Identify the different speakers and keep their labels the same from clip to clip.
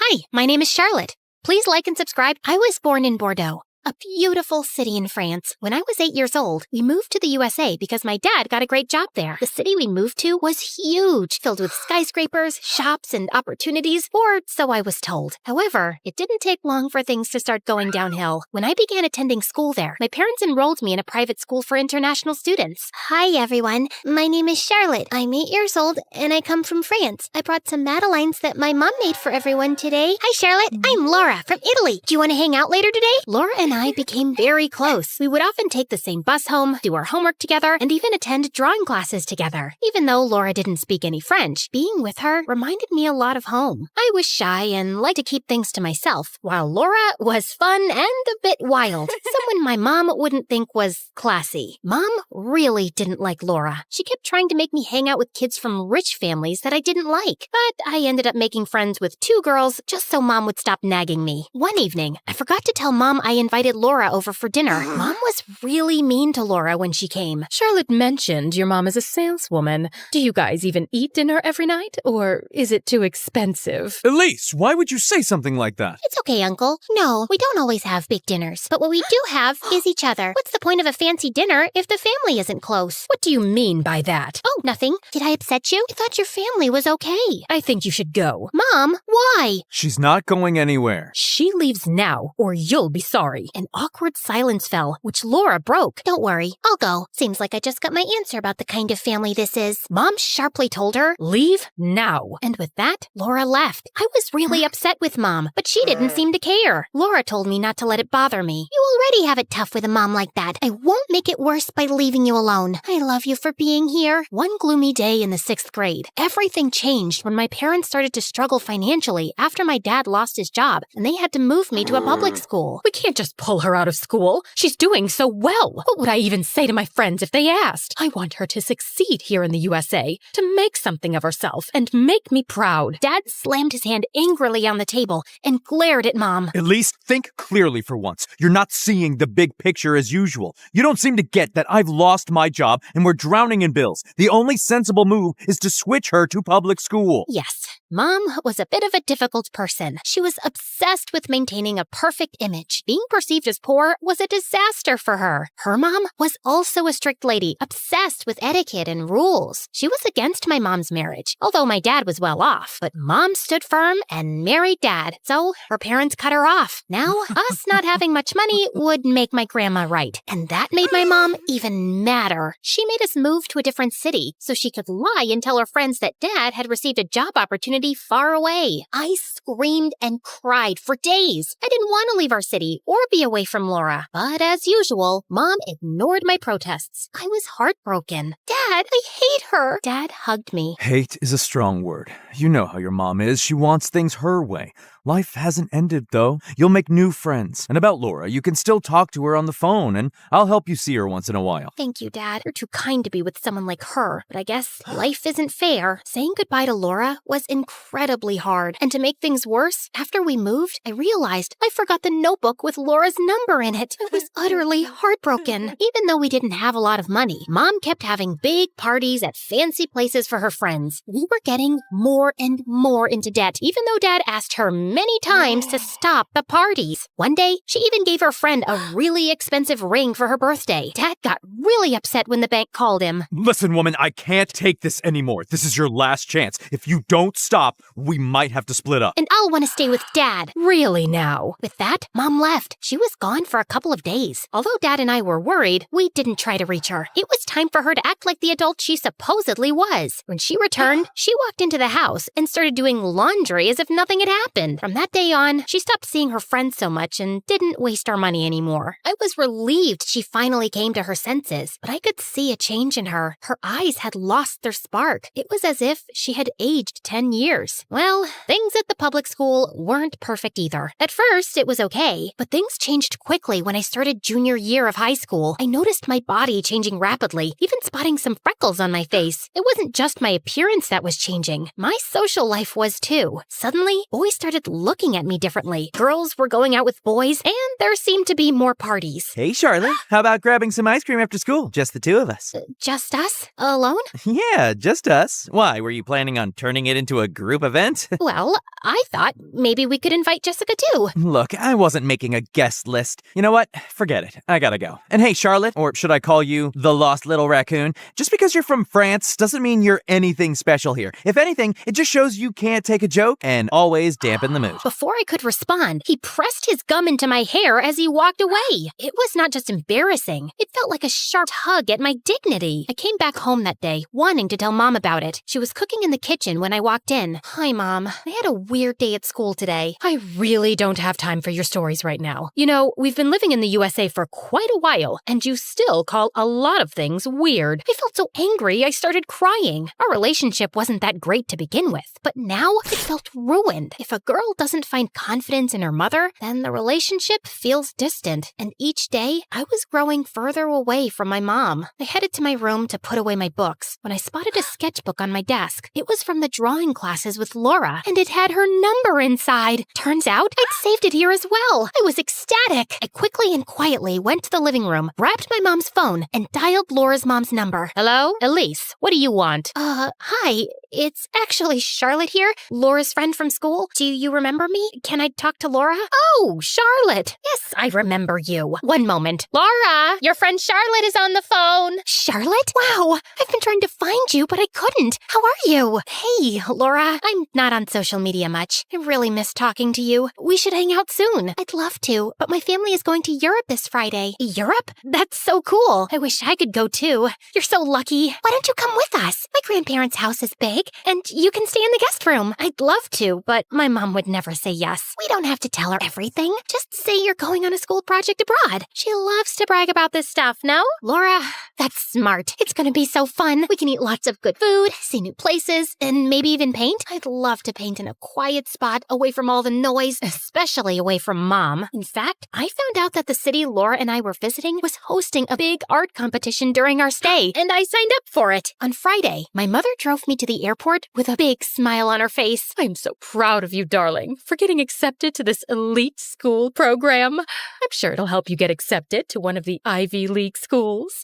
Speaker 1: Hi, my name is Charlotte. Please like and subscribe. I was born in Bordeaux, a beautiful city in France. When I was 8 years old, we moved to the USA because my dad got a great job there. The city we moved to was huge, filled with skyscrapers, shops, and opportunities, or so I was told. However, it didn't take long for things to start going downhill. When I began attending school there, my parents enrolled me in a private school for international students. Hi, everyone. My name is Charlotte. I'm 8 years old, and I come from France. I brought some madeleines that my mom made for everyone today. Hi, Charlotte. I'm Laura from Italy. Do you want to hang out later today? Laura and I became very close. We would often take the same bus home, do our homework together, and even attend drawing classes together. Even though Laura didn't speak any French, being with her reminded me a lot of home. I was shy and liked to keep things to myself, while Laura was fun and a bit wild. Someone my mom wouldn't think was classy. Mom really didn't like Laura. She kept trying to make me hang out with kids from rich families that I didn't like, but I ended up making friends with 2 girls just so Mom would stop nagging me. One evening, I forgot to tell Mom I invited Laura over for dinner. Mom was really mean to Laura when she came.
Speaker 2: Charlotte mentioned your mom is a saleswoman. Do you guys even eat dinner every night, or is it too expensive?
Speaker 3: Elise, why would you say something like that?
Speaker 1: It's okay, Uncle. No, we don't always have big dinners, but what we do have is each other. What's the point of a fancy dinner if the family isn't close?
Speaker 2: What do you mean by that?
Speaker 1: Oh, nothing. Did I upset you? I thought your family was okay.
Speaker 2: I think you should go.
Speaker 1: Mom, why?
Speaker 3: She's not going anywhere.
Speaker 2: She leaves now, or you'll be sorry.
Speaker 1: An awkward silence fell, which Laura broke. Don't worry, I'll go. Seems like I just got my answer about the kind of family this is. Mom sharply told her,
Speaker 2: Leave now.
Speaker 1: and with that, Laura left. I was really upset with Mom, but she didn't seem to care. Laura told me not to let it bother me. You already have it tough with a mom like that. I won't make it worse by leaving you alone. I love you for being here. One gloomy day in the 6th grade, everything changed when my parents started to struggle financially after my dad lost his job, and they had to move me to a public school.
Speaker 2: We can't just pull her out of school. She's doing so well. What would I even say to my friends if they asked? I want her to succeed here in the USA, to make something of herself, and make me proud.
Speaker 1: Dad slammed his hand angrily on the table and glared at Mom.
Speaker 3: Elise, think clearly for once. You're not seeing the big picture as usual. You don't seem to get that I've lost my job and we're drowning in bills. The only sensible move is to switch her to public school.
Speaker 1: Yes, Mom was a bit of a difficult person. She was obsessed with maintaining a perfect image. Being perceived as poor was a disaster for her. Her mom was also a strict lady, obsessed with etiquette and rules. She was against my mom's marriage, although my dad was well off. But Mom stood firm and married Dad, so her parents cut her off. Now, us not having much money would make my grandma right. And that made my mom even madder. She made us move to a different city so she could lie and tell her friends that Dad had received a job opportunity far away. I screamed and cried for days. I didn't want to leave our city or be away from Laura. But as usual, Mom ignored my protests. I was heartbroken. Dad, I hate her. Dad hugged me.
Speaker 3: Hate is a strong word. You know how your mom is. She wants things her way. Life hasn't ended, though. You'll make new friends. And about Laura, you can still talk to her on the phone, and I'll help you see her once in a while.
Speaker 1: Thank you, Dad. You're too kind to be with someone like her. But I guess life isn't fair. Saying goodbye to Laura was incredibly hard. And to make things worse, after we moved, I realized I forgot the notebook with Laura's number in it. I was utterly heartbroken. Even though we didn't have a lot of money, Mom kept having big parties at fancy places for her friends. We were getting more and more into debt, even though Dad asked her many times to stop the parties. One day, she even gave her friend a really expensive ring for her birthday. Dad got really upset when the bank called him.
Speaker 3: Listen, woman, I can't take this anymore. This is your last chance. If you don't stop, we might have to split up.
Speaker 1: And I'll want to stay with Dad.
Speaker 2: Really now?
Speaker 1: With that, Mom left. She was gone for a couple of days. Although Dad and I were worried, we didn't try to reach her. It was time for her to act like the adult she supposedly was. When she returned, she walked into the house and started doing laundry as if nothing had happened. From that day on, she stopped seeing her friends so much and didn't waste our money anymore. I was relieved she finally came to her senses, but I could see a change in her. Her eyes had lost their spark. It was as if she had aged 10 years. Well, things at the public school weren't perfect either. At first, it was okay, but things changed quickly when I started junior year of high school. I noticed my body changing rapidly, even spotting some freckles on my face. It wasn't just my appearance that was changing. My social life was too. Suddenly, boys started looking at me differently. Girls were going out with boys, and there seemed to be more parties.
Speaker 4: Hey, Charlotte. How about grabbing some ice cream after school? Just the two of us.
Speaker 1: Just us? Alone?
Speaker 4: Yeah, just us. Why, were you planning on turning it into a group event?
Speaker 1: Well, I thought maybe we could invite Jessica too.
Speaker 4: Look, I wasn't making a guest list. You know what? Forget it. I gotta go. And hey, Charlotte, or should I call you the Lost Little Raccoon? Just because you're from France doesn't mean you're anything special here. If anything, it just shows you can't take a joke and always dampen the mood.
Speaker 1: Before I could respond, he pressed his gum into my hair as he walked away. It was not just embarrassing. It felt like a sharp tug at my dignity. I came back home that day, wanting to tell Mom about it. She was cooking in the kitchen when I walked in. Hi, Mom. I had a weird day at school today.
Speaker 2: I really don't have time for your stories right now. You know, we've been living in the USA for quite a while, and you still call a lot of things weird.
Speaker 1: I felt so angry I started crying. Our relationship wasn't that great to begin with, but now it felt ruined. If a girl doesn't find confidence in her mother, then the relationship feels distant. And each day, I was growing further away from my mom. I headed to my room to put away my books when I spotted a sketchbook on my desk. It was from the drawing classes with Laura, and it had her number inside. Turns out, I'd saved it here as well. I was ecstatic. I quickly and quietly went to the living room, grabbed my mom's phone, and dialed Laura's mom's number.
Speaker 2: Hello? Elise, what do you want?
Speaker 1: Hi. It's actually Charlotte here, Laura's friend from school. Do you remember me? Can I talk to Laura?
Speaker 2: Oh, Charlotte.
Speaker 1: Yes, I remember you. One moment.
Speaker 2: Laura, your friend Charlotte is on the phone.
Speaker 1: Charlotte? Wow, I've been trying to find you, but I couldn't. How are you? Hey, Laura. I'm not on social media much. I really miss talking to you. We should hang out soon. I'd love to, but my family is going to Europe this Friday. Europe? That's so cool. I wish I could go too. You're so lucky. Why don't you come with us? My grandparents' house is big, and you can stay in the guest room. I'd love to, but my mom would never say yes. We don't have to tell her everything. Just say you're going on a school project abroad. She loves to brag about this stuff, no? Laura, that's smart. It's gonna be so fun. We can eat lots of good food, see new places, and maybe even paint. I'd love to paint in a quiet spot away from all the noise, especially away from Mom. In fact, I found out that the city Laura and I were visiting was hosting a big art competition during our stay, and I signed up for it. On Friday, my mother drove me to the airport with a big smile on her face.
Speaker 2: I'm so proud of you, darling, for getting accepted to this elite school program. I'm sure it'll help you get accepted to one of the Ivy League schools.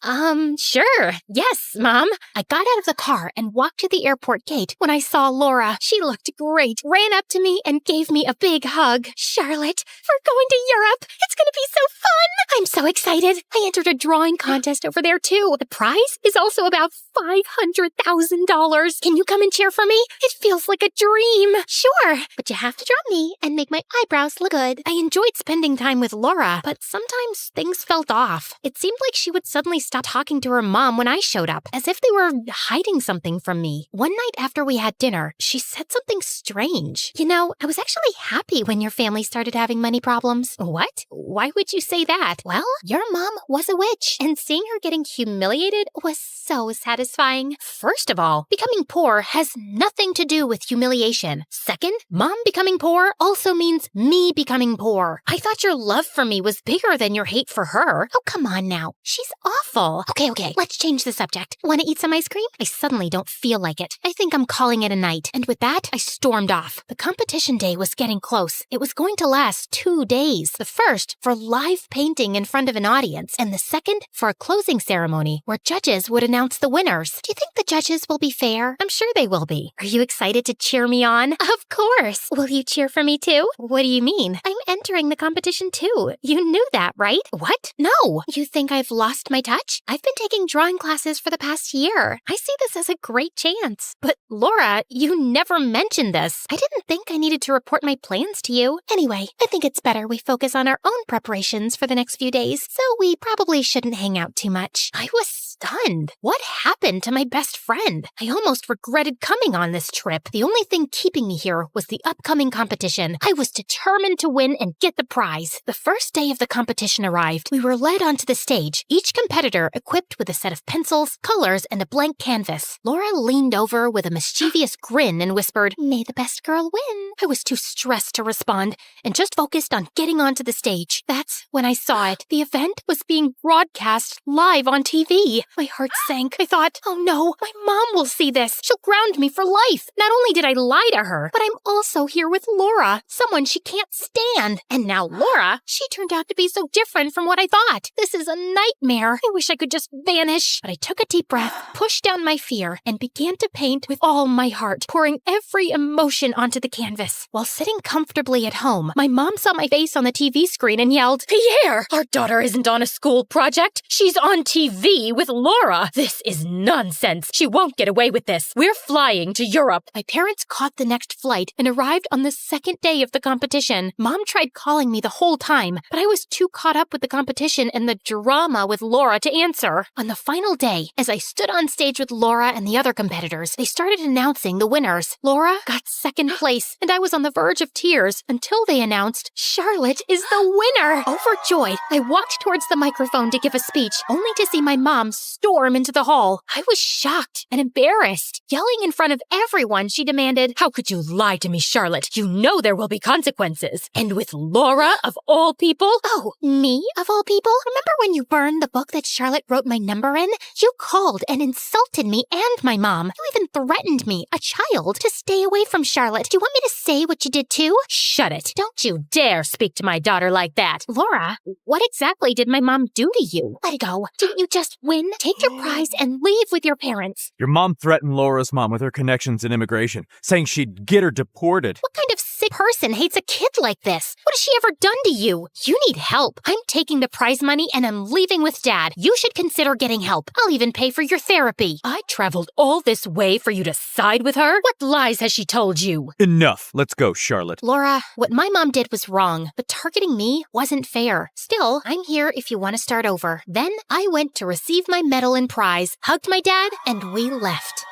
Speaker 1: Sure. Yes, Mom. I got out of the car and walked to the airport gate when I saw Laura. She looked great, ran up to me, and gave me a big hug. Charlotte, we're going to Europe. It's going to be so fun. I'm so excited. I entered a drawing contest over there, too. The prize is also about $500,000. Can you come and cheer for me? It feels like a dream. Sure, but you have to draw me and make my eyebrows look good. I enjoyed spending time with Laura, but sometimes things felt off. It seemed like she would suddenly stop talking to her mom when I showed up, as if they were hiding something from me. One night after we had dinner, she said something strange. You know, I was actually happy when your family started having money problems. What? Why would you say that? Well, your mom was a witch, and seeing her getting humiliated was so satisfying. First of all, becoming poor has nothing to do with humiliation. Second, Mom becoming poor also means me becoming poor. I thought your love for me was bigger than your hate for her. Oh, come on now. She's awful. Okay, let's change the subject. Want to eat some ice cream? I suddenly don't feel like it. I think I'm calling it a night. And with that, I stormed off. The competition day was getting close. It was going to last 2 days. The first for live painting in front of an audience, and the second for a closing ceremony where judges would announce the winners. Do you think the judges will be fair? I'm sure they will be. Are you excited to cheer me on? Of course. Will you cheer for me too? What do you mean? I'm entering the competition too. You knew that, right? What? No. You think I've lost my touch? I've been taking drawing classes for the past year. I see this as a great chance. But Laura, you never mentioned this. I didn't think I needed to report my plans to you. Anyway, I think it's better we focus on our own preparations for the next few days, so we probably shouldn't hang out too much. I was stunned. What happened to my best friend? I almost regretted coming on this trip. The only thing keeping me here was the upcoming competition. I was determined to win and get the prize. The first day of the competition arrived. We were led onto the stage, each competitor equipped with a set of pencils, colors, and a blank canvas. Laura leaned over with a mischievous grin and whispered, "May the best girl win." I was too stressed to respond and just focused on getting onto the stage. That's when I saw it. The event was being broadcast live on TV. My heart sank. I thought, oh no, my mom will see this. She'll ground me for life. Not only did I lie to her, but I'm also here with Laura, someone she can't stand. And now Laura, she turned out to be so different from what I thought. This is a nightmare. I wish I could just vanish. But I took a deep breath, pushed down my fear, and began to paint with all my heart, pouring every emotion onto the canvas. While sitting comfortably at home, my mom saw my face on the TV screen and yelled,
Speaker 2: Pierre, our daughter isn't on a school project. She's on TV with Laura. This is nonsense. She won't get away with this. We're flying to Europe.
Speaker 1: My parents caught the next flight and arrived on the second day of the competition. Mom tried calling me the whole time, but I was too caught up with the competition and the drama with Laura to answer. On the final day, as I stood on stage with Laura and the other competitors, they started announcing the winners. Laura got second place, and I was on the verge of tears until they announced Charlotte is the winner. Overjoyed, I walked towards the microphone to give a speech, only to see my mom storm into the hall. I was shocked and embarrassed. Yelling in front of everyone, she demanded,
Speaker 2: How could you lie to me, Charlotte? You know there will be consequences. And with Laura, of all people?
Speaker 1: Oh, me, of all people? Remember when you burned the book that Charlotte wrote my number in? You called and insulted me and my mom. You even threatened me, a child, to stay away from Charlotte. Do you want me to say what you did too?
Speaker 2: Shut it. Don't you dare speak to my daughter like that.
Speaker 1: Laura, what exactly did my mom do to you? Let it go. Didn't you just win? Take your prize and leave with your parents.
Speaker 3: Your mom threatened Laura's mom with her connections in immigration, saying she'd get her deported.
Speaker 1: What kind of sick person hates a kid like this? What has she ever done to you? You need help. I'm taking the prize money and I'm leaving with Dad. You should consider getting help. I'll even pay for your therapy.
Speaker 2: I traveled all this way for you to side with her? What lies has she told you?
Speaker 3: Enough. Let's go, Charlotte.
Speaker 1: Laura, what my mom did was wrong, but targeting me wasn't fair. Still, I'm here if you want to start over. Then I went to receive my medal and prize, hugged my dad, and we left.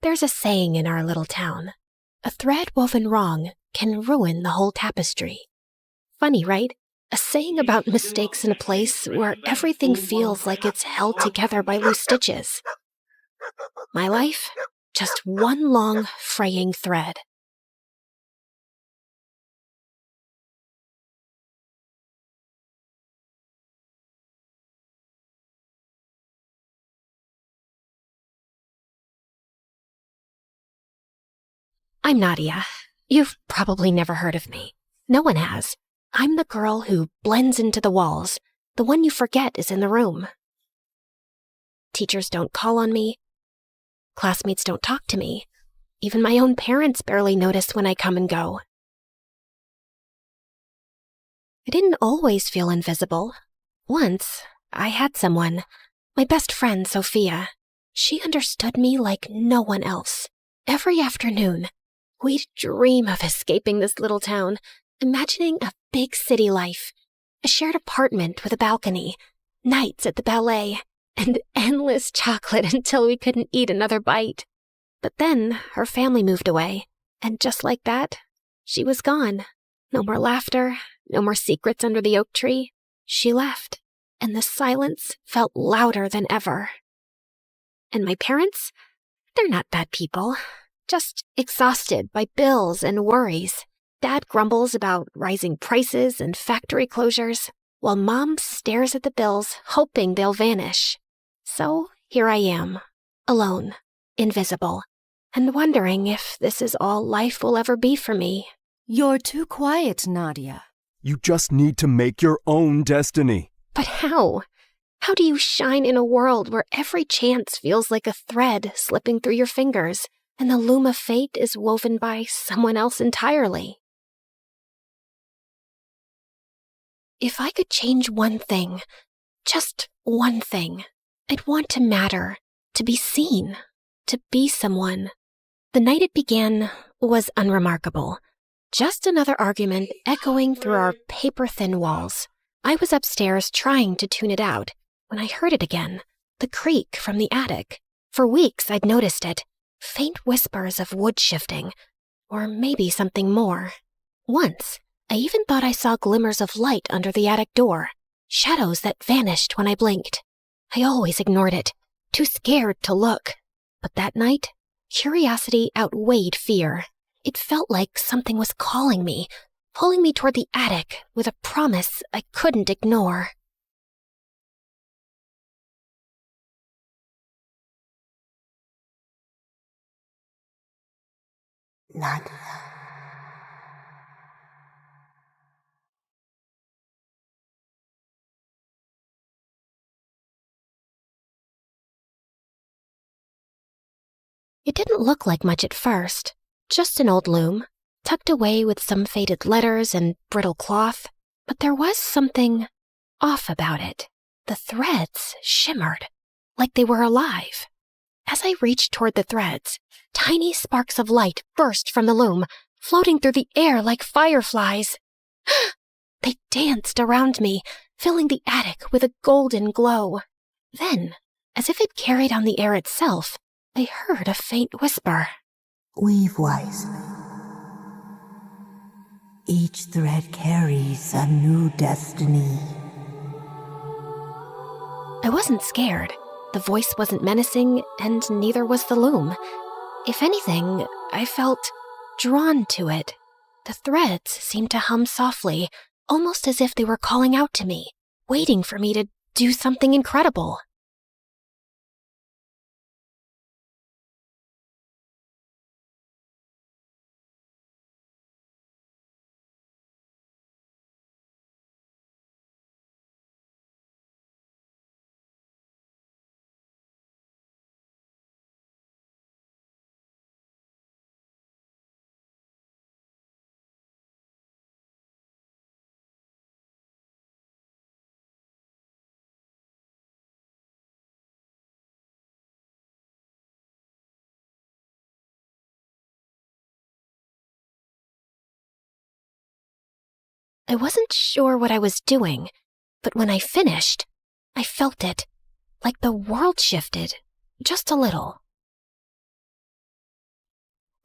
Speaker 1: There's a saying in our little town, a thread woven wrong can ruin the whole tapestry. Funny, right? A saying about mistakes in a place where everything feels like it's held together by loose stitches. My life, just one long fraying thread. I'm Nadia. You've probably never heard of me. No one has. I'm the girl who blends into the walls, the one you forget is in the room. Teachers don't call on me. Classmates don't talk to me. Even my own parents barely notice when I come and go. I didn't always feel invisible. Once, I had someone, my best friend, Sophia. She understood me like no one else. Every afternoon, we'd dream of escaping this little town, imagining a big city life, a shared apartment with a balcony, nights at the ballet, and endless chocolate until we couldn't eat another bite. But then her family moved away, and just like that, she was gone. No more laughter, no more secrets under the oak tree. She left, and the silence felt louder than ever. And my parents? They're not bad people, just exhausted by bills and worries. Dad grumbles about rising prices and factory closures, while Mom stares at the bills, hoping they'll vanish. So here I am, alone, invisible, and wondering if this is all life will ever be for me.
Speaker 5: You're too quiet, Nadia.
Speaker 6: You just need to make your own destiny.
Speaker 1: But how? How do you shine in a world where every chance feels like a thread slipping through your fingers, and the loom of fate is woven by someone else entirely? If I could change one thing, just one thing, I'd want to matter, to be seen, to be someone. The night it began was unremarkable. Just another argument echoing through our paper-thin walls. I was upstairs trying to tune it out when I heard it again, the creak from the attic. For weeks I'd noticed it, faint whispers of wood shifting, or maybe something more. Once, I even thought I saw glimmers of light under the attic door, shadows that vanished when I blinked. I always ignored it, too scared to look. But that night, curiosity outweighed fear. It felt like something was calling me, pulling me toward the attic with a promise I couldn't ignore.
Speaker 7: Nadia.
Speaker 1: It didn't look like much at first, just an old loom, tucked away with some faded letters and brittle cloth, but there was something off about it. The threads shimmered, like they were alive. As I reached toward the threads, tiny sparks of light burst from the loom, floating through the air like fireflies. They danced around me, filling the attic with a golden glow. Then, as if it carried on the air itself, I heard a faint whisper.
Speaker 7: Weave wisely. Each thread carries a new destiny.
Speaker 1: I wasn't scared. The voice wasn't menacing, and neither was the loom. If anything, I felt drawn to it. The threads seemed to hum softly, almost as if they were calling out to me, waiting for me to do something incredible. I wasn't sure what I was doing, but when I finished, I felt it, like the world shifted, just a little.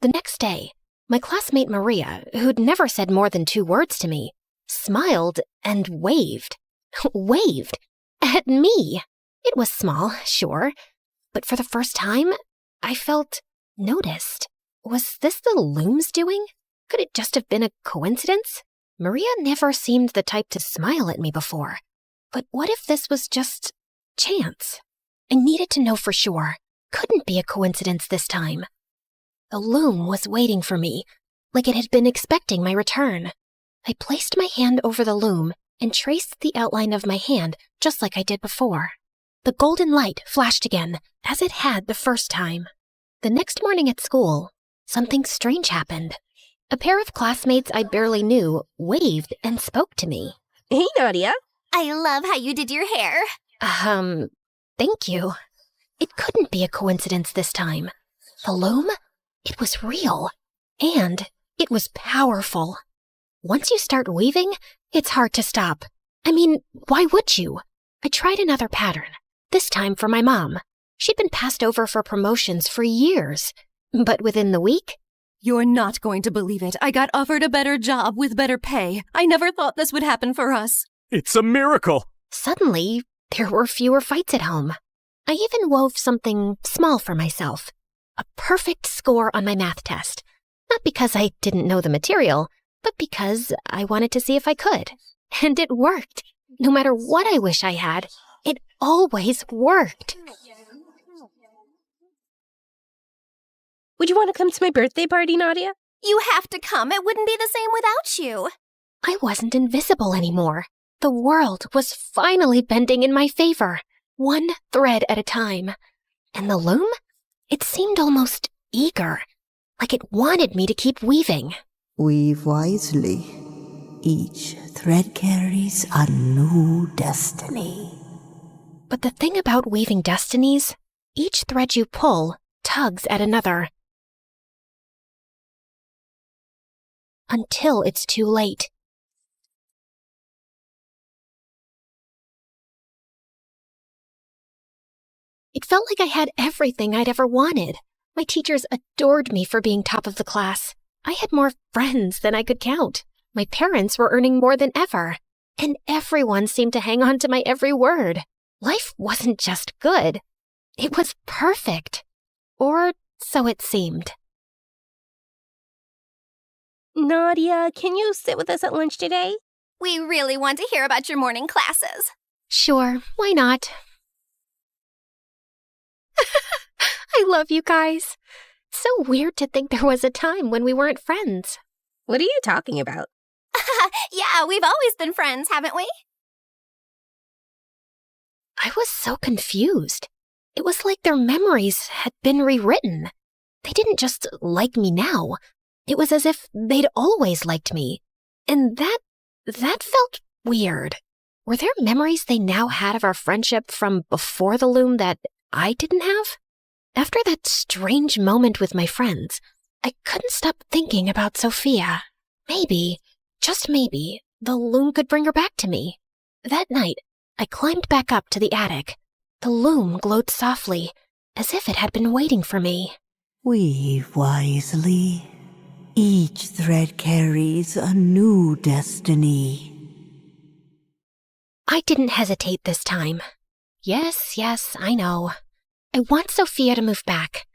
Speaker 1: The next day, my classmate Maria, who'd never said more than 2 words to me, smiled and waved. Waved at me. It was small, sure, but for the first time, I felt noticed. Was this the loom's doing? Could it just have been a coincidence? Maria never seemed the type to smile at me before. But what if this was just chance? I needed to know for sure. Couldn't be a coincidence this time. The loom was waiting for me, like it had been expecting my return. I placed my hand over the loom and traced the outline of my hand just like I did before. The golden light flashed again, as it had the first time. The next morning at school, something strange happened. A pair of classmates I barely knew waved and spoke to me.
Speaker 8: Hey, Nadia.
Speaker 9: I love how you did your hair.
Speaker 1: Thank you. It couldn't be a coincidence this time. The loom? It was real. And it was powerful. Once you start weaving, it's hard to stop. I mean, why would you? I tried another pattern, this time for my mom. She'd been passed over for promotions for years. But within the week,
Speaker 5: You're not going to believe it. I got offered a better job with better pay. I never thought this would happen for us.
Speaker 6: It's a miracle!
Speaker 1: suddenly, there were fewer fights at home. I even wove something small for myself. A perfect score on my math test. Not because I didn't know the material, but because I wanted to see if I could. And it worked. No matter what I wish I had, it always worked.
Speaker 8: Would you want to come to my birthday party, Nadia?
Speaker 9: You have to come. It wouldn't be the same without you.
Speaker 1: I wasn't invisible anymore. The world was finally bending in my favor, one thread at a time. And the loom? It seemed almost eager, like it wanted me to keep weaving.
Speaker 7: Weave wisely. Each thread carries a new destiny.
Speaker 1: But the thing about weaving destinies, each thread you pull tugs at another. Until it's too late. It felt like I had everything I'd ever wanted. My teachers adored me for being top of the class. I had more friends than I could count. My parents were earning more than ever. And everyone seemed to hang on to my every word. Life wasn't just good. It was perfect. Or so it seemed.
Speaker 8: Nadia, can you sit with us at lunch today?
Speaker 9: We really want to hear about your morning classes.
Speaker 1: Sure, why not? I love you guys. So weird to think there was a time when we weren't friends.
Speaker 8: What are you talking about?
Speaker 9: Yeah, we've always been friends, haven't we?
Speaker 1: I was so confused. It was like their memories had been rewritten. They didn't just like me now. It was as if they'd always liked me. And that felt weird. Were there memories they now had of our friendship from before the loom that I didn't have? After that strange moment with my friends, I couldn't stop thinking about Sophia. Maybe, just maybe, the loom could bring her back to me. That night, I climbed back up to the attic. The loom glowed softly, as if it had been waiting for me.
Speaker 7: Weave wisely. Each thread carries a new destiny.
Speaker 1: I didn't hesitate this time. Yes, I know. I want Sophia to move back.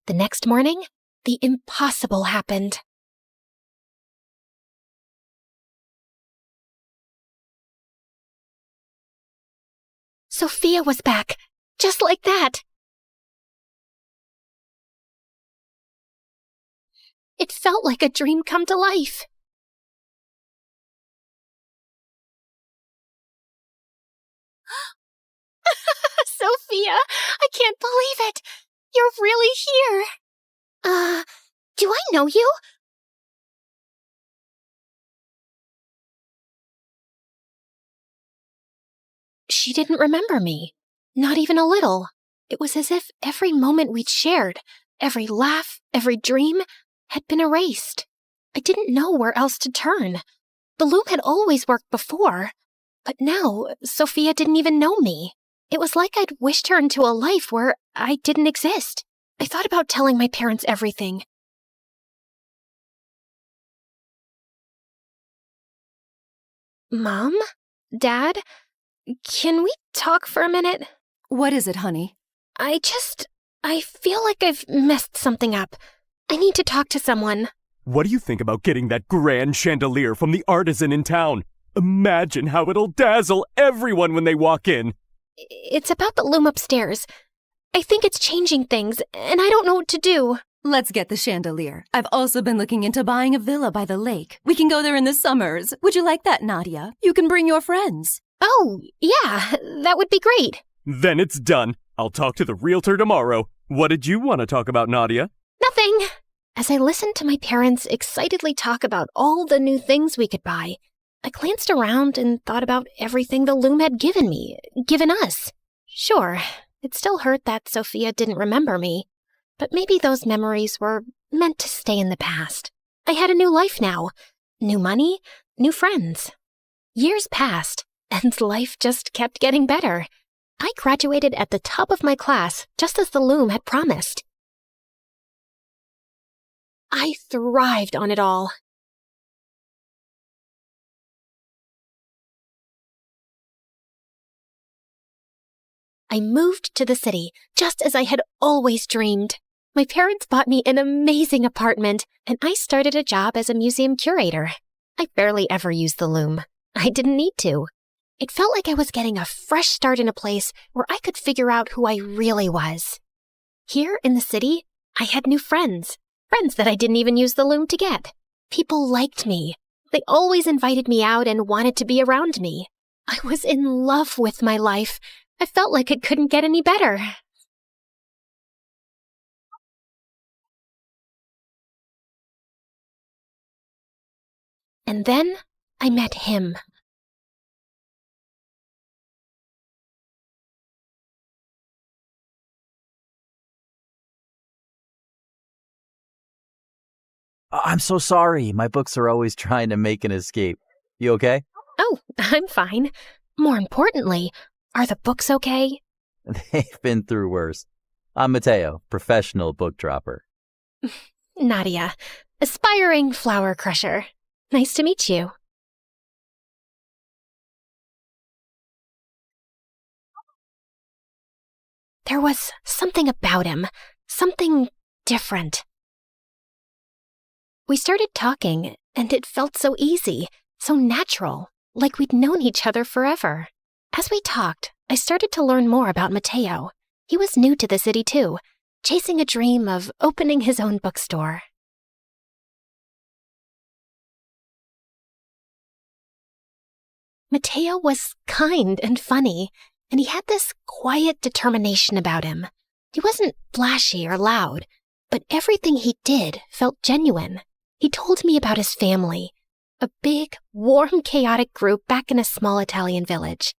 Speaker 1: The next morning, the impossible happened. Sophia was back, just like that. It felt like a dream come to life. Sophia, I can't believe it. You're really here. Do I know you? She didn't remember me. Not even a little. It was as if every moment we'd shared, every laugh, every dream, had been erased. I didn't know where else to turn. The loom had always worked before, but now Sophia didn't even know me. It was like I'd wished her into a life where I didn't exist. I thought about telling my parents everything. Mom? Dad? Can we talk for a minute?
Speaker 5: What is it, honey?
Speaker 1: I feel like I've messed something up. I need to talk to someone.
Speaker 6: What do you think about getting that grand chandelier from the artisan in town? Imagine how it'll dazzle everyone when they walk in.
Speaker 1: It's about the loom upstairs. I think it's changing things, and I don't know what to do.
Speaker 5: Let's get the chandelier. I've also been looking into buying a villa by the lake. We can go there in the summers. Would you like that, Nadia? You can bring your friends.
Speaker 1: Oh, yeah, that would be great.
Speaker 6: Then it's done. I'll talk to the realtor tomorrow. What did you want to talk about, Nadia?
Speaker 1: Nothing. As I listened to my parents excitedly talk about all the new things we could buy, I glanced around and thought about everything the loom had given me, given us. Sure, it still hurt that Sophia didn't remember me, but maybe those memories were meant to stay in the past. I had a new life now. New money, new friends. Years passed, and life just kept getting better. I graduated at the top of my class, just as the loom had promised. I thrived on it all. I moved to the city, just as I had always dreamed. My parents bought me an amazing apartment, and I started a job as a museum curator. I barely ever used the loom. I didn't need to. It felt like I was getting a fresh start in a place where I could figure out who I really was. Here in the city, I had new friends that I didn't even use the loom to get. People liked me. They always invited me out and wanted to be around me. I was in love with my life. I felt like it couldn't get any better. And then I met him.
Speaker 4: I'm so sorry. My books are always trying to make an escape. You okay?
Speaker 1: Oh, I'm fine. More importantly, are the books okay?
Speaker 4: They've been through worse. I'm Mateo, professional book dropper.
Speaker 1: Nadia, aspiring flower crusher. Nice to meet you. There was something about him, something different. We started talking, and it felt so easy, so natural, like we'd known each other forever. As we talked, I started to learn more about Mateo. He was new to the city too, chasing a dream of opening his own bookstore. Mateo was kind and funny, and he had this quiet determination about him. He wasn't flashy or loud, but everything he did felt genuine. He told me about his family, a big, warm, chaotic group back in a small Italian village,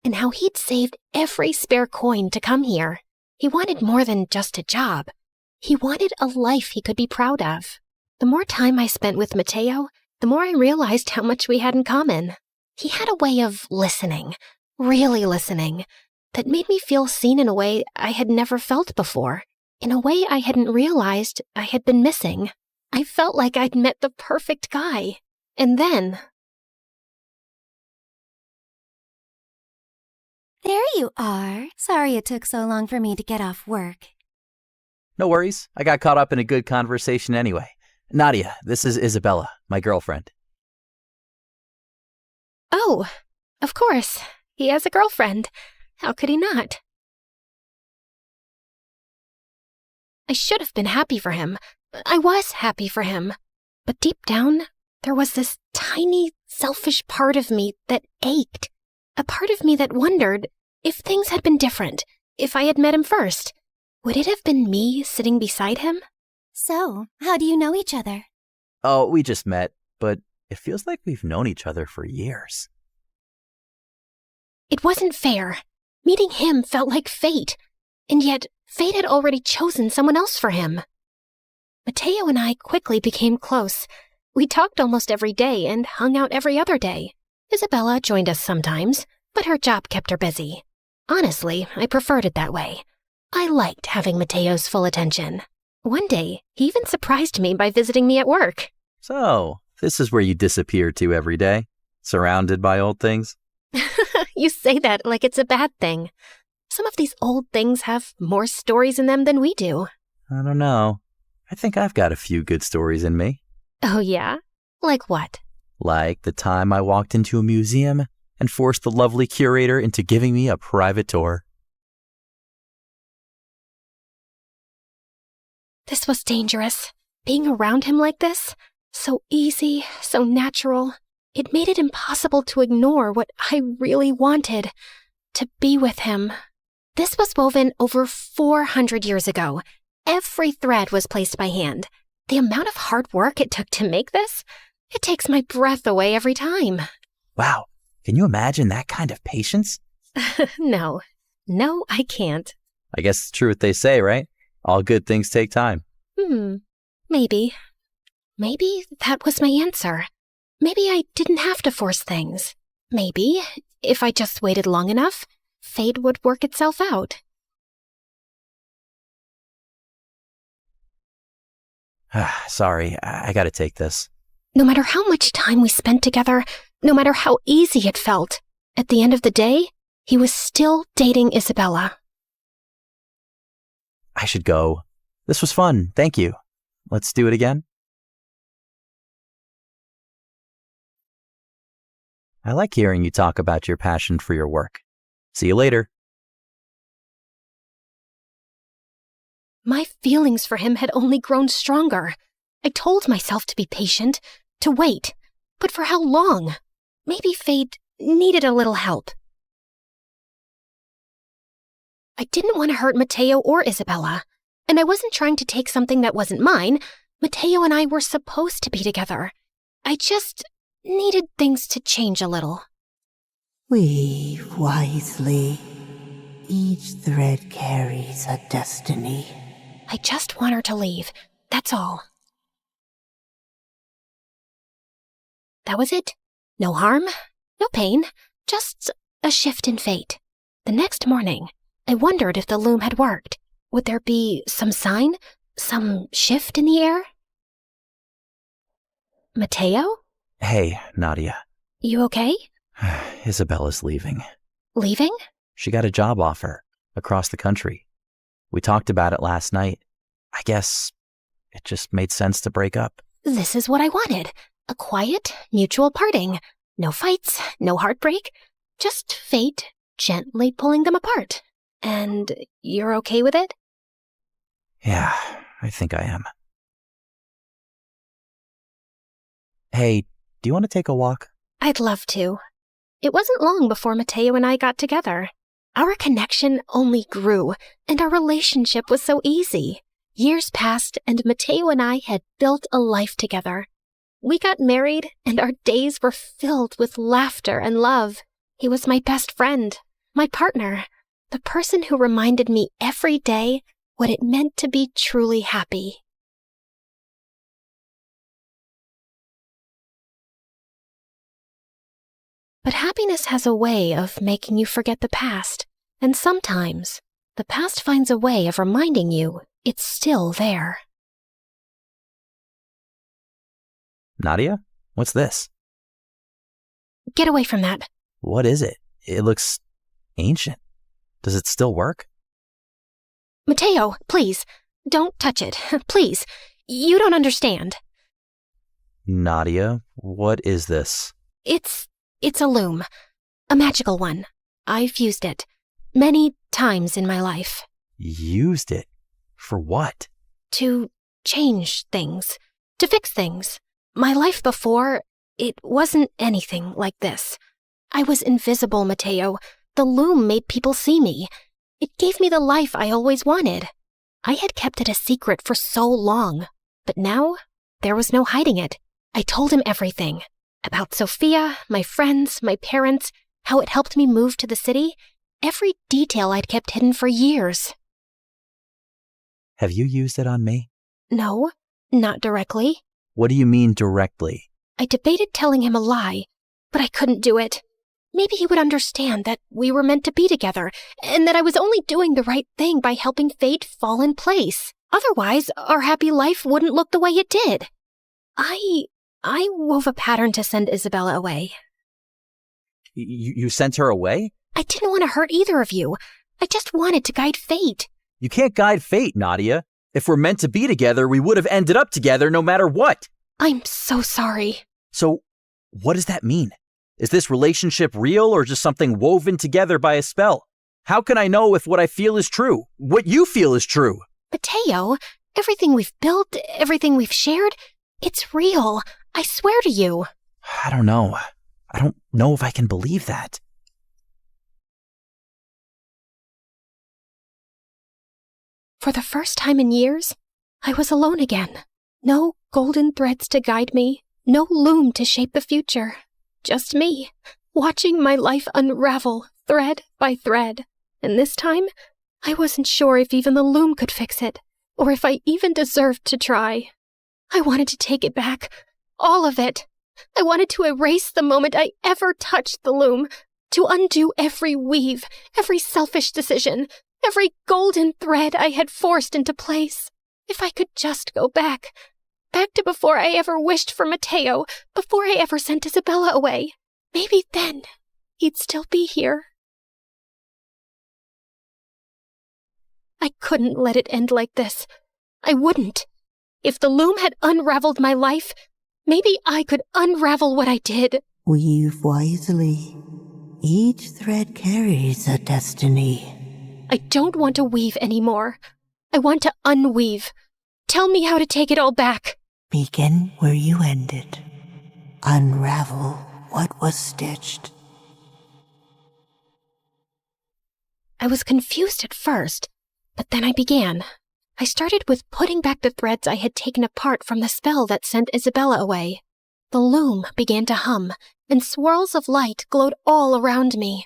Speaker 1: and how he'd saved every spare coin to come here. He wanted more than just a job. He wanted a life he could be proud of. The more time I spent with Mateo, the more I realized how much we had in common. He had a way of listening, really listening, that made me feel seen in a way I had never felt before, in a way I hadn't realized I had been missing. I felt like I'd met the perfect guy. And then...
Speaker 5: There you are. Sorry it took so long for me to get off work.
Speaker 4: No worries. I got caught up in a good conversation anyway. Nadia, this is Isabella, my girlfriend.
Speaker 1: Oh, of course. He has a girlfriend. How could he not? I should have been happy for him. I was happy for him. But deep down, there was this tiny, selfish part of me that ached. A part of me that wondered if things had been different, if I had met him first. Would it have been me sitting beside him?
Speaker 5: So, how do you know each other?
Speaker 4: Oh, we just met, but it feels like we've known each other for years.
Speaker 1: It wasn't fair. Meeting him felt like fate. And yet, fate had already chosen someone else for him. Mateo and I quickly became close. We talked almost every day and hung out every other day. Isabella joined us sometimes, but her job kept her busy. Honestly, I preferred it that way. I liked having Mateo's full attention. One day, he even surprised me by visiting me at work.
Speaker 4: So, this is where you disappear to every day? Surrounded by old things?
Speaker 1: You say that like it's a bad thing. Some of these old things have more stories in them than we do.
Speaker 4: I don't know. I think I've got a few good stories in me.
Speaker 1: Oh yeah? Like what?
Speaker 4: Like the time I walked into a museum and forced the lovely curator into giving me a private tour.
Speaker 1: This was dangerous. Being around him like this, so easy, so natural, it made it impossible to ignore what I really wanted, to be with him. This was woven over 400 years ago. Every thread was placed by hand. The amount of hard work it took to make this, it takes my breath away every time.
Speaker 4: Wow, can you imagine that kind of patience?
Speaker 1: No, I can't.
Speaker 4: I guess it's true what they say, right? All good things take time.
Speaker 1: Maybe. Maybe that was my answer. Maybe I didn't have to force things. Maybe, if I just waited long enough, fate would work itself out.
Speaker 4: Sorry, I gotta take this.
Speaker 1: No matter how much time we spent together, no matter how easy it felt, at the end of the day, he was still dating Isabella.
Speaker 4: I should go. This was fun, thank you. Let's do it again. I like hearing you talk about your passion for your work. See you later.
Speaker 1: My feelings for him had only grown stronger. I told myself to be patient, to wait. But for how long? Maybe fate needed a little help. I didn't want to hurt Mateo or Isabella, and I wasn't trying to take something that wasn't mine. Mateo and I were supposed to be together. I just needed things to change a little.
Speaker 7: Weave wisely. Each thread carries a destiny.
Speaker 1: I just want her to leave, that's all. That was it. No harm, no pain, just a shift in fate. The next morning, I wondered if the loom had worked. Would there be some sign? Some shift in the air? Mateo?
Speaker 4: Hey, Nadia.
Speaker 1: You okay?
Speaker 4: Isabella's leaving.
Speaker 1: Leaving?
Speaker 4: She got a job offer across the country. We talked about it last night. I guess it just made sense to break up.
Speaker 1: This is what I wanted. A quiet, mutual parting. No fights, no heartbreak. Just fate gently pulling them apart. And you're okay with it?
Speaker 4: Yeah, I think I am. Hey, do you want to take a walk?
Speaker 1: I'd love to. It wasn't long before Mateo and I got together. Our connection only grew, and our relationship was so easy. Years passed, and Mateo and I had built a life together. We got married, and our days were filled with laughter and love. He was my best friend, my partner, the person who reminded me every day what it meant to be truly happy. But happiness has a way of making you forget the past, and sometimes the past finds a way of reminding you it's still there.
Speaker 4: Nadia? What's this?
Speaker 1: Get away from that.
Speaker 4: What is it? It looks ancient. Does it still work?
Speaker 1: Mateo, please, don't touch it. Please, you don't understand.
Speaker 4: Nadia, what is this?
Speaker 1: It's a loom. A magical one. I've used it many times in my life.
Speaker 4: Used it? For what?
Speaker 1: To change things. To fix things. My life before, it wasn't anything like this. I was invisible, Mateo. The loom made people see me. It gave me the life I always wanted. I had kept it a secret for so long, but now there was no hiding it. I told him everything. About Sophia, my friends, my parents, how it helped me move to the city, every detail I'd kept hidden for years.
Speaker 4: Have you used it on me?
Speaker 1: No, not directly.
Speaker 4: What do you mean directly?
Speaker 1: I debated telling him a lie, but I couldn't do it. Maybe he would understand that we were meant to be together, and that I was only doing the right thing by helping fate fall in place. Otherwise, our happy life wouldn't look the way it did. I wove a pattern to send Isabella away.
Speaker 4: You sent her away?
Speaker 1: I didn't want to hurt either of you. I just wanted to guide fate.
Speaker 4: You can't guide fate, Nadia. If we're meant to be together, we would have ended up together no matter what.
Speaker 1: I'm so sorry.
Speaker 4: So, what does that mean? Is this relationship real or just something woven together by a spell? How can I know if what I feel is true? What you feel is true?
Speaker 1: Mateo, everything we've built, everything we've shared, it's real. I swear to you.
Speaker 4: I don't know. I don't know if I can believe that.
Speaker 1: For the first time in years, I was alone again. No golden threads to guide me, no loom to shape the future. Just me, watching my life unravel thread by thread. And this time, I wasn't sure if even the loom could fix it, or if I even deserved to try. I wanted to take it back, all of it. I wanted to erase the moment I ever touched the loom, to undo every weave, every selfish decision, every golden thread I had forced into place. If I could just go back to before I ever wished for Mateo, before I ever sent Isabella away. Maybe then he'd still be here. I couldn't let it end like this. I wouldn't. If the loom had unraveled my life, maybe I could unravel what I did.
Speaker 7: Weave wisely. Each thread carries a destiny.
Speaker 1: I don't want to weave anymore. I want to unweave. Tell me how to take it all back.
Speaker 7: Begin where you ended. Unravel what was stitched.
Speaker 1: I was confused at first, but then I began. I started with putting back the threads I had taken apart from the spell that sent Isabella away. The loom began to hum, and swirls of light glowed all around me.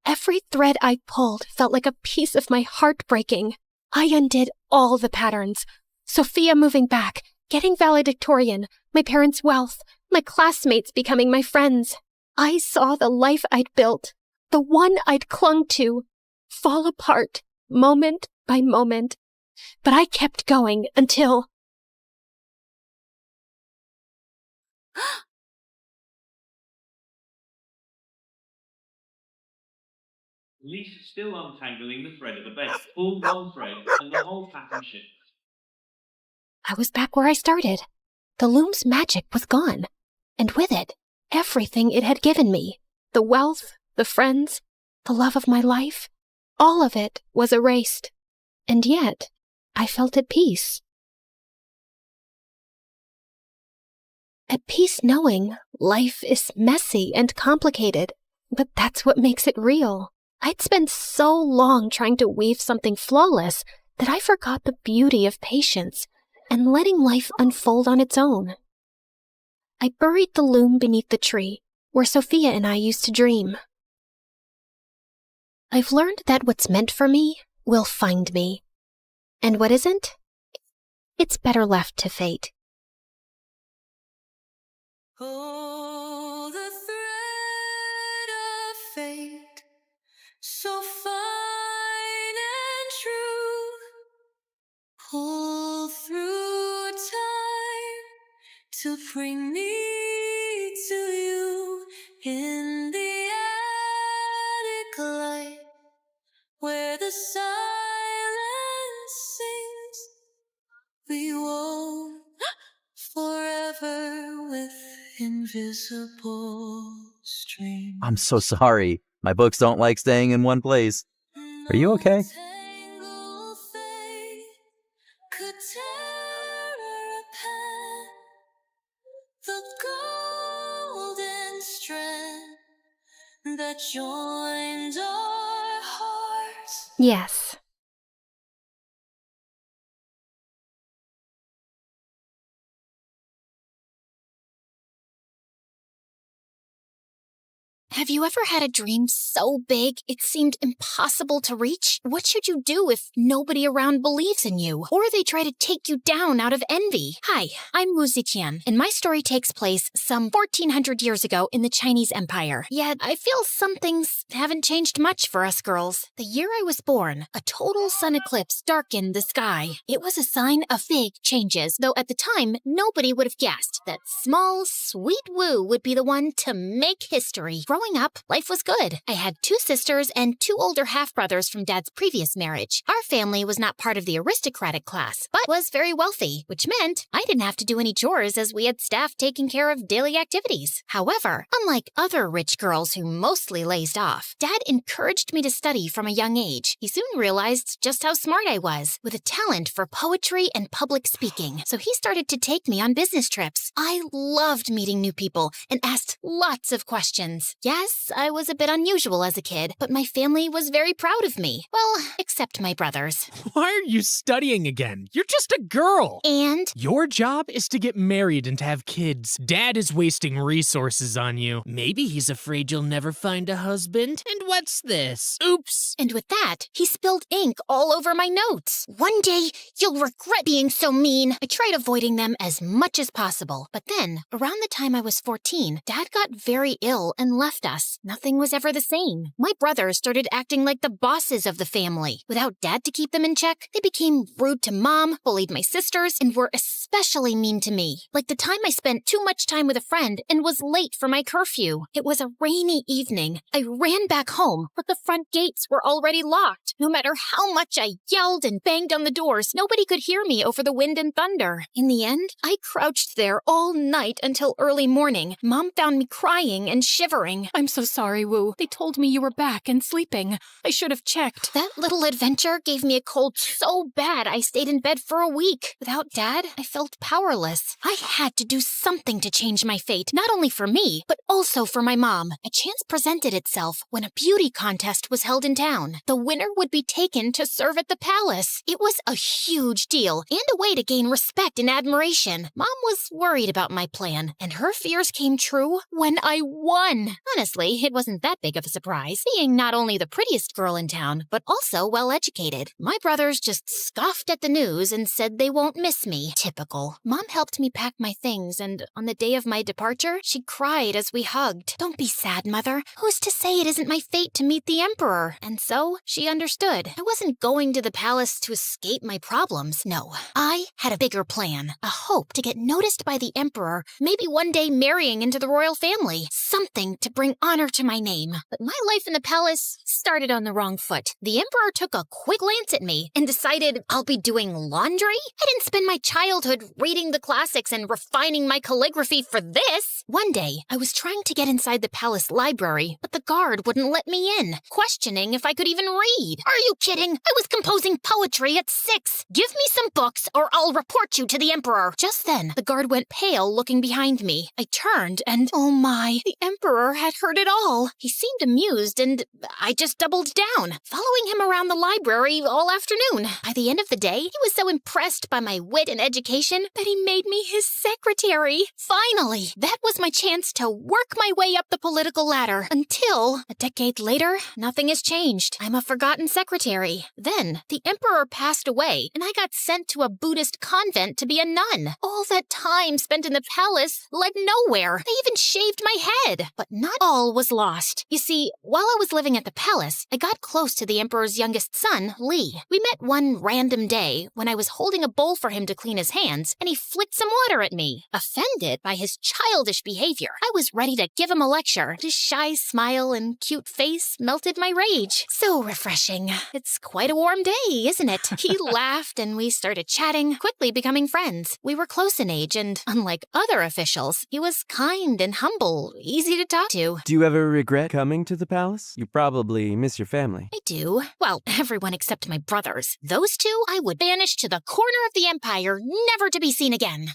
Speaker 1: Every thread I pulled felt like a piece of my heart breaking. I undid all the patterns. Sophia moving back, getting valedictorian, my parents' wealth, my classmates becoming my friends. I saw the life I'd built, the one I'd clung to, fall apart, moment by moment. But I kept going until...
Speaker 10: Least still untangling the thread of the bed. Pull one thread, and the whole pattern shifts.
Speaker 1: I was back where I started. The loom's magic was gone. And with it, everything it had given me. The wealth, the friends, the love of my life. All of it was erased. And yet, I felt at peace. At peace knowing life is messy and complicated, but that's what makes it real. I'd spent so long trying to weave something flawless that I forgot the beauty of patience and letting life unfold on its own. I buried the loom beneath the tree, where Sophia and I used to dream. I've learned that what's meant for me will find me. And what isn't? It's better left to fate.
Speaker 11: Oh, the thread of fate, so fine and true, pull through time to bring me to you in the attic light, where the silence sings. We wove forever with invisible strings.
Speaker 4: I'm so sorry. My books don't like staying in one place. Are you okay?
Speaker 11: Tangled fate could tear apart the golden strand that joined our hearts.
Speaker 1: Yes. Have you ever had a dream so big it seemed impossible to reach? What should you do if nobody around believes in you? Or they try to take you down out of envy? Hi, I'm Wu Ziqian, and my story takes place some 1400 years ago in the Chinese Empire. Yet, I feel some things haven't changed much for us girls. The year I was born, a total sun eclipse darkened the sky. It was a sign of big changes, though at the time, nobody would have guessed that small, sweet Wu would be the one to make history. Growing up, life was good. I had 2 sisters and 2 older half-brothers from Dad's previous marriage. Our family was not part of the aristocratic class, but was very wealthy, which meant I didn't have to do any chores as we had staff taking care of daily activities. However, unlike other rich girls who mostly lazed off, Dad encouraged me to study from a young age. He soon realized just how smart I was, with a talent for poetry and public speaking, so he started to take me on business trips. I loved meeting new people and asked lots of questions. Yes, I was a bit unusual as a kid, but my family was very proud of me. Well, except my brothers.
Speaker 12: Why are you studying again? You're just a girl.
Speaker 1: And?
Speaker 12: Your job is to get married and to have kids. Dad is wasting resources on you. Maybe he's afraid you'll never find a husband. And what's this? Oops.
Speaker 1: And with that, he spilled ink all over my notes. One day, you'll regret being so mean. I tried avoiding them as much as possible. But then, around the time I was 14, Dad got very ill and left us. Nothing was ever the same. My brothers started acting like the bosses of the family. Without Dad to keep them in check, they became rude to Mom, bullied my sisters, and were especially mean to me. Like the time I spent too much time with a friend and was late for my curfew. It was a rainy evening. I ran back home, but the front gates were already locked. No matter how much I yelled and banged on the doors, nobody could hear me over the wind and thunder. In the end, I crouched there all night until early morning. Mom found me crying and shivering.
Speaker 2: I'm so sorry, Wu. They told me you were back and sleeping. I should have checked.
Speaker 1: That little adventure gave me a cold so bad I stayed in bed for a week. Without Dad, I felt powerless. I had to do something to change my fate, not only for me, but also for my mom. A chance presented itself when a beauty contest was held in town. The winner would be taken to serve at the palace. It was a huge deal and a way to gain respect and admiration. Mom was worried about my plan, and her fears came true when I won. Honestly, it wasn't that big of a surprise, being not only the prettiest girl in town, but also well-educated. My brothers just scoffed at the news and said they won't miss me. Typical. Mom helped me pack my things, and on the day of my departure, she cried as we hugged. Don't be sad, Mother. Who's to say it isn't my fate to meet the Emperor? And so, she understood. I wasn't going to the palace to escape my problems. No, I had a bigger plan. A hope to get noticed by the Emperor, maybe one day marrying into the royal family. something to bring honor to my name. But my life in the palace started on the wrong foot. The Emperor took a quick glance at me and decided I'll be doing laundry? I didn't spend my childhood reading the classics and refining my calligraphy for this. One day, I was trying to get inside the palace library, but the guard wouldn't let me in, questioning if I could even read. Are you kidding? I was composing poetry at 6. Give me some books or I'll report you to the Emperor. Just then, the guard went pale looking behind me. I turned and, oh my, the Emperor had heard it all. He seemed amused and I just doubled down, following him around the library all afternoon. By the end of the day, he was so impressed by my wit and education that he made me his secretary. Finally, that was my chance to work my way up the political ladder until, a decade later, nothing has changed. I'm a forgotten secretary. Then, the Emperor passed away and I got sent to a Buddhist convent to be a nun. All that time spent in the palace led nowhere. They even shaved my head. But not all was lost. You see, while I was living at the palace, I got close to the Emperor's youngest son, Li. We met one random day when I was holding a bowl for him to clean his hands, and he flicked some water at me. Offended by his childish behavior, I was ready to give him a lecture, but his shy smile and cute face melted my rage. So refreshing. It's quite a warm day, isn't it? He laughed and we started chatting, quickly becoming friends. We were close in age, and unlike other officials, he was kind and humble, easy to talk to.
Speaker 13: Do you ever regret coming to the palace? You probably miss your family.
Speaker 1: I do. Well, everyone except my brothers. Those two I would banish to the corner of the empire, never to be seen again.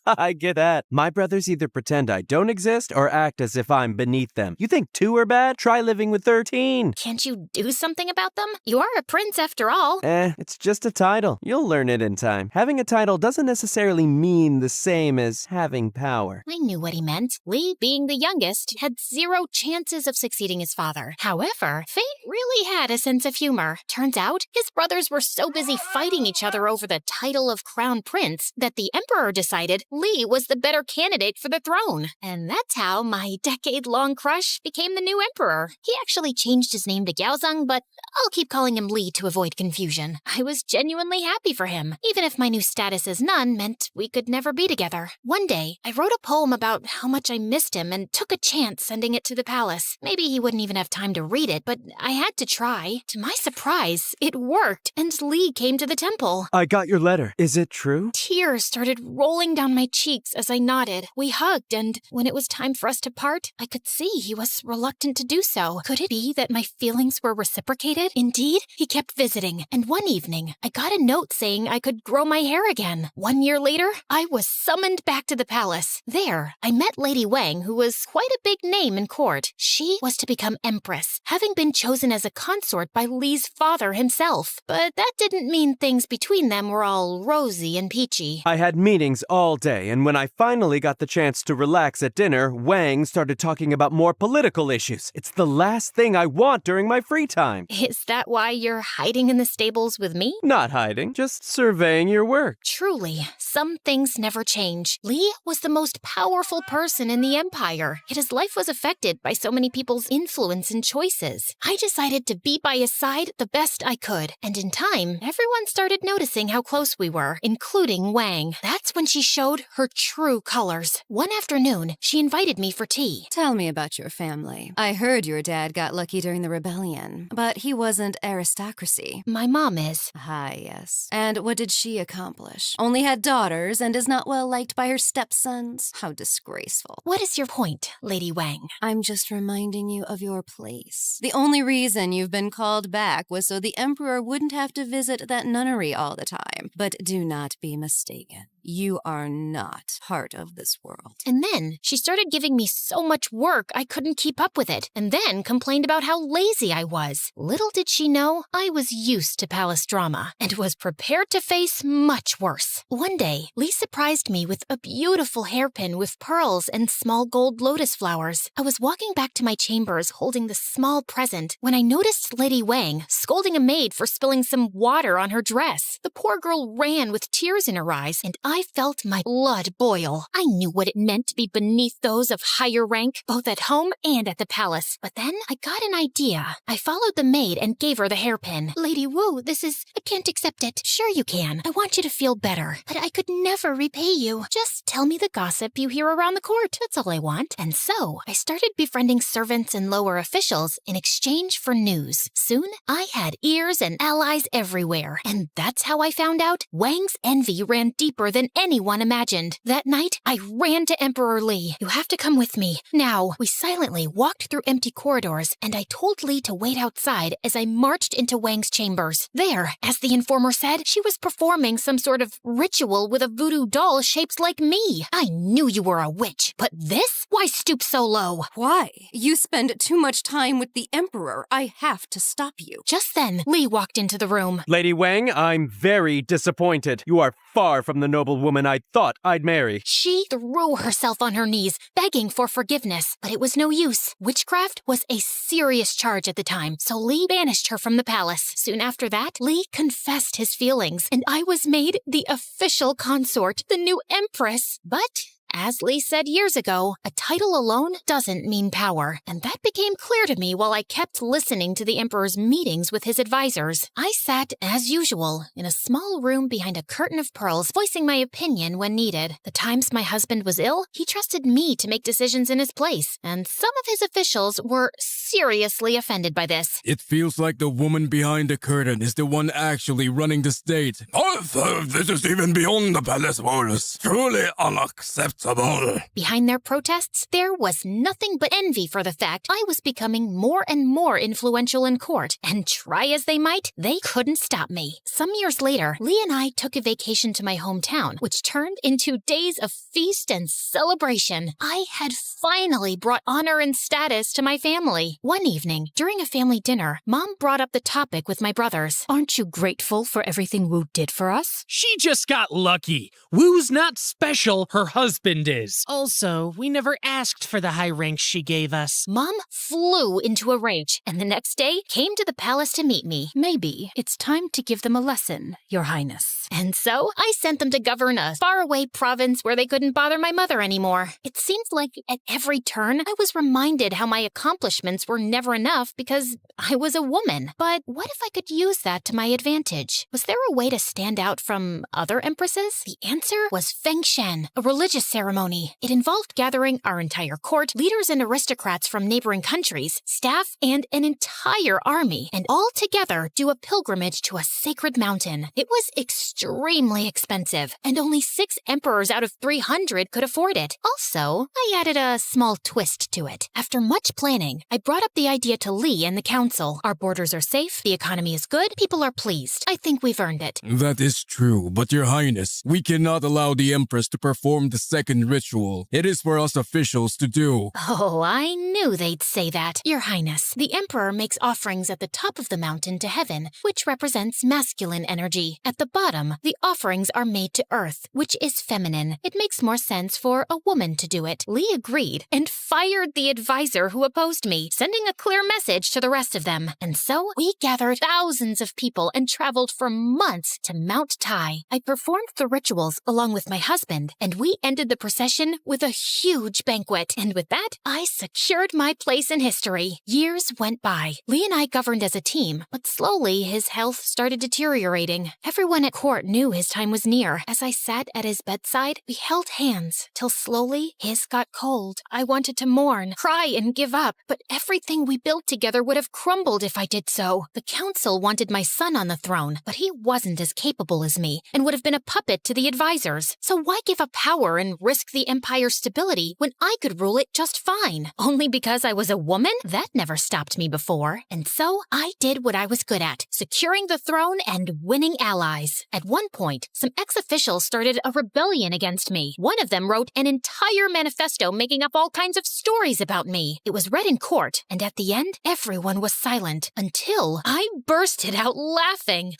Speaker 13: I get that. My brothers either pretend I don't exist or act as if I'm beneath them. You think 2 are bad? Try living with 13.
Speaker 1: Can't you do something about them? You are a prince after all.
Speaker 13: It's just a title. You'll learn it in time. Having a title doesn't necessarily mean the same as having power.
Speaker 1: I knew what he meant. Li, being the youngest, had 0 chances of succeeding his father. However, fate really had a sense of humor. Turns out, his brothers were so busy fighting each other over the title of crown prince that the Emperor decided Li was the better candidate for the throne. And that's how my decade-long crush became the new emperor. He actually changed his name to Gaozong, but I'll keep calling him Li to avoid confusion. I was genuinely happy for him, even if my new status as nun meant we could never be together. One day, I wrote a poem about how much I missed him and took a chance sending it to the palace. Maybe he wouldn't even have time to read it, but I had to try. To my surprise, it worked, and Li came to the temple.
Speaker 13: I got your letter. Is it true?
Speaker 1: Tears started rolling down my cheeks as I nodded. We hugged, and when it was time for us to part, I could see he was reluctant to do so. Could it be that my feelings were reciprocated? Indeed, he kept visiting, and one evening, I got a note saying I could grow my hair again. 1 year later, I was summoned back to the palace. There, I met Lady Wang, who was quite a big name in court. She was to become empress, having been chosen as a consort by Li's father himself. But that didn't mean things between them were all rosy and peachy.
Speaker 13: I had meetings all day, and when I finally got the chance to relax at dinner, Wang started talking about more political issues. It's the last thing I want during my free time.
Speaker 1: Is that why you're hiding in the stables with me?
Speaker 13: Not hiding, just surveying your work.
Speaker 1: Truly, some things never change. Li was the most powerful person in the empire, yet his life was affected by so many people's influence and choices. I decided to be by his side the best I could, and in time, everyone started noticing how close we were, including Wang. That's when she showed her true colors. One afternoon, she invited me for tea.
Speaker 5: Tell me about your family. I heard your dad got lucky during the rebellion, but he wasn't aristocracy.
Speaker 1: My mom is.
Speaker 5: Ah, yes. And what did she accomplish? Only had daughters and is not well liked by her stepsons? How disgraceful.
Speaker 1: What is your point, Lady Wang?
Speaker 5: I'm just reminding you of your place. The only reason you've been called back was so the Emperor wouldn't have to visit that nunnery all the time. But do not be mistaken. You are not part of this world.
Speaker 1: And then she started giving me so much work I couldn't keep up with it, and then complained about how lazy I was. Little did she know, I was used to palace drama and was prepared to face much worse. One day, Lee surprised me with a beautiful hairpin with pearls and small gold lotus flowers. I was walking back to my chambers holding the small present when I noticed Lady Wang scolding a maid for spilling some water on her dress. The poor girl ran with tears in her eyes, and I I felt my blood boil. I knew what it meant to be beneath those of higher rank, both at home and at the palace. But then I got an idea. I followed the maid and gave her the hairpin. Lady Wu, I can't accept it. Sure you can. I want you to feel better. But I could never repay you. Just tell me the gossip you hear around the court. That's all I want. And so, I started befriending servants and lower officials in exchange for news. Soon, I had ears and allies everywhere. And that's how I found out Wang's envy ran deeper than anyone imagined. That night, I ran to Emperor Li. You have to come with me. Now, we silently walked through empty corridors, and I told Li to wait outside as I marched into Wang's chambers. There, as the informer said, she was performing some sort of ritual with a voodoo doll shaped like me. I knew you were a witch, but this? Why stoop so low?
Speaker 5: Why? You spend too much time with the Emperor. I have to stop you.
Speaker 1: Just then, Li walked into the room.
Speaker 13: Lady Wang, I'm very disappointed. You are far from the noble woman I thought I'd marry.
Speaker 1: She threw herself on her knees, begging for forgiveness, but it was no use. Witchcraft was a serious charge at the time, so Li banished her from the palace. Soon after that, Li confessed his feelings, and I was made the official consort, the new empress. But as Li said years ago, a title alone doesn't mean power, and that became clear to me while I kept listening to the Emperor's meetings with his advisors. I sat, as usual, in a small room behind a curtain of pearls, voicing my opinion when needed. The times my husband was ill, he trusted me to make decisions in his place, and some of his officials were seriously offended by this.
Speaker 14: It feels like the woman behind the curtain is the one actually running the state. Oh, this is even beyond the palace walls. Truly unacceptable.
Speaker 1: Behind their protests, there was nothing but envy for the fact I was becoming more and more influential in court, and try as they might, they couldn't stop me. Some years later, Li and I took a vacation to my hometown, which turned into days of feast and celebration. I had finally brought honor and status to my family. One evening, during a family dinner, Mom brought up the topic with my brothers.
Speaker 2: Aren't you grateful for everything Wu did for us?
Speaker 12: She just got lucky. Wu's not special, her husband is. Also, we never asked for the high ranks she gave us.
Speaker 1: Mom flew into a rage, and the next day came to the palace to meet me.
Speaker 2: Maybe it's time to give them a lesson, Your Highness.
Speaker 1: And so, I sent them to govern a faraway province where they couldn't bother my mother anymore. It seemed like at every turn, I was reminded how my accomplishments were never enough because I was a woman. But what if I could use that to my advantage? Was there a way to stand out from other empresses? The answer was Feng Shen, a religious ceremony. It involved gathering our entire court, leaders and aristocrats from neighboring countries, staff, and an entire army, and all together do a pilgrimage to a sacred mountain. It was extremely expensive, and only 6 emperors out of 300 could afford it. Also, I added a small twist to it. After much planning, I brought up the idea to Li and the council. Our borders are safe, the economy is good, people are pleased. I think we've earned it.
Speaker 14: That is true, but Your Highness, we cannot allow the Empress to perform the second ritual. It is for us officials to do.
Speaker 1: Oh, I knew they'd say that. Your Highness, the Emperor makes offerings at the top of the mountain to heaven, which represents masculine energy. At the bottom, the offerings are made to earth, which is feminine. It makes more sense for a woman to do it. Li agreed and fired the advisor who opposed me, sending a clear message to the rest of them. And so, we gathered thousands of people and traveled for months to Mount Tai. I performed the rituals along with my husband, and we ended the procession with a huge banquet. And with that, I secured my place in history. Years went by. Li and I governed as a team, but slowly his health started deteriorating. Everyone at court knew his time was near. As I sat at his bedside, we held hands, till slowly his got cold. I wanted to mourn, cry, and give up, but everything we built together would have crumbled if I did so. The council wanted my son on the throne, but he wasn't as capable as me, and would have been a puppet to the advisors. So why give up power and risk the empire's stability when I could rule it just fine? Only because I was a woman? That never stopped me before. And so I did what I was good at, securing the throne and winning allies. At one point, some ex-officials started a rebellion against me. One of them wrote an entire manifesto making up all kinds of stories about me. It was read in court, and at the end, everyone was silent until I bursted out laughing.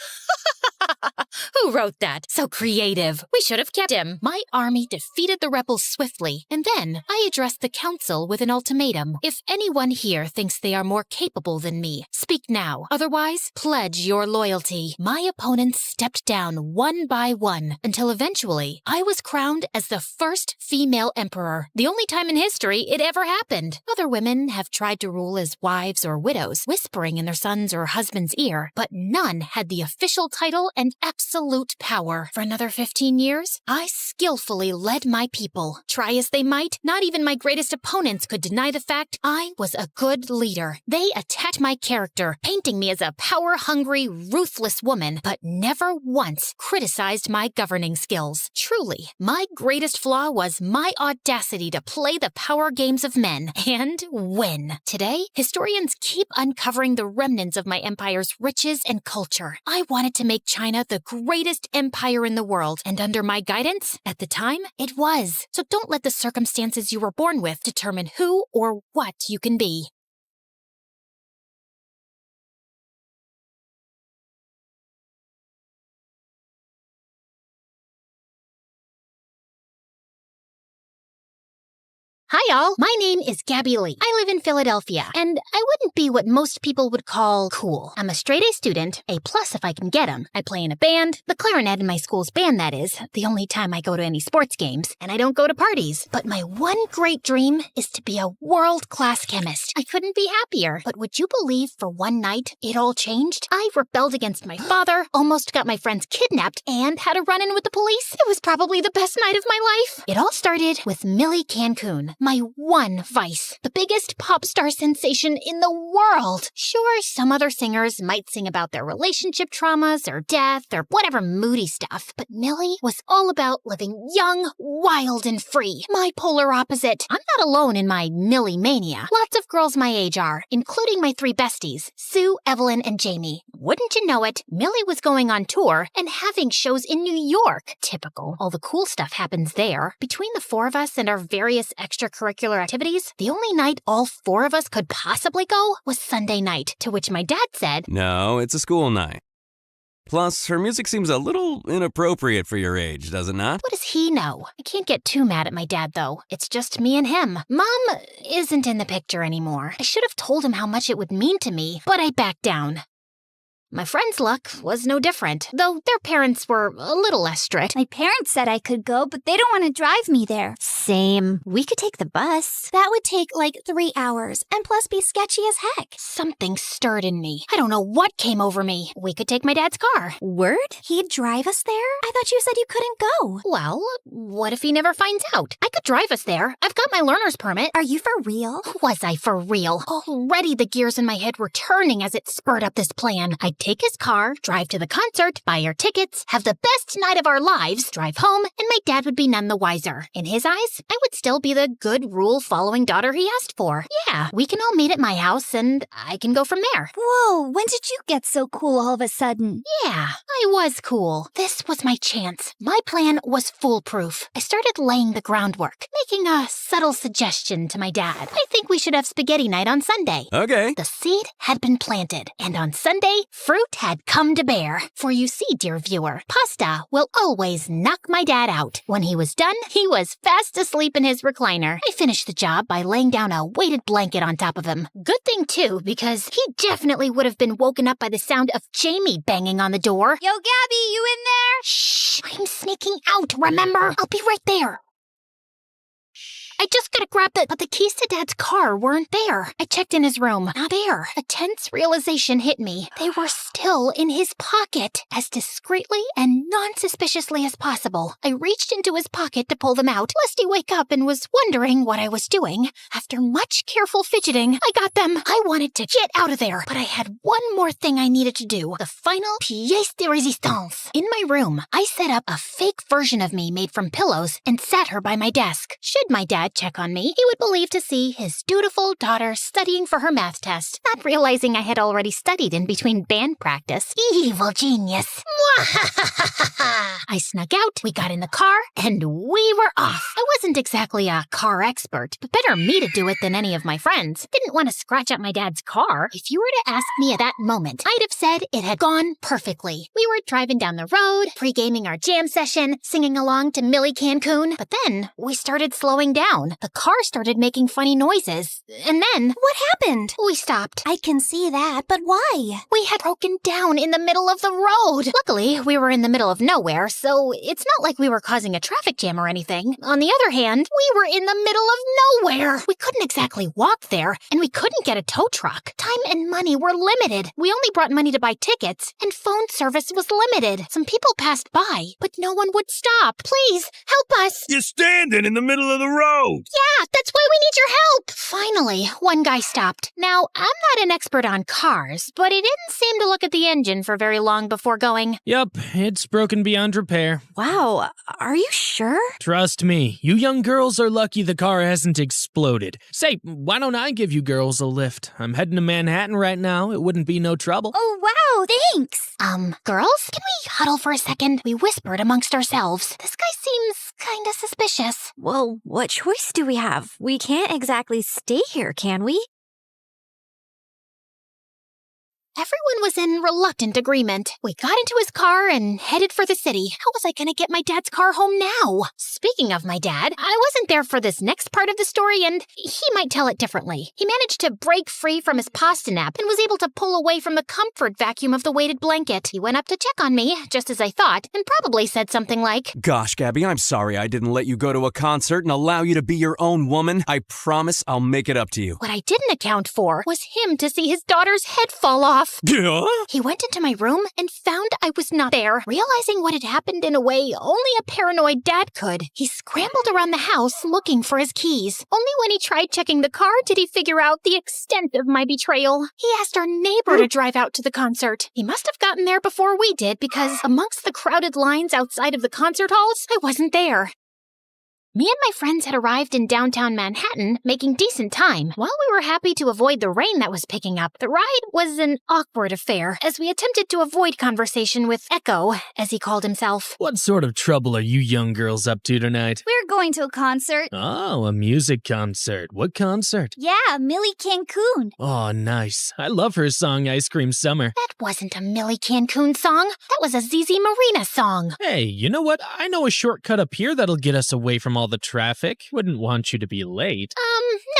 Speaker 1: Who wrote that? So creative. We should have kept him. My army defeated
Speaker 2: the rebels swiftly, and then I addressed the council with an ultimatum. If anyone here thinks they are more capable than me, speak now. Otherwise, pledge your loyalty. My opponents stepped down one by one until eventually I was crowned as the first female emperor. The only time in history it ever happened. Other women have tried to rule as wives or widows, whispering in their son's or husband's ear, but none had the official title and absolute power. For another 15 years, I skillfully led my people. Try as they might, not even my greatest opponents could deny the fact I was a good leader. They attacked my character, painting me as a power-hungry, ruthless woman, but never once criticized my governing skills. Truly, my greatest flaw was my audacity to play the power games of men and win. Today, historians keep uncovering the remnants of my empire's riches and culture. I wanted to make China the greatest empire in the world, and under my guidance, at the time, it was. So don't let the circumstances you were born with determine who or what you can be.
Speaker 1: Hi, y'all. My name is Gabby Lee. I live in Philadelphia, and I wouldn't be what most people would call cool. I'm a straight-A student, A+ if I can get them. I play in a band, the clarinet in my school's band, that is, the only time I go to any sports games, and I don't go to parties. But my one great dream is to be a world-class chemist. I couldn't be happier. But would you believe for one night, it all changed? I rebelled against my father, almost got my friends kidnapped, and had a run-in with the police. It was probably the best night of my life. It all started with Millie Cancun. My one vice. The biggest pop star sensation in the world. Sure, some other singers might sing about their relationship traumas or death or whatever moody stuff, but Millie was all about living young, wild, and free. My polar opposite. I'm not alone in my Millie mania. Lots of girls my age are, including my three besties, Sue, Evelyn, and Jamie. Wouldn't you know it, Millie was going on tour and having shows in New York. Typical. All the cool stuff happens there. Between the four of us and our various extracurricular activities, the only night all four of us could possibly go was Sunday night, to which my dad said,
Speaker 13: No, it's a school night. Plus, her music seems a little inappropriate for your age, does it not?
Speaker 1: What does he know? I can't get too mad at my dad, though. It's just me and him. Mom isn't in the picture anymore. I should have told him how much it would mean to me, but I backed down. My friend's luck was no different, though their parents were a little less strict.
Speaker 15: My parents said I could go, but they don't want to drive me there.
Speaker 1: Same. We could take the bus.
Speaker 15: That would take like 3 hours, and plus be sketchy as heck.
Speaker 1: Something stirred in me. I don't know what came over me. We could take my dad's car.
Speaker 15: Word? He'd drive us there? I thought you said you couldn't go.
Speaker 1: Well, what if he never finds out? I could drive us there. I've got my learner's permit.
Speaker 15: Are you for real?
Speaker 1: Was I for real? Already the gears in my head were turning as it spurred up this plan. I'd take his car, drive to the concert, buy our tickets, have the best night of our lives, drive home, and my dad would be none the wiser. In his eyes, I would still be the good rule-following daughter he asked for. Yeah, we can all meet at my house, and I can go from there.
Speaker 15: Whoa, when did you get so cool all of a sudden?
Speaker 1: Yeah, I was cool. This was my chance. My plan was foolproof. I started laying the groundwork, making a subtle suggestion to my dad. I think we should have spaghetti night on Sunday.
Speaker 13: Okay.
Speaker 1: The seed had been planted, and on Sunday, fruit had come to bear. For you see, dear viewer, pasta will always knock my dad out. When he was done, he was fast asleep in his recliner. I finished the job by laying down a weighted blanket on top of him. Good thing, too, because he definitely would have been woken up by the sound of Jamie banging on the door.
Speaker 15: Yo, Gabby, you in there?
Speaker 1: Shh, I'm sneaking out, remember? I'll be right there. I just gotta grab but the keys to Dad's car weren't there. I checked in his room. Not there. A tense realization hit me. They were still in his pocket. As discreetly and non-suspiciously as possible, I reached into his pocket to pull them out, lest he wake up and was wondering what I was doing. After much careful fidgeting, I got them. I wanted to get out of there, but I had one more thing I needed to do. The final pièce de résistance. In my room, I set up a fake version of me made from pillows and sat her by my desk. Should my dad dad check on me, he would believe to see his dutiful daughter studying for her math test, not realizing I had already studied in between band practice. Evil genius. I snuck out, we got in the car, and we were off. I wasn't exactly a car expert, but better me to do it than any of my friends. Didn't want to scratch up my dad's car. If you were to ask me at that moment, I'd have said it had gone perfectly. We were driving down the road, pre-gaming our jam session, singing along to Millie Cancun, but then we started slowing down. The car started making funny noises, and then...
Speaker 15: What happened?
Speaker 1: We stopped.
Speaker 15: I can see that, but why?
Speaker 1: We had broken down in the middle of the road. Luckily, we were in the middle of nowhere, so it's not like we were causing a traffic jam or anything. On the other hand, we were in the middle of nowhere. We couldn't exactly walk there, and we couldn't get a tow truck. Time and money were limited. We only brought money to buy tickets, and phone service was limited. Some people passed by, but no one would stop. Please, help us.
Speaker 14: You're standing in the middle of the road.
Speaker 1: Yeah, that's why we need your help. Finally, one guy stopped. Now, I'm not an expert on cars, but he didn't seem to look at the engine for very long before going,
Speaker 12: Yep, it's broken beyond repair.
Speaker 15: Wow, are you sure?
Speaker 12: Trust me, you young girls are lucky the car hasn't exploded. Say, why don't I give you girls a lift? I'm heading to Manhattan right now. It wouldn't be no trouble.
Speaker 15: Oh, wow, thanks.
Speaker 1: Girls, can we huddle for a second? We whispered amongst ourselves. This guy seems kinda suspicious.
Speaker 15: Well, what choice do we have? We can't exactly stay here, can we?
Speaker 1: Everyone was in reluctant agreement. We got into his car and headed for the city. How was I going to get my dad's car home now? Speaking of my dad, I wasn't there for this next part of the story, and he might tell it differently. He managed to break free from his pasta nap and was able to pull away from the comfort vacuum of the weighted blanket. He went up to check on me, just as I thought, and probably said something like,
Speaker 13: Gosh, Gabby, I'm sorry I didn't let you go to a concert and allow you to be your own woman. I promise I'll make it up to you.
Speaker 1: What I didn't account for was him to see his daughter's head fall off.
Speaker 14: Yeah?
Speaker 1: He went into my room and found I was not there. Realizing what had happened in a way only a paranoid dad could, he scrambled around the house looking for his keys. Only when he tried checking the car did he figure out the extent of my betrayal. He asked our neighbor to drive out to the concert. He must have gotten there before we did because amongst the crowded lines outside of the concert halls, I wasn't there. Me and my friends had arrived in downtown Manhattan, making decent time. While we were happy to avoid the rain that was picking up, the ride was an awkward affair, as we attempted to avoid conversation with Echo, as he called himself.
Speaker 12: What sort of trouble are you young girls up to tonight?
Speaker 15: We're going to a concert.
Speaker 12: Oh, a music concert. What concert?
Speaker 15: Yeah, Millie Cancun.
Speaker 12: Oh, nice. I love her song Ice Cream Summer.
Speaker 1: That wasn't a Millie Cancun song. That was a ZZ Marina song.
Speaker 12: Hey, you know what? I know a shortcut up here that'll get us away from all the traffic. Wouldn't want you to be late.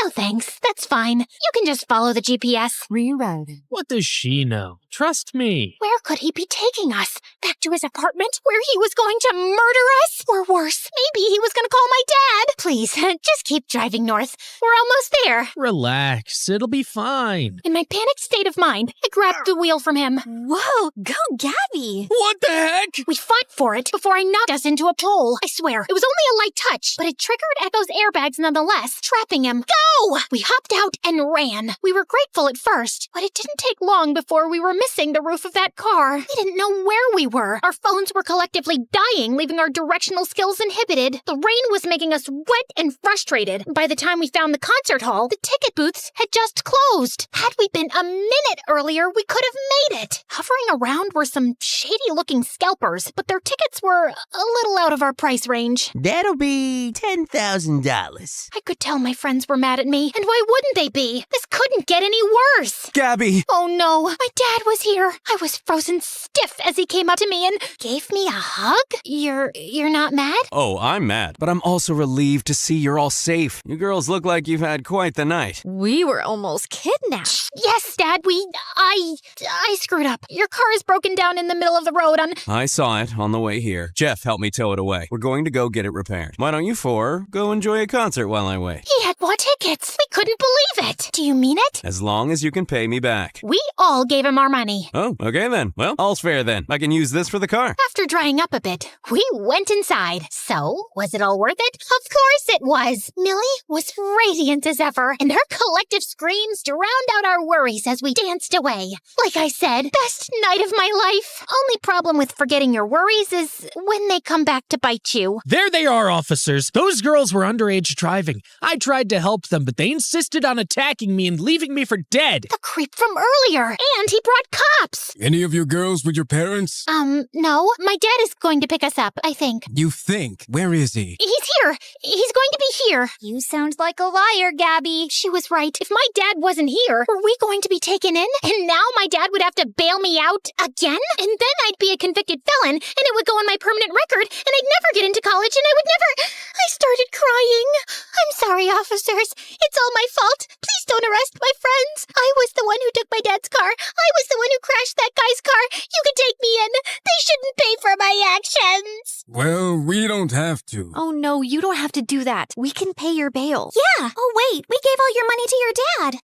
Speaker 1: No thanks. That's fine. You can just follow the GPS.
Speaker 7: Rerouting.
Speaker 12: What does she know? Trust me.
Speaker 1: Where could he be taking us? Back to his apartment where he was going to murder us? Or worse, maybe he was going to call my dad. Please, just keep driving north. We're almost there.
Speaker 12: Relax. It'll be fine.
Speaker 1: In my panicked state of mind, I grabbed the wheel from him.
Speaker 15: Whoa, go Gabby.
Speaker 14: What the heck?
Speaker 1: We fought for it before I knocked us into a pole. I swear, it was only a light touch, but it triggered Echo's airbags nonetheless, trapping him. Go! We hopped out and ran. We were grateful at first, but it didn't take long before we were missing the roof of that car. We didn't know where we were. Our phones were collectively dying, leaving our directional skills inhibited. The rain was making us wet and frustrated. By the time we found the concert hall, the ticket booths had just closed. Had we been a minute earlier, we could have made it. Hovering around were some shady-looking scalpers, but their tickets were a little out of our price range.
Speaker 16: That'll be $10,000.
Speaker 1: I could tell my friends were mad at me, and why wouldn't they be? This couldn't get any worse.
Speaker 13: Gabby!
Speaker 1: Oh no, my dad was here. I was frozen stiff as he came up to me and gave me a hug. You're not mad?
Speaker 13: Oh, I'm mad, but I'm also relieved to see you're all safe. You girls look like you've had quite the night.
Speaker 15: We were almost kidnapped.
Speaker 1: Yes, Dad, I screwed up. Your car is broken down in the middle of the road on...
Speaker 13: I saw it on the way here. Jeff helped me tow it away. We're going to go get it repaired. Why don't you four go enjoy a concert while I wait?
Speaker 1: He Dad bought tickets. We couldn't believe it. Do you mean it?
Speaker 13: As long as you can pay me back.
Speaker 1: We all gave him our money.
Speaker 13: Oh, okay then. Well, all's fair then. I can use this for the car.
Speaker 1: After drying up a bit, we went inside. So, was it all worth it? Of course it was. Millie was radiant as ever, and her collective screams drowned out our worries as we danced away. Like I said, best night of my life. Only problem with forgetting your worries is when they come back to bite you.
Speaker 12: There they are, officers. Those girls were underage driving. I tried to help them, but they insisted on attacking me and leaving me for dead.
Speaker 1: The creep from earlier. And he brought cops.
Speaker 14: Any of you girls with your parents?
Speaker 1: No. My dad is going to pick us up, I think.
Speaker 14: You think? Where is he?
Speaker 1: He's here. He's going to be here.
Speaker 15: You sound like a liar, Gabby.
Speaker 1: She was right. If my dad wasn't here, were we going to be taken in? And now my dad would have to bail me out again? And then I'd be a convicted felon, and it would go on my permanent record, and I'd never get into college, and I would never... I started crying. I'm sorry, officers. It's all my fault. Please don't arrest my friends. I was the one who took my dad's car. I was the one who crashed that guy's car. You can take me in. They shouldn't pay for my actions.
Speaker 14: Well, we don't have to.
Speaker 15: Oh no, you don't have to do that. We can pay your bail.
Speaker 9: Yeah. Oh, wait. We gave all your money to your dad.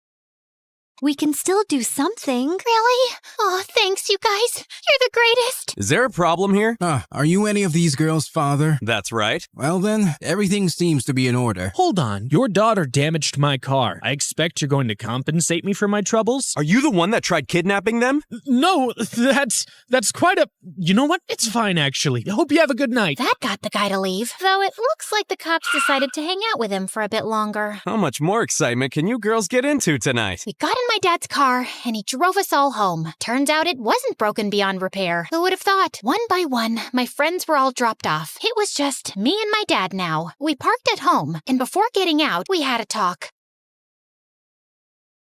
Speaker 15: We can still do something.
Speaker 1: Really? Oh, thanks, you guys. You're the greatest.
Speaker 13: Is there a problem here?
Speaker 14: Are you any of these girls' father?
Speaker 13: That's right.
Speaker 14: Well then, everything seems to be in order.
Speaker 12: Hold on. Your daughter damaged my car. I expect you're going to compensate me for my troubles?
Speaker 13: Are you the one that tried kidnapping them?
Speaker 12: No, that's quite a... You know what? It's fine, actually. I hope you have a good night.
Speaker 1: That got the guy to leave. Though it looks like the cops decided to hang out with him for a bit longer.
Speaker 13: How much more excitement can you girls get into tonight?
Speaker 1: We got in my dad's car, and he drove us all home. Turns out it wasn't broken beyond repair. Who would have thought? One by one, my friends were all dropped off. It was just me and my dad now. We parked at home, and before getting out, we had a talk.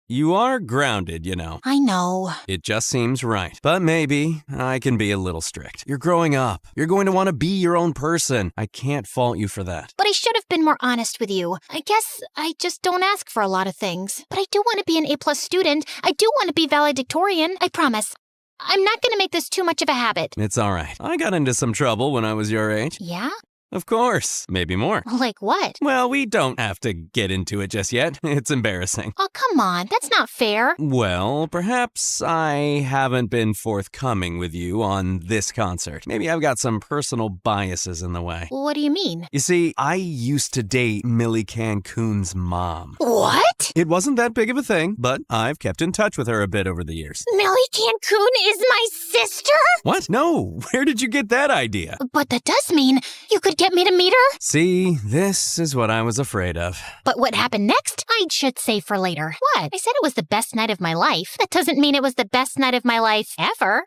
Speaker 13: You are grounded, you know.
Speaker 1: I know.
Speaker 13: It just seems right. But maybe I can be a little strict. You're growing up. You're going to want to be your own person. I can't fault you for that.
Speaker 1: But I should have been more honest with you. I guess I just don't ask for a lot of things. But I do want to be an A+ student. I do want to be valedictorian. I promise. I'm not going to make this too much of a habit.
Speaker 13: It's all right. I got into some trouble when I was your age.
Speaker 1: Yeah?
Speaker 13: Of course. Maybe more.
Speaker 1: Like what?
Speaker 13: Well, we don't have to get into it just yet. It's embarrassing.
Speaker 1: Oh, come on. That's not fair.
Speaker 13: Well, perhaps I haven't been forthcoming with you on this concert. Maybe I've got some personal biases in the way.
Speaker 1: What do you mean?
Speaker 13: You see, I used to date Millie Cancun's mom.
Speaker 1: What?
Speaker 13: It wasn't that big of a thing, but I've kept in touch with her a bit over the years.
Speaker 1: Millie Cancun is my sister?
Speaker 13: What? No. Where did you get that idea?
Speaker 1: But that does mean you could get me to meet her?
Speaker 13: See, this is what I was afraid of.
Speaker 1: But what happened next, I should save for later. What? I said it was the best night of my life. That doesn't mean it was the best night of my life ever.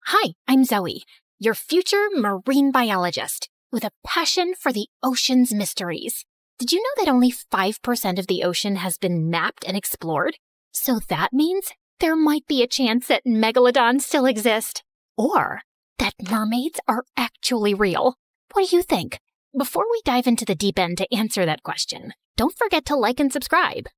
Speaker 1: Hi, I'm Zoe, your future marine biologist with a passion for the ocean's mysteries. Did you know that only 5% of the ocean has been mapped and explored? So that means there might be a chance that megalodons still exist. Or that mermaids are actually real. What do you think? Before we dive into the deep end to answer that question, don't forget to like and subscribe.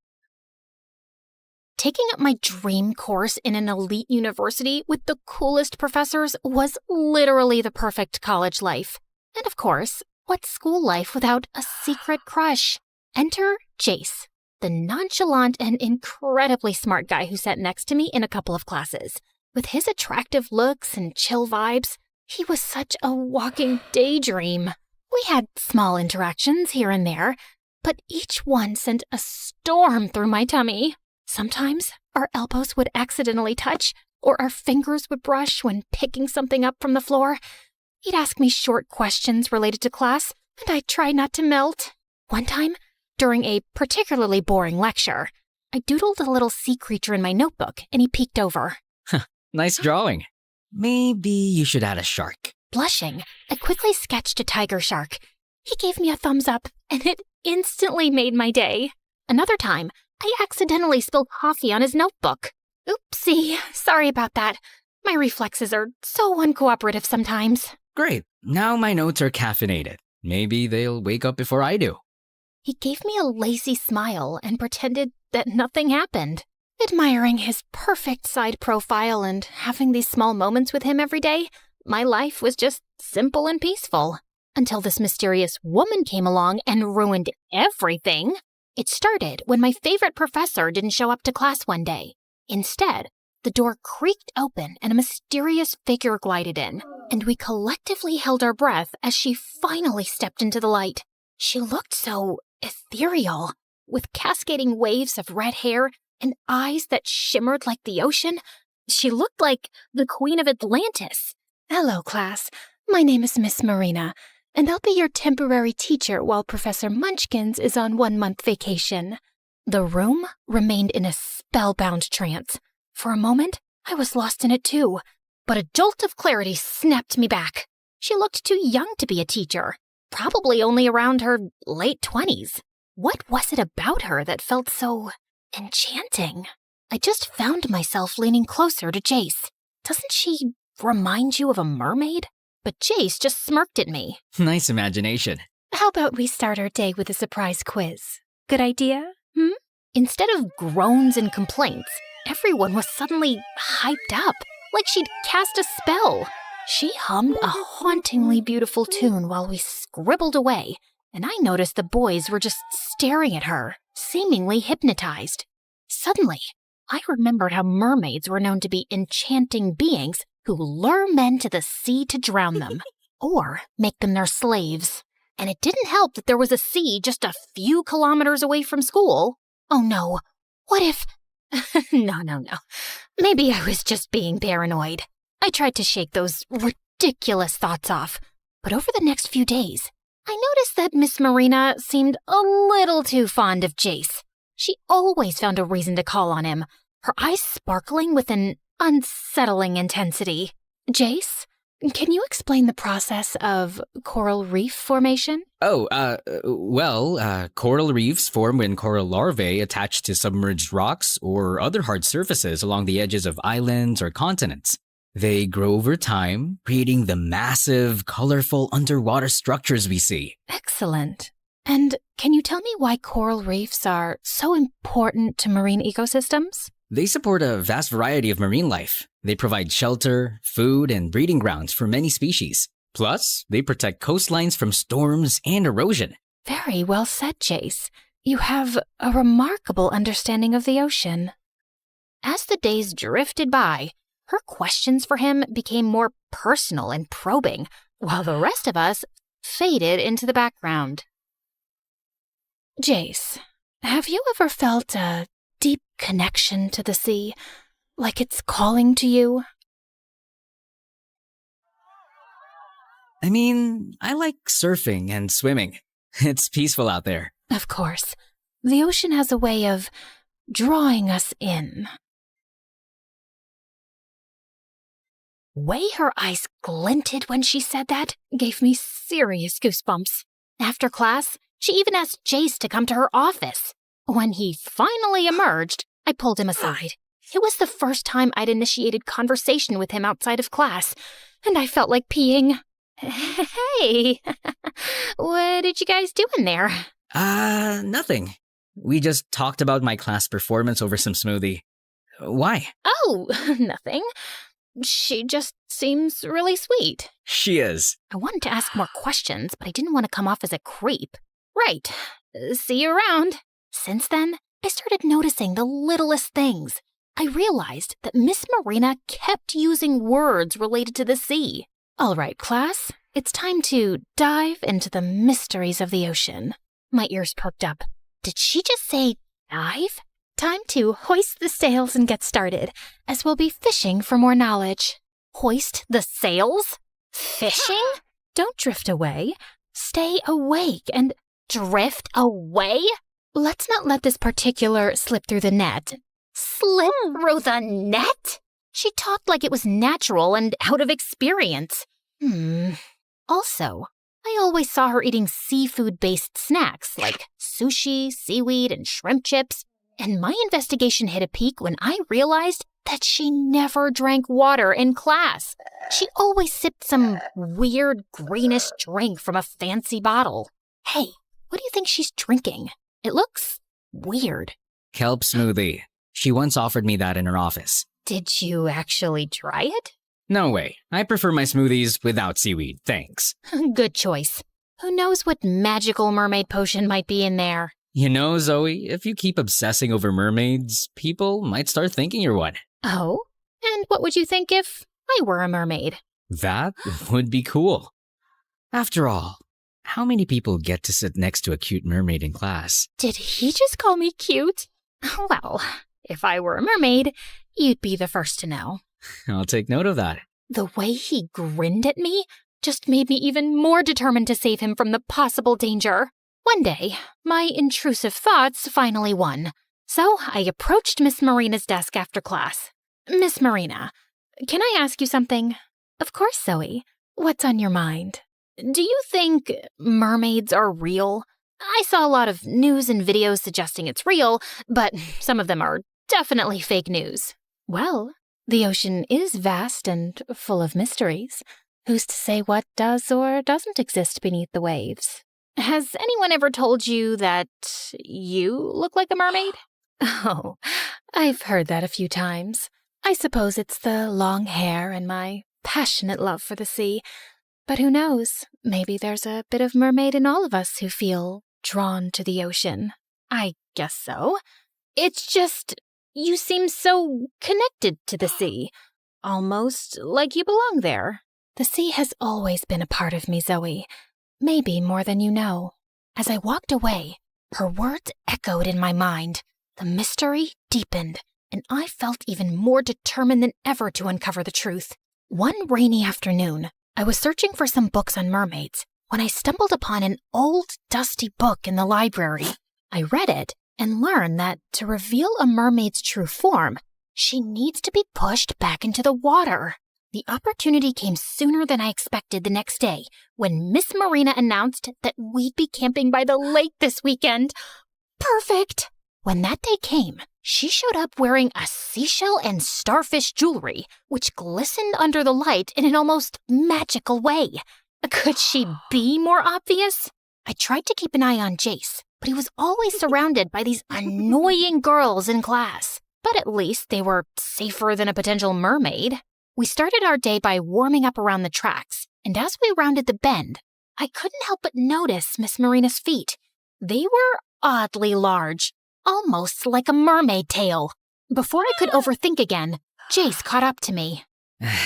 Speaker 1: Taking up my dream course in an elite university with the coolest professors was literally the perfect college life. And of course, what's school life without a secret crush? Enter Jace, the nonchalant and incredibly smart guy who sat next to me in a couple of classes. With his attractive looks and chill vibes, he was such a walking daydream. We had small interactions here and there, but each one sent a storm through my tummy. Sometimes our elbows would accidentally touch, or our fingers would brush when picking something up from the floor. He'd ask me short questions related to class, and I'd try not to melt. One time, during a particularly boring lecture, I doodled a little sea creature in my notebook, and he peeked over.
Speaker 17: Nice drawing. Maybe you should add a shark.
Speaker 1: Blushing, I quickly sketched a tiger shark. He gave me a thumbs up, and it instantly made my day. Another time, I accidentally spilled coffee on his notebook. Oopsie, sorry about that. My reflexes are so uncooperative sometimes.
Speaker 17: Great. Now my notes are caffeinated. Maybe they'll wake up before I do.
Speaker 1: He gave me a lazy smile and pretended that nothing happened. Admiring his perfect side profile and having these small moments with him every day, my life was just simple and peaceful. Until this mysterious woman came along and ruined everything. It started when my favorite professor didn't show up to class one day. Instead, the door creaked open and a mysterious figure glided in, and we collectively held our breath as she finally stepped into the light. She looked so ethereal, with cascading waves of red hair and eyes that shimmered like the ocean. She looked like the Queen of Atlantis. Hello, class. My name is Miss Marina, and I'll be your temporary teacher while Professor Munchkins is on 1-month vacation. The room remained in a spellbound trance. For a moment, I was lost in it too, but a jolt of clarity snapped me back. She looked too young to be a teacher, probably only around her late 20s. What was it about her that felt so enchanting? I just found myself leaning closer to Jace. Doesn't she remind you of a mermaid? But Jace just smirked at me.
Speaker 17: Nice imagination.
Speaker 1: How about we start our day with a surprise quiz? Good idea? Instead of groans and complaints, everyone was suddenly hyped up, like she'd cast a spell. She hummed a hauntingly beautiful tune while we scribbled away, and I noticed the boys were just staring at her, seemingly hypnotized. Suddenly, I remembered how mermaids were known to be enchanting beings who lure men to the sea to drown them, or make them their slaves. And it didn't help that there was a sea just a few kilometers away from school. Oh no, what if... No. Maybe I was just being paranoid. I tried to shake those ridiculous thoughts off, but over the next few days, I noticed that Miss Marina seemed a little too fond of Jace. She always found a reason to call on him, her eyes sparkling with an unsettling intensity. Jace, can you explain the process of coral reef formation?
Speaker 17: Coral reefs form when coral larvae attach to submerged rocks or other hard surfaces along the edges of islands or continents. They grow over time, creating the massive, colorful underwater structures we see.
Speaker 1: Excellent. And can you tell me why coral reefs are so important to marine ecosystems?
Speaker 17: They support a vast variety of marine life. They provide shelter, food, and breeding grounds for many species. Plus, they protect coastlines from storms and erosion.
Speaker 1: Very well said, Jace. You have a remarkable understanding of the ocean. As the days drifted by, her questions for him became more personal and probing, while the rest of us faded into the background. Jace, have you ever felt a deep connection to the sea, like it's calling to you?
Speaker 17: I mean, I like surfing and swimming. It's peaceful out there.
Speaker 1: Of course. The ocean has a way of drawing us in. The way her eyes glinted when she said that gave me serious goosebumps. After class, she even asked Jace to come to her office. When he finally emerged, I pulled him aside. It was the first time I'd initiated conversation with him outside of class, and I felt like peeing. Hey, what did you guys do in there?
Speaker 17: Nothing. We just talked about my class performance over some smoothie. Why?
Speaker 1: Oh, nothing. She just seems really sweet.
Speaker 17: She is.
Speaker 1: I wanted to ask more questions, but I didn't want to come off as a creep. Right. See you around. Since then, I started noticing the littlest things. I realized that Miss Marina kept using words related to the sea. All right, class, it's time to dive into the mysteries of the ocean. My ears perked up. Did she just say dive? Time to hoist the sails and get started, as we'll be fishing for more knowledge. Hoist the sails? Fishing? Don't drift away. Stay awake and drift away? Let's not let this particular slip through the net. Slip through the net? She talked like it was natural and out of experience. Also, I always saw her eating seafood-based snacks like sushi, seaweed, and shrimp chips. And my investigation hit a peak when I realized that she never drank water in class. She always sipped some weird greenish drink from a fancy bottle. Hey, what do you think she's drinking? It looks weird.
Speaker 17: Kelp smoothie. She once offered me that in her office.
Speaker 1: Did you actually try it?
Speaker 17: No way. I prefer my smoothies without seaweed, thanks.
Speaker 1: Good choice. Who knows what magical mermaid potion might be in there?
Speaker 17: You know, Zoe, if you keep obsessing over mermaids, people might start thinking you're one.
Speaker 1: Oh? And what would you think if I were a mermaid?
Speaker 17: That would be cool. After all, how many people get to sit next to a cute mermaid in class?
Speaker 1: Did he just call me cute? Well, if I were a mermaid, you'd be the first to know.
Speaker 17: I'll take note of that.
Speaker 1: The way he grinned at me just made me even more determined to save him from the possible danger. One day, my intrusive thoughts finally won. So I approached Miss Marina's desk after class. Miss Marina, can I ask you something? Of course, Zoe. What's on your mind? Do you think mermaids are real? I saw a lot of news and videos suggesting it's real, but some of them are definitely fake news. Well, the ocean is vast and full of mysteries. Who's to say what does or doesn't exist beneath the waves? Has anyone ever told you that you look like a mermaid? Oh, I've heard that a few times. I suppose it's the long hair and my passionate love for the sea. But who knows? Maybe there's a bit of mermaid in all of us who feel drawn to the ocean. I guess so. It's just, you seem so connected to the sea. Almost like you belong there. The sea has always been a part of me, Zoe. Maybe more than you know. As I walked away, her words echoed in my mind. The mystery deepened, and I felt even more determined than ever to uncover the truth. One rainy afternoon, I was searching for some books on mermaids when I stumbled upon an old, dusty book in the library. I read it and learned that to reveal a mermaid's true form, she needs to be pushed back into the water. The opportunity came sooner than I expected the next day when Miss Marina announced that we'd be camping by the lake this weekend. Perfect! When that day came, she showed up wearing a seashell and starfish jewelry, which glistened under the light in an almost magical way. Could she be more obvious? I tried to keep an eye on Jace, but he was always surrounded by these annoying girls in class. But at least they were safer than a potential mermaid. We started our day by warming up around the tracks, and as we rounded the bend, I couldn't help but notice Miss Marina's feet. They were oddly large, almost like a mermaid tail. Before I could overthink again, Jace caught up to me.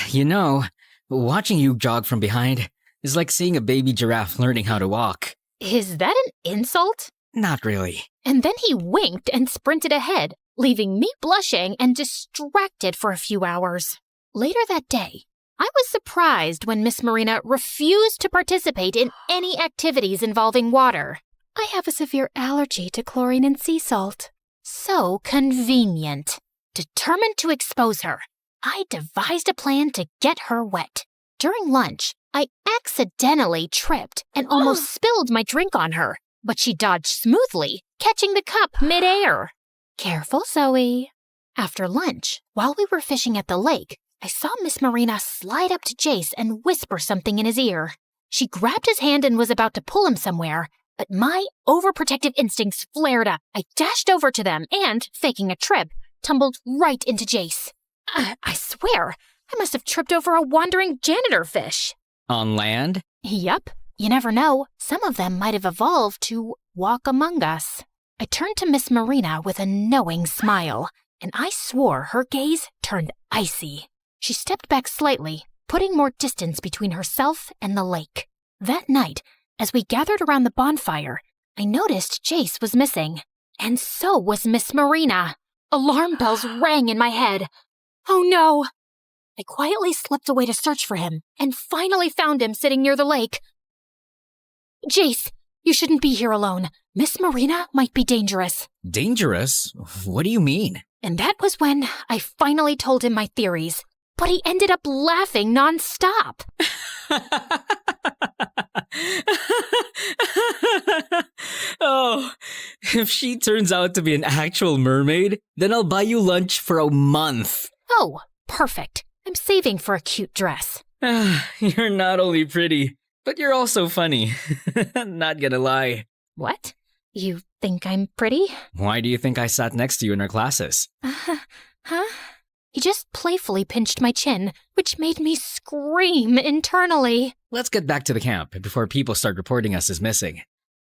Speaker 17: You know, watching you jog from behind is like seeing a baby giraffe learning how to walk.
Speaker 1: Is that an insult?
Speaker 17: Not really.
Speaker 1: And then he winked and sprinted ahead, leaving me blushing and distracted for a few hours. Later that day, I was surprised when Miss Marina refused to participate in any activities involving water. I have a severe allergy to chlorine and sea salt. So convenient. Determined to expose her, I devised a plan to get her wet. During lunch, I accidentally tripped and almost spilled my drink on her, but she dodged smoothly, catching the cup midair. Careful, Zoe. After lunch, while we were fishing at the lake, I saw Miss Marina slide up to Jace and whisper something in his ear. She grabbed his hand and was about to pull him somewhere, but my overprotective instincts flared up. I dashed over to them and, faking a trip, tumbled right into Jace. I swear, I must have tripped over a wandering janitor fish.
Speaker 17: On land?
Speaker 1: Yup. You never know. Some of them might have evolved to walk among us. I turned to Miss Marina with a knowing smile, and I swore her gaze turned icy. She stepped back slightly, putting more distance between herself and the lake. That night, as we gathered around the bonfire, I noticed Jace was missing, and so was Miss Marina. Alarm bells rang in my head. Oh no! I quietly slipped away to search for him, and finally found him sitting near the lake. Jace, you shouldn't be here alone. Miss Marina might be dangerous.
Speaker 17: Dangerous? What do you mean?
Speaker 1: And that was when I finally told him my theories. But he ended up laughing nonstop.
Speaker 17: Oh, if she turns out to be an actual mermaid, then I'll buy you lunch for a month.
Speaker 1: Oh, perfect. I'm saving for a cute dress.
Speaker 17: You're not only pretty, but you're also funny. Not gonna lie.
Speaker 1: What? You think I'm pretty?
Speaker 17: Why do you think I sat next to you in our classes?
Speaker 1: Huh? He just playfully pinched my chin, which made me scream internally.
Speaker 17: Let's get back to the camp before people start reporting us as missing.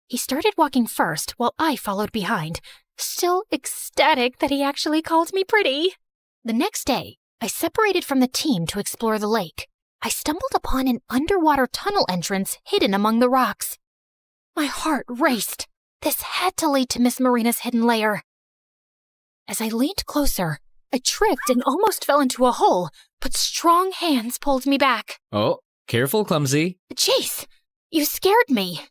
Speaker 1: He started walking first while I followed behind, still ecstatic that he actually called me pretty. The next day, I separated from the team to explore the lake. I stumbled upon an underwater tunnel entrance hidden among the rocks. My heart raced. This had to lead to Miss Marina's hidden lair. As I leaned closer, I tripped and almost fell into a hole, but strong hands pulled me back.
Speaker 17: Oh, careful, clumsy.
Speaker 1: Jace, you scared me.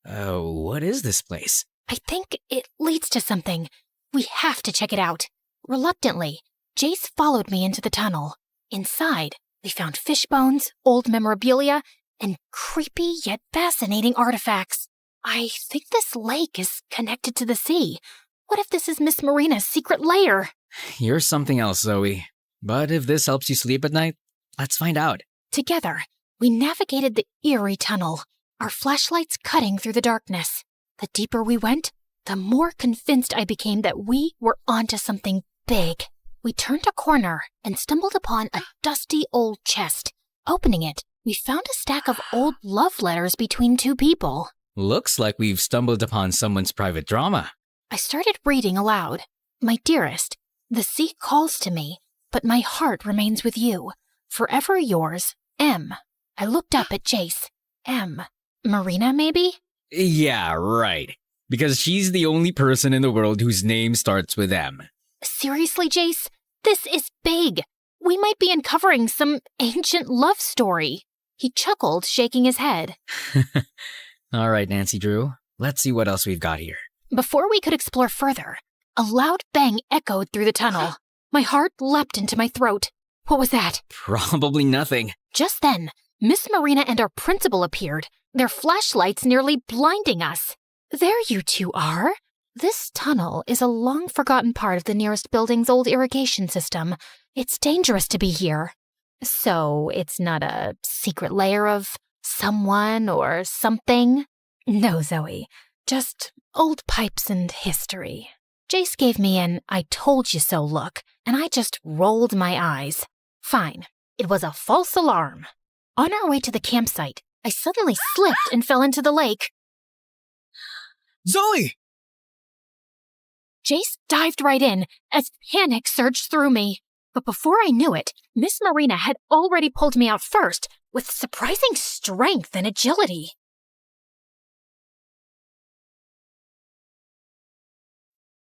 Speaker 17: What is this place?
Speaker 1: I think it leads to something. We have to check it out. Reluctantly, Jace followed me into the tunnel. Inside, we found fish bones, old memorabilia, and creepy yet fascinating artifacts. I think this lake is connected to the sea. What if this is Miss Marina's secret lair?
Speaker 17: You're something else, Zoe. But if this helps you sleep at night, let's find out.
Speaker 1: Together, we navigated the eerie tunnel, our flashlights cutting through the darkness. The deeper we went, the more convinced I became that we were onto something big. We turned a corner and stumbled upon a dusty old chest. Opening it, we found a stack of old love letters between two people.
Speaker 17: Looks like we've stumbled upon someone's private drama.
Speaker 1: I started reading aloud. My dearest, the sea calls to me, but my heart remains with you. Forever yours, M. I looked up at Jace. M. Marina, maybe?
Speaker 17: Yeah, right. Because she's the only person in the world whose name starts with M.
Speaker 1: Seriously, Jace? This is big. We might be uncovering some ancient love story. He chuckled, shaking his head.
Speaker 17: All right, Nancy Drew. Let's see what else we've got here.
Speaker 1: Before we could explore further, a loud bang echoed through the tunnel. My heart leapt into my throat. What was that?
Speaker 17: Probably nothing.
Speaker 1: Just then, Miss Marina and our principal appeared, their flashlights nearly blinding us. There you two are. This tunnel is a long-forgotten part of the nearest building's old irrigation system. It's dangerous to be here. So it's not a secret lair of someone or something? No, Zoe. Just old pipes and history. Jace gave me an I told you so look, and I just rolled my eyes. Fine. It was a false alarm. On our way to the campsite, I suddenly slipped and fell into the lake.
Speaker 14: Zoe!
Speaker 1: Jace dived right in as panic surged through me. But before I knew it, Miss Marina had already pulled me out first with surprising strength and agility.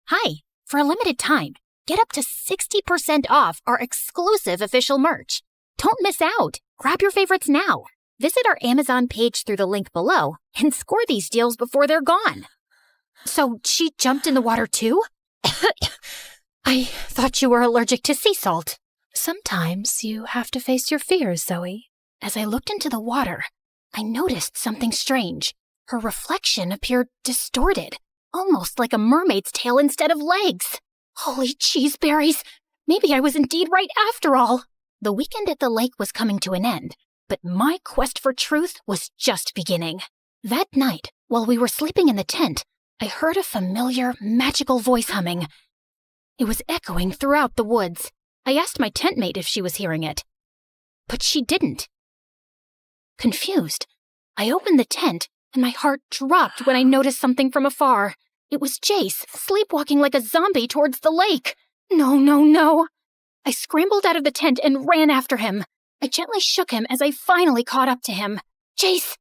Speaker 1: Hi, for a limited time, get up to 60% off our exclusive official merch. Don't miss out. Grab your favorites now. Visit our Amazon page through the link below and score these deals before they're gone. So she jumped in the water too? I thought you were allergic to sea salt. Sometimes you have to face your fears, Zoe. As I looked into the water, I noticed something strange. Her reflection appeared distorted, almost like a mermaid's tail instead of legs. Holy cheeseberries! Maybe I was indeed right after all. The weekend at the lake was coming to an end, but my quest for truth was just beginning. That night, while we were sleeping in the tent, I heard a familiar, magical voice humming. It was echoing throughout the woods. I asked my tent mate if she was hearing it, but she didn't. Confused, I opened the tent, and my heart dropped when I noticed something from afar. It was Jace, sleepwalking like a zombie towards the lake. No. I scrambled out of the tent and ran after him. I gently shook him as I finally caught up to him. Jace,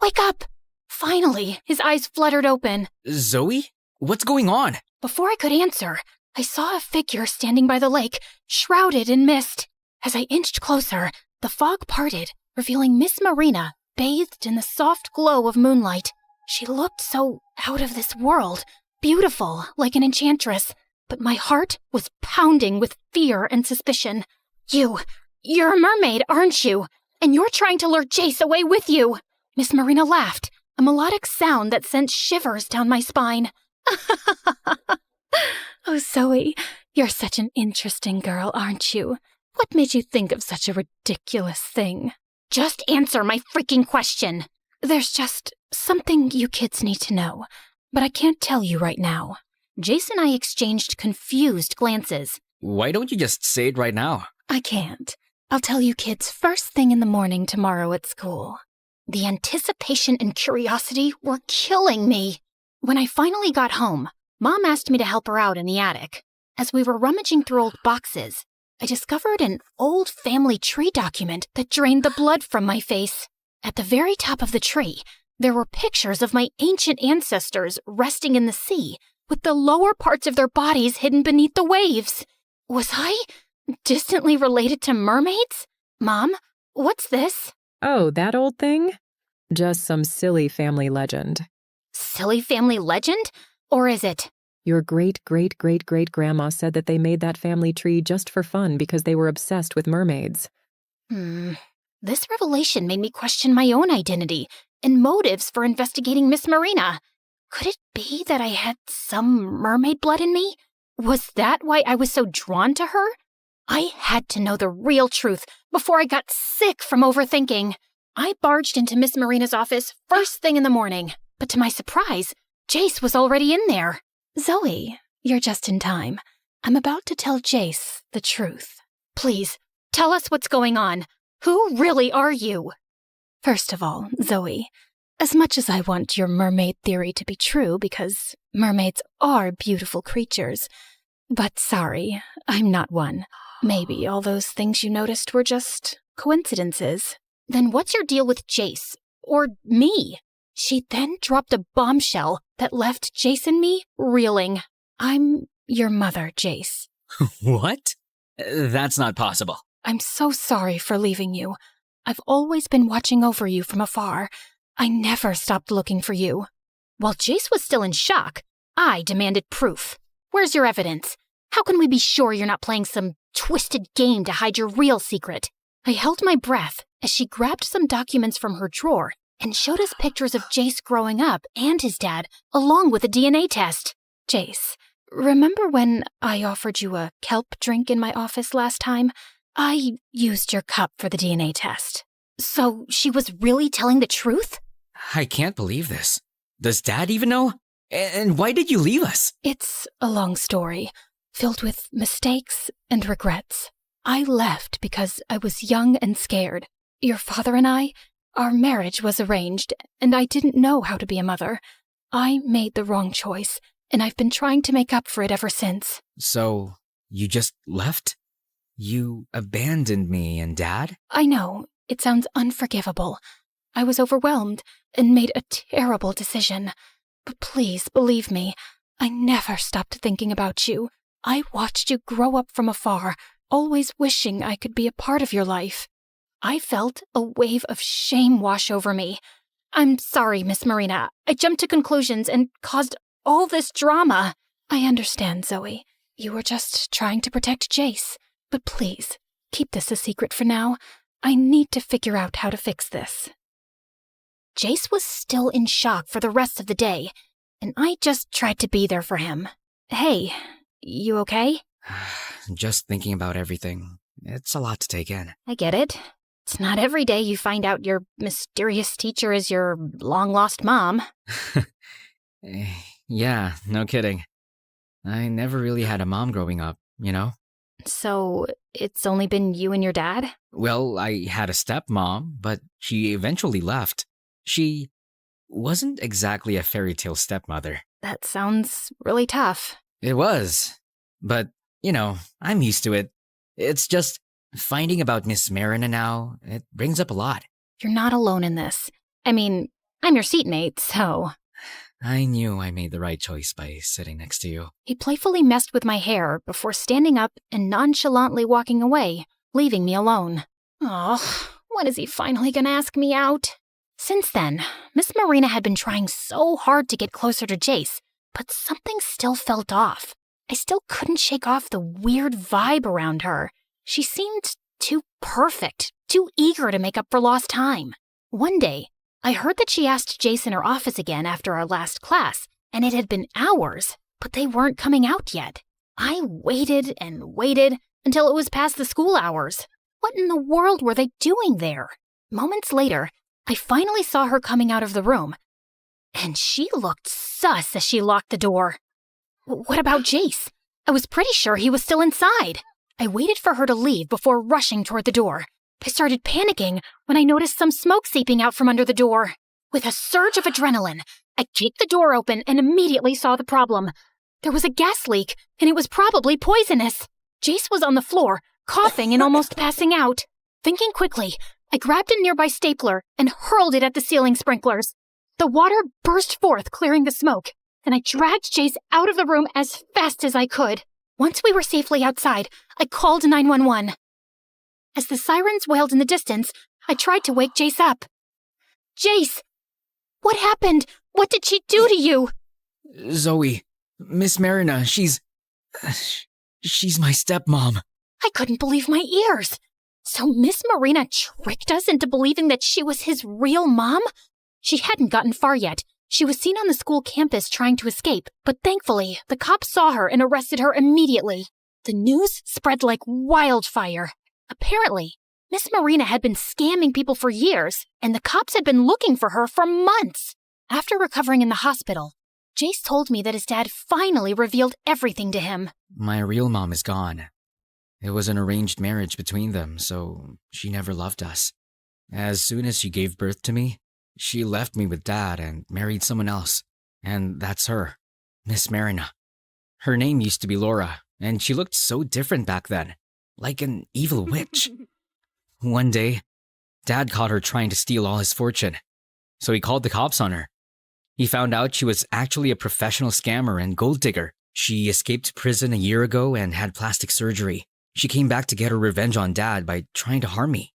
Speaker 1: wake up! Finally, his eyes fluttered open.
Speaker 17: Zoe? What's going on?
Speaker 1: Before I could answer, I saw a figure standing by the lake, shrouded in mist. As I inched closer, the fog parted, revealing Miss Marina, bathed in the soft glow of moonlight. She looked so out of this world, beautiful, like an enchantress, but my heart was pounding with fear and suspicion. You're a mermaid, aren't you? And you're trying to lure Jace away with you. Miss Marina laughed, a melodic sound that sent shivers down my spine. Oh, Zoe, you're such an interesting girl, aren't you?
Speaker 2: What made you think of such a ridiculous thing? Just answer my freaking question! There's just something you kids need to know, but I can't tell you right now. Jace and I exchanged confused glances.
Speaker 17: Why don't you just say it right now?
Speaker 2: I can't. I'll tell you kids first thing in the morning tomorrow at school. The anticipation and curiosity were killing me. When I finally got home, Mom asked me to help her out in the attic. As we were rummaging through old boxes, I discovered an old family tree document that drained the blood from my face. At the very top of the tree, there were pictures of my ancient ancestors resting in the sea, with the lower parts of their bodies hidden beneath the waves. Was I distantly related to mermaids? Mom, what's this?
Speaker 18: Oh, that old thing? Just some silly family legend.
Speaker 2: Silly family legend? Or is it?
Speaker 18: Your great-great-great-great-grandma said that they made that family tree just for fun because they were obsessed with mermaids.
Speaker 2: This revelation made me question my own identity and motives for investigating Miss Marina. Could it be that I had some mermaid blood in me? Was that why I was so drawn to her? I had to know the real truth before I got sick from overthinking. I barged into Miss Marina's office first thing in the morning, but to my surprise, Jace was already in there. Zoe, you're just in time. I'm about to tell Jace the truth. Please, tell us what's going on. Who really are you? First of all, Zoe, as much as I want your mermaid theory to be true because mermaids are beautiful creatures, but sorry, I'm not one. Maybe all those things you noticed were just coincidences. Then what's your deal with Jace? Or me? She then dropped a bombshell that left Jace and me reeling. I'm your mother, Jace.
Speaker 17: What? That's not possible.
Speaker 2: I'm so sorry for leaving you. I've always been watching over you from afar. I never stopped looking for you. While Jace was still in shock, I demanded proof. Where's your evidence? How can we be sure you're not playing some twisted game to hide your real secret? I held my breath as she grabbed some documents from her drawer and showed us pictures of Jace growing up and his dad, along with a DNA test. Jace, remember when I offered you a kelp drink in my office last time? I used your cup for the DNA test. So she was really telling the truth?
Speaker 17: I can't believe this. Does Dad even know? And why did you leave us?
Speaker 2: It's a long story, filled with mistakes and regrets. I left because I was young and scared. Your father and I, our marriage was arranged, and I didn't know how to be a mother. I made the wrong choice, and I've been trying to make up for it ever since.
Speaker 17: So, you just left? You abandoned me and Dad?
Speaker 2: I know, it sounds unforgivable. I was overwhelmed and made a terrible decision. But please believe me, I never stopped thinking about you. I watched you grow up from afar, always wishing I could be a part of your life. I felt a wave of shame wash over me. I'm sorry, Miss Marina. I jumped to conclusions and caused all this drama. I understand, Zoe. You were just trying to protect Jace. But please, keep this a secret for now. I need to figure out how to fix this. Jace was still in shock for the rest of the day, and I just tried to be there for him. Hey, you okay?
Speaker 17: Just thinking about everything. It's a lot to take in.
Speaker 2: I get it. It's not every day you find out your mysterious teacher is your long-lost mom.
Speaker 17: Yeah, no kidding. I never really had a mom growing up, you know?
Speaker 2: So, it's only been you and your dad?
Speaker 17: Well, I had a stepmom, but she eventually left. She wasn't exactly a fairy tale stepmother.
Speaker 2: That sounds really tough.
Speaker 17: It was. But, you know, I'm used to it. It's just finding about Miss Marina now, it brings up a lot.
Speaker 2: You're not alone in this. I mean, I'm your seatmate, so...
Speaker 17: I knew I made the right choice by sitting next to you.
Speaker 2: He playfully messed with my hair before standing up and nonchalantly walking away, leaving me alone. Oh, when is he finally gonna ask me out? Since then, Miss Marina had been trying so hard to get closer to Jace, but something still felt off. I still couldn't shake off the weird vibe around her. She seemed too perfect, too eager to make up for lost time. One day, I heard that she asked Jace in her office again after our last class, and it had been hours, but they weren't coming out yet. I waited and waited
Speaker 1: until it was past the school hours. What in the world were they doing there? Moments later, I finally saw her coming out of the room, and she looked sus as she locked the door. What about Jace? I was pretty sure he was still inside. I waited for her to leave before rushing toward the door. I started panicking when I noticed some smoke seeping out from under the door. With a surge of adrenaline, I kicked the door open and immediately saw the problem. There was a gas leak, and it was probably poisonous. Jace was on the floor, coughing and almost passing out. Thinking quickly, I grabbed a nearby stapler and hurled it at the ceiling sprinklers. The water burst forth, clearing the smoke, and I dragged Jace out of the room as fast as I could. Once we were safely outside, I called 911. As the sirens wailed in the distance, I tried to wake Jace up. Jace! What happened? What did she do to you?
Speaker 17: Zoe, Miss Marina, she's my stepmom.
Speaker 1: I couldn't believe my ears. So Miss Marina tricked us into believing that she was his real mom? She hadn't gotten far yet. She was seen on the school campus trying to escape, but thankfully, the cops saw her and arrested her immediately. The news spread like wildfire. Apparently, Miss Marina had been scamming people for years, and the cops had been looking for her for months. After recovering in the hospital, Jace told me that his dad finally revealed everything to him.
Speaker 17: My real mom is gone. It was an arranged marriage between them, so she never loved us. As soon as she gave birth to me, she left me with Dad and married someone else. And that's her, Miss Marina. Her name used to be Laura, and she looked so different back then, like an evil witch. One day, Dad caught her trying to steal all his fortune, so he called the cops on her. He found out she was actually a professional scammer and gold digger. She escaped prison a year ago and had plastic surgery. She came back to get her revenge on Dad by trying to harm me.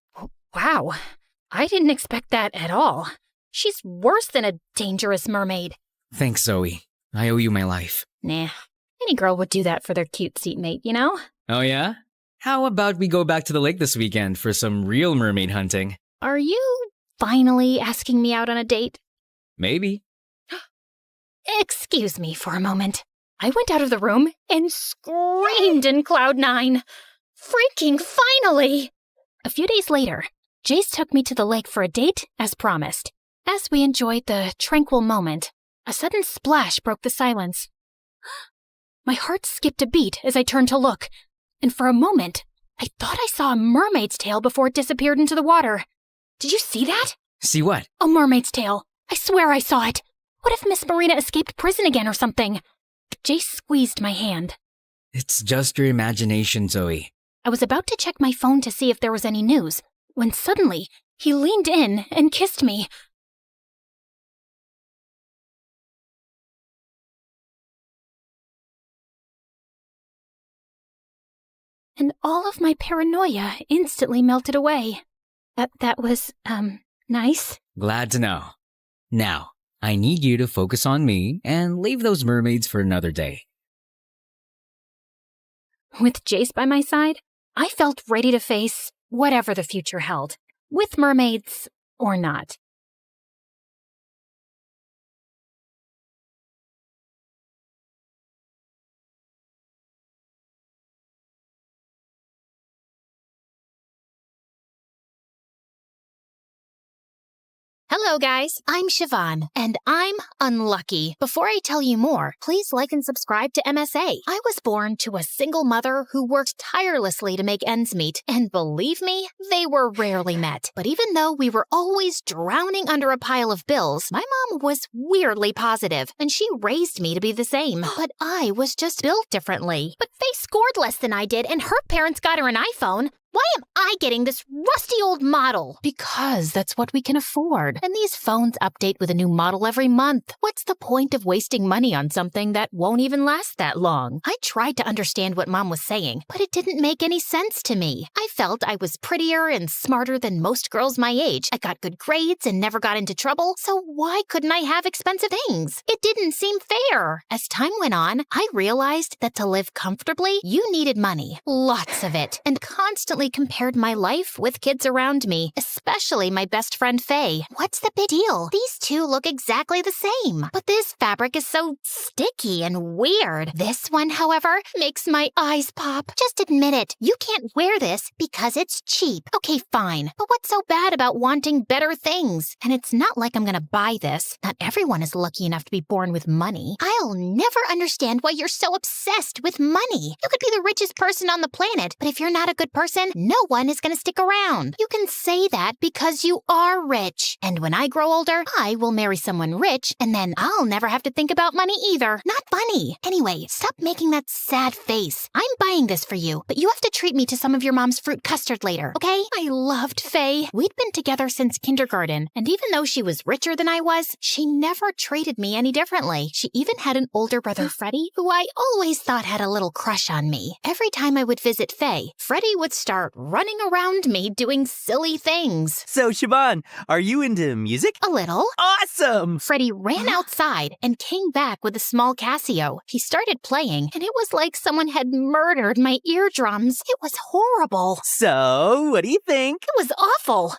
Speaker 1: Wow, I didn't expect that at all. She's worse than a dangerous mermaid.
Speaker 17: Thanks, Zoe. I owe you my life.
Speaker 1: Nah, any girl would do that for their cute seatmate, you know?
Speaker 17: Oh yeah? How about we go back to the lake this weekend for some real mermaid hunting?
Speaker 1: Are you finally asking me out on a date?
Speaker 17: Maybe.
Speaker 1: Excuse me for a moment. I went out of the room and screamed in Cloud 9. Freaking finally! A few days later, Jace took me to the lake for a date, as promised. As we enjoyed the tranquil moment, a sudden splash broke the silence. My heart skipped a beat as I turned to look, and for a moment, I thought I saw a mermaid's tail before it disappeared into the water. Did you see that?
Speaker 17: See what?
Speaker 1: A mermaid's tail. I swear I saw it. What if Miss Marina escaped prison again or something? Jace squeezed my hand.
Speaker 17: It's just your imagination, Zoe.
Speaker 1: I was about to check my phone to see if there was any news, when suddenly, he leaned in and kissed me. And all of my paranoia instantly melted away. That was, nice.
Speaker 17: Glad to know. Now, I need you to focus on me and leave those mermaids for another day.
Speaker 1: With Jace by my side, I felt ready to face whatever the future held, with mermaids or not. Hello guys, I'm Siobhan, and I'm unlucky. Before I tell you more, please like and subscribe to MSA. I was born to a single mother who worked tirelessly to make ends meet, and believe me, they were rarely met. But even though we were always drowning under a pile of bills, my mom was weirdly positive, and she raised me to be the same. But I was just built differently. But Faye scored less than I did, and her parents got her an iPhone. Why am I getting this rusty old model? Because that's what we can afford. And these phones update with a new model every month. What's the point of wasting money on something that won't even last that long? I tried to understand what Mom was saying, but it didn't make any sense to me. I felt I was prettier and smarter than most girls my age. I got good grades and never got into trouble, so why couldn't I have expensive things? It didn't seem fair. As time went on, I realized that to live comfortably, you needed money. Lots of it. And constantly
Speaker 2: constantly compared my life with kids around me, especially my best friend Faye.
Speaker 1: What's the big deal? These two look exactly the same.
Speaker 2: But this fabric is so sticky and weird. This one, however, makes my eyes pop.
Speaker 1: Just admit it. You can't wear this because it's cheap.
Speaker 2: Okay, fine. But what's so bad about wanting better things? And it's not like I'm gonna buy this. Not everyone is lucky enough to be born with money.
Speaker 1: I'll never understand why you're so obsessed with money. You could be the richest person on the planet, but if you're not a good person, no one is going to stick around.
Speaker 2: You can say that because you are rich. And when I grow older, I will marry someone rich, and then I'll never have to think about money either.
Speaker 1: Not funny. Anyway, stop making that sad face.
Speaker 2: I'm buying this for you, but you have to treat me to some of your mom's fruit custard later, okay? I loved Faye. We'd been together since kindergarten, and even though she was richer than I was, she never treated me any differently. She even had an older brother, Freddie, who I always thought had a little crush on me. Every time I would visit Faye, Freddie would start running around me doing silly things.
Speaker 4: So, Siobhan, are you into music?
Speaker 2: A little.
Speaker 4: Awesome!
Speaker 2: Freddie ran outside and came back with a small Casio. He started playing, and it was like someone had murdered my eardrums. It was horrible.
Speaker 4: So, what do you think?
Speaker 2: It was awful.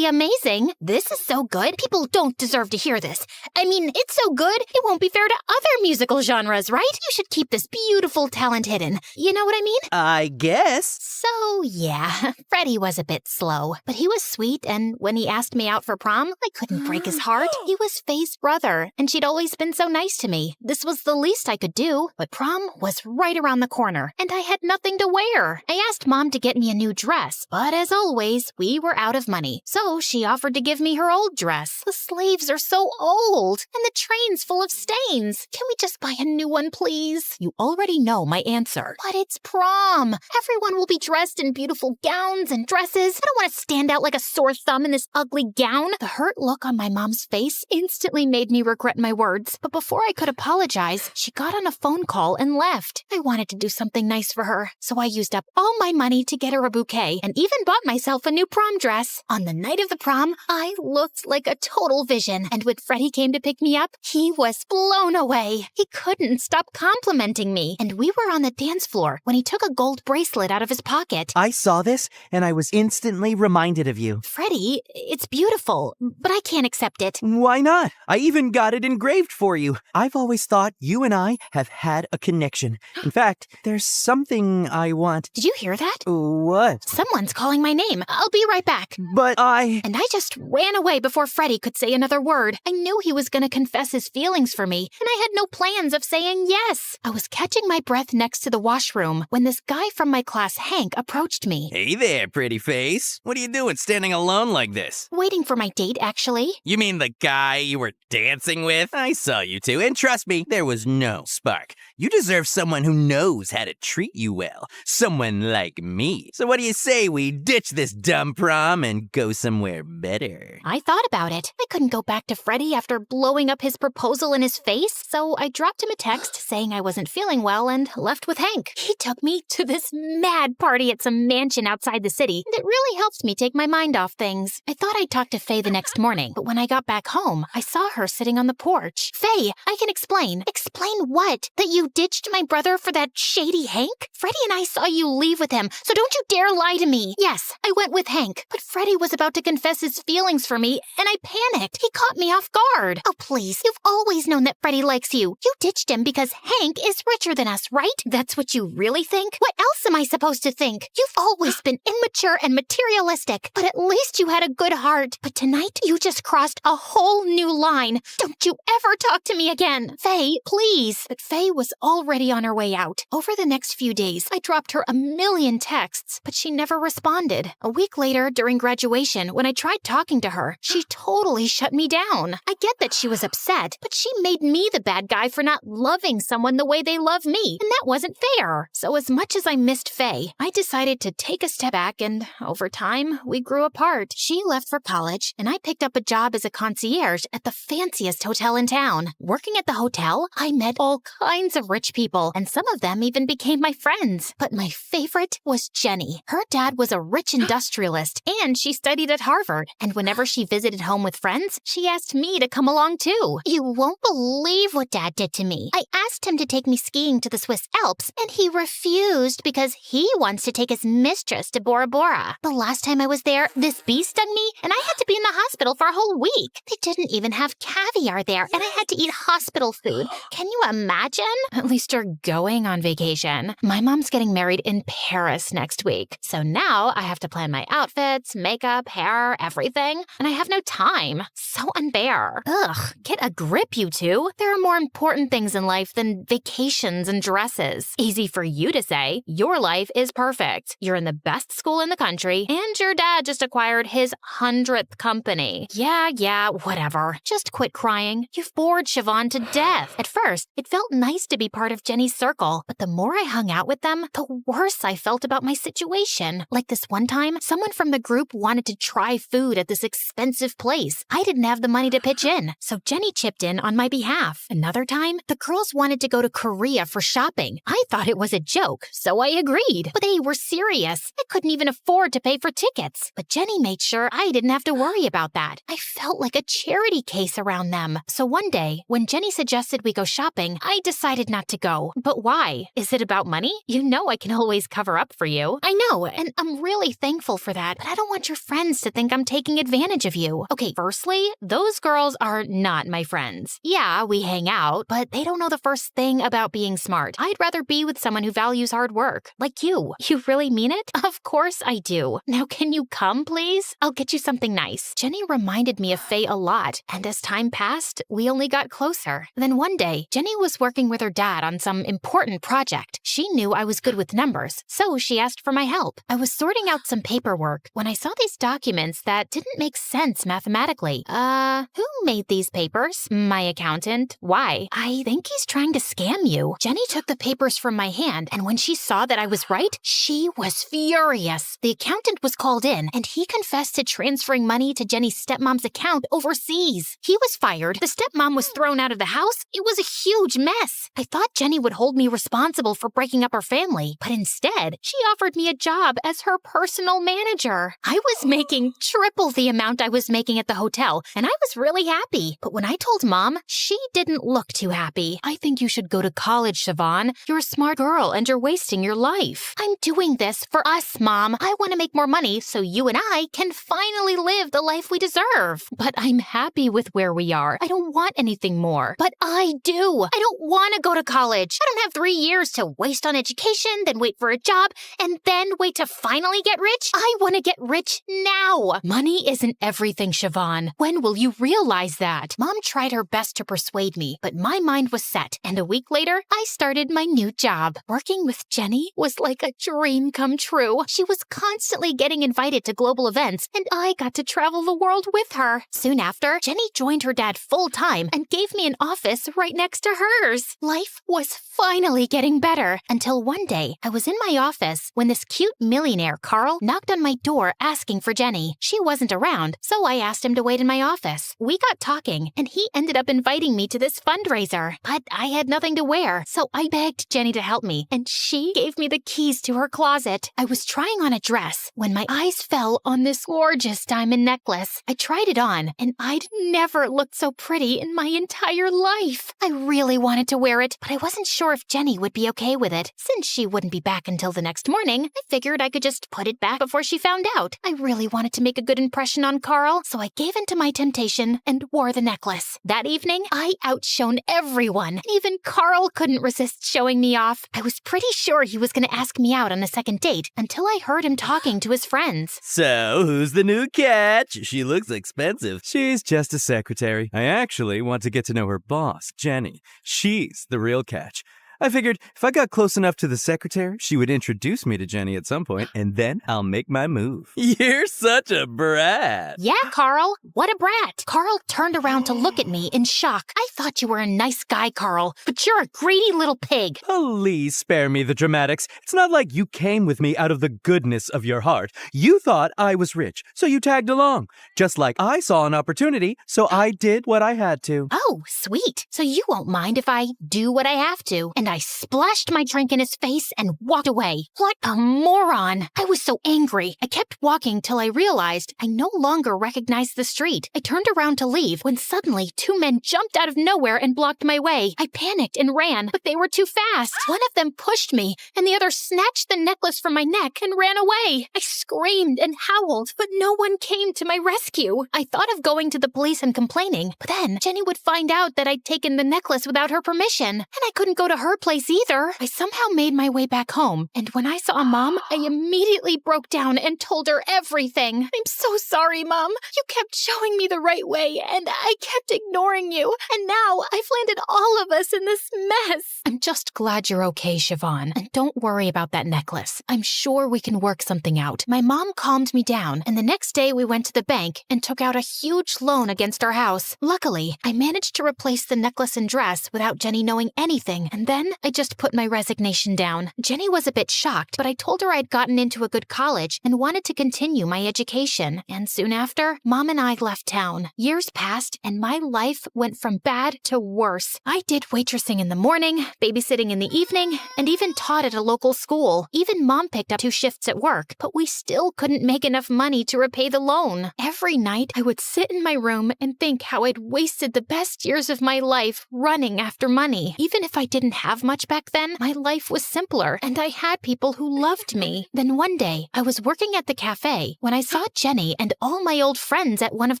Speaker 2: Amazing. This is so good. People don't deserve to hear this. I mean, it's so good, it won't be fair to other musical genres, right? You should keep this beautiful talent hidden. You know what I mean?
Speaker 4: I guess.
Speaker 2: So, yeah, Freddie was a bit slow, but he was sweet, and when he asked me out for prom, I couldn't break his heart. He was Faye's brother, and she'd always been so nice to me. This was the least I could do, but prom was right around the corner, and I had nothing to wear. I asked Mom to get me a new dress, but as always, we were out of money, so she offered to give me her old dress. The sleeves are so old, and the train's full of stains. Can we just buy a new one, please? You already know my answer. But it's prom. Everyone will be dressed in beautiful gowns and dresses. I don't want to stand out like a sore thumb in this ugly gown. The hurt look on my mom's face instantly made me regret my words. But before I could apologize, she got on a phone call and left. I wanted to do something nice for her, so I used up all my money to get her a bouquet and even bought myself a new prom dress. On the night of the prom, I looked like a total vision, and when Freddie came to pick me up, he was blown away. He couldn't stop complimenting me, and we were on the dance floor when he took a gold bracelet out of his pocket.
Speaker 4: I saw this, and I was instantly reminded of you.
Speaker 2: Freddie, it's beautiful, but I can't accept it.
Speaker 4: Why not? I even got it engraved for you. I've always thought you and I have had a connection. In fact, there's something I want.
Speaker 2: Did you hear that?
Speaker 4: What?
Speaker 2: Someone's calling my name. I'll be right back.
Speaker 4: But
Speaker 2: And I just ran away before Freddie could say another word. I knew he was going to confess his feelings for me, and I had no plans of saying yes. I was catching my breath next to the washroom when this guy from my class, Hank, approached me.
Speaker 4: Hey there, pretty face. What are you doing standing alone like this?
Speaker 2: Waiting for my date, actually.
Speaker 4: You mean the guy you were dancing with? I saw you two, and trust me, there was no spark. You deserve someone who knows how to treat you well. Someone like me. So what do you say we ditch this dumb prom and go somewhere better?
Speaker 2: I thought about it. I couldn't go back to Freddie after blowing up his proposal in his face, so I dropped him a text saying I wasn't feeling well and left with Hank. He took me to this mad party at some mansion outside the city, and it really helped me take my mind off things. I thought I'd talk to Faye the next morning, but when I got back home, I saw her sitting on the porch. Faye, I can explain.
Speaker 1: Explain what? That you ditched my brother for that shady Hank? Freddie and I saw you leave with him, so don't you dare lie to me.
Speaker 2: Yes, I went with Hank, but Freddie was about to confess his feelings for me, and I panicked. He caught me off guard.
Speaker 1: Oh, please. You've always known that Freddie likes you. You ditched him because Hank is richer than us, right?
Speaker 2: That's what you really think?
Speaker 1: What else am I supposed to think? You've always been immature and materialistic, but at least you had a good heart. But tonight, you just crossed a whole new line. Don't you ever talk to me again.
Speaker 2: Faye, please. But Faye was already on her way out. Over the next few days, I dropped her a million texts, but she never responded. A week later, during graduation, when I tried talking to her, she totally shut me down. I get that she was upset, but she made me the bad guy for not loving someone the way they love me, and that wasn't fair. So as much as I missed Faye, I decided to take a step back, and over time, we grew apart. She left for college, and I picked up a job as a concierge at the fanciest hotel in town. Working at the hotel, I met all kinds of rich people, and some of them even became my friends. But my favorite was Jenny. Her dad was a rich industrialist, and she studied at Harvard. And whenever she visited home with friends, she asked me to come along too.
Speaker 1: You won't believe what Dad did to me. I asked him to take me skiing to the Swiss Alps, and he refused because he wants to take as many mistress to Bora Bora. The last time I was there, this bee stung me, and I had to be in the hospital for a whole week. They didn't even have caviar there, and I had to eat hospital food. Can you imagine?
Speaker 2: At least you're going on vacation. My mom's getting married in Paris next week, so now I have to plan my outfits, makeup, hair, everything, and I have no time. So unfair. Ugh, get a grip, you two. There are more important things in life than vacations and dresses. Easy for you to say. Your life is perfect. You're in the best school in the country, and your dad just acquired his 100th company. Yeah, whatever. Just quit crying. You've bored Siobhan to death. At first, it felt nice to be part of Jenny's circle, but the more I hung out with them, the worse I felt about my situation. Like this one time, someone from the group wanted to try food at this expensive place. I didn't have the money to pitch in, so Jenny chipped in on my behalf. Another time, the girls wanted to go to Korea for shopping. I thought it was a joke, so I agreed. But they were serious. I couldn't even afford to pay for tickets. But Jenny made sure I didn't have to worry about that. I felt like a charity case around them. So one day, when Jenny suggested we go shopping, I decided not to go. But why? Is it about money? You know I can always cover up for you. I know, and I'm really thankful for that, but I don't want your friends to think I'm taking advantage of you. Okay, firstly, those girls are not my friends. Yeah, we hang out, but they don't know the first thing about being smart. I'd rather be with someone who values hard work, like you. You really mean it? Of course I do. Now can you come, please? I'll get you something nice. Jenny reminded me of Faye a lot, and as time passed, we only got closer. Then one day, Jenny was working with her dad on some important project. She knew I was good with numbers, so she asked for my help. I was sorting out some paperwork when I saw these documents that didn't make sense mathematically. Who made these papers? My accountant. Why? I think he's trying to scam you. Jenny took the papers from my hand, and when she saw that I was right, she was furious. The accountant was called in, and he confessed to transferring money to Jenny's stepmom's account overseas. He was fired. The stepmom was thrown out of the house. It was a huge mess. I thought Jenny would hold me responsible for breaking up her family, but instead, she offered me a job as her personal manager. I was making triple the amount I was making at the hotel, and I was really happy. But when I told Mom, she didn't look too happy. I think you should go to college, Siobhan. You're a smart girl, and you're wasting your life. I'm doing this for us, Mom. I want to make more money so you and I can finally live the life we deserve. But I'm happy with where we are. I don't want anything more. But I do. I don't want to go to college. I don't have 3 years to waste on education, then wait for a job, and then wait to finally get rich. I want to get rich now. Money isn't everything, Siobhan. When will you realize that? Mom tried her best to persuade me, but my mind was set, and a week later, I started my new job. Working with Jenny was like a dream come true. She was constantly getting invited to global events, and I got to travel the world with her. Soon after, Jenny joined her dad full-time and gave me an office right next to hers. Life was finally getting better, until one day, I was in my office when this cute millionaire, Carl, knocked on my door asking for Jenny. She wasn't around, so I asked him to wait in my office. We got talking, and he ended up inviting me to this fundraiser. But I had nothing to wear, so I begged Jenny to help me, and she gave me the keys to her closet. I was trying on a dress when my eyes fell on this gorgeous diamond necklace. I tried it on, and I'd never looked so pretty in my entire life. I really wanted to wear it, but I wasn't sure if Jenny would be okay with it. Since she wouldn't be back until the next morning, I figured I could just put it back before she found out. I really wanted to make a good impression on Carl, so I gave in to my temptation and wore the necklace. That evening, I outshone everyone. Even Carl couldn't resist showing me off. I was pretty sure he was going to ask me out on a second date until I heard him talking to his friends.
Speaker 13: So, who's the new catch? She looks expensive.
Speaker 3: She's just a secretary. I actually want to get to know her boss, Jenny. She's the real catch. I figured if I got close enough to the secretary, she would introduce me to Jenny at some point, and then I'll make my move.
Speaker 13: You're such a brat.
Speaker 2: Yeah, Carl. What a brat. Carl turned around to look at me in shock. I thought you were a nice guy, Carl, but you're a greedy little pig.
Speaker 3: Please spare me the dramatics. It's not like you came with me out of the goodness of your heart. You thought I was rich, so you tagged along. Just like I saw an opportunity, so I did what I had to.
Speaker 2: Oh, sweet. So you won't mind if I do what I have to and and I splashed my drink in his face and walked away. What a moron! I was so angry. I kept walking till I realized I no longer recognized the street. I turned around to leave when suddenly 2 men jumped out of nowhere and blocked my way. I panicked and ran, but they were too fast. One of them pushed me, and the other snatched the necklace from my neck and ran away. I screamed and howled, but no one came to my rescue. I thought of going to the police and complaining, but then Jenny would find out that I'd taken the necklace without her permission, and I couldn't go to her place either. I somehow made my way back home, and when I saw Mom, I immediately broke down and told her everything. I'm so sorry, Mom. You kept showing me the right way, and I kept ignoring you, and now I've landed all of us in this mess. I'm just glad you're okay, Siobhan, and don't worry about that necklace. I'm sure we can work something out. My mom calmed me down, and the next day we went to the bank and took out a huge loan against our house. Luckily, I managed to replace the necklace and dress without Jenny knowing anything, and then I just put my resignation down. Jenny was a bit shocked, but I told her I'd gotten into a good college and wanted to continue my education. And soon after, Mom and I left town. Years passed, and my life went from bad to worse. I did waitressing in the morning, babysitting in the evening, and even taught at a local school. Even Mom picked up 2 shifts at work, but we still couldn't make enough money to repay the loan. Every night, I would sit in my room and think how I'd wasted the best years of my life running after money. Even if I didn't have much back then, my life was simpler, and I had people who loved me. Then one day, I was working at the cafe when I saw Jenny and all my old friends at one of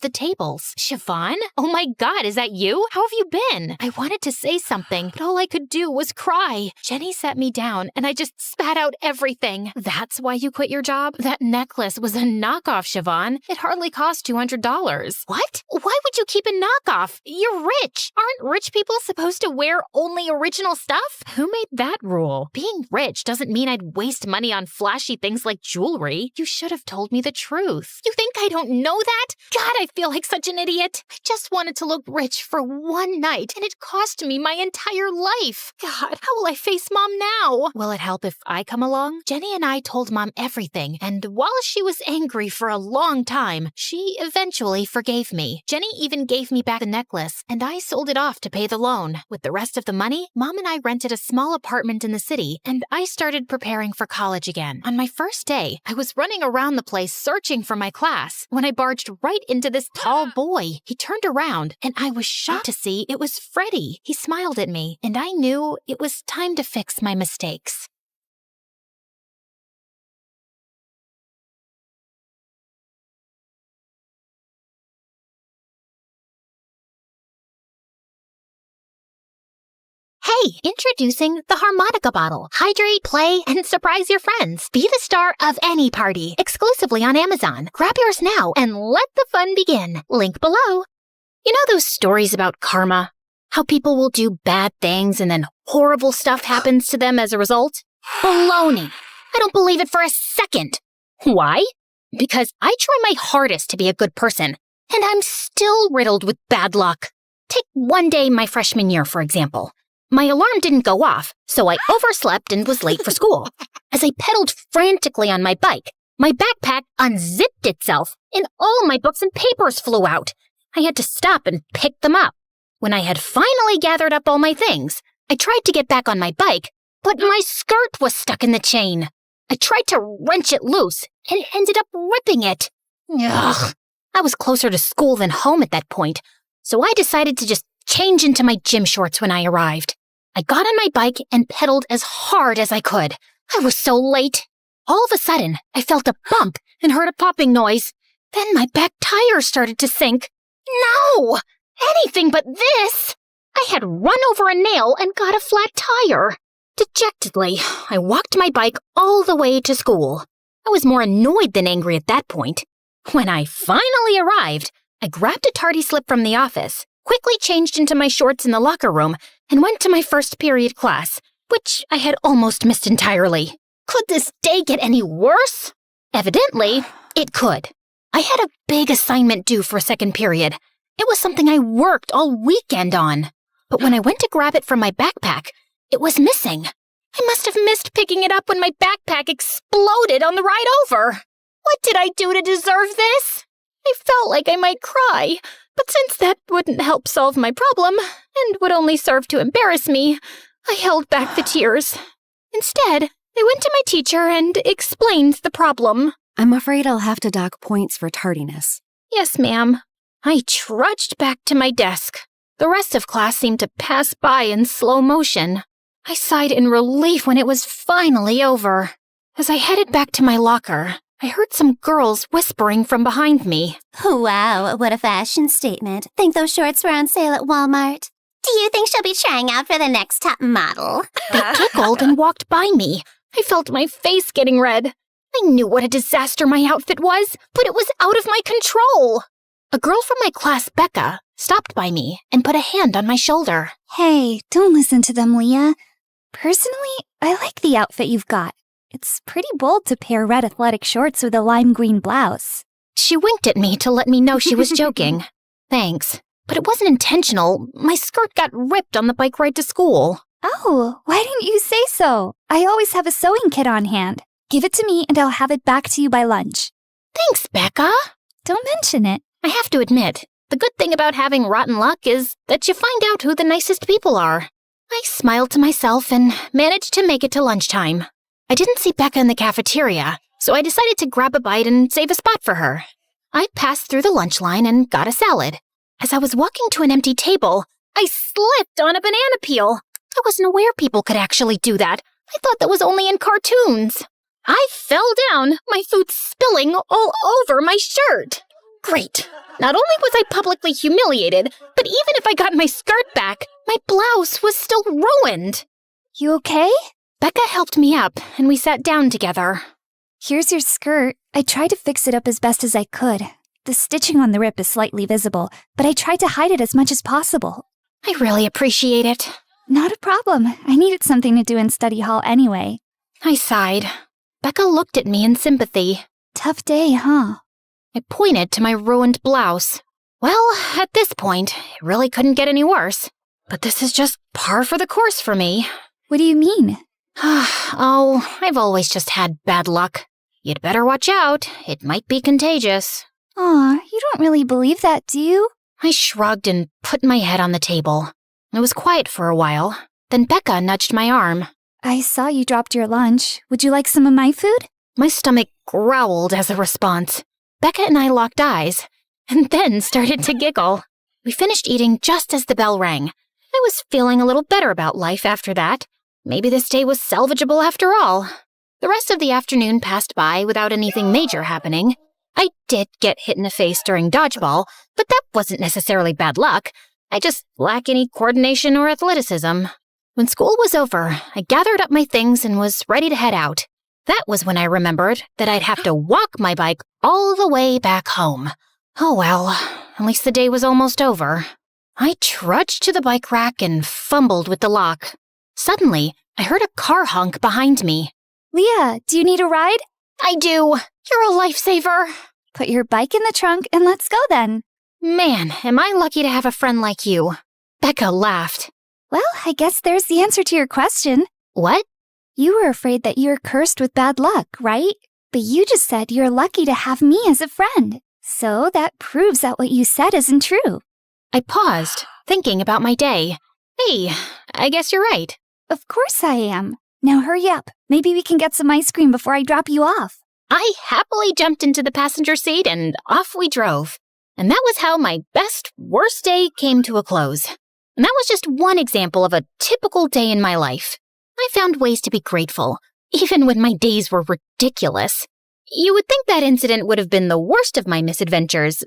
Speaker 2: the tables. Siobhan? Oh my God, is that you? How have you been? I wanted to say something, but all I could do was cry. Jenny sat me down, and I just spat out everything. That's why you quit your job? That necklace was a knockoff, Siobhan. It hardly cost $200. What? Why would you keep a knockoff? You're rich. Aren't rich people supposed to wear only original stuff? Who made that rule? Being rich doesn't mean I'd waste money on flashy things like jewelry. You should have told me the truth. You think I don't know that? God, I feel like such an idiot. I just wanted to look rich for one night, and it cost me my entire life. God, how will I face Mom now? Will it help if I come along? Jenny and I told Mom everything, and while she was angry for a long time, she eventually forgave me. Jenny even gave me back the necklace, and I sold it off to pay the loan. With the rest of the money, Mom and I rented a small apartment in the city, and I started preparing for college again. On my first day, I was running around the place searching for my class when I barged right into this tall boy. He turned around, and I was shocked to see it was Freddie. He smiled at me, and I knew it was time to fix my mistakes.
Speaker 1: Hey, introducing the harmonica bottle. Hydrate, play, and surprise your friends. Be the star of any party, exclusively on Amazon. Grab yours now and let the fun begin. Link below. You know those stories about karma? How people will do bad things and then horrible stuff happens to them as a result? Baloney. I don't believe it for a second. Why? Because I try my hardest to be a good person, and I'm still riddled with bad luck. Take one day my freshman year, for example. My alarm didn't go off, so I overslept and was late for school. As I pedaled frantically on my bike, my backpack unzipped itself, and all my books and papers flew out. I had to stop and pick them up. When I had finally gathered up all my things, I tried to get back on my bike, but my skirt was stuck in the chain. I tried to wrench it loose and ended up ripping it. Ugh. I was closer to school than home at that point, so I decided to just change into my gym shorts when I arrived. I got on my bike and pedaled as hard as I could. I was so late. All of a sudden, I felt a bump and heard a popping noise. Then my back tire started to sink. No! Anything but this! I had run over a nail and got a flat tire. Dejectedly, I walked my bike all the way to school. I was more annoyed than angry at that point. When I finally arrived, I grabbed a tardy slip from the office, quickly changed into my shorts in the locker room, and went to my first period class, which I had almost missed entirely. Could this day get any worse? Evidently, it could. I had a big assignment due for second period. It was something I worked all weekend on. But when I went to grab it from my backpack, it was missing. I must have missed picking it up when my backpack exploded on the ride over. What did I do to deserve this? I felt like I might cry, but since that wouldn't help solve my problem and would only serve to embarrass me, I held back the tears. Instead, I went to my teacher and explained the problem.
Speaker 5: I'm afraid I'll have to dock points for tardiness.
Speaker 1: Yes, ma'am. I trudged back to my desk. The rest of class seemed to pass by in slow motion. I sighed in relief when it was finally over. As I headed back to my locker, I heard some girls whispering from behind me.
Speaker 9: Wow, what a fashion statement. Think those shorts were on sale at Walmart? Do you think she'll be trying out for the next top model?
Speaker 1: They giggled and walked by me. I felt my face getting red. I knew what a disaster my outfit was, but it was out of my control. A girl from my class, Becca, stopped by me and put a hand on my shoulder.
Speaker 19: Hey, don't listen to them, Leah. Personally, I like the outfit you've got. It's pretty bold to pair red athletic shorts with a lime green blouse.
Speaker 1: She winked at me to let me know she was joking. Thanks. But it wasn't intentional. My skirt got ripped on the bike ride to school.
Speaker 19: Oh, why didn't you say so? I always have a sewing kit on hand. Give it to me and I'll have it back to you by lunch.
Speaker 1: Thanks, Becca.
Speaker 19: Don't mention it.
Speaker 1: I have to admit, the good thing about having rotten luck is that you find out who the nicest people are. I smiled to myself and managed to make it to lunchtime. I didn't see Becca in the cafeteria, so I decided to grab a bite and save a spot for her. I passed through the lunch line and got a salad. As I was walking to an empty table, I slipped on a banana peel. I wasn't aware people could actually do that. I thought that was only in cartoons. I fell down, my food spilling all over my shirt. Great. Not only was I publicly humiliated, but even if I got my skirt back, my blouse was still ruined.
Speaker 19: You okay?
Speaker 1: Becca helped me up, and we sat down together.
Speaker 19: Here's your skirt. I tried to fix it up as best as I could. The stitching on the rip is slightly visible, but I tried to hide it as much as possible.
Speaker 1: I really appreciate it.
Speaker 19: Not a problem. I needed something to do in study hall anyway.
Speaker 1: I sighed. Becca looked at me in sympathy.
Speaker 19: Tough day, huh?
Speaker 1: I pointed to my ruined blouse. Well, at this point, it really couldn't get any worse. But this is just par for the course for me.
Speaker 19: What do you mean?
Speaker 1: Oh, I've always just had bad luck. You'd better watch out. It might be contagious.
Speaker 19: Aw, you don't really believe that, do you?
Speaker 1: I shrugged and put my head on the table. It was quiet for a while. Then Becca nudged my arm.
Speaker 19: I saw you dropped your lunch. Would you like some of my food?
Speaker 1: My stomach growled as a response. Becca and I locked eyes, and then started to giggle. We finished eating just as the bell rang. I was feeling a little better about life after that. Maybe this day was salvageable after all. The rest of the afternoon passed by without anything major happening. I did get hit in the face during dodgeball, but that wasn't necessarily bad luck. I just lack any coordination or athleticism. When school was over, I gathered up my things and was ready to head out. That was when I remembered that I'd have to walk my bike all the way back home. Oh well, at least the day was almost over. I trudged to the bike rack and fumbled with the lock. Suddenly, I heard a car honk behind me.
Speaker 19: Leah, do you need a ride?
Speaker 1: I do. You're a lifesaver.
Speaker 19: Put your bike in the trunk and let's go then.
Speaker 1: Man, am I lucky to have a friend like you. Becca laughed.
Speaker 19: Well, I guess there's the answer to your question.
Speaker 1: What?
Speaker 19: You were afraid that you're cursed with bad luck, right? But you just said you're lucky to have me as a friend. So that proves that what you said isn't true.
Speaker 1: I paused, thinking about my day. Hey, I guess you're right.
Speaker 19: Of course I am. Now hurry up. Maybe we can get some ice cream before I drop you off.
Speaker 1: I happily jumped into the passenger seat and off we drove. And that was how my best, worst day came to a close. And that was just one example of a typical day in my life. I found ways to be grateful, even when my days were ridiculous. You would think that incident would have been the worst of my misadventures,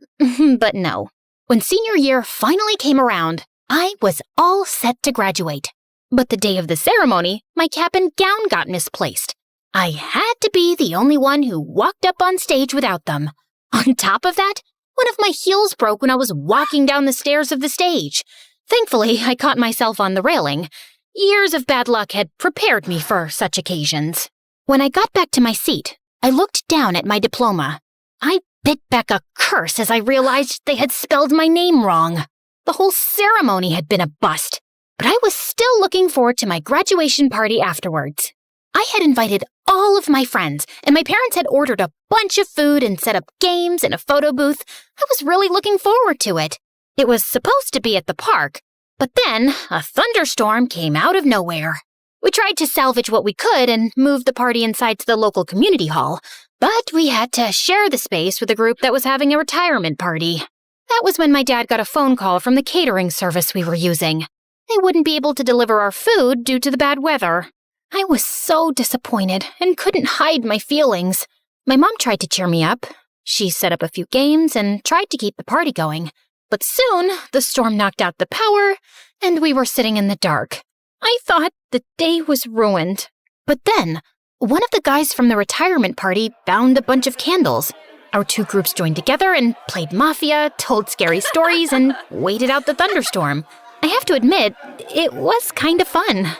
Speaker 1: but no. When senior year finally came around, I was all set to graduate. But the day of the ceremony, my cap and gown got misplaced. I had to be the only one who walked up on stage without them. On top of that, one of my heels broke when I was walking down the stairs of the stage. Thankfully, I caught myself on the railing. Years of bad luck had prepared me for such occasions. When I got back to my seat, I looked down at my diploma. I bit back a curse as I realized they had spelled my name wrong. The whole ceremony had been a bust, but I was still looking forward to my graduation party afterwards. I had invited all of my friends, and my parents had ordered a bunch of food and set up games and a photo booth. I was really looking forward to it. It was supposed to be at the park, But then, a thunderstorm came out of nowhere. We tried to salvage what we could and move the party inside to the local community hall, but we had to share the space with a group that was having a retirement party. That was when my dad got a phone call from the catering service we were using. They wouldn't be able to deliver our food due to the bad weather. I was so disappointed and couldn't hide my feelings. My mom tried to cheer me up. She set up a few games and tried to keep the party going. But soon, the storm knocked out the power, and we were sitting in the dark. I thought the day was ruined. But then, one of the guys from the retirement party found a bunch of candles. Our two groups joined together and played Mafia, told scary stories, and waited out the thunderstorm. I have to admit, it was kind of fun.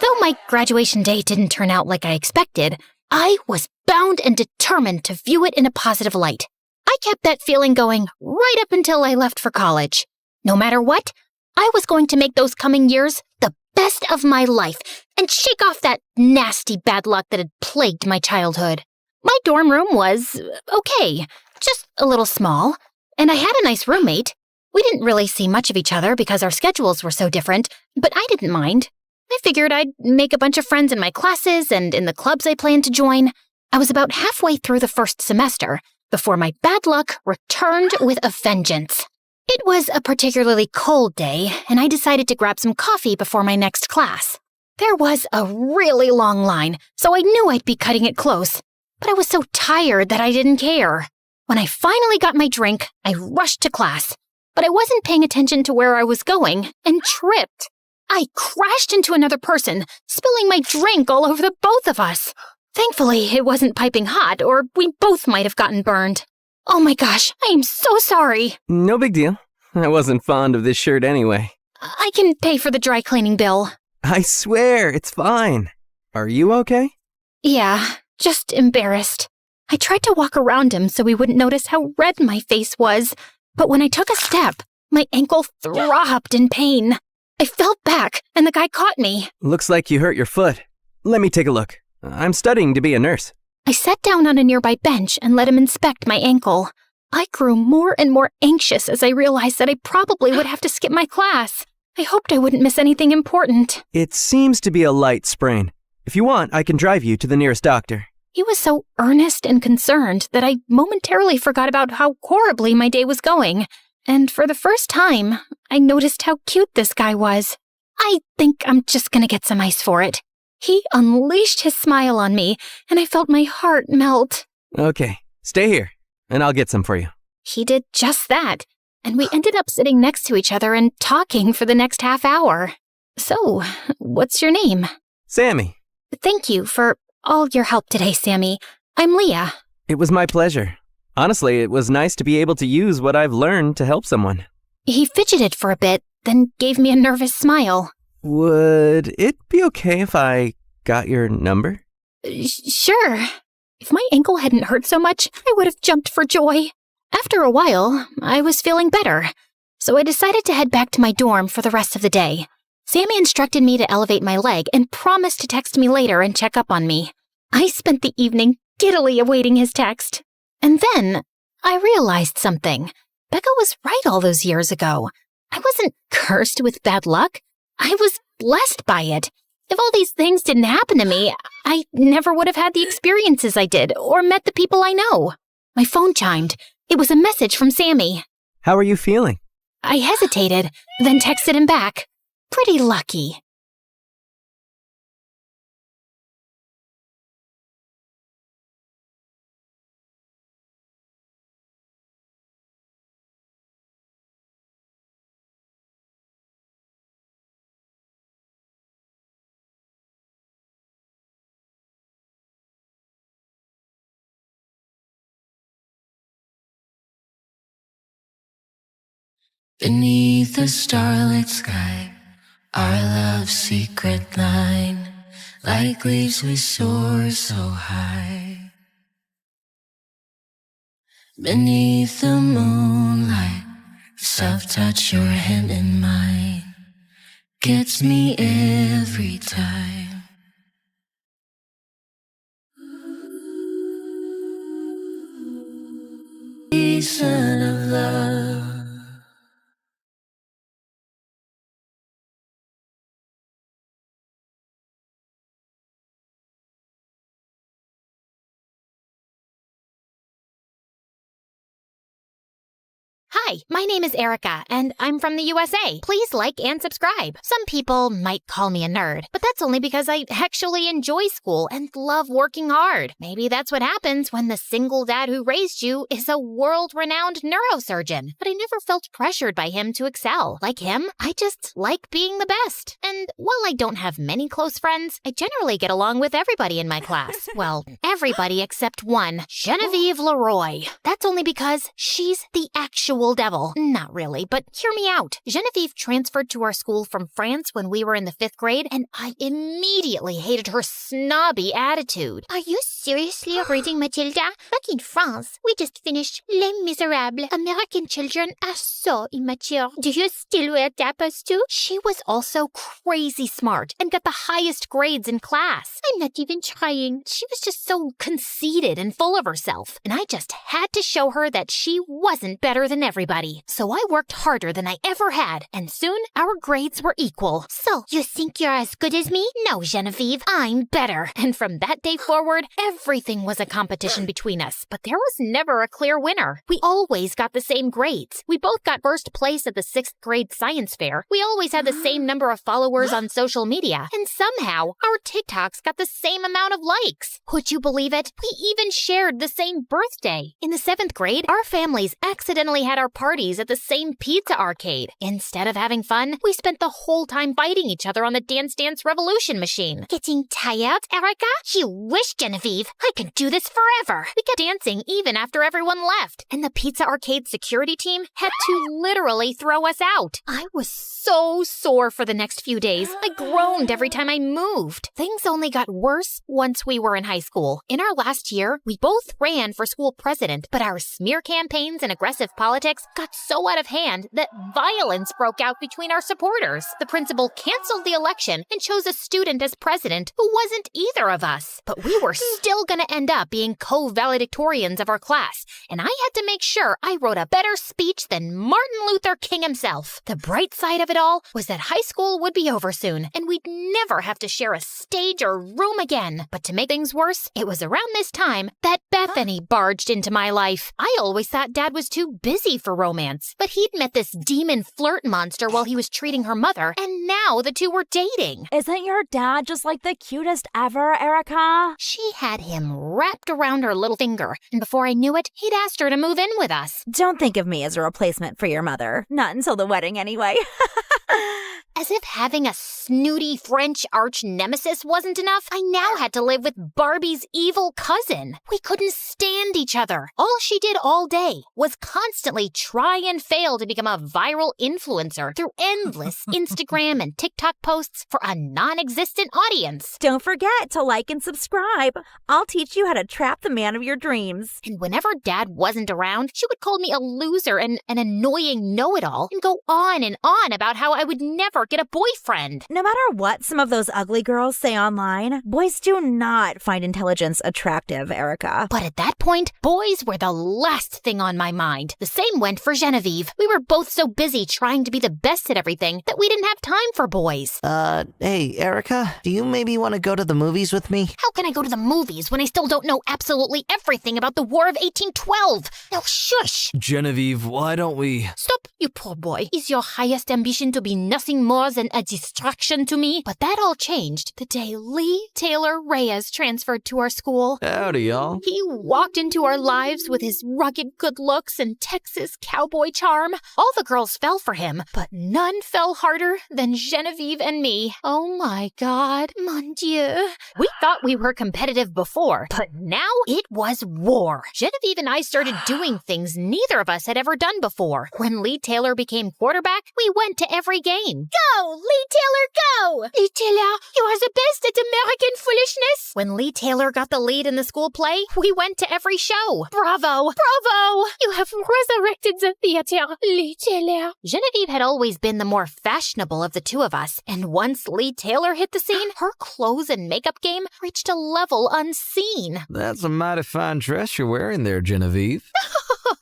Speaker 1: Though my graduation day didn't turn out like I expected, I was bound and determined to view it in a positive light. I kept that feeling going right up until I left for college. No matter what, I was going to make those coming years the best of my life and shake off that nasty bad luck that had plagued my childhood. My dorm room was okay, just a little small, and I had a nice roommate. We didn't really see much of each other because our schedules were so different, but I didn't mind. I figured I'd make a bunch of friends in my classes and in the clubs I planned to join. I was about halfway through the first semester before my bad luck returned with a vengeance. It was a particularly cold day, and I decided to grab some coffee before my next class. There was a really long line, so I knew I'd be cutting it close, but I was so tired that I didn't care. When I finally got my drink, I rushed to class, but I wasn't paying attention to where I was going and tripped. I crashed into another person, spilling my drink all over the both of us. Thankfully, it wasn't piping hot, or we both might have gotten burned. Oh my gosh, I am so sorry.
Speaker 3: No big deal. I wasn't fond of this shirt anyway.
Speaker 1: I can pay for the dry cleaning bill.
Speaker 3: I swear, it's fine. Are you okay?
Speaker 1: Yeah, just embarrassed. I tried to walk around him so he wouldn't notice how red my face was, but when I took a step, my ankle throbbed in pain. I fell back, and the guy caught me.
Speaker 3: Looks like you hurt your foot. Let me take a look. I'm studying to be a nurse.
Speaker 1: I sat down on a nearby bench and let him inspect my ankle. I grew more and more anxious as I realized that I probably would have to skip my class. I hoped I wouldn't miss anything important.
Speaker 3: It seems to be a light sprain. If you want, I can drive you to the nearest doctor.
Speaker 1: He was so earnest and concerned that I momentarily forgot about how horribly my day was going. And for the first time, I noticed how cute this guy was. I think I'm just gonna get some ice for it. He unleashed his smile on me, and I felt my heart melt.
Speaker 3: Okay, stay here, and I'll get some for you.
Speaker 1: He did just that, and we ended up sitting next to each other and talking for the next half hour. So, what's your name?
Speaker 3: Sammy.
Speaker 1: Thank you for all your help today, Sammy. I'm Leah.
Speaker 3: It was my pleasure. Honestly, it was nice to be able to use what I've learned to help someone.
Speaker 1: He fidgeted for a bit, then gave me a nervous smile.
Speaker 3: Would it be okay if I got your number?
Speaker 1: Sure. If my ankle hadn't hurt so much, I would have jumped for joy. After a while, I was feeling better, so I decided to head back to my dorm for the rest of the day. Sammy instructed me to elevate my leg and promised to text me later and check up on me. I spent the evening giddily awaiting his text. And then I realized something. Becca was right all those years ago. I wasn't cursed with bad luck. I was blessed by it. If all these things didn't happen to me, I never would have had the experiences I did or met the people I know. My phone chimed. It was a message from Sammy.
Speaker 3: How are you feeling?
Speaker 1: I hesitated, then texted him back. Pretty lucky.
Speaker 11: Beneath the starlit sky, our love's secret line, like leaves we soar so high. Beneath the moonlight, the soft touch your hand in mine gets me every time. Season of love.
Speaker 1: Hi, my name is Erica, and I'm from the USA. Please like and subscribe. Some people might call me a nerd, but that's only because I actually enjoy school and love working hard. Maybe that's what happens when the single dad who raised you is a world-renowned neurosurgeon. But I never felt pressured by him to excel. Like him, I just like being the best. And while I don't have many close friends, I generally get along with everybody in my class. Well, everybody except one, Genevieve Leroy. That's only because she's the actual devil. Not really, but hear me out. Genevieve transferred to our school from France when we were in the 5th grade, and I immediately hated her snobby attitude.
Speaker 9: Are you seriously reading Matilda? Back in France, we just finished Les Miserables. American children are so immature. Do you still wear tapas too?
Speaker 1: She was also crazy smart and got the highest grades in class.
Speaker 9: I'm not even trying.
Speaker 1: She was just so conceited and full of herself, and I just had to show her that she wasn't better than everybody. So I worked harder than I ever had, and soon our grades were equal.
Speaker 9: So, you think you're as good as me?
Speaker 1: No, Genevieve, I'm better. And from that day forward, everything was a competition between us, but there was never a clear winner. We always got the same grades. We both got first place at the 6th grade science fair. We always had the same number of followers on social media, and somehow our TikToks got the same amount of likes. Would you believe it? We even shared the same birthday. In the 7th grade, our families accidentally had our parties at the same pizza arcade. Instead of having fun, we spent the whole time fighting each other on the Dance Dance Revolution machine.
Speaker 9: Getting tired, Erica?
Speaker 1: You wish, Genevieve. I could do this forever. We kept dancing even after everyone left, and the pizza arcade security team had to literally throw us out. I was so sore for the next few days. I groaned every time I moved. Things only got worse once we were in high school. In our last year, we both ran for school president, but our smear campaigns and aggressive politics got so out of hand that violence broke out between our supporters. The principal canceled the election and chose a student as president who wasn't either of us. But we were still gonna end up being co-valedictorians of our class, and I had to make sure I wrote a better speech than Martin Luther King himself. The bright side of it all was that high school would be over soon, and we'd never have to share a stage or room again. But to make things worse, it was around this time that Bethany barged into my life. I always thought Dad was too busy for romance, but he'd met this demon flirt monster while he was treating her mother, and now the two were dating.
Speaker 20: Isn't your dad just like the cutest ever, Erica?
Speaker 1: She had him wrapped around her little finger, and before I knew it, he'd asked her to move in with us.
Speaker 20: Don't think of me as a replacement for your mother. Not until the wedding, anyway.
Speaker 1: As if having a snooty French arch nemesis wasn't enough, I now had to live with Barbie's evil cousin. We couldn't stand each other. All she did all day was constantly try and fail to become a viral influencer through endless Instagram and TikTok posts for a non-existent audience.
Speaker 20: Don't forget to like and subscribe. I'll teach you how to trap the man of your dreams.
Speaker 1: And whenever Dad wasn't around, she would call me a loser and an annoying know-it-all and go on and on about how I would never get a boyfriend.
Speaker 20: No matter what some of those ugly girls say online, boys do not find intelligence attractive, Erica.
Speaker 1: But at that point, boys were the last thing on my mind. The same went for Genevieve. We were both so busy trying to be the best at everything that we didn't have time for boys.
Speaker 16: Hey, Erica, do you maybe want to go to the movies with me?
Speaker 1: How can I go to the movies when I still don't know absolutely everything about the War of 1812? Now shush!
Speaker 3: Genevieve, why don't we...
Speaker 1: Stop, you poor boy. Is your highest ambition to be nothing more than a distraction to me? But that all changed the day Lee Taylor Reyes transferred to our school.
Speaker 3: Howdy, y'all.
Speaker 1: He walked into our lives with his rugged good looks and Texas cowboy charm. All the girls fell for him, but none fell harder than Genevieve and me. Oh my God, mon Dieu. We thought we were competitive before, but now it was war. Genevieve and I started doing things neither of us had ever done before. When Lee Taylor became quarterback, we went to every game. Go, Lee Taylor, go! Lee Taylor, you are the best at American foolishness. When Lee Taylor got the lead in the school play, we went to every show. Bravo! Bravo! You have resurrected the theater, Lee Taylor. Genevieve had always been the more fashionable of the two of us, and once Lee Taylor hit the scene, her clothes and makeup game reached a level unseen.
Speaker 3: That's a mighty fine dress you're wearing there, Genevieve.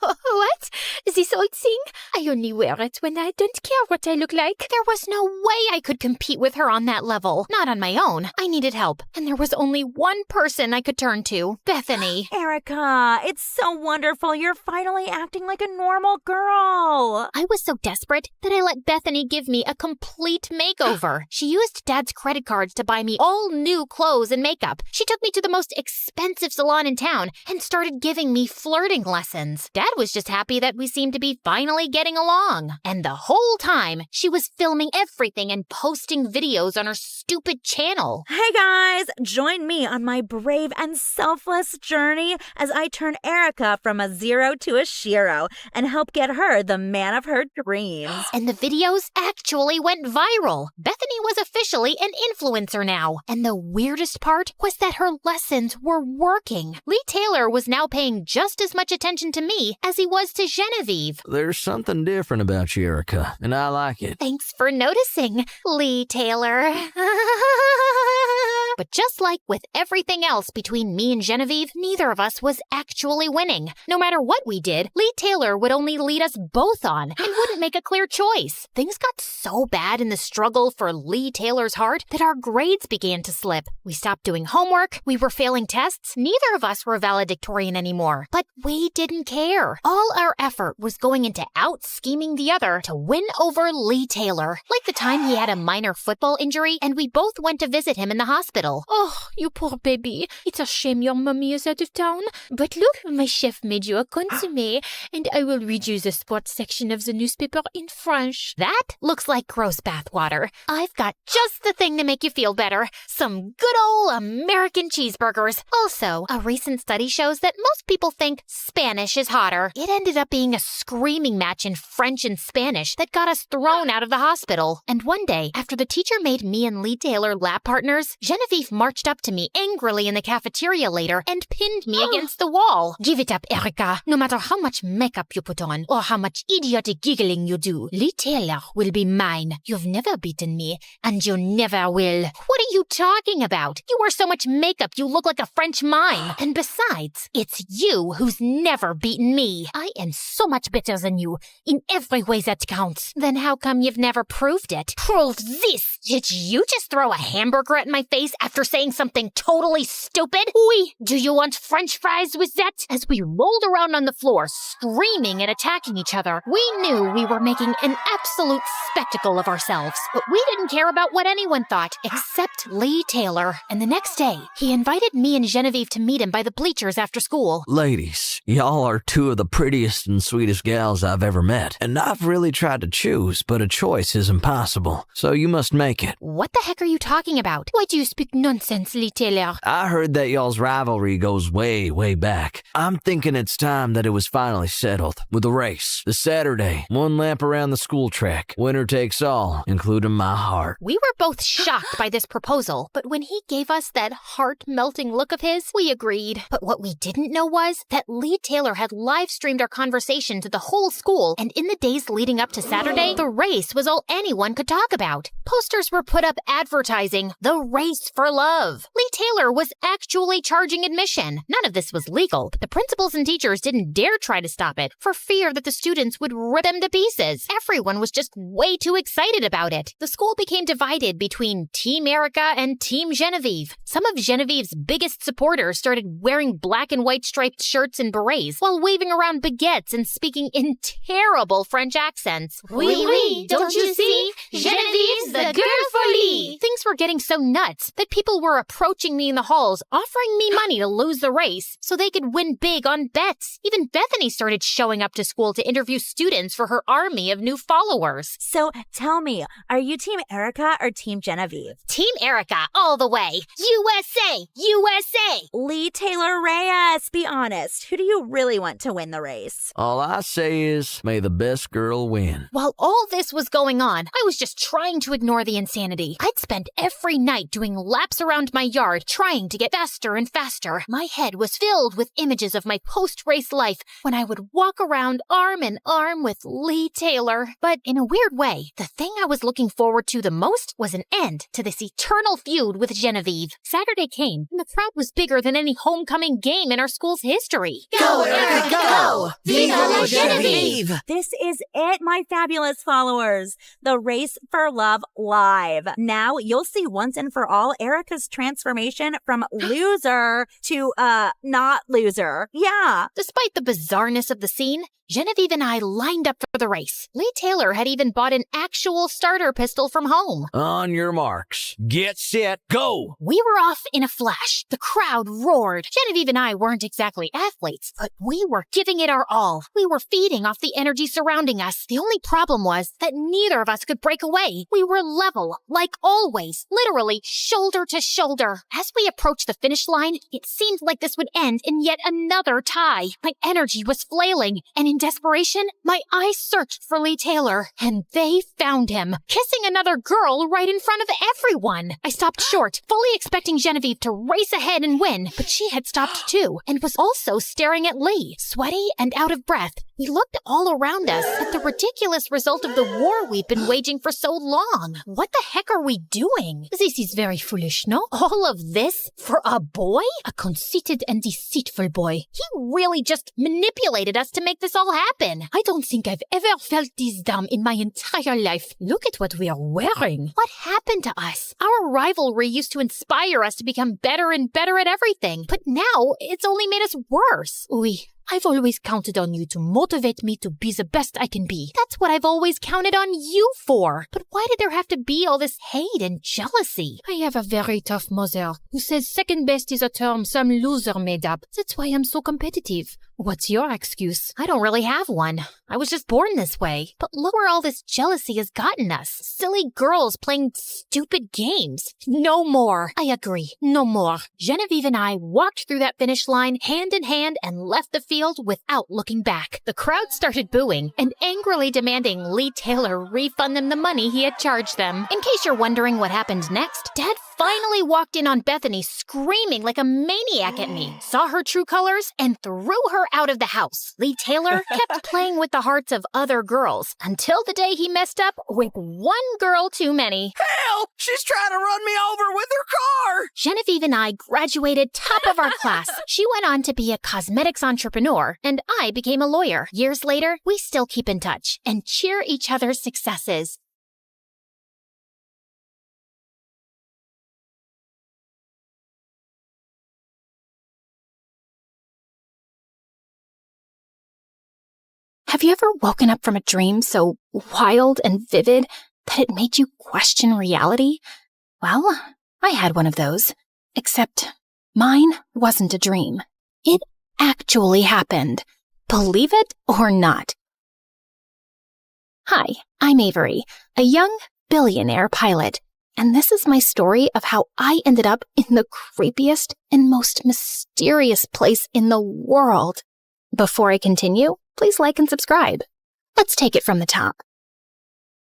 Speaker 1: What?
Speaker 9: This old thing, I only wear it when I don't care what I look like.
Speaker 2: There was no way I could compete with her on that level. Not on my own. I needed help, and there was only one person I could turn to, Bethany.
Speaker 20: Erica, it's so wonderful. You're finally acting like a normal girl.
Speaker 2: I was so desperate that I let Bethany give me a complete makeover. She used Dad's credit cards to buy me all new clothes and makeup. She took me to the most expensive salon in town and started giving me flirting lessons. Dad was just happy that we seemed to be finally getting along. And the whole time, she was filming everything and posting videos on her stupid channel.
Speaker 20: Hey guys, join me on my brave and selfless journey as I turn Erica from a 0 to a shiro and help get her the man of her dreams.
Speaker 2: And the videos actually went viral. Bethany was officially an influencer now. And the weirdest part was that her lessons were working. Lee Taylor was now paying just as much attention to me as he was to Genevieve.
Speaker 16: There's something different about you, Erica, and I like it.
Speaker 2: Thanks for noticing, Lee Taylor. But just like with everything else between me and Genevieve, neither of us was actually winning. No matter what we did, Lee Taylor would only lead us both on and wouldn't make a clear choice. Things got so bad in the struggle for Lee Taylor's heart that our grades began to slip. We stopped doing homework, we were failing tests, neither of us were valedictorian anymore. But we didn't care. All our effort was going into out-scheming the other to win over Lee Taylor. Like the time he had a minor football injury and we both went to visit him in the hospital.
Speaker 9: Oh, you poor baby. It's a shame your mummy is out of town. But look, my chef made you a consommé, and I will read you the sports section of the newspaper in French.
Speaker 2: That looks like gross bathwater. I've got just the thing to make you feel better. Some good old American cheeseburgers. Also, a recent study shows that most people think Spanish is hotter. It ended up being a screaming match in French and Spanish that got us thrown out of the hospital. And one day, after the teacher made me and Lee Taylor lab partners, Genevieve marched up to me angrily in the cafeteria later and pinned me against the wall.
Speaker 9: Give it up, Erica. No matter how much makeup you put on or how much idiotic giggling you do, Lee Taylor will be mine. You've never beaten me, and you never will.
Speaker 2: What are you talking about? You wear so much makeup you look like a French mime. And besides, it's you who's never beaten me.
Speaker 9: I am so much better than you in every way that counts.
Speaker 2: Then how come you've never proved it?
Speaker 9: Proved this?
Speaker 2: Did you just throw a hamburger at my face after saying something totally stupid?
Speaker 9: Oui, do you want French fries with that?
Speaker 2: As we rolled around on the floor, screaming and attacking each other, we knew we were making an absolute spectacle of ourselves. But we didn't care about what anyone thought, except Lee Taylor. And the next day, he invited me and Genevieve to meet him by the bleachers after school.
Speaker 16: Ladies, y'all are two of the prettiest and sweetest gals I've ever met. And I've really tried to choose, but a choice is impossible. So you must make it.
Speaker 2: What the heck are you talking about?
Speaker 9: Why do you speak nonsense, Lee Taylor?
Speaker 16: I heard that y'all's rivalry goes way, way back. I'm thinking it's time that it was finally settled with a race. The Saturday, one lap around the school track. Winner takes all, including my heart.
Speaker 2: We were both shocked by this proposal, but when he gave us that heart-melting look of his, we agreed. But what we didn't know was that Lee Taylor had live-streamed our conversation to the whole school, and in the days leading up to Saturday, the race was all anyone could talk about. Posters were put up advertising the race for love. Lee Taylor was actually charging admission. None of this was legal, but the principals and teachers didn't dare try to stop it for fear that the students would rip him to pieces. Everyone was just way too excited about it. The school became divided between Team Erica and Team Genevieve. Some of Genevieve's biggest supporters started wearing black and white striped shirts and berets while waving around baguettes and speaking in terrible French accents.
Speaker 9: Oui, oui, don't you see? Genevieve's the girl for Lee.
Speaker 2: Things were getting so nuts that people were approaching me in the halls, offering me money to lose the race so they could win big on bets. Even Bethany started showing up to school to interview students for her army of new followers.
Speaker 20: So tell me, are you Team Erica or Team Genevieve?
Speaker 2: Team Erica, all the way. USA! USA!
Speaker 20: Lee Taylor Reyes, be honest. Who do you really want to win the race?
Speaker 16: All I say is, may the best girl win.
Speaker 2: While all this was going on, I was just trying to ignore the insanity. I'd spend every night doing laps around my yard, trying to get faster and faster. My head was filled with images of my post-race life when I would walk around arm in arm with Lee Taylor. But in a weird way, the thing I was looking forward to the most was an end to this eternal feud with Genevieve. Saturday came, and the crowd was bigger than any homecoming game in our school's history.
Speaker 11: Go, Erica, go! Viva la
Speaker 20: Go Genevieve! This is it, my fabulous followers. The Race for Love Live. Now you'll see once and for all Erica's transformation from loser to, not loser. Yeah.
Speaker 2: Despite the bizarreness of the scene, Genevieve and I lined up for the race. Lee Taylor had even bought an actual starter pistol from home.
Speaker 16: On your marks. Get set, go!
Speaker 2: We were off in a flash. The crowd roared. Genevieve and I weren't exactly athletes, but we were giving it our all. We were feeding off the energy surrounding us. The only problem was that neither of us could break away. We were level, like always, literally shoulder to shoulder. As we approached the finish line, it seemed like this would end in yet another tie. My energy was flailing, and in desperation, my eyes searched for Lee Taylor, and they found him, kissing another girl right in front of everyone. I stopped short, fully expecting Genevieve to race ahead and win, but she had stopped too, and was also staring at Lee, sweaty and out of breath. We looked all around us at the ridiculous result of the war we've been waging for so long. What the heck are we doing? This is very foolish, no? All of this for a boy? A conceited and deceitful boy. He really just manipulated us to make this all happen. I don't think I've ever felt this dumb in my entire life. Look at what we are wearing. What happened to us? Our rivalry used to inspire us to become better and better at everything, but now it's only made us worse. Oui. I've always counted on you to motivate me to be the best I can be. That's what I've always counted on you for. But why did there have to be all this hate and jealousy? I have a very tough mother who says second best is a term some loser made up. That's why I'm so competitive. What's your excuse? I don't really have one. I was just born this way. But look where all this jealousy has gotten us. Silly girls playing stupid games. No more. I agree. No more. Genevieve and I walked through that finish line hand in hand and left the field without looking back. The crowd started booing and angrily demanding Lee Taylor refund them the money he had charged them. In case you're wondering what happened next, Dad finally walked in on Bethany screaming like a maniac at me, saw her true colors, and threw her out of the house. Lee Taylor kept playing with the hearts of other girls until the day he messed up with one girl too many.
Speaker 16: Hell! She's trying to run me over with her car!
Speaker 2: Genevieve and I graduated top of our class. She went on to be a cosmetics entrepreneur, and I became a lawyer. Years later, we still keep in touch and cheer each other's successes. Have you ever woken up from a dream so wild and vivid that it made you question reality? Well, I had one of those. Except mine wasn't a dream. It actually happened. Believe it or not. Hi, I'm Avery, a young billionaire pilot, and this is my story of how I ended up in the creepiest and most mysterious place in the world. Before I continue, please like and subscribe. Let's take it from the top.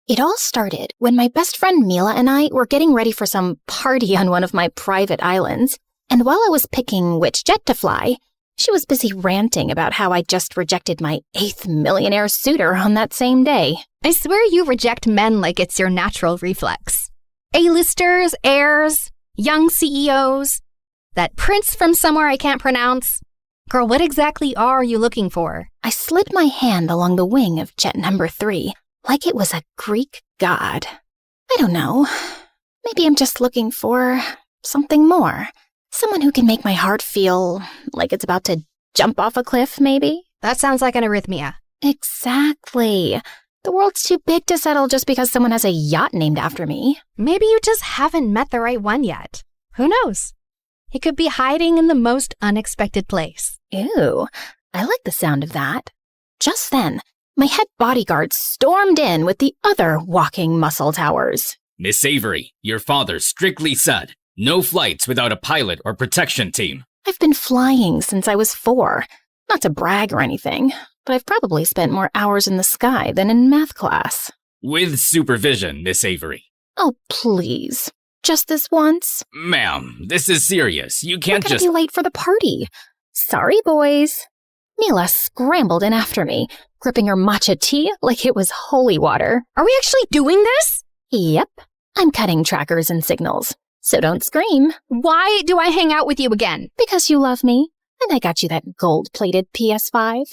Speaker 2: It all started when my best friend Mila and I were getting ready for some party on one of my private islands, and while I was picking which jet to fly, she was busy ranting about how I just rejected my 8th millionaire suitor on that same day.
Speaker 21: I swear you reject men like it's your natural reflex. A-listers, heirs, young CEOs, that prince from somewhere I can't pronounce. Girl, what exactly are you looking for?
Speaker 2: I slid my hand along the wing of jet number 3, like it was a Greek god. I don't know. Maybe I'm just looking for something more. Someone who can make my heart feel like it's about to jump off a cliff, maybe?
Speaker 21: That sounds like an arrhythmia.
Speaker 2: Exactly. The world's too big to settle just because someone has a yacht named after me.
Speaker 21: Maybe you just haven't met the right one yet. Who knows? He could be hiding in the most unexpected place.
Speaker 2: Ew, I like the sound of that. Just then, my head bodyguard stormed in with the other walking muscle towers.
Speaker 22: Miss Avery, your father strictly said, no flights without a pilot or protection team.
Speaker 2: I've been flying since I was 4. Not to brag or anything, but I've probably spent more hours in the sky than in math class.
Speaker 22: With supervision, Miss Avery.
Speaker 2: Oh, please. Just this once?
Speaker 22: Ma'am, this is serious. You can't
Speaker 2: We're gonna be late for the party. Sorry, boys. Mila scrambled in after me, gripping her matcha tea like it was holy water.
Speaker 21: Are we actually doing this?
Speaker 2: Yep. I'm cutting trackers and signals. So don't scream.
Speaker 21: Why do I hang out with you again?
Speaker 2: Because you love me, and I got you that gold-plated PS5.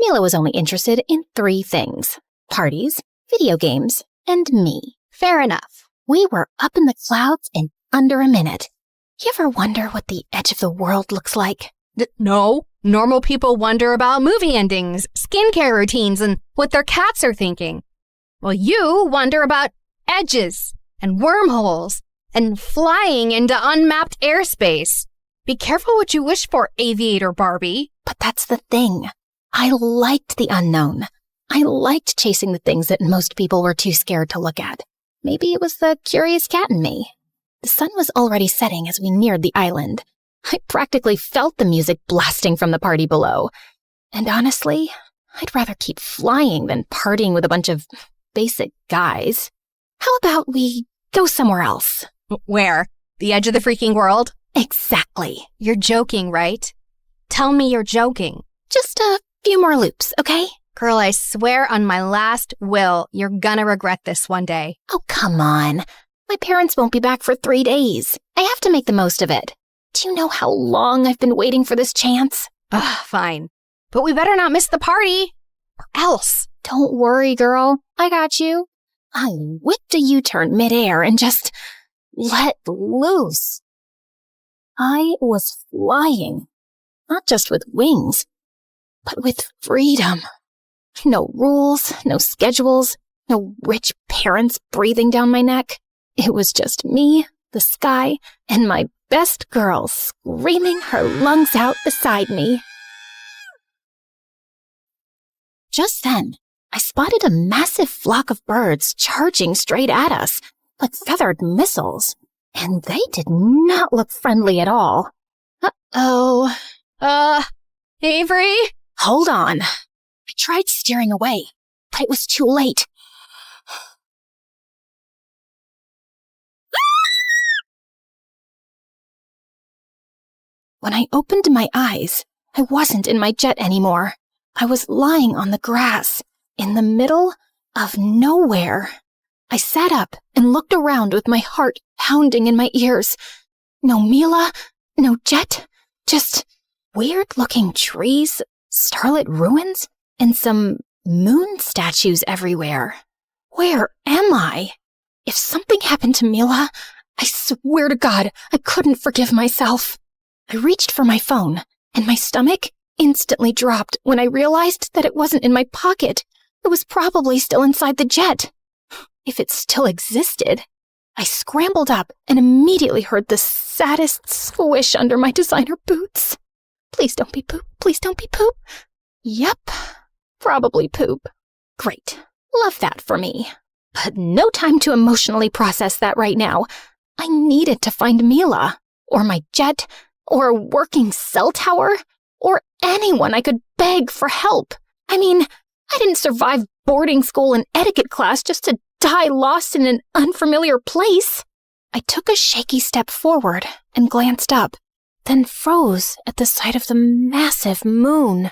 Speaker 1: Mila was only interested in 3 things: parties, video games, and me.
Speaker 21: Fair enough.
Speaker 1: We were up in the clouds in under a minute. You ever wonder what the edge of the world looks like?
Speaker 21: No. Normal people wonder about movie endings, skincare routines, and what their cats are thinking. Well, you wonder about edges and wormholes and flying into unmapped airspace. Be careful what you wish for, Aviator Barbie.
Speaker 1: But that's the thing. I liked the unknown. I liked chasing the things that most people were too scared to look at. Maybe it was the curious cat in me. The sun was already setting as we neared the island. I practically felt the music blasting from the party below. And honestly, I'd rather keep flying than partying with a bunch of basic guys. How about we go somewhere else?
Speaker 21: Where? The edge of the freaking world?
Speaker 1: Exactly.
Speaker 21: You're joking, right? Tell me you're joking.
Speaker 1: Just a few more loops, okay?
Speaker 21: Girl, I swear on my last will, you're gonna regret this one day.
Speaker 1: Oh, come on. My parents won't be back for 3 days. I have to make the most of it. Do you know how long I've been waiting for this chance?
Speaker 21: Ugh, fine. But we better not miss the party, or else.
Speaker 1: Don't worry, girl. I got you. I whipped a U-turn midair and just let loose. I was flying, not just with wings, but with freedom. No rules, no schedules, no rich parents breathing down my neck. It was just me, the sky, and my best girl screaming her lungs out beside me. Just then, I spotted a massive flock of birds charging straight at us, like feathered missiles, and they did not look friendly at all. Uh-oh.
Speaker 21: Avery?
Speaker 1: Hold on. I tried steering away, but it was too late. When I opened my eyes, I wasn't in my jet anymore. I was lying on the grass, in the middle of nowhere. I sat up and looked around with my heart pounding in my ears. No Mila, no jet, just weird-looking trees, starlit ruins, and some moon statues everywhere. Where am I? If something happened to Mila, I swear to God, I couldn't forgive myself. I reached for my phone, and my stomach instantly dropped when I realized that it wasn't in my pocket. It was probably still inside the jet. If it still existed. I scrambled up and immediately heard the saddest squish under my designer boots. Please don't be poop. Please don't be poop. Yep, probably poop. Great. Love that for me. But no time to emotionally process that right now. I needed to find Mila, or my jet, or a working cell tower, or anyone I could beg for help. I mean, I didn't survive boarding school and etiquette class just to die lost in an unfamiliar place. I took a shaky step forward and glanced up, then froze at the sight of the massive moon.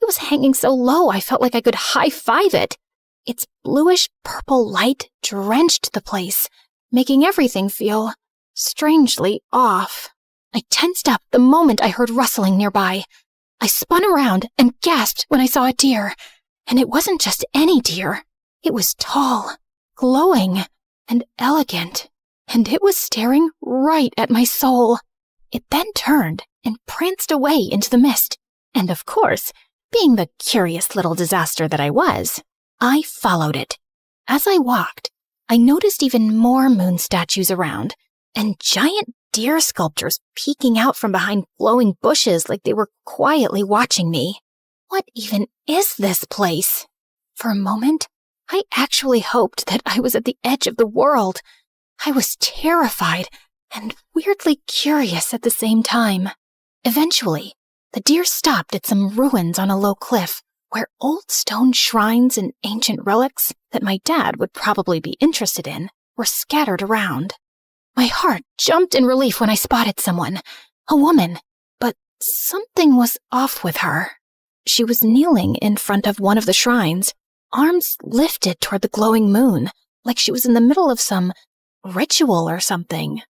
Speaker 1: It was hanging so low I felt like I could high-five it. Its bluish-purple light drenched the place, making everything feel strangely off. I tensed up the moment I heard rustling nearby. I spun around and gasped when I saw a deer. And it wasn't just any deer. It was tall, glowing, and elegant. And it was staring right at my soul. It then turned and pranced away into the mist. And of course, being the curious little disaster that I was, I followed it. As I walked, I noticed even more moon statues around, and giant deer sculptures peeking out from behind glowing bushes like they were quietly watching me. What even is this place? For a moment, I actually hoped that I was at the edge of the world. I was terrified and weirdly curious at the same time. Eventually, the deer stopped at some ruins on a low cliff where old stone shrines and ancient relics that my dad would probably be interested in were scattered around. My heart jumped in relief when I spotted someone, a woman, but something was off with her. She was kneeling in front of one of the shrines, arms lifted toward the glowing moon, like she was in the middle of some ritual or something.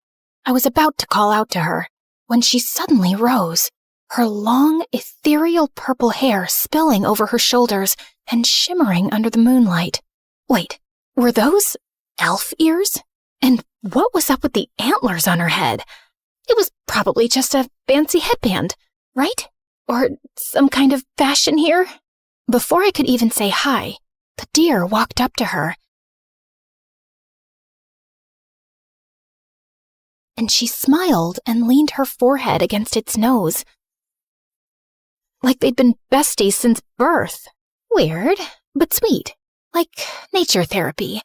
Speaker 1: I was about to call out to her when she suddenly rose, her long, ethereal purple hair spilling over her shoulders and shimmering under the moonlight. Wait, were those elf ears? And what was up with the antlers on her head? It was probably just a fancy headband, right? Or some kind of fashion here? Before I could even say hi, the deer walked up to her. And she smiled and leaned her forehead against its nose. Like they'd been besties since birth. Weird, but sweet. Like nature therapy.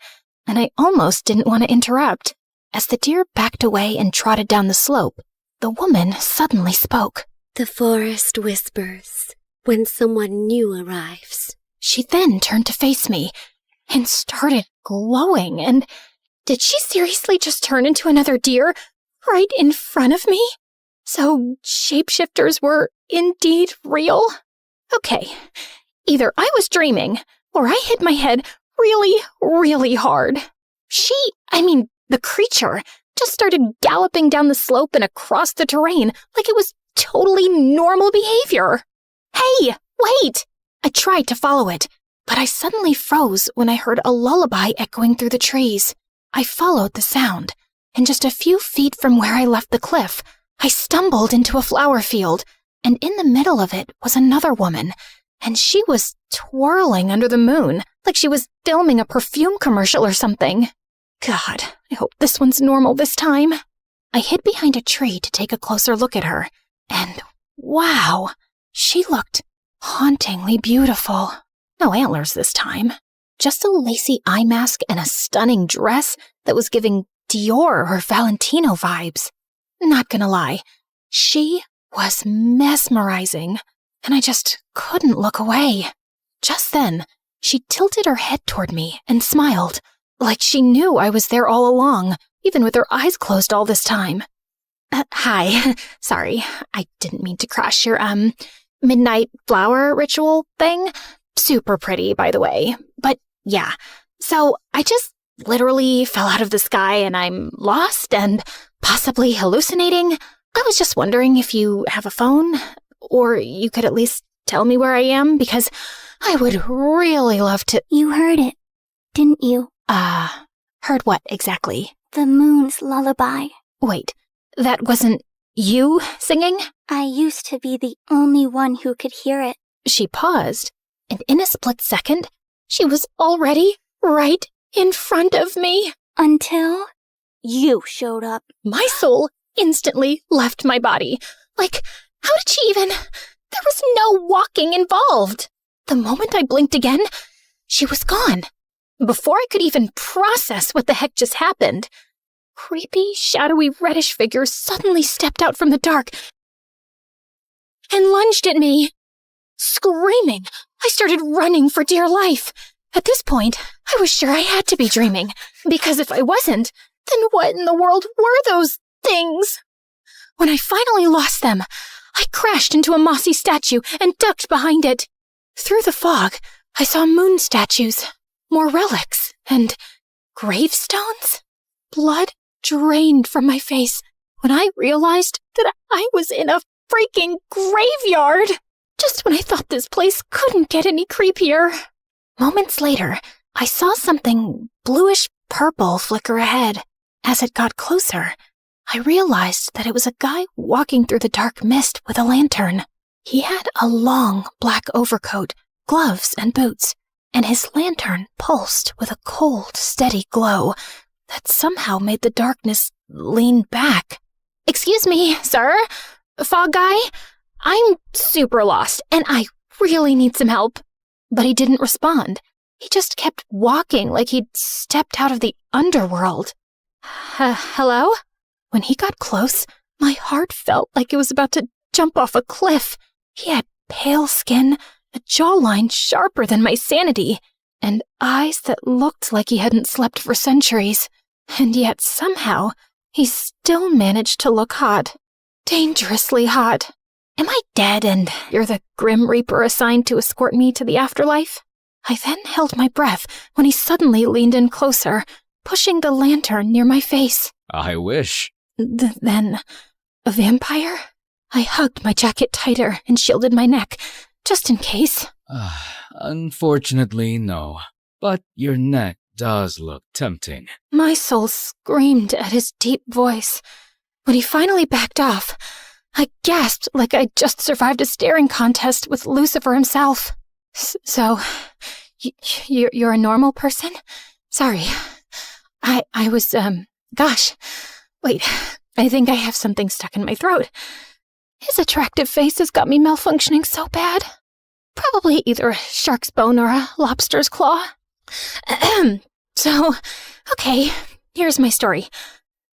Speaker 1: And I almost didn't want to interrupt. As the deer backed away and trotted down the slope, the woman suddenly spoke.
Speaker 6: The forest whispers when someone new arrives.
Speaker 1: She then turned to face me and started glowing. And did she seriously just turn into another deer right in front of me? So shapeshifters were indeed real? Okay, either I was dreaming or I hit my head really, really hard. The creature just started galloping down the slope and across the terrain like it was totally normal behavior. Hey, wait! I tried to follow it, but I suddenly froze when I heard a lullaby echoing through the trees. I followed the sound, and just a few feet from where I left the cliff, I stumbled into a flower field, and in the middle of it was another woman, and she was twirling under the moon like she was filming a perfume commercial or something. God, I hope this one's normal this time. I hid behind a tree to take a closer look at her, and wow, she looked hauntingly beautiful. No antlers this time. Just a lacy eye mask and a stunning dress that was giving Dior or Valentino vibes. Not gonna lie, she was mesmerizing, and I just couldn't look away. Just then, she tilted her head toward me and smiled, like she knew I was there all along, even with her eyes closed all this time. Hi. Sorry, I didn't mean to crash your, midnight flower ritual thing. Super pretty, by the way. But yeah, so I just literally fell out of the sky and I'm lost and possibly hallucinating. I was just wondering if you have a phone, or you could at least tell me where I am, because I would really love to—
Speaker 19: You heard it, didn't you?
Speaker 1: Heard what exactly?
Speaker 19: The moon's lullaby.
Speaker 1: Wait, that wasn't you singing?
Speaker 19: I used to be the only one who could hear it.
Speaker 1: She paused, and in a split second, she was already right in front of me.
Speaker 19: Until you showed up.
Speaker 1: My soul instantly left my body. Like, how did she even— There was no walking involved. The moment I blinked again, she was gone. Before I could even process what the heck just happened, creepy, shadowy, reddish figure suddenly stepped out from the dark and lunged at me. Screaming, I started running for dear life. At this point, I was sure I had to be dreaming, because if I wasn't, then what in the world were those things? When I finally lost them, I crashed into a mossy statue and ducked behind it. Through the fog, I saw moon statues, more relics, and gravestones. Blood drained from my face when I realized that I was in a freaking graveyard. Just when I thought this place couldn't get any creepier. Moments later, I saw something bluish-purple flicker ahead. As it got closer, I realized that it was a guy walking through the dark mist with a lantern. He had a long black overcoat, gloves, and boots, and his lantern pulsed with a cold, steady glow that somehow made the darkness lean back. "Excuse me, sir? Fog guy? I'm super lost, and I really need some help." But he didn't respond. He just kept walking like he'd stepped out of the underworld. Hello? When he got close, my heart felt like it was about to jump off a cliff. He had pale skin, a jawline sharper than my sanity, and eyes that looked like he hadn't slept for centuries. And yet somehow, he still managed to look hot. Dangerously hot. Am I dead and you're the Grim Reaper assigned to escort me to the afterlife? I then held my breath when he suddenly leaned in closer, pushing the lantern near my face.
Speaker 17: I wish.
Speaker 1: Then, a vampire?
Speaker 21: I hugged my jacket tighter and shielded my neck, just in case.
Speaker 22: Unfortunately, no. But your neck does look tempting.
Speaker 21: My soul screamed at his deep voice. When he finally backed off, I gasped like I'd just survived a staring contest with Lucifer himself. So, you're a normal person? Sorry. I was, gosh. Wait, I think I have something stuck in my throat. His attractive face has got me malfunctioning so bad. Probably either a shark's bone or a lobster's claw. So, okay, here's my story.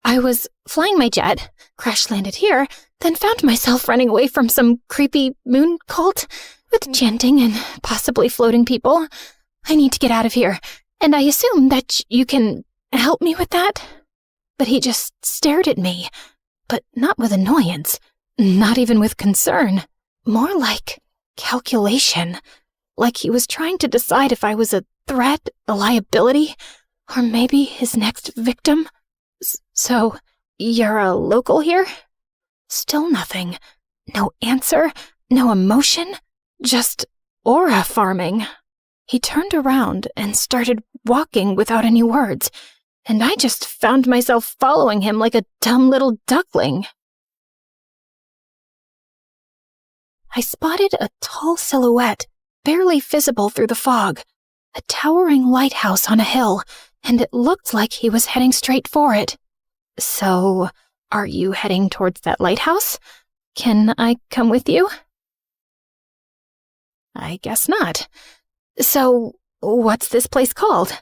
Speaker 21: I was flying my jet, crash-landed here, then found myself running away from some creepy moon cult with chanting and possibly floating people. I need to get out of here, and I assume that you can help me with that? But he just stared at me, but not with annoyance, not even with concern, more like calculation, like he was trying to decide if I was a threat, a liability, or maybe his next victim. So, you're a local here? Still nothing. No answer, no emotion, just aura farming. He turned around and started walking without any words, and I just found myself following him like a dumb little duckling. I spotted a tall silhouette, barely visible through the fog, a towering lighthouse on a hill, and it looked like he was heading straight for it. So, are you heading towards that lighthouse? Can I come with you? I guess not. So, what's this place called?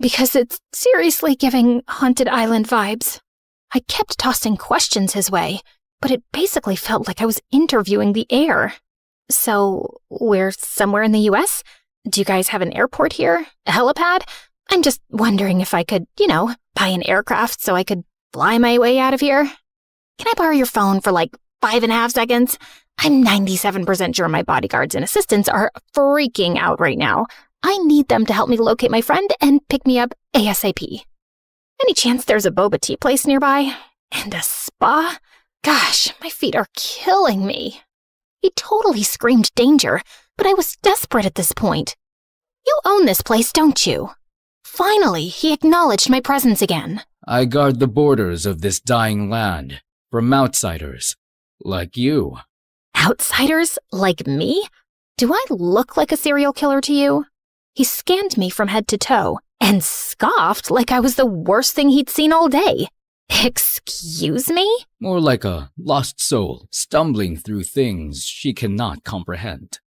Speaker 21: Because it's seriously giving Haunted Island vibes. I kept tossing questions his way, but it basically felt like I was interviewing the air. So, we're somewhere in the US? Do you guys have an airport here? A helipad? I'm just wondering if I could, buy an aircraft so I could fly my way out of here. Can I borrow your phone for like 5.5 seconds? I'm 97% sure my bodyguards and assistants are freaking out right now. I need them to help me locate my friend and pick me up ASAP. Any chance there's a boba tea place nearby? And a spa? Gosh, my feet are killing me. He totally screamed danger, but I was desperate at this point. You own this place, don't you? Finally, he acknowledged my presence again.
Speaker 22: I guard the borders of this dying land from outsiders like you.
Speaker 21: Outsiders like me? Do I look like a serial killer to you? He scanned me from head to toe and scoffed like I was the worst thing he'd seen all day. Excuse me?
Speaker 22: More like a lost soul stumbling through things she cannot comprehend.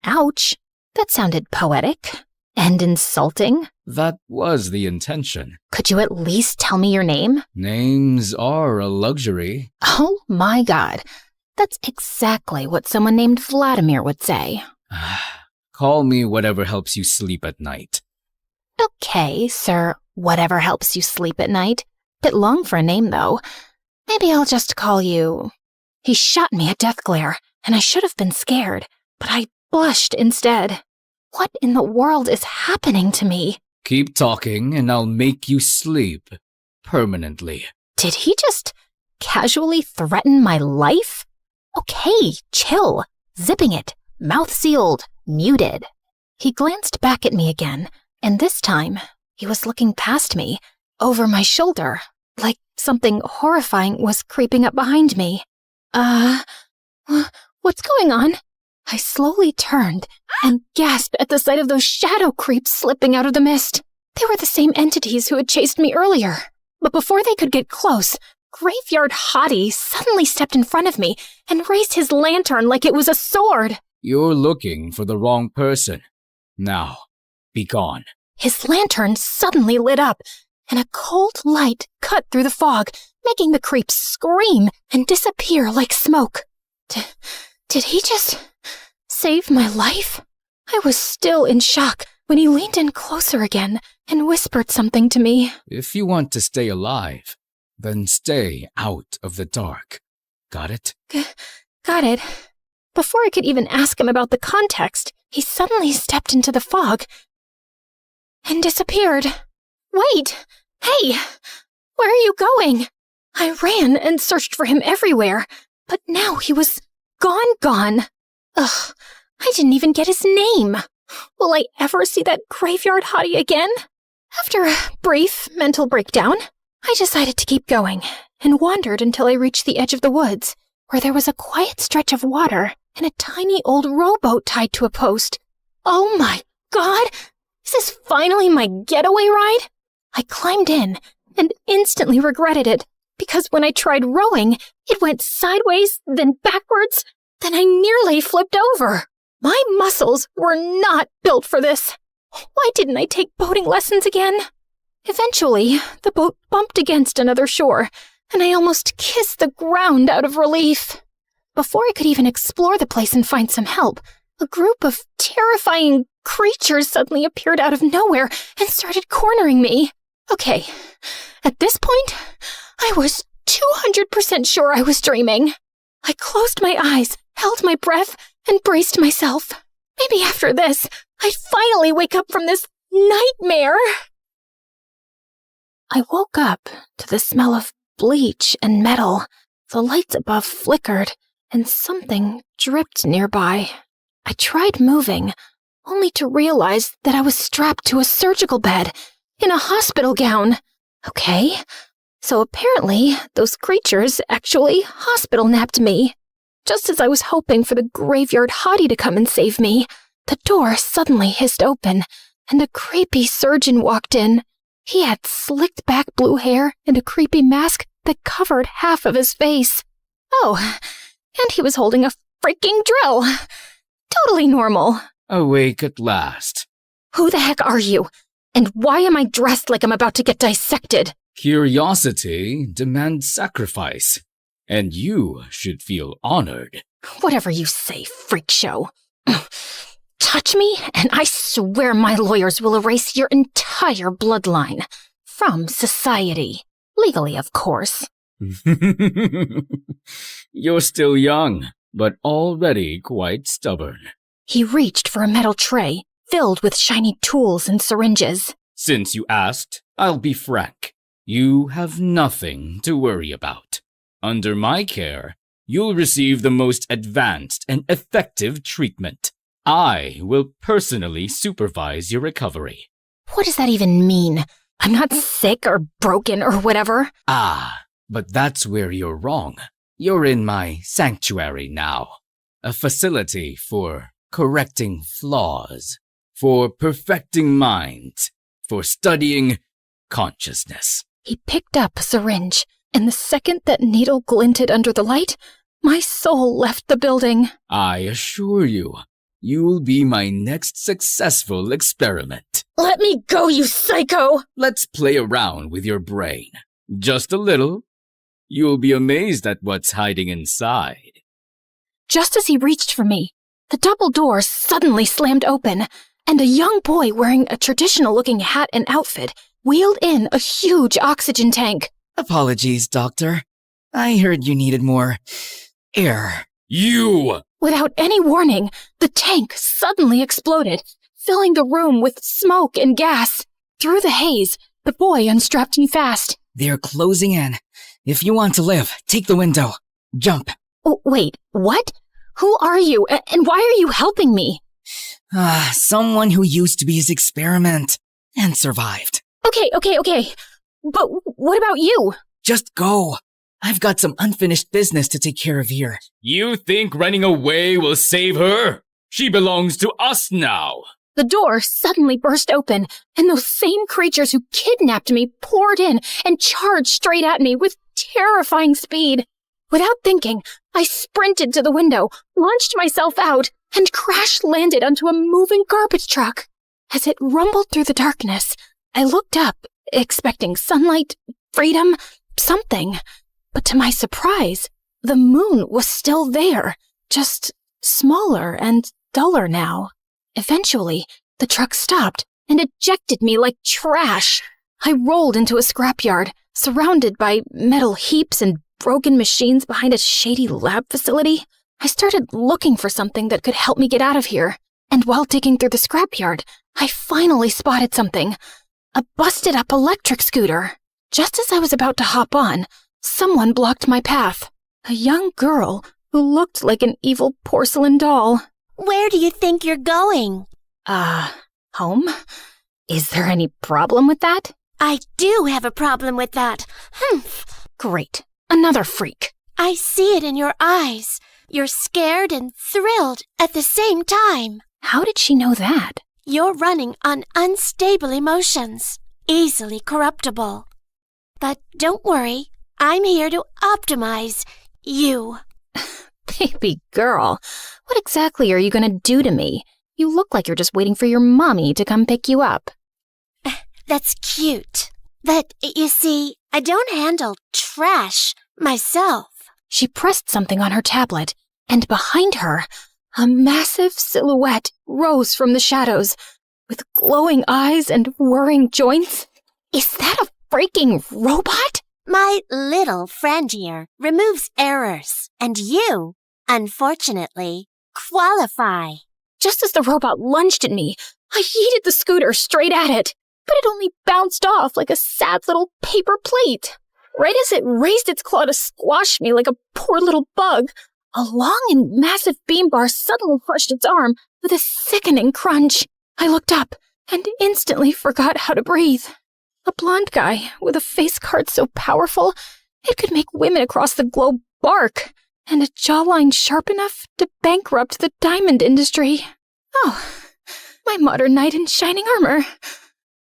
Speaker 21: Ouch. That sounded poetic and insulting.
Speaker 22: That was the intention.
Speaker 21: Could you at least tell me your name?
Speaker 22: Names are a luxury.
Speaker 21: Oh my God. That's exactly what someone named Vladimir would say.
Speaker 22: Call me whatever helps you sleep at night.
Speaker 21: Okay, sir. Whatever helps you sleep at night. Bit long for a name, though. Maybe I'll just call you... He shot me a death glare, and I should have been scared, but I blushed instead. What in the world is happening to me?
Speaker 22: Keep talking, and I'll make you sleep. Permanently.
Speaker 21: Did he just casually threaten my life? Okay, chill. Zipping it. Mouth sealed. Muted. He glanced back at me again, and this time, he was looking past me, over my shoulder, like something horrifying was creeping up behind me. What's going on? I slowly turned and gasped at the sight of those shadow creeps slipping out of the mist. They were the same entities who had chased me earlier. But before they could get close, Graveyard Hottie suddenly stepped in front of me and raised his lantern like it was a sword.
Speaker 22: You're looking for the wrong person. Now, be gone.
Speaker 21: His lantern suddenly lit up, and a cold light cut through the fog, making the creeps scream and disappear like smoke. Did he just save my life? I was still in shock when he leaned in closer again and whispered something to me.
Speaker 22: If you want to stay alive, then stay out of the dark. Got it?
Speaker 21: Got it. Before I could even ask him about the context, he suddenly stepped into the fog and disappeared. Wait! Hey! Where are you going? I ran and searched for him everywhere, But now he was gone. Ugh, I didn't even get his name. Will I ever see that graveyard hottie again? After a brief mental breakdown, I decided to keep going and wandered until I reached the edge of the woods, where there was a quiet stretch of water and a tiny old rowboat tied to a post. Oh my God! Is this finally my getaway ride? I climbed in and instantly regretted it, because when I tried rowing, it went sideways, then backwards, then I nearly flipped over. My muscles were not built for this. Why didn't I take boating lessons again? Eventually, the boat bumped against another shore, and I almost kissed the ground out of relief. Before I could even explore the place and find some help, a group of terrifying creatures suddenly appeared out of nowhere and started cornering me. Okay, at this point, I was 200% sure I was dreaming. I closed my eyes, held my breath, and braced myself. Maybe after this, I'd finally wake up from this nightmare. I woke up to the smell of bleach and metal. The lights above flickered, and something dripped nearby. I tried moving, only to realize that I was strapped to a surgical bed in a hospital gown. Okay, so apparently those creatures actually hospital napped me. Just as I was hoping for the graveyard hottie to come and save me, the door suddenly hissed open, and a creepy surgeon walked in. He had slicked back blue hair and a creepy mask that covered half of his face. Oh, and he was holding a freaking drill. Totally normal.
Speaker 22: Awake at last.
Speaker 21: Who the heck are you? And why am I dressed like I'm about to get dissected?
Speaker 22: Curiosity demands sacrifice, and you should feel honored.
Speaker 21: Whatever you say, freak show. Touch me, and I swear my lawyers will erase your entire bloodline. From society. Legally, of course.
Speaker 22: You're still young, but already quite stubborn.
Speaker 21: He reached for a metal tray, filled with shiny tools and syringes.
Speaker 22: Since you asked, I'll be frank. You have nothing to worry about. Under my care, you'll receive the most advanced and effective treatment. I will personally supervise your recovery.
Speaker 21: What does that even mean? I'm not sick or broken or whatever.
Speaker 22: Ah, but that's where you're wrong. You're in my sanctuary now. A facility for correcting flaws, for perfecting minds, for studying consciousness.
Speaker 21: He picked up a syringe, and the second that needle glinted under the light, my soul left the building.
Speaker 22: I assure you, you'll be my next successful experiment.
Speaker 21: Let me go, you psycho!
Speaker 22: Let's play around with your brain. Just a little. You'll be amazed at what's hiding inside.
Speaker 21: Just as he reached for me, the double door suddenly slammed open, and a young boy wearing a traditional-looking hat and outfit wheeled in a huge oxygen tank.
Speaker 8: Apologies, Doctor. I heard you needed more air.
Speaker 22: You!
Speaker 21: Without any warning, the tank suddenly exploded, filling the room with smoke and gas. Through the haze, the boy unstrapped me fast.
Speaker 8: They're closing in. If you want to live, take the window. Jump.
Speaker 21: Oh, wait, what? Who are you, and why are you helping me?
Speaker 8: Someone who used to be his experiment and survived.
Speaker 21: Okay. But what about you?
Speaker 8: Just go. I've got some unfinished business to take care of here.
Speaker 22: You think running away will save her? She belongs to us now.
Speaker 21: The door suddenly burst open, and those same creatures who kidnapped me poured in and charged straight at me with terrifying speed. Without thinking, I sprinted to the window, launched myself out, and crash-landed onto a moving garbage truck. As it rumbled through the darkness, I looked up, expecting sunlight, freedom, something. But to my surprise, the moon was still there, just smaller and duller now. Eventually, the truck stopped and ejected me like trash. I rolled into a scrapyard, surrounded by metal heaps and broken machines behind a shady lab facility. I started looking for something that could help me get out of here. And while digging through the scrapyard, I finally spotted something. A busted-up electric scooter. Just as I was about to hop on, someone blocked my path. A young girl who looked like an evil porcelain doll.
Speaker 9: Where do you think you're going?
Speaker 21: Home? Is there any problem with that?
Speaker 9: I do have a problem with that.
Speaker 21: Great. Another freak.
Speaker 9: I see it in your eyes. You're scared and thrilled at the same time.
Speaker 21: How did she know that?
Speaker 9: You're running on unstable emotions, easily corruptible. But don't worry, I'm here to optimize you.
Speaker 21: Baby girl, what exactly are you gonna do to me? You look like you're just waiting for your mommy to come pick you up.
Speaker 9: That's cute. But, you see, I don't handle trash myself.
Speaker 21: She pressed something on her tablet, and behind her, a massive silhouette rose from the shadows, with glowing eyes and whirring joints. Is that a freaking robot?
Speaker 9: My little friend here removes errors, and you, unfortunately, qualify.
Speaker 21: Just as the robot lunged at me, I yeeted the scooter straight at it, but it only bounced off like a sad little paper plate. Right as it raised its claw to squash me like a poor little bug, a long and massive beam bar suddenly crushed its arm with a sickening crunch. I looked up and instantly forgot how to breathe. A blonde guy with a face card so powerful it could make women across the globe bark, and a jawline sharp enough to bankrupt the diamond industry. Oh, my modern knight in shining armor.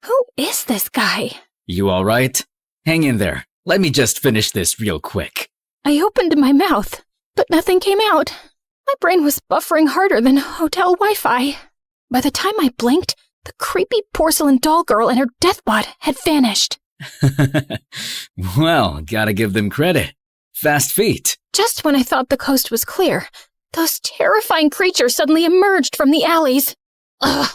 Speaker 21: Who is this guy?
Speaker 22: You all right? Hang in there. Let me just finish this real quick.
Speaker 21: I opened my mouth, but nothing came out. My brain was buffering harder than hotel Wi-Fi. By the time I blinked, the creepy porcelain doll girl and her deathbot had vanished.
Speaker 22: Well, gotta give them credit. Fast feet.
Speaker 21: Just when I thought the coast was clear, those terrifying creatures suddenly emerged from the alleys. Ugh,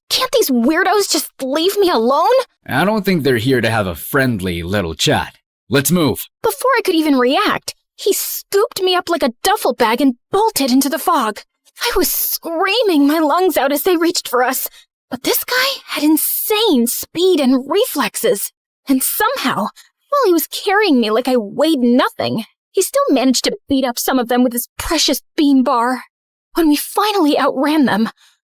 Speaker 21: can't these weirdos just leave me alone?
Speaker 22: I don't think they're here to have a friendly little chat. Let's move.
Speaker 21: Before I could even react, he scooped me up like a duffel bag and bolted into the fog. I was screaming my lungs out as they reached for us, but this guy had insane speed and reflexes. And somehow, while he was carrying me like I weighed nothing, he still managed to beat up some of them with his precious beam bar. When we finally outran them,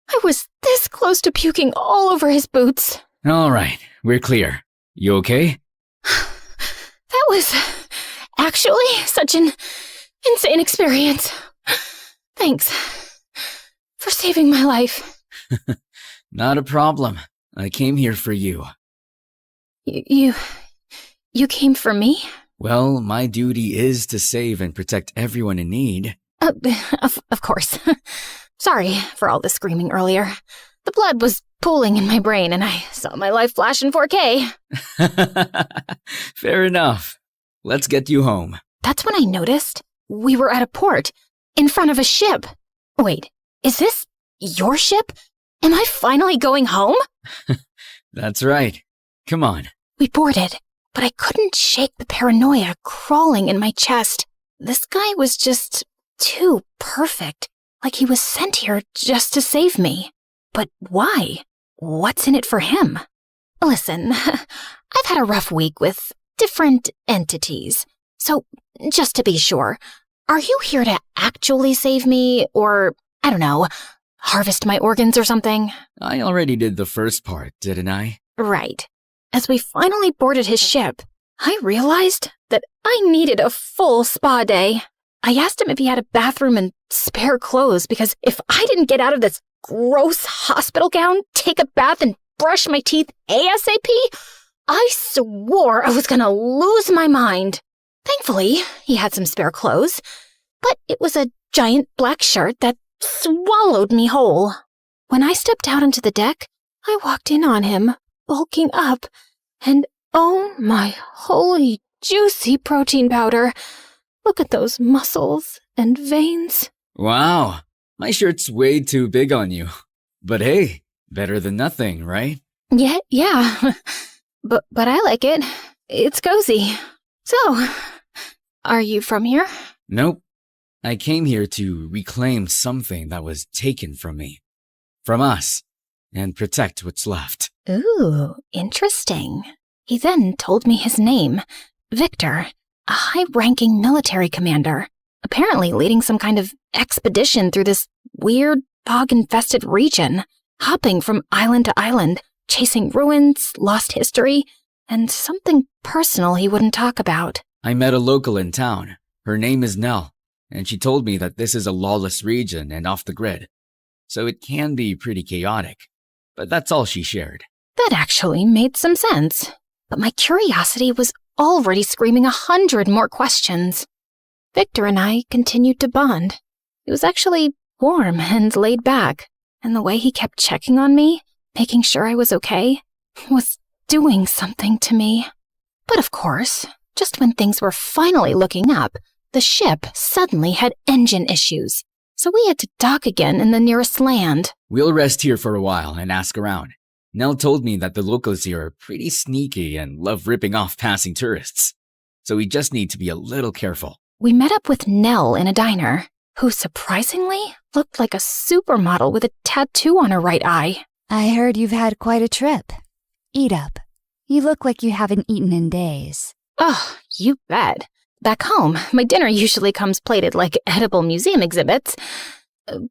Speaker 21: I was this close to puking all over his boots.
Speaker 22: All right, we're clear. You okay?
Speaker 21: That was actually such an insane experience. Thanks for saving my life.
Speaker 22: Not a problem. I came here for you.
Speaker 21: You came for me?
Speaker 22: Well, my duty is to save and protect everyone in need.
Speaker 21: Of course. Sorry for all the screaming earlier. The blood was pooling in my brain and I saw my life flash in 4K.
Speaker 22: Fair enough. Let's get you home.
Speaker 21: That's when I noticed we were at a port, in front of a ship. Wait, is this your ship? Am I finally going home?
Speaker 22: That's right. Come on.
Speaker 21: We boarded, but I couldn't shake the paranoia crawling in my chest. This guy was just too perfect, like he was sent here just to save me. But why? What's in it for him? Listen, I've had a rough week with different entities. So, just to be sure, are you here to actually save me, or, I don't know, harvest my organs or something?
Speaker 22: I already did the first part, didn't I?
Speaker 21: Right. As we finally boarded his ship, I realized that I needed a full spa day. I asked him if he had a bathroom and spare clothes, because if I didn't get out of this gross hospital gown, take a bath, and brush my teeth ASAP, I swore I was gonna lose my mind. Thankfully, he had some spare clothes, but it was a giant black shirt that swallowed me whole. When I stepped out onto the deck, I walked in on him, bulking up, and oh my holy juicy protein powder. Look at those muscles and veins.
Speaker 22: Wow, my shirt's way too big on you. But hey, better than nothing, right?
Speaker 21: Yeah. But I like it. It's cozy. So, are you from here?
Speaker 22: Nope. I came here to reclaim something that was taken from me. From us. And protect what's left.
Speaker 21: Ooh, interesting. He then told me his name, Victor, a high-ranking military commander. apparently leading some kind of expedition through this weird, fog-infested region, hopping from island to island, chasing ruins, lost history, and something personal he wouldn't talk about.
Speaker 17: I met a local in town. Her name is Nell, and she told me that this is a lawless region and off the grid, so it can be pretty chaotic. But that's all she shared.
Speaker 21: That actually made some sense. But my curiosity was already screaming 100 more questions. Victor and I continued to bond. It was actually warm and laid back, and the way he kept checking on me, making sure I was okay, was doing something to me. But of course, just when things were finally looking up, the ship suddenly had engine issues, so we had to dock again in the nearest land.
Speaker 17: We'll rest here for a while and ask around. Nell told me that the locals here are pretty sneaky and love ripping off passing tourists, so we just need to be a little careful.
Speaker 21: We met up with Nell in a diner, who surprisingly looked like a supermodel with a tattoo on her right eye.
Speaker 19: I heard you've had quite a trip. Eat up. You look like you haven't eaten in days.
Speaker 21: Oh, you bet. Back home, my dinner usually comes plated like edible museum exhibits.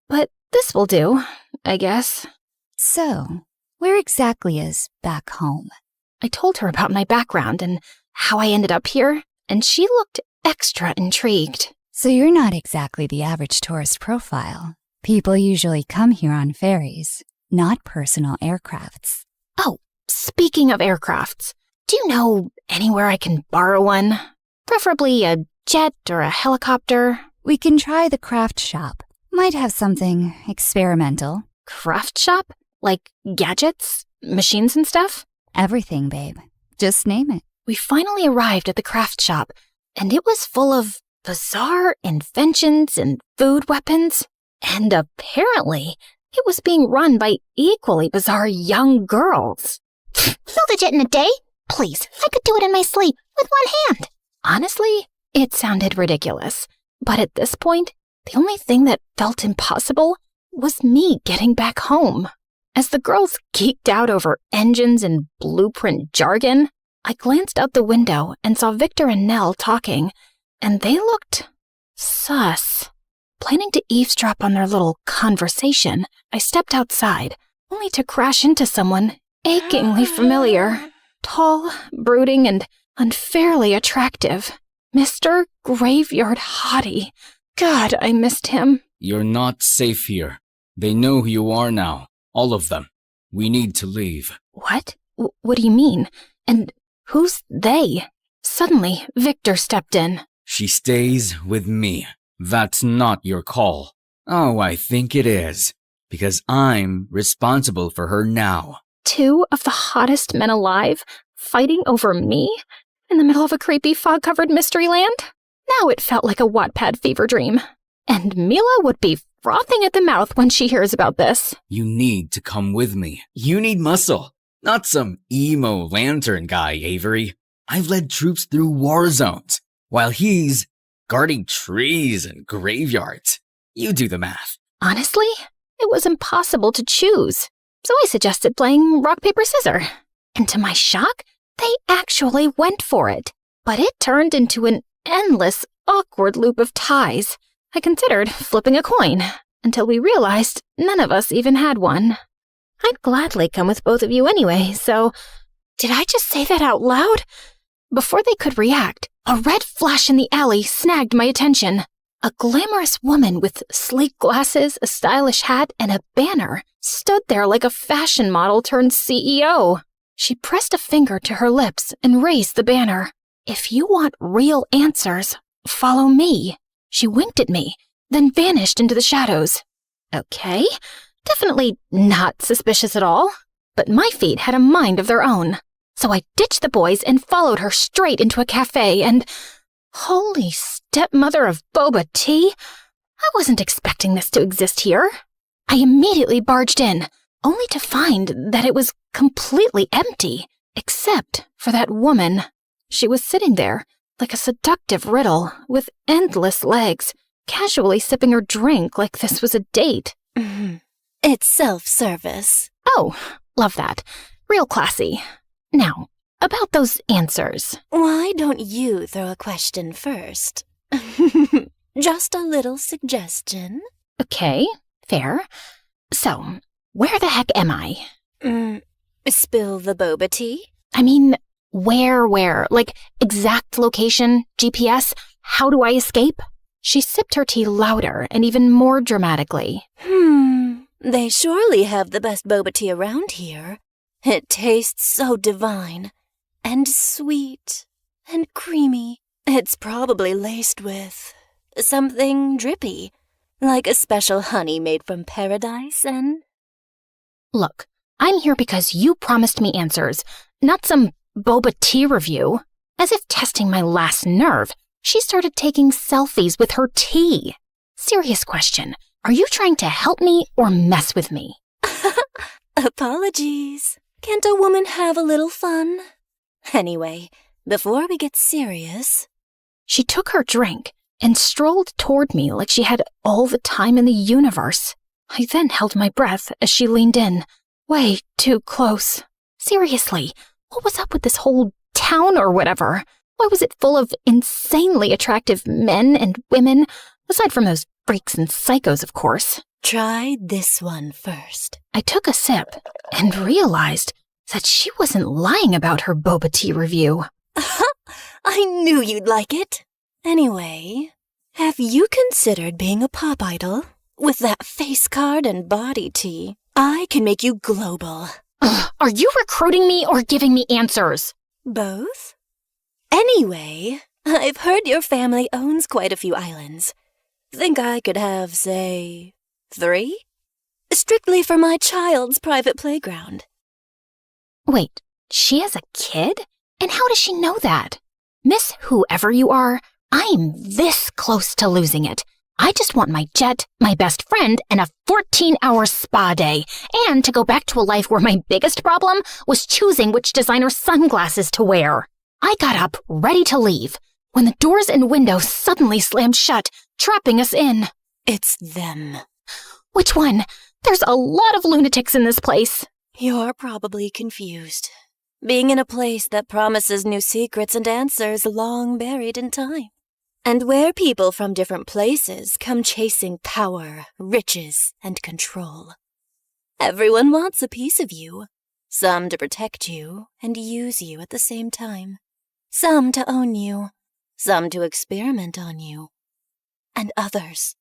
Speaker 21: But this will do, I guess.
Speaker 19: So, where exactly is back home?
Speaker 21: I told her about my background and how I ended up here, and she looked extra intrigued.
Speaker 19: So you're not exactly the average tourist profile. People usually come here on ferries, not personal aircrafts.
Speaker 21: Oh, speaking of aircrafts, do you know anywhere I can borrow one? Preferably a jet or a helicopter.
Speaker 19: We can try the craft shop. Might have something experimental.
Speaker 21: Craft shop? Like gadgets, machines and stuff?
Speaker 19: Everything, babe. Just name it.
Speaker 21: We finally arrived at the craft shop, and it was full of bizarre inventions and food weapons. And apparently, it was being run by equally bizarre young girls.
Speaker 9: Build a jet in a day? Please, I could do it in my sleep with one hand.
Speaker 21: Honestly, it sounded ridiculous. But at this point, the only thing that felt impossible was me getting back home. As the girls geeked out over engines and blueprint jargon, I glanced out the window and saw Victor and Nell talking, and they looked sus. Planning to eavesdrop on their little conversation, I stepped outside, only to crash into someone achingly familiar. Tall, brooding, and unfairly attractive. Mr. Graveyard Hottie. God, I missed him.
Speaker 22: You're not safe here. They know who you are now. All of them. We need to leave.
Speaker 21: What? What do you mean? And who's they? Suddenly, Victor stepped in.
Speaker 22: She stays with me. That's not your call. Oh, I think it is. Because I'm responsible for her now.
Speaker 21: 2 of the hottest men alive fighting over me in the middle of a creepy fog-covered mystery land? Now it felt like a Wattpad fever dream. And Mila would be frothing at the mouth when she hears about this.
Speaker 22: You need to come with me. You need muscle. Not some emo lantern guy, Avery. I've led troops through war zones, while he's guarding trees and graveyards. You do the math.
Speaker 21: Honestly, it was impossible to choose. So I suggested playing rock, paper, scissors. And to my shock, they actually went for it. But it turned into an endless, awkward loop of ties. I considered flipping a coin, until we realized none of us even had one. I'd gladly come with both of you anyway, so... Did I just say that out loud? Before they could react, a red flash in the alley snagged my attention. A glamorous woman with sleek glasses, a stylish hat, and a banner stood there like a fashion model turned CEO. She pressed a finger to her lips and raised the banner. If you want real answers, follow me. She winked at me, then vanished into the shadows. Okay, definitely not suspicious at all. But my feet had a mind of their own. So I ditched the boys and followed her straight into a cafe and... Holy stepmother of boba tea! I wasn't expecting this to exist here. I immediately barged in, only to find that it was completely empty, except for that woman. She was sitting there, like a seductive riddle, with endless legs, casually sipping her drink like this was a date.
Speaker 7: It's self-service.
Speaker 21: Oh, love that. Real classy. Now, about those answers.
Speaker 7: Why don't you throw a question first? Just a little suggestion.
Speaker 1: Okay, fair. So, where the heck am I?
Speaker 7: Spill the boba tea?
Speaker 1: I mean, where? Like, exact location, GPS? How do I escape? She sipped her tea louder and even more dramatically.
Speaker 7: They surely have the best boba tea around here. It tastes so divine, and sweet, and creamy. It's probably laced with something drippy, like a special honey made from paradise and...
Speaker 1: Look, I'm here because you promised me answers, not some boba tea review. As if testing my last nerve, she started taking selfies with her tea. Serious question. Are you trying to help me or mess with me?
Speaker 7: Apologies. Can't a woman have a little fun? Anyway, before we get serious...
Speaker 1: She took her drink and strolled toward me like she had all the time in the universe. I then held my breath as she leaned in, way too close. Seriously, what was up with this whole town or whatever? Why was it full of insanely attractive men and women, aside from those freaks and psychos, of course?
Speaker 7: Try this one first.
Speaker 1: I took a sip and realized that she wasn't lying about her boba tea review.
Speaker 7: I knew you'd like it. Anyway, have you considered being a pop idol? With that face card and body tea, I can make you global.
Speaker 1: Are you recruiting me or giving me answers?
Speaker 7: Both? Anyway, I've heard your family owns quite a few islands. Think I could have, say, 3? Strictly for my child's private playground.
Speaker 1: Wait, she has a kid? And how does she know that? Miss whoever you are, I'm this close to losing it. I just want my jet, my best friend, and a 14-hour spa day, and to go back to a life where my biggest problem was choosing which designer sunglasses to wear. I got up, ready to leave, when the doors and windows suddenly slammed shut, trapping us in.
Speaker 7: It's them.
Speaker 1: Which one? There's a lot of lunatics in this place.
Speaker 7: You're probably confused. Being in a place that promises new secrets and answers long buried in time. And where people from different places come chasing power, riches, and control. Everyone wants a piece of you. Some to protect you and use you at the same time. Some to own you. Some to experiment on you. And others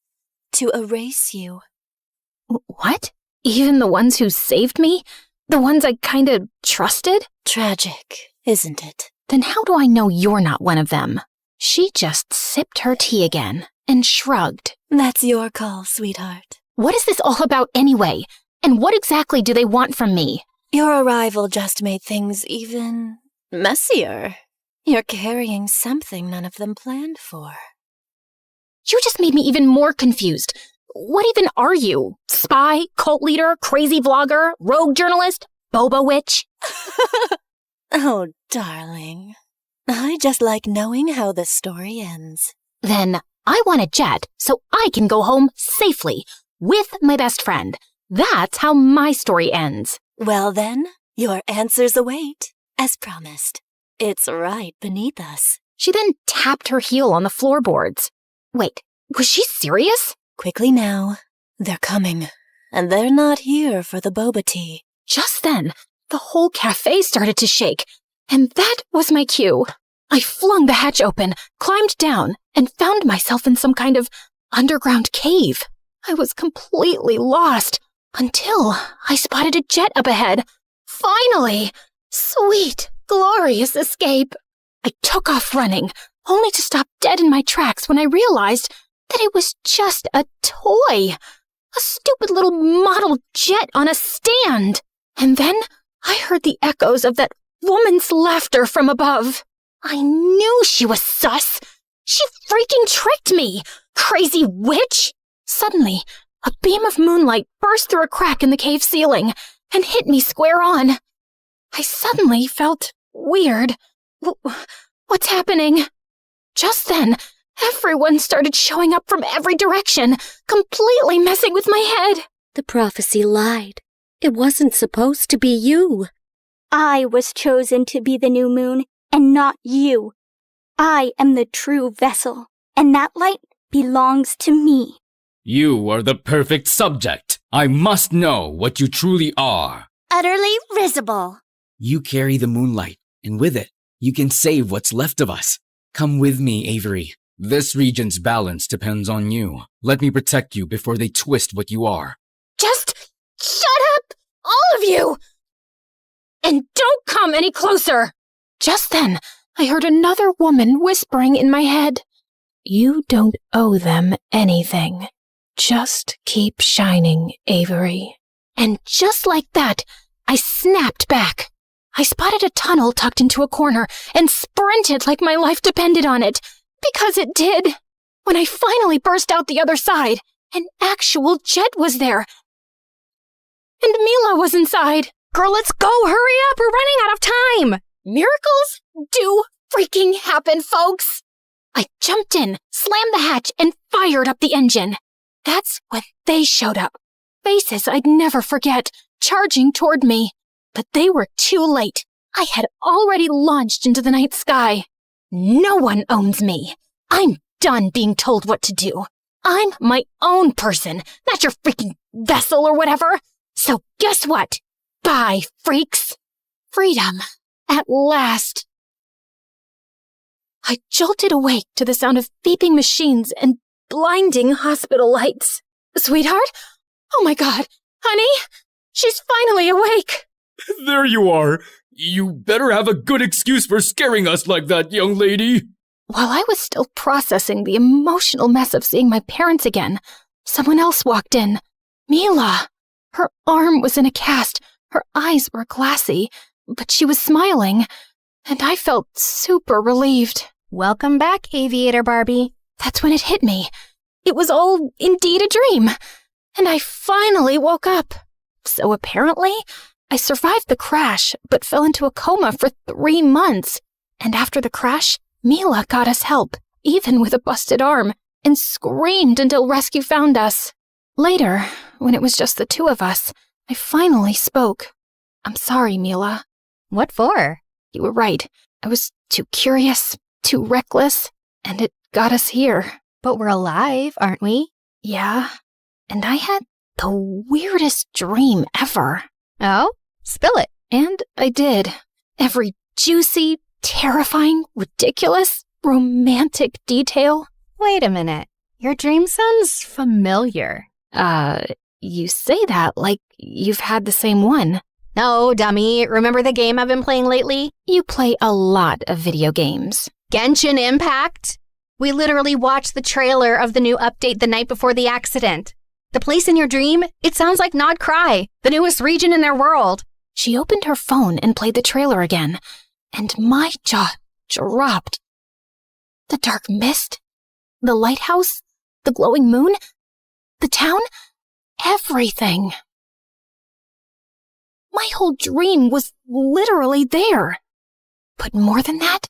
Speaker 7: to erase you.
Speaker 1: What? Even the ones who saved me? The ones I kinda trusted?
Speaker 7: Tragic, isn't it?
Speaker 1: Then how do I know you're not one of them? She just sipped her tea again and shrugged.
Speaker 7: That's your call, sweetheart.
Speaker 1: What is this all about anyway? And what exactly do they want from me?
Speaker 7: Your arrival just made things even messier. You're carrying something none of them planned for.
Speaker 1: You just made me even more confused. What even are you? Spy, cult leader, crazy vlogger, rogue journalist, boba witch?
Speaker 7: Oh, darling. I just like knowing how the story ends.
Speaker 1: Then I want a jet so I can go home safely with my best friend. That's how my story ends.
Speaker 7: Well then, your answers await, as promised. It's right beneath us.
Speaker 1: She then tapped her heel on the floorboards. Wait, was she serious?
Speaker 7: Quickly now. They're coming, and they're not here for the boba tea.
Speaker 1: Just then, the whole cafe started to shake, and that was my cue. I flung the hatch open, climbed down, and found myself in some kind of underground cave. I was completely lost until I spotted a jet up ahead. Finally! Sweet, glorious escape. I took off running, only to stop dead in my tracks when I realized that it was just a toy. A stupid little model jet on a stand. And then I heard the echoes of that woman's laughter from above. I knew she was sus. She freaking tricked me, crazy witch. Suddenly, a beam of moonlight burst through a crack in the cave ceiling and hit me square on. I suddenly felt weird. What's happening? Just then, everyone started showing up from every direction, completely messing with my head.
Speaker 6: The prophecy lied. It wasn't supposed to be you.
Speaker 10: I was chosen to be the new moon, and not you. I am the true vessel, and that light belongs to me.
Speaker 22: You are the perfect subject. I must know what you truly are.
Speaker 6: Utterly risible.
Speaker 17: You carry the moonlight, and with it, you can save what's left of us. Come with me, Avery.
Speaker 22: This region's balance depends on you. Let me protect you before they twist what you are.
Speaker 2: Just shut up, all of you! And don't come any closer! Just then, I heard another woman whispering in my head, "You don't owe them anything. Just keep shining, Avery." And just like that, I snapped back. I spotted a tunnel tucked into a corner and sprinted like my life depended on it. Because it did. When I finally burst out the other side, an actual jet was there. And Mila was inside.
Speaker 21: Girl, let's go! Hurry up! We're running out of time!
Speaker 2: Miracles do freaking happen, folks! I jumped in, slammed the hatch, and fired up the engine. That's when they showed up. Faces I'd never forget, charging toward me. But they were too late. I had already launched into the night sky. No one owns me. I'm done being told what to do. I'm my own person, not your freaking vessel or whatever. So guess what? Bye, freaks. Freedom. At last. I jolted awake to the sound of beeping machines and blinding hospital lights. Sweetheart? Oh my God. Honey? She's finally awake.
Speaker 22: There you are. You better have a good excuse for scaring us like that, young lady.
Speaker 2: While I was still processing the emotional mess of seeing my parents again, someone else walked in. Mila. Her arm was in a cast, her eyes were glassy, but she was smiling, and I felt super relieved.
Speaker 21: Welcome back, Aviator Barbie.
Speaker 2: That's when it hit me. It was all indeed a dream, and I finally woke up. So apparently, I survived the crash, but fell into a coma for 3 months. And after the crash, Mila got us help, even with a busted arm, and screamed until rescue found us. Later, when it was just the two of us, I finally spoke. I'm sorry, Mila.
Speaker 21: What for?
Speaker 2: You were right. I was too curious, too reckless, and it got us here.
Speaker 21: But we're alive, aren't we?
Speaker 2: Yeah, and I had the weirdest dream ever.
Speaker 21: Oh? Spill it.
Speaker 2: And I did. Every juicy, terrifying, ridiculous, romantic detail.
Speaker 21: Wait a minute. Your dream sounds familiar.
Speaker 2: You say that like you've had the same one.
Speaker 21: No, dummy. Remember the game I've been playing lately?
Speaker 2: You play a lot of video games.
Speaker 21: Genshin Impact? We literally watched the trailer of the new update the night before the accident. The place in your dream, it sounds like Nod Cry, the newest region in their world.
Speaker 2: She opened her phone and played the trailer again, and my jaw dropped. The dark mist, the lighthouse, the glowing moon, the town, everything. My whole dream was literally there. But more than that,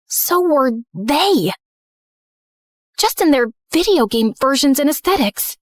Speaker 2: so were they. Just in their video game versions and aesthetics.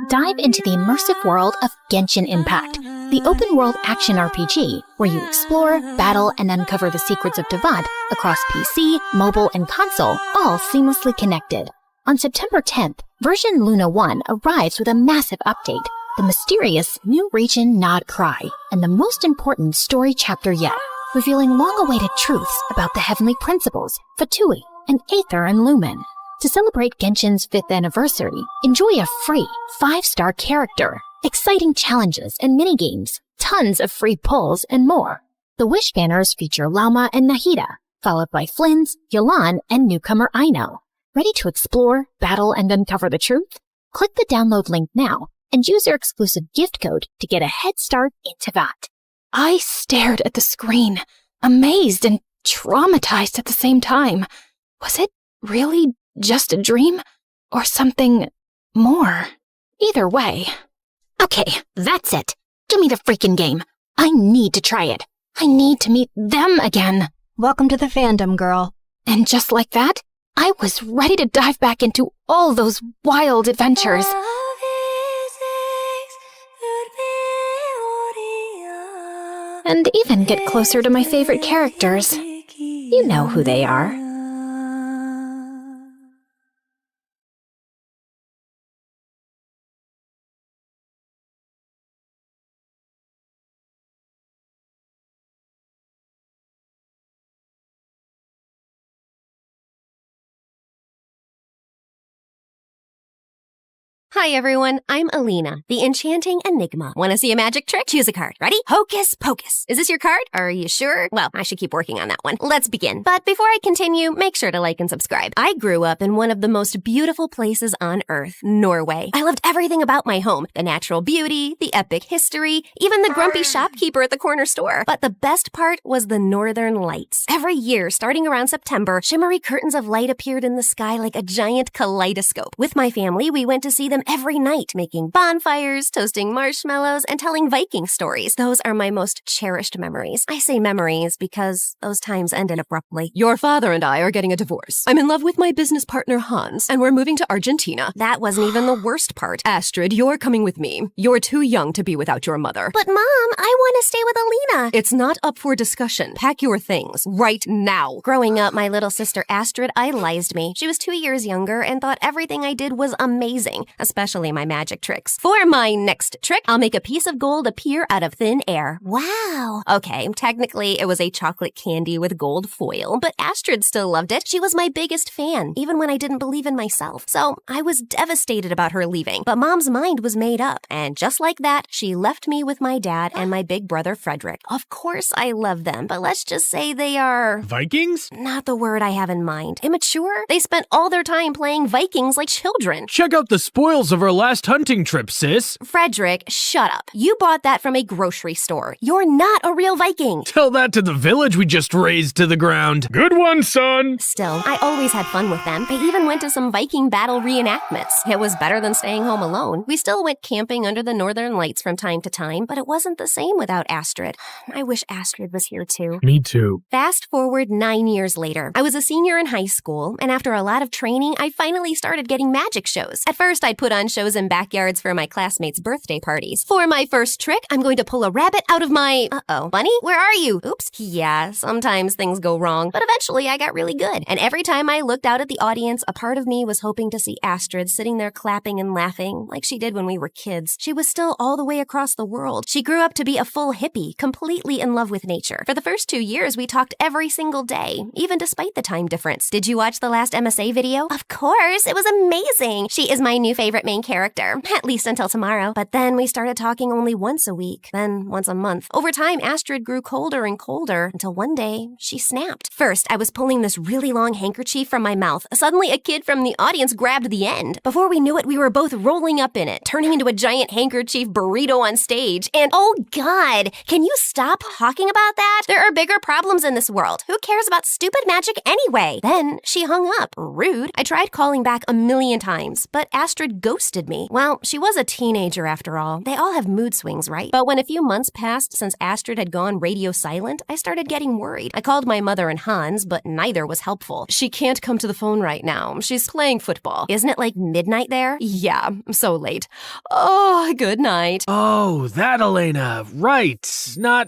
Speaker 1: Dive into the immersive world of Genshin Impact, the open-world action RPG where you explore, battle, and uncover the secrets of Devat across PC, mobile, and console, all seamlessly connected. On September 10th, version Luna 1 arrives with a massive update, the mysterious new region Nod Cry, and the most important story chapter yet, revealing long-awaited truths about the heavenly principles, Fatui, and Aether and Lumen. To celebrate Genshin's 5th anniversary, enjoy a free 5-star character, exciting challenges and minigames, tons of free pulls, and more. The Wish banners feature Lauma and Nahida, followed by Flynn's, Yolan, and newcomer Aino. Ready to explore, battle, and uncover the truth? Click the download link now and use your exclusive gift code to get a head start into that.
Speaker 2: I stared at the screen, amazed and traumatized at the same time. Was it really just a dream? Or something more? Either way. Okay, that's it. Give me the freaking game. I need to try it. I need to meet them again.
Speaker 21: Welcome to the fandom, girl.
Speaker 2: And just like that, I was ready to dive back into all those wild adventures. And even get closer to my favorite characters. You know who they are.
Speaker 12: Hi everyone, I'm Alina, the enchanting enigma. Want to see a magic trick? Choose a card. Ready? Hocus pocus. Is this your card? Are you sure? Well, I should keep working on that one. Let's begin. But before I continue, make sure to like and subscribe. I grew up in one of the most beautiful places on earth, Norway. I loved everything about my home. The natural beauty, the epic history, even the grumpy shopkeeper at the corner store. But the best part was the northern lights. Every year, starting around September, shimmery curtains of light appeared in the sky like a giant kaleidoscope. With my family, we went to see them every night, making bonfires, toasting marshmallows, and telling Viking stories. Those are my most cherished memories. I say memories because those times ended abruptly. Your father and I are getting a divorce. I'm in love with my business partner Hans, and we're moving to Argentina. That wasn't even the worst part. Astrid, you're coming with me. You're too young to be without your mother.
Speaker 9: But Mom, I want to stay with Alina.
Speaker 12: It's not up for discussion. Pack your things right now. Growing up, my little sister Astrid idolized me. She was 2 years younger and thought everything I did was amazing, especially my magic tricks. For my next trick, I'll make a piece of gold appear out of thin air.
Speaker 9: Wow.
Speaker 12: Okay, technically it was a chocolate candy with gold foil, but Astrid still loved it. She was my biggest fan, even when I didn't believe in myself. So I was devastated about her leaving, but Mom's mind was made up. And just like that, she left me with my dad and my big brother Frederick. Of course I love them, but let's just say they are...
Speaker 15: Vikings?
Speaker 12: Not the word I have in mind. Immature? They spent all their time playing Vikings like children.
Speaker 15: Check out the spoils of our last hunting trip, sis.
Speaker 12: Frederick, shut up. You bought that from a grocery store. You're not a real Viking.
Speaker 15: Tell that to the village we just razed to the ground. Good one, son.
Speaker 12: Still, I always had fun with them. I even went to some Viking battle reenactments. It was better than staying home alone. We still went camping under the northern lights from time to time, but it wasn't the same without Astrid. I wish Astrid was here too.
Speaker 15: Me too.
Speaker 12: Fast forward 9 years later. I was a senior in high school, and after a lot of training, I finally started getting magic shows. At first, I'd put on shows in backyards for my classmates' birthday parties. For my first trick, I'm going to pull a rabbit out of my... Bunny? Where are you? Oops. Yeah, sometimes things go wrong, but eventually I got really good. And every time I looked out at the audience, a part of me was hoping to see Astrid sitting there clapping and laughing like she did when we were kids. She was still all the way across the world. She grew up to be a full hippie, completely in love with nature. For the first 2 years, we talked every single day, even despite the time difference. Did you watch the last MSA video?
Speaker 9: Of course, it was amazing.
Speaker 12: She is my new favorite main character, at least until tomorrow. But then we started talking only once a week, then once a month. Over time, Astrid grew colder and colder until one day she snapped. First, I was pulling this really long handkerchief from my mouth. Suddenly, a kid from the audience grabbed the end. Before we knew it, we were both rolling up in it, turning into a giant handkerchief burrito on stage. And oh God, can you stop talking about that? There are bigger problems in this world. Who cares about stupid magic anyway? Then she hung up. Rude. I tried calling back a million times, but Astrid ghosted me. Well, she was a teenager after all. They all have mood swings, right? But when a few months passed since Astrid had gone radio silent, I started getting worried. I called my mother and Hans, but neither was helpful. She can't come to the phone right now. She's playing football. Isn't it like midnight there? Yeah, so late. Oh, good night.
Speaker 15: Oh, that Elena. Right.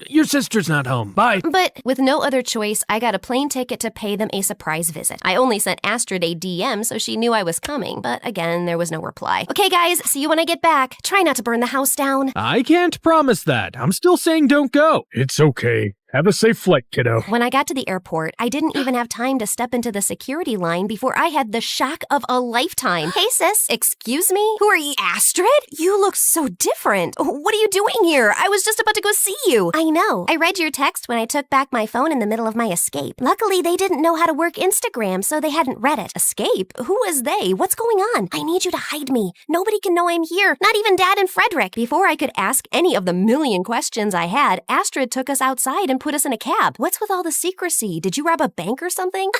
Speaker 15: Your sister's not home. Bye.
Speaker 12: But with no other choice, I got a plane ticket to pay them a surprise visit. I only sent Astrid a DM so she knew I was coming, but again, there was no reply. Okay, guys, see you when I get back. Try not to burn the house down.
Speaker 15: I can't promise that. I'm still saying don't go. It's okay. Have a safe flight, kiddo.
Speaker 12: When I got to the airport, I didn't even have time to step into the security line before I had the shock of a lifetime. Hey, sis. Excuse me? Who are you? Astrid? You look so different. What are you doing here? I was just about to go see you. I know. I read your text when I took back my phone in the middle of my escape. Luckily, they didn't know how to work Instagram, so they hadn't read it. Escape? Who is they? What's going on? I need you to hide me. Nobody can know I'm here. Not even Dad and Frederick. Before I could ask any of the million questions I had, Astrid took us outside and put us in a cab. What's with all the secrecy? Did you rob a bank or something?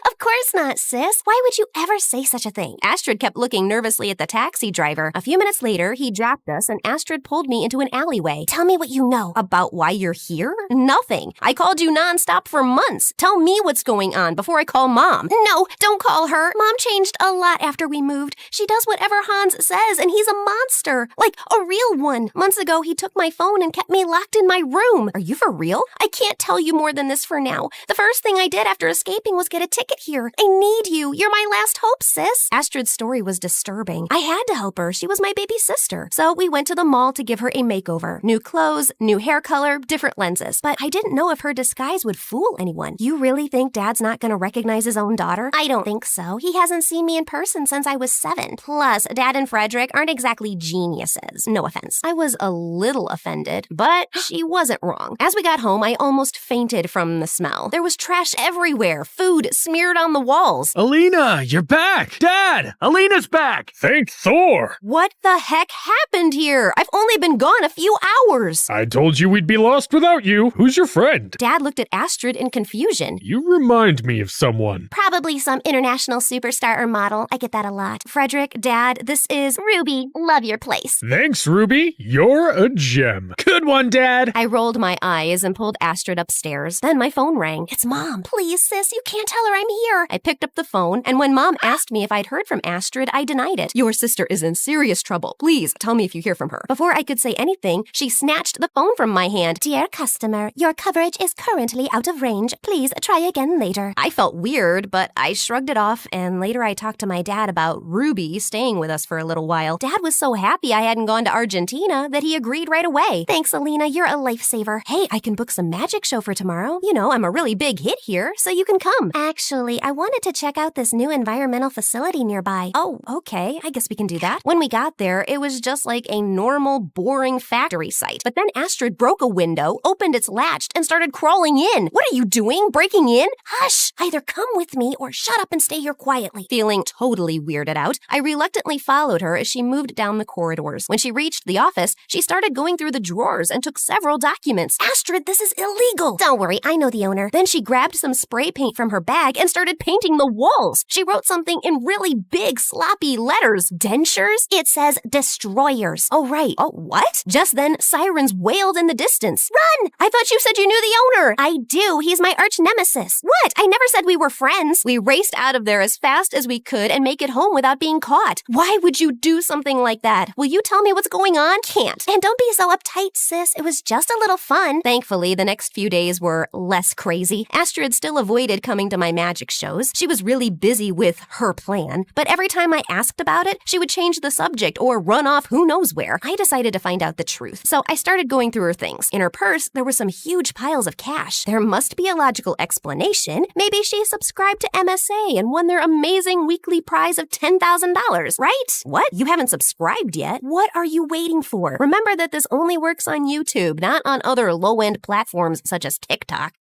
Speaker 9: Of course not, sis. Why would you ever say such a thing?
Speaker 12: Astrid kept looking nervously at the taxi driver. A few minutes later, he dropped us and Astrid pulled me into an alleyway.
Speaker 9: Tell me what you know.
Speaker 12: About why you're here? Nothing. I called you nonstop for months. Tell me what's going on before I call Mom.
Speaker 9: No, don't call her. Mom changed a lot after we moved. She does whatever Hans says, and he's a monster. Like a real one.
Speaker 12: Months ago, he took my phone and kept me locked in my room. Are you for real? I can't tell you more than this for now. The first thing I did after escaping was get a ticket here. I need you. You're my last hope, sis. Astrid's story was disturbing. I had to help her. She was my baby sister. So we went to the mall to give her a makeover. New clothes, new hair color, different lenses. But I didn't know if her disguise would fool anyone. You really think Dad's not going to recognize his own daughter? I don't think so. He hasn't seen me in person since I was 7. Plus, Dad and Frederick aren't exactly geniuses. No offense. I was a little offended, but she wasn't wrong. As we got home, I almost fainted from the smell. There was trash everywhere, food smeared on the walls.
Speaker 15: Alina, you're back! Dad, Alina's back! Thank Thor!
Speaker 12: What the heck happened here? I've only been gone a few hours.
Speaker 15: I told you we'd be lost without you. Who's your friend?
Speaker 12: Dad looked at Astrid in confusion.
Speaker 15: You remind me of someone.
Speaker 12: Probably some international superstar or model. I get that a lot. Frederick, Dad, this is Ruby. Love your place.
Speaker 15: Thanks, Ruby. You're a gem. Good one, Dad.
Speaker 12: I rolled my eyes and pulled Astrid upstairs. Then my phone rang. It's Mom. Please, sis, you can't tell her I'm here. I picked up the phone, and when Mom asked me if I'd heard from Astrid, I denied it. Your sister is in serious trouble. Please, tell me if you hear from her. Before I could say anything, she snatched the phone from my hand. Dear customer, your coverage is currently out of range. Please try again later. I felt weird, but I shrugged it off, and later I talked to my dad about Ruby staying with us for a little while. Dad was so happy I hadn't gone to Argentina that he agreed right away. Thanks, Alina. You're a lifesaver. Hey, I can book some magic show for tomorrow. You know, I'm a really big hit here, so you can come. Actually, I wanted to check out this new environmental facility nearby. Oh, okay. I guess we can do that. When we got there, it was just like a normal, boring factory site. But then Astrid broke a window, opened its latch, and started crawling in. What are you doing? Breaking in? Hush! Either come with me or shut up and stay here quietly. Feeling totally weirded out, I reluctantly followed her as she moved down the corridors. When she reached the office, she started going through the drawers and took several documents. Astrid, this is illegal! Don't worry, I know the owner. Then she grabbed some spray paint from her bag and started painting the walls. She wrote something in really big, sloppy letters. Dentures? It says destroyers. Oh, right. Oh, what? Just then, sirens wailed in the distance. Run! I thought you said you knew the owner. I do. He's my arch nemesis. What? I never said we were friends. We raced out of there as fast as we could and make it home without being caught. Why would you do something like that? Will you tell me what's going on? Can't. And don't be so uptight, sis. It was just a little fun. Thankfully, the next few days were less crazy. Astrid still avoided coming to my magic shows. She was really busy with her plan, but every time I asked about it, she would change the subject or run off who knows where. I decided to find out the truth, so I started going through her things. In her purse, there were some huge piles of cash. There must be a logical explanation. Maybe she subscribed to MSA and won their amazing weekly prize of $10,000, right? What? You haven't subscribed yet? What are you waiting for? Remember that this only works on YouTube, not on other low-end platforms such as TikTok.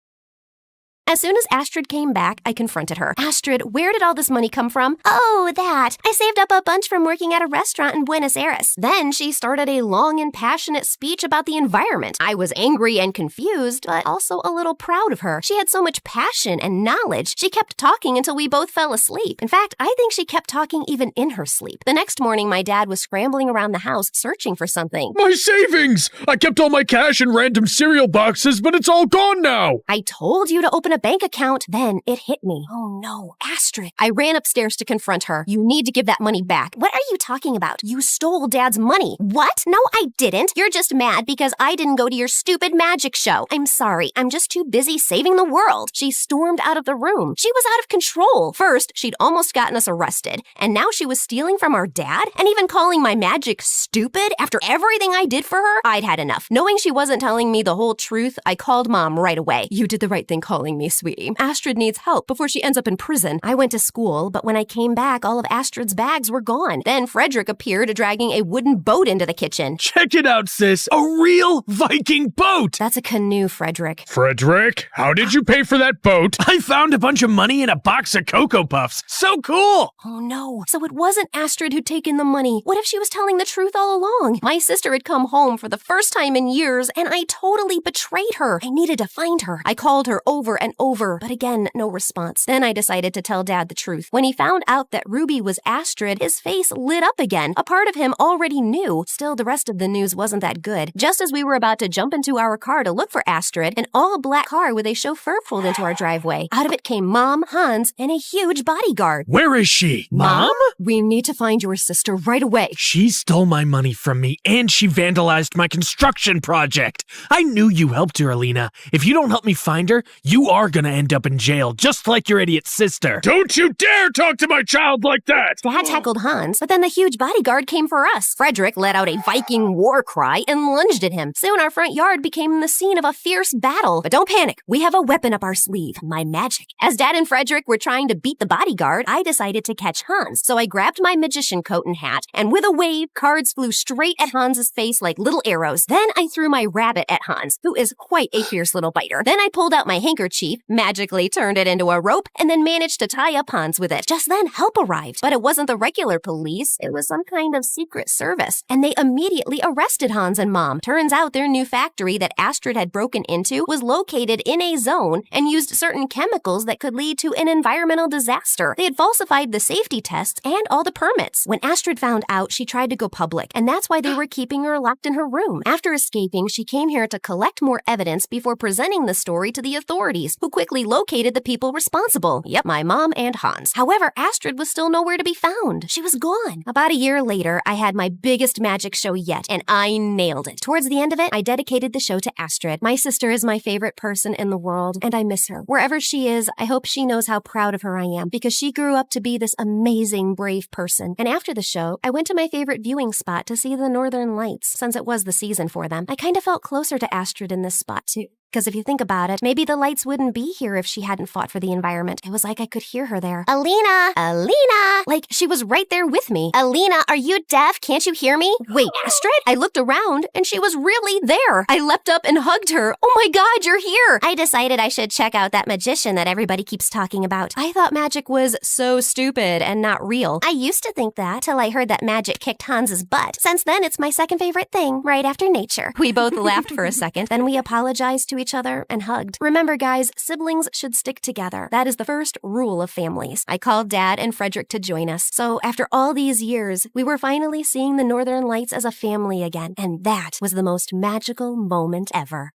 Speaker 12: As soon as Astrid came back, I confronted her. Astrid, where did all this money come from? Oh, that. I saved up a bunch from working at a restaurant in Buenos Aires. Then she started a long and passionate speech about the environment. I was angry and confused, but also a little proud of her. She had so much passion and knowledge. She kept talking until we both fell asleep. In fact, I think she kept talking even in her sleep. The next morning, my dad was scrambling around the house searching for something.
Speaker 15: My savings! I kept all my cash in random cereal boxes, but it's all gone now!
Speaker 12: I told you to open a bank account. Then it hit me. Oh no, Astrid. I ran upstairs to confront her. You need to give that money back. What are you talking about? You stole Dad's money. What? No, I didn't. You're just mad because I didn't go to your stupid magic show. I'm sorry. I'm just too busy saving the world. She stormed out of the room. She was out of control. First, she'd almost gotten us arrested, and now she was stealing from our dad and even calling my magic stupid after everything I did for her. I'd had enough. Knowing she wasn't telling me the whole truth, I called Mom right away. You did the right thing calling me, sweetie. Astrid needs help before she ends up in prison. I went to school, but when I came back, all of Astrid's bags were gone. Then Frederick appeared dragging a wooden boat into the kitchen.
Speaker 15: Check it out, sis. A real Viking boat!
Speaker 12: That's a canoe, Frederick.
Speaker 15: Frederick, how did you pay for that boat? I found a bunch of money in a box of Cocoa Puffs. So cool!
Speaker 12: Oh no. So it wasn't Astrid who'd taken the money. What if she was telling the truth all along? My sister had come home for the first time in years, and I totally betrayed her. I needed to find her. I called her over and and over, but again, no response. Then I decided to tell Dad the truth. When he found out that Ruby was Astrid, his face lit up again. A part of him already knew. Still, the rest of the news wasn't that good. Just as we were about to jump into our car to look for Astrid, an all-black car with a chauffeur pulled into our driveway. Out of it came Mom, Hans, and a huge bodyguard.
Speaker 15: Where is she? Mom?
Speaker 12: We need to find your sister right away.
Speaker 15: She stole my money from me, and she vandalized my construction project. I knew you helped her, Alina. If you don't help me find her, you are gonna end up in jail, just like your idiot sister. Don't you dare talk to my child like that!
Speaker 12: Dad tackled Hans, but then the huge bodyguard came for us. Frederick let out a Viking war cry and lunged at him. Soon our front yard became the scene of a fierce battle. But don't panic, we have a weapon up our sleeve, my magic. As Dad and Frederick were trying to beat the bodyguard, I decided to catch Hans. So I grabbed my magician coat and hat, and with a wave, cards flew straight at Hans's face like little arrows. Then I threw my rabbit at Hans, who is quite a fierce little biter. Then I pulled out my handkerchief, magically turned it into a rope, and then managed to tie up Hans with it. Just then, help arrived. But it wasn't the regular police. It was some kind of secret service. And they immediately arrested Hans and Mom. Turns out their new factory that Astrid had broken into was located in a zone and used certain chemicals that could lead to an environmental disaster. They had falsified the safety tests and all the permits. When Astrid found out, she tried to go public, and that's why they were keeping her locked in her room. After escaping, she came here to collect more evidence before presenting the story to the authorities, who quickly located the people responsible. Yep, my mom and Hans. However, Astrid was still nowhere to be found. She was gone. About a year later, I had my biggest magic show yet, and I nailed it. Towards the end of it, I dedicated the show to Astrid. My sister is my favorite person in the world, and I miss her. Wherever she is, I hope she knows how proud of her I am, because she grew up to be this amazing, brave person. And after the show, I went to my favorite viewing spot to see the Northern Lights, since it was the season for them. I kind of felt closer to Astrid in this spot, too. Because if you think about it, maybe the lights wouldn't be here if she hadn't fought for the environment. It was like I could hear her there. Alina! Alina! Like she was right there with me. Alina, are you deaf? Can't you hear me? Wait, Astrid? I looked around and she was really there. I leapt up and hugged her. Oh my God, you're here! I decided I should check out that magician that everybody keeps talking about. I thought magic was so stupid and not real. I used to think that till I heard that magic kicked Hans's butt. Since then, it's my second favorite thing, right after nature. We both laughed for a second, then we apologized to each other and hugged. Remember, guys, siblings should stick together. That is the first rule of families. I called Dad and Frederick to join us. So after all these years, we were finally seeing the Northern Lights as a family again. And that was the most magical moment ever.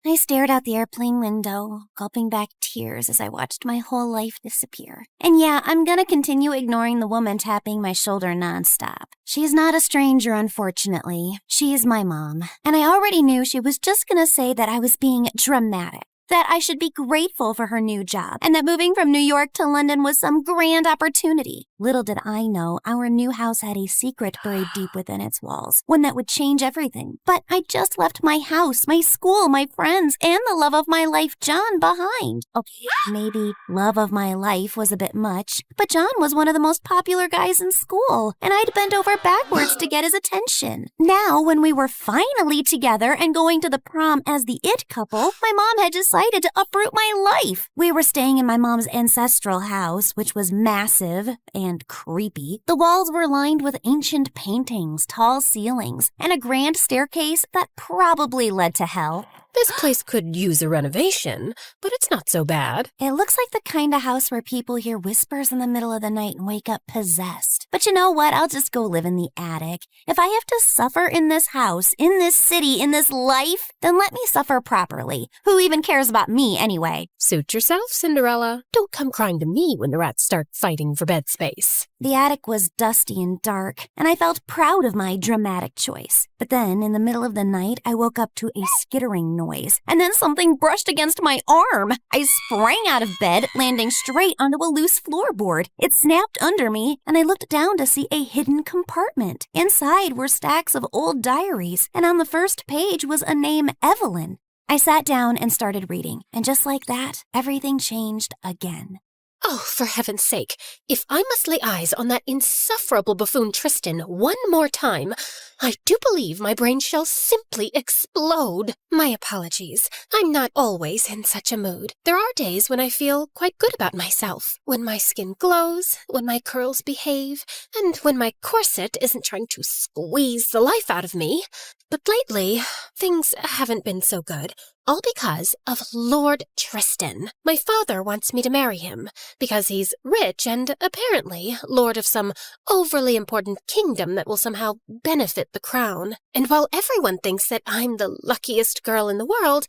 Speaker 12: I stared out the airplane window, gulping back tears as I watched my whole life disappear. And yeah, I'm gonna continue ignoring the woman tapping my shoulder nonstop. She's not a stranger, unfortunately. She's my mom. And I already knew she was just gonna say that I was being dramatic. That I should be grateful for her new job, and that moving from New York to London was some grand opportunity. Little did I know our new house had a secret buried deep within its walls, one that would change everything. But I just left my house, my school, my friends, and the love of my life, John, behind. Okay, maybe love of my life was a bit much, but John was one of the most popular guys in school, and I'd bent over backwards to get his attention. Now, when we were finally together and going to the prom as the it couple, my mom had decided to uproot my life. We were staying in my mom's ancestral house, which was massive and creepy. The walls were lined with ancient paintings, tall ceilings, and a grand staircase that probably led to hell.
Speaker 14: This place could use a renovation, but it's not so bad.
Speaker 12: It looks like the kind of house where people hear whispers in the middle of the night and wake up possessed. But you know what? I'll just go live in the attic. If I have to suffer in this house, in this city, in this life, then let me suffer properly. Who even cares about me anyway?
Speaker 14: Suit yourself, Cinderella. Don't come crying to me when the rats start fighting for bed space.
Speaker 12: The attic was dusty and dark, and I felt proud of my dramatic choice. But then, in the middle of the night, I woke up to a skittering noise, and then something brushed against my arm. I sprang out of bed, landing straight onto a loose floorboard. It snapped under me, and I looked down to see a hidden compartment. Inside were stacks of old diaries, and on the first page was a name, Evelyn. I sat down and started reading, and just like that, everything changed again.
Speaker 14: Oh, for heaven's sake, if I must lay eyes on that insufferable buffoon Tristan one more time, I do believe my brain shall simply explode. My apologies. I'm not always in such a mood. There are days when I feel quite good about myself, when my skin glows, when my curls behave, and when my corset isn't trying to squeeze the life out of me. But lately, things haven't been so good. All because of Lord Tristan. My father wants me to marry him because he's rich and apparently lord of some overly important kingdom that will somehow benefit the crown. And while everyone thinks that I'm the luckiest girl in the world,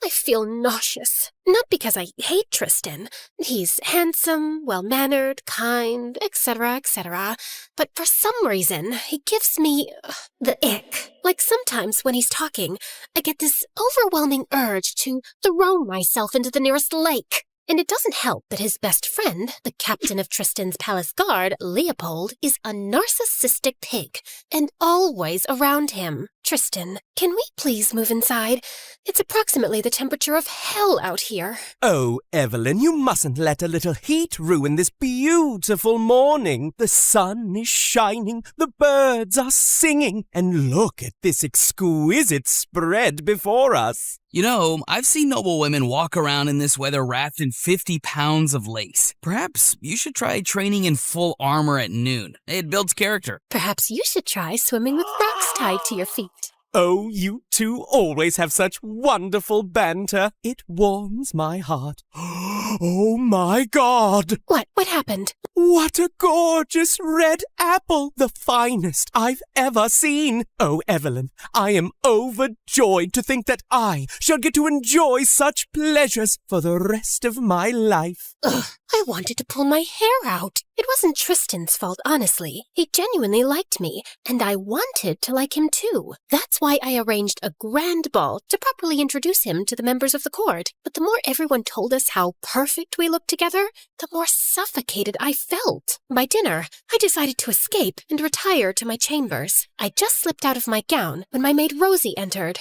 Speaker 14: I feel nauseous. Not because I hate Tristan. He's handsome, well-mannered, kind, etc., etc. But for some reason, he gives me the ick. Like sometimes when he's talking, I get this overwhelming urge to throw myself into the nearest lake. And it doesn't help that his best friend, the captain of Tristan's palace guard, Leopold, is a narcissistic pig, and always around him. Tristan, can we please move inside? It's approximately the temperature of hell out here.
Speaker 13: Oh, Evelyn, you mustn't let a little heat ruin this beautiful morning. The sun is shining, the birds are singing, and look at this exquisite spread before us.
Speaker 8: You know, I've seen noble women walk around in this weather wrapped in 50 pounds of lace. Perhaps you should try training in full armor at noon. It builds character.
Speaker 14: Perhaps you should try swimming with rocks tied to your feet.
Speaker 13: Oh, you two always have such wonderful banter. It warms my heart. Oh my God!
Speaker 14: What happened?
Speaker 13: What a gorgeous red apple! The finest I've ever seen. Oh, Evelyn, I am overjoyed to think that I shall get to enjoy such pleasures for the rest of my life.
Speaker 14: Ugh, I wanted to pull my hair out. It wasn't Tristan's fault, honestly. He genuinely liked me, and I wanted to like him too. That's why I arranged a grand ball to properly introduce him to the members of the court. But the more everyone told us how perfect we looked together, the more suffocated I felt. By dinner, I decided to escape and retire to my chambers. I just slipped out of my gown when my maid Rosie entered.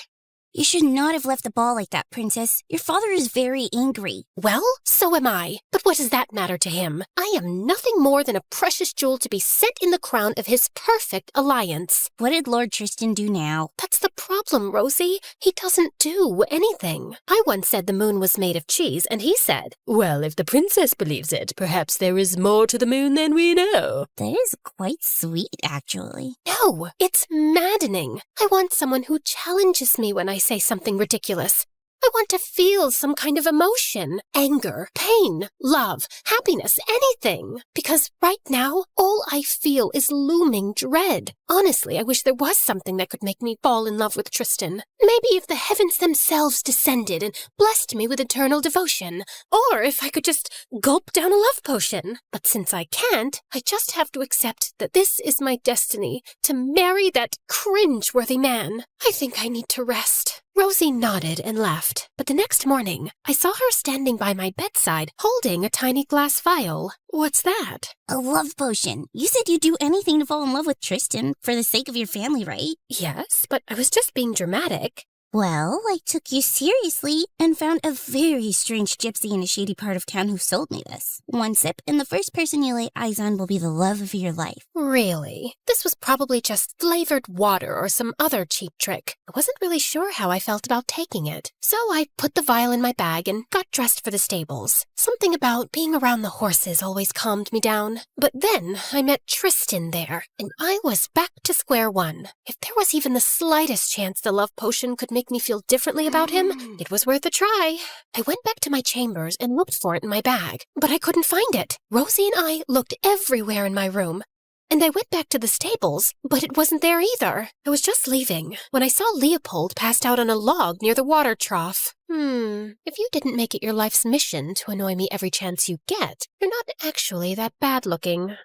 Speaker 4: You should not have left the ball like that, Princess. Your father is very angry.
Speaker 14: Well, so am I. But what does that matter to him? I am nothing more than a precious jewel to be set in the crown of his perfect alliance.
Speaker 4: What did Lord Tristan do now?
Speaker 14: That's the problem, Rosie. He doesn't do anything. I once said the moon was made of cheese, and he said, well, if the princess believes it, perhaps there is more to the moon than we know.
Speaker 4: That is quite sweet, actually.
Speaker 14: No, it's maddening. I want someone who challenges me when I say something ridiculous. I want to feel some kind of emotion, anger, pain, love, happiness, anything. Because right now, all I feel is looming dread. Honestly, I wish there was something that could make me fall in love with Tristan. Maybe if the heavens themselves descended and blessed me with eternal devotion. Or if I could just gulp down a love potion. But since I can't, I just have to accept that this is my destiny, to marry that cringe-worthy man. I think I need to rest. Rosie nodded and left, but the next morning, I saw her standing by my bedside, holding a tiny glass vial. What's that?
Speaker 4: A love potion. You said you'd do anything to fall in love with Tristan for the sake of your family, right?
Speaker 14: Yes, but I was just being dramatic.
Speaker 4: Well, I took you seriously and found a very strange gypsy in a shady part of town who sold me this. One sip, and the first person you lay eyes on will be the love of your life.
Speaker 14: Really? This was probably just flavored water or some other cheap trick. I wasn't really sure how I felt about taking it. So I put the vial in my bag and got dressed for the stables. Something about being around the horses always calmed me down. But then I met Tristan there, and I was back to square one. If there was even the slightest chance the love potion could make me feel differently about him, it was worth a try. I went back to my chambers and looked for it in my bag, but I couldn't find it. Rosie and I looked everywhere in my room. And I went back to the stables, but it wasn't there either. I was just leaving when I saw Leopold passed out on a log near the water trough. If you didn't make it your life's mission to annoy me every chance you get, you're not actually that bad looking.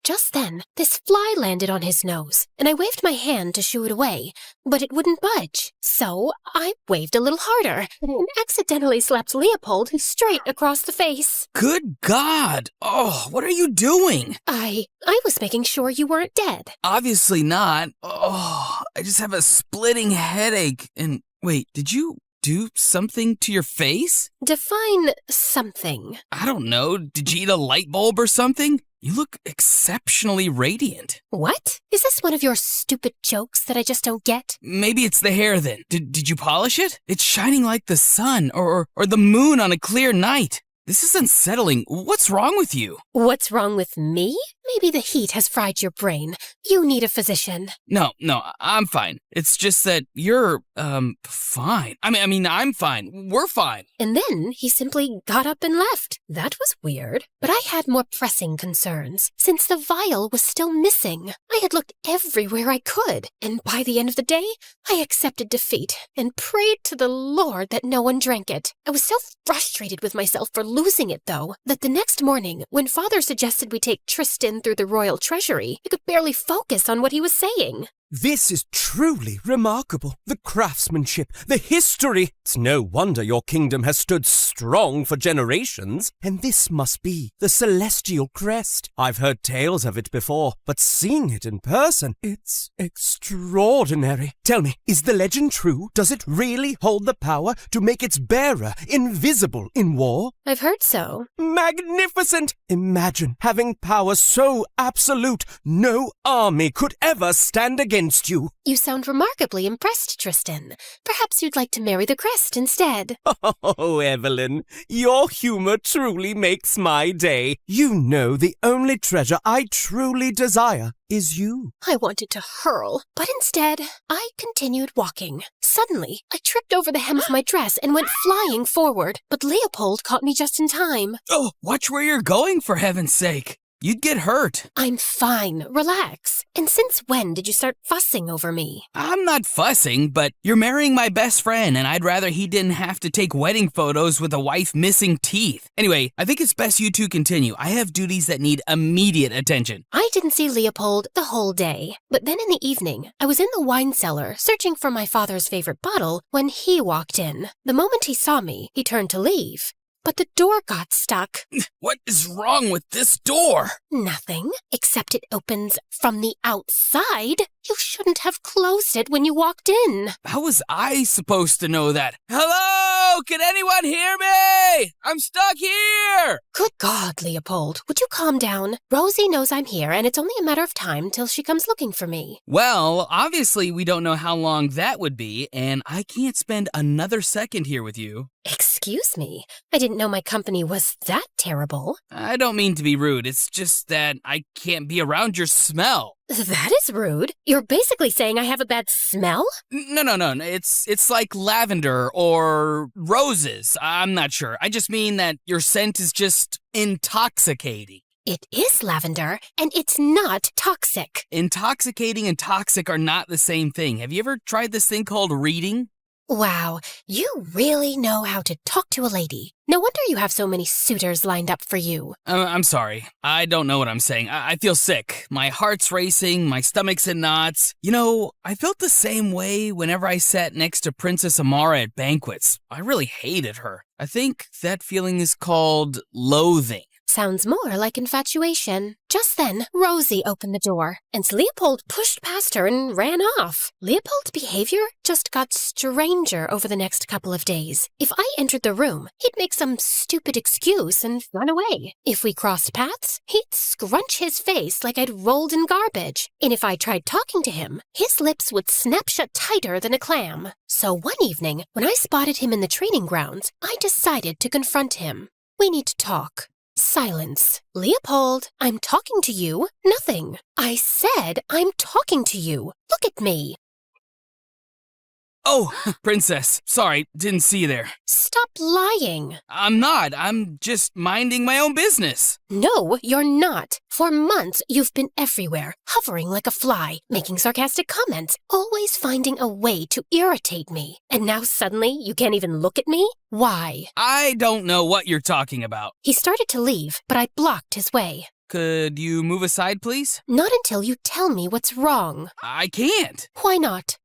Speaker 14: Just then, this fly landed on his nose, and I waved my hand to shoo it away, but it wouldn't budge. So I waved a little harder and accidentally slapped Leopold straight across the face.
Speaker 8: Good God! Oh, what are you doing?
Speaker 14: I was making sure you weren't dead.
Speaker 8: Obviously not. Oh, I just have a splitting headache. And wait, did you do something to your face?
Speaker 14: Define something.
Speaker 8: I don't know. Did you eat a light bulb or something? You look exceptionally radiant.
Speaker 14: What? Is this one of your stupid jokes that I just don't get?
Speaker 8: Maybe it's the hair then. Did you polish it? It's shining like the sun or the moon on a clear night. This is unsettling. What's wrong with you?
Speaker 14: What's wrong with me? Maybe the heat has fried your brain. You need a physician.
Speaker 8: No, I'm fine. It's just that you're, fine. I mean, I'm fine. We're fine.
Speaker 14: And then he simply got up and left. That was weird. But I had more pressing concerns, since the vial was still missing. I had looked everywhere I could, and by the end of the day, I accepted defeat and prayed to the Lord that no one drank it. I was so frustrated with myself for losing it, though, that the next morning, when Father suggested we take Tristan through the royal treasury, I could barely focus on what he was saying.
Speaker 13: This is truly remarkable. The craftsmanship, the history. It's no wonder your kingdom has stood strong for generations. And this must be the celestial crest. I've heard tales of it before, but seeing it in person, it's extraordinary. Tell me, is the legend true? Does it really hold the power to make its bearer invisible in war?
Speaker 14: I've heard so.
Speaker 13: Magnificent! Imagine having power so absolute, no army could ever stand against you.
Speaker 14: You sound remarkably impressed, Tristan. Perhaps you'd like to marry the crest instead.
Speaker 13: Oh, Evelyn, your humor truly makes my day. You know the only treasure I truly desire is you.
Speaker 14: I wanted to hurl, but instead, I continued walking. Suddenly, I tripped over the hem of my dress and went flying forward, but Leopold caught me just in time.
Speaker 8: Oh, watch where you're going, for heaven's sake. You'd get hurt.
Speaker 14: I'm fine. Relax. And since when did you start fussing over me?
Speaker 8: I'm not fussing, but you're marrying my best friend, and I'd rather he didn't have to take wedding photos with a wife missing teeth. Anyway, I think it's best you two continue. I have duties that need immediate attention.
Speaker 14: I didn't see Leopold the whole day. But then in the evening, I was in the wine cellar searching for my father's favorite bottle when he walked in. The moment he saw me, he turned to leave. But the door got stuck.
Speaker 8: What is wrong with this door?
Speaker 14: Nothing, except it opens from the outside. You shouldn't have closed it when you walked in.
Speaker 8: How was I supposed to know that? Hello? Can anyone hear me? I'm stuck here!
Speaker 14: Good God, Leopold, would you calm down? Rosie knows I'm here, and it's only a matter of time till she comes looking for me.
Speaker 8: Well, obviously we don't know how long that would be, and I can't spend another second here with you.
Speaker 14: Excuse me, I didn't know my company was that terrible.
Speaker 8: I don't mean to be rude, it's just that I can't be around your smell.
Speaker 14: That is rude. You're basically saying I have a bad smell?
Speaker 8: No. It's like lavender or roses. I'm not sure. I just mean that your scent is just intoxicating.
Speaker 14: It is lavender, and it's not toxic.
Speaker 8: Intoxicating and toxic are not the same thing. Have you ever tried this thing called reading?
Speaker 14: Wow, you really know how to talk to a lady. No wonder you have so many suitors lined up for you.
Speaker 8: I'm sorry. I don't know what I'm saying. I feel sick. My heart's racing, my stomach's in knots. You know, I felt the same way whenever I sat next to Princess Amara at banquets. I really hated her. I think that feeling is called loathing.
Speaker 14: Sounds more like infatuation. Just then, Rosie opened the door, and Leopold pushed past her and ran off. Leopold's behavior just got stranger over the next couple of days. If I entered the room, he'd make some stupid excuse and run away. If we crossed paths, he'd scrunch his face like I'd rolled in garbage. And if I tried talking to him, his lips would snap shut tighter than a clam. So one evening, when I spotted him in the training grounds, I decided to confront him. We need to talk. Silence. Leopold, I'm talking to you. Nothing. I said I'm talking to you. Look at me.
Speaker 8: Oh, Princess. Sorry, didn't see you there.
Speaker 14: Stop lying.
Speaker 8: I'm not. I'm just minding my own business.
Speaker 14: No, you're not. For months, you've been everywhere, hovering like a fly, making sarcastic comments, always finding a way to irritate me. And now suddenly, you can't even look at me? Why?
Speaker 8: I don't know what you're talking about.
Speaker 14: He started to leave, but I blocked his way.
Speaker 8: Could you move aside, please?
Speaker 14: Not until you tell me what's wrong.
Speaker 8: I can't.
Speaker 14: Why not?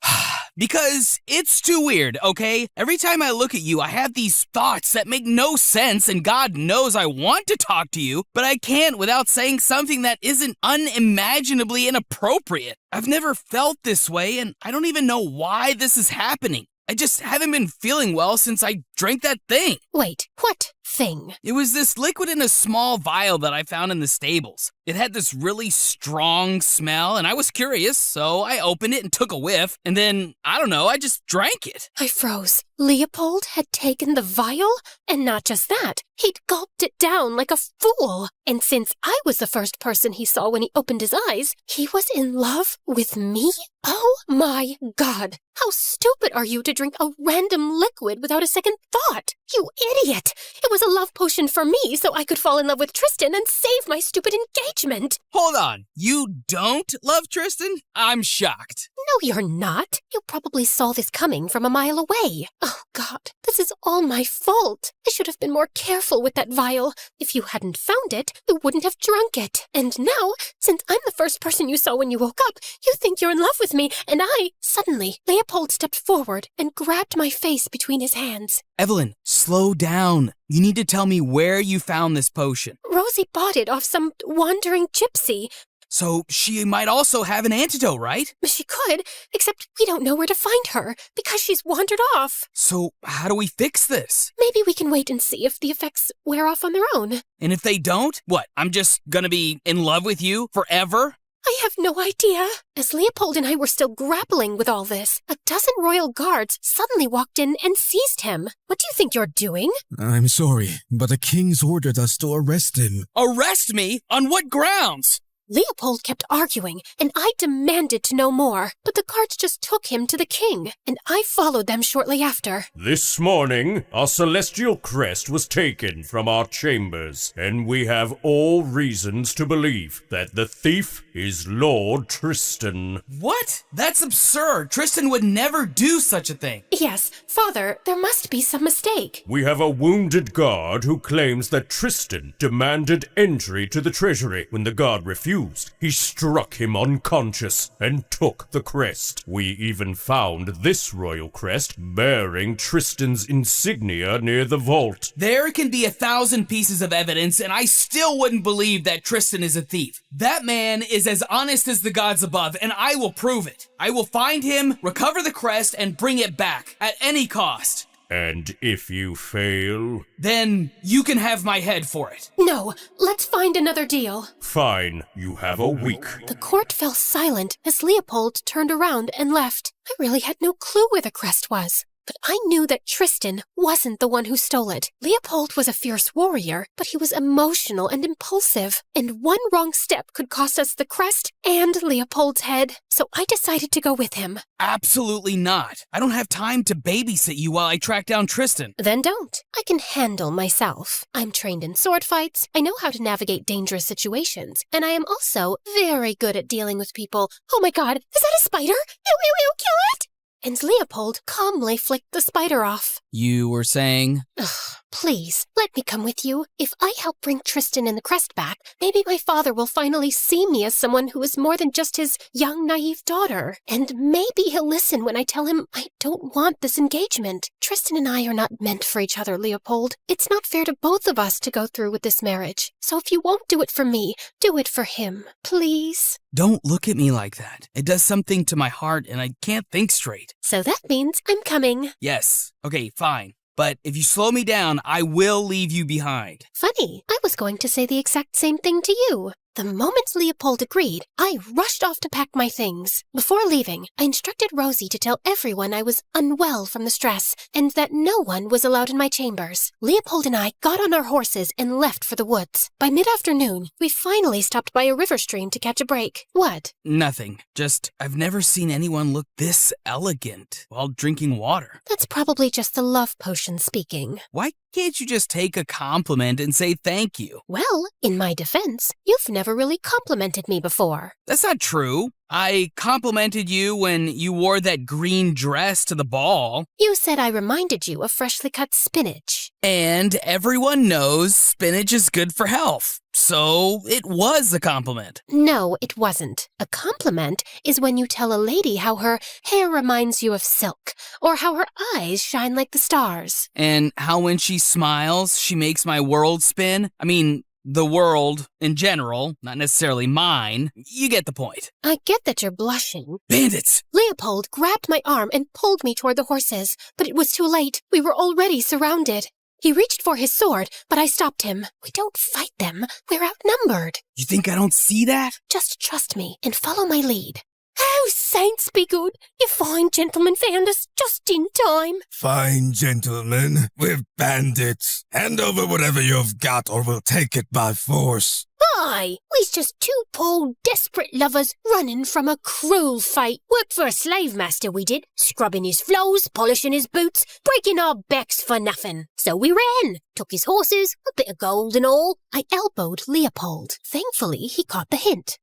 Speaker 8: Because it's too weird, okay? Every time I look at you, I have these thoughts that make no sense, and God knows I want to talk to you, but I can't without saying something that isn't unimaginably inappropriate. I've never felt this way, and I don't even know why this is happening. I just haven't been feeling well since I drank that thing.
Speaker 14: Wait, what thing?
Speaker 8: It was this liquid in a small vial that I found in the stables. It had this really strong smell, and I was curious, so I opened it and took a whiff, and then, I don't know, I just drank it.
Speaker 14: I froze. Leopold had taken the vial, and not just that, he'd gulped it down like a fool. And since I was the first person he saw when he opened his eyes, he was in love with me? Oh my God! How stupid are you to drink a random liquid without a second thought? You idiot! It was a love potion for me so I could fall in love with Tristan and save my stupid engagement.
Speaker 8: Hold on, you don't love Tristan? I'm shocked.
Speaker 14: No, you're not. You probably saw this coming from a mile away. Oh, God, this is all my fault. I should have been more careful with that vial. If you hadn't found it, you wouldn't have drunk it. And now, since I'm the first person you saw when you woke up, you think you're in love with me, and Suddenly, Leopold stepped forward and grabbed my face between his hands.
Speaker 8: Evelyn, slow down. You need to tell me where you found this potion.
Speaker 14: Rosie bought it off some wandering gypsy.
Speaker 8: So she might also have an antidote, right?
Speaker 14: She could, except we don't know where to find her, because she's wandered off.
Speaker 8: So how do we fix this?
Speaker 14: Maybe we can wait and see if the effects wear off on their own.
Speaker 8: And if they don't, what, I'm just gonna be in love with you forever?
Speaker 14: I have no idea. As Leopold and I were still grappling with all this, a dozen royal guards suddenly walked in and seized him. What do you think you're doing?
Speaker 5: I'm sorry, but the king's ordered us to arrest him.
Speaker 8: Arrest me? On what grounds?
Speaker 14: Leopold kept arguing, and I demanded to know more, but the guards just took him to the king, and I followed them shortly after.
Speaker 18: This morning, our celestial crest was taken from our chambers, and we have all reasons to believe that the thief is Lord Tristan.
Speaker 8: What? That's absurd. Tristan would never do such a thing.
Speaker 14: Yes, Father, there must be some mistake.
Speaker 18: We have a wounded guard who claims that Tristan demanded entry to the treasury. When the guard refused, he struck him unconscious and took the crest. We even found this royal crest bearing Tristan's insignia near the vault.
Speaker 8: There can be 1,000 pieces of evidence, and I still wouldn't believe that Tristan is a thief. That man is as honest as the gods above, and I will prove it. I will find him, recover the crest, and bring it back at any cost.
Speaker 18: And if you fail?
Speaker 8: Then you can have my head for it.
Speaker 14: No, let's find another deal.
Speaker 18: Fine, you have a week.
Speaker 14: The court fell silent as Leopold turned around and left. I really had no clue where the crest was. But I knew that Tristan wasn't the one who stole it. Leopold was a fierce warrior, but he was emotional and impulsive. And one wrong step could cost us the crest and Leopold's head. So I decided to go with him.
Speaker 8: Absolutely not. I don't have time to babysit you while I track down Tristan.
Speaker 14: Then don't. I can handle myself. I'm trained in sword fights, I know how to navigate dangerous situations, and I am also very good at dealing with people. Oh my God, is that a spider? Ew, ew, ew, kill it! And Leopold calmly flicked the spider off.
Speaker 8: You were saying?
Speaker 14: Ugh, please, let me come with you. If I help bring Tristan and the crest back, maybe my father will finally see me as someone who is more than just his young, naive daughter. And maybe he'll listen when I tell him I don't want this engagement. Tristan and I are not meant for each other, Leopold. It's not fair to both of us to go through with this marriage. So if you won't do it for me, do it for him. Please?
Speaker 8: Don't look at me like that. It does something to my heart and I can't think straight.
Speaker 14: So that means I'm coming.
Speaker 8: Yes. Okay, fine. But if you slow me down, I will leave you behind.
Speaker 14: Funny, I was going to say the exact same thing to you. The moment Leopold agreed, I rushed off to pack my things. Before leaving, I instructed Rosie to tell everyone I was unwell from the stress and that no one was allowed in my chambers. Leopold and I got on our horses and left for the woods. By mid-afternoon, we finally stopped by a river stream to catch a break. What?
Speaker 8: Nothing. Just, I've never seen anyone look this elegant while drinking water.
Speaker 14: That's probably just the love potion speaking.
Speaker 8: Why can't you just take a compliment and say thank you?
Speaker 14: Well, in my defense, you've never really complimented me before.
Speaker 8: That's not true. I complimented you when you wore that green dress to the ball.
Speaker 14: You said I reminded you of freshly cut spinach.
Speaker 8: And everyone knows spinach is good for health. So it was a compliment.
Speaker 14: No, it wasn't. A compliment is when you tell a lady how her hair reminds you of silk, or how her eyes shine like the stars.
Speaker 8: And how when she smiles, she makes my world spin. I mean, the world in general, not necessarily mine. You get the point.
Speaker 14: I get that you're blushing.
Speaker 8: Bandits!
Speaker 14: Leopold grabbed my arm and pulled me toward the horses, but it was too late. We were already surrounded. He reached for his sword, but I stopped him. We don't fight them. We're outnumbered.
Speaker 8: You think I don't see that?
Speaker 14: Just trust me and follow my lead. Oh, saints be good. You fine gentlemen found us just in time.
Speaker 5: Fine, gentlemen. We're bandits. Hand over whatever you've got or we'll take it by force.
Speaker 14: Aye, we's just two poor, desperate lovers running from a cruel fate. Worked for a slave master, we did. Scrubbing his floors, polishing his boots, breaking our backs for nothing. So we ran, took his horses, a bit of gold and all. I elbowed Leopold. Thankfully, he caught the hint.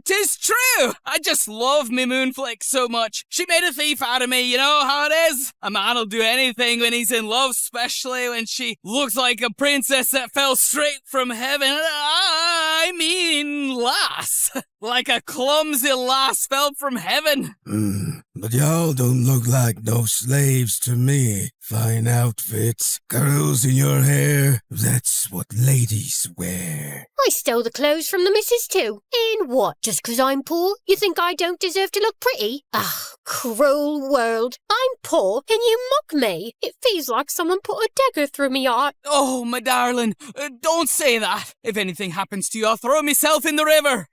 Speaker 8: 'Tis true! I just love me Moonflick so much. She made a thief out of me, you know how it is? A man'll do anything when he's in love, especially when she looks like a princess that fell straight from heaven. I mean, lass. Like a clumsy lass fell from heaven.
Speaker 5: But y'all don't look like no slaves to me. Fine outfits, curls in your hair. That's what ladies wear.
Speaker 14: I stole the clothes from the missus too. And what, just 'cause I'm poor, you think I don't deserve to look pretty? Ah, cruel world. I'm poor and you mock me. It feels like someone put a dagger through me heart.
Speaker 8: Oh, my darling, don't say that. If anything happens to you, I'll throw myself in the river.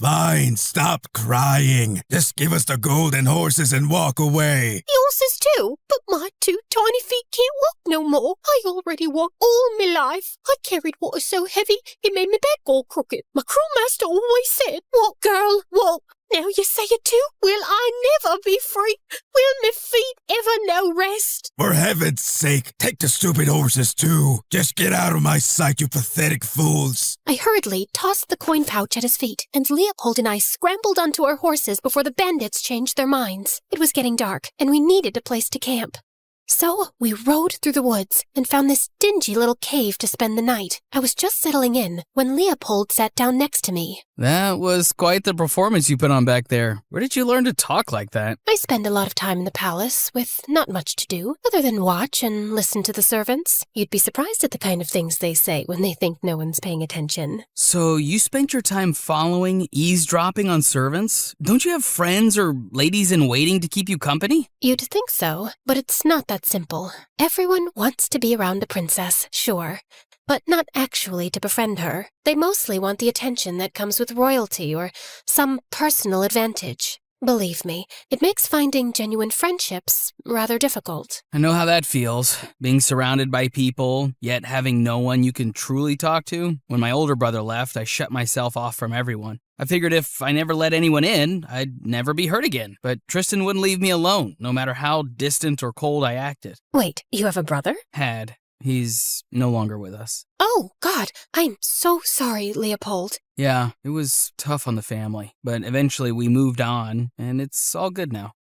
Speaker 5: Fine, stop crying. Just give us the gold and horses and walk away.
Speaker 14: The horses too, but my two tiny feet can't walk no more. I already walked all my life. I carried water so heavy, it made my back all crooked. My cruel master always said, walk, girl, walk. Now you say it too? Will I never be free? Will my feet ever know rest?
Speaker 5: For heaven's sake, take the stupid horses too. Just get out of my sight, you pathetic fools.
Speaker 14: I hurriedly tossed the coin pouch at his feet, and Leopold and I scrambled onto our horses before the bandits changed their minds. It was getting dark, and we needed a place to camp. So we rode through the woods and found this dingy little cave to spend the night. I was just settling in when Leopold sat down next to me.
Speaker 8: That was quite the performance you put on back there. Where did you learn to talk like that?
Speaker 14: I spend a lot of time in the palace with not much to do other than watch and listen to the servants. You'd be surprised at the kind of things they say when they think no one's paying attention.
Speaker 8: So you spent your time following, eavesdropping on servants? Don't you have friends or ladies in waiting to keep you company?
Speaker 14: You'd think so, but it's not that simple. Everyone wants to be around a princess, sure, but not actually to befriend her. They mostly want the attention that comes with royalty or some personal advantage. Believe me, it makes finding genuine friendships rather difficult.
Speaker 8: I know how that feels, being surrounded by people, yet having no one you can truly talk to. When my older brother left, I shut myself off from everyone. I figured if I never let anyone in, I'd never be hurt again. But Tristan wouldn't leave me alone, no matter how distant or cold I acted.
Speaker 14: Wait, you have a brother?
Speaker 8: Had. He's no longer with us.
Speaker 14: Oh, God, I'm so sorry, Leopold.
Speaker 8: Yeah, it was tough on the family, but eventually we moved on, and it's all good now.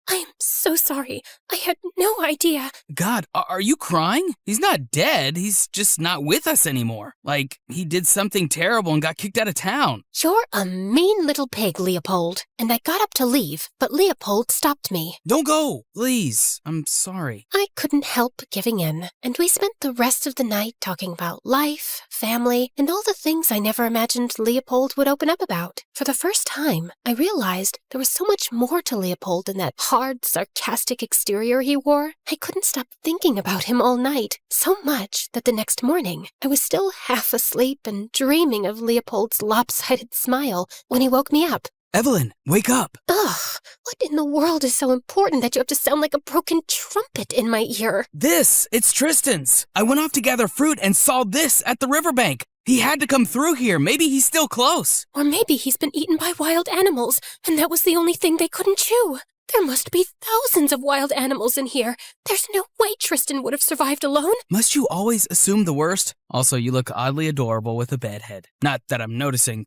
Speaker 14: I am so sorry. I had no idea.
Speaker 8: God, are you crying? He's not dead. He's just not with us anymore. Like, he did something terrible and got kicked out of town.
Speaker 14: You're a mean little pig, Leopold. And I got up to leave, but Leopold stopped me.
Speaker 8: Don't go, please. I'm sorry.
Speaker 14: I couldn't help giving in, and we spent the rest of the night talking about life, family, and all the things I never imagined Leopold would open up about. For the first time, I realized there was so much more to Leopold than that hard, sarcastic exterior he wore. I couldn't stop thinking about him all night, so much that the next morning I was still half asleep and dreaming of Leopold's lopsided smile when he woke me up.
Speaker 8: Evelyn, wake up.
Speaker 14: Ugh, what in the world is so important that you have to sound like a broken trumpet in my ear?
Speaker 8: It's Tristan's. I went off to gather fruit and saw this at the riverbank. He had to come through here. Maybe he's still close.
Speaker 14: Or maybe he's been eaten by wild animals, and that was the only thing they couldn't chew. There must be thousands of wild animals in here. There's no way Tristan would have survived alone.
Speaker 8: Must you always assume the worst? Also, you look oddly adorable with a bed head. Not that I'm noticing.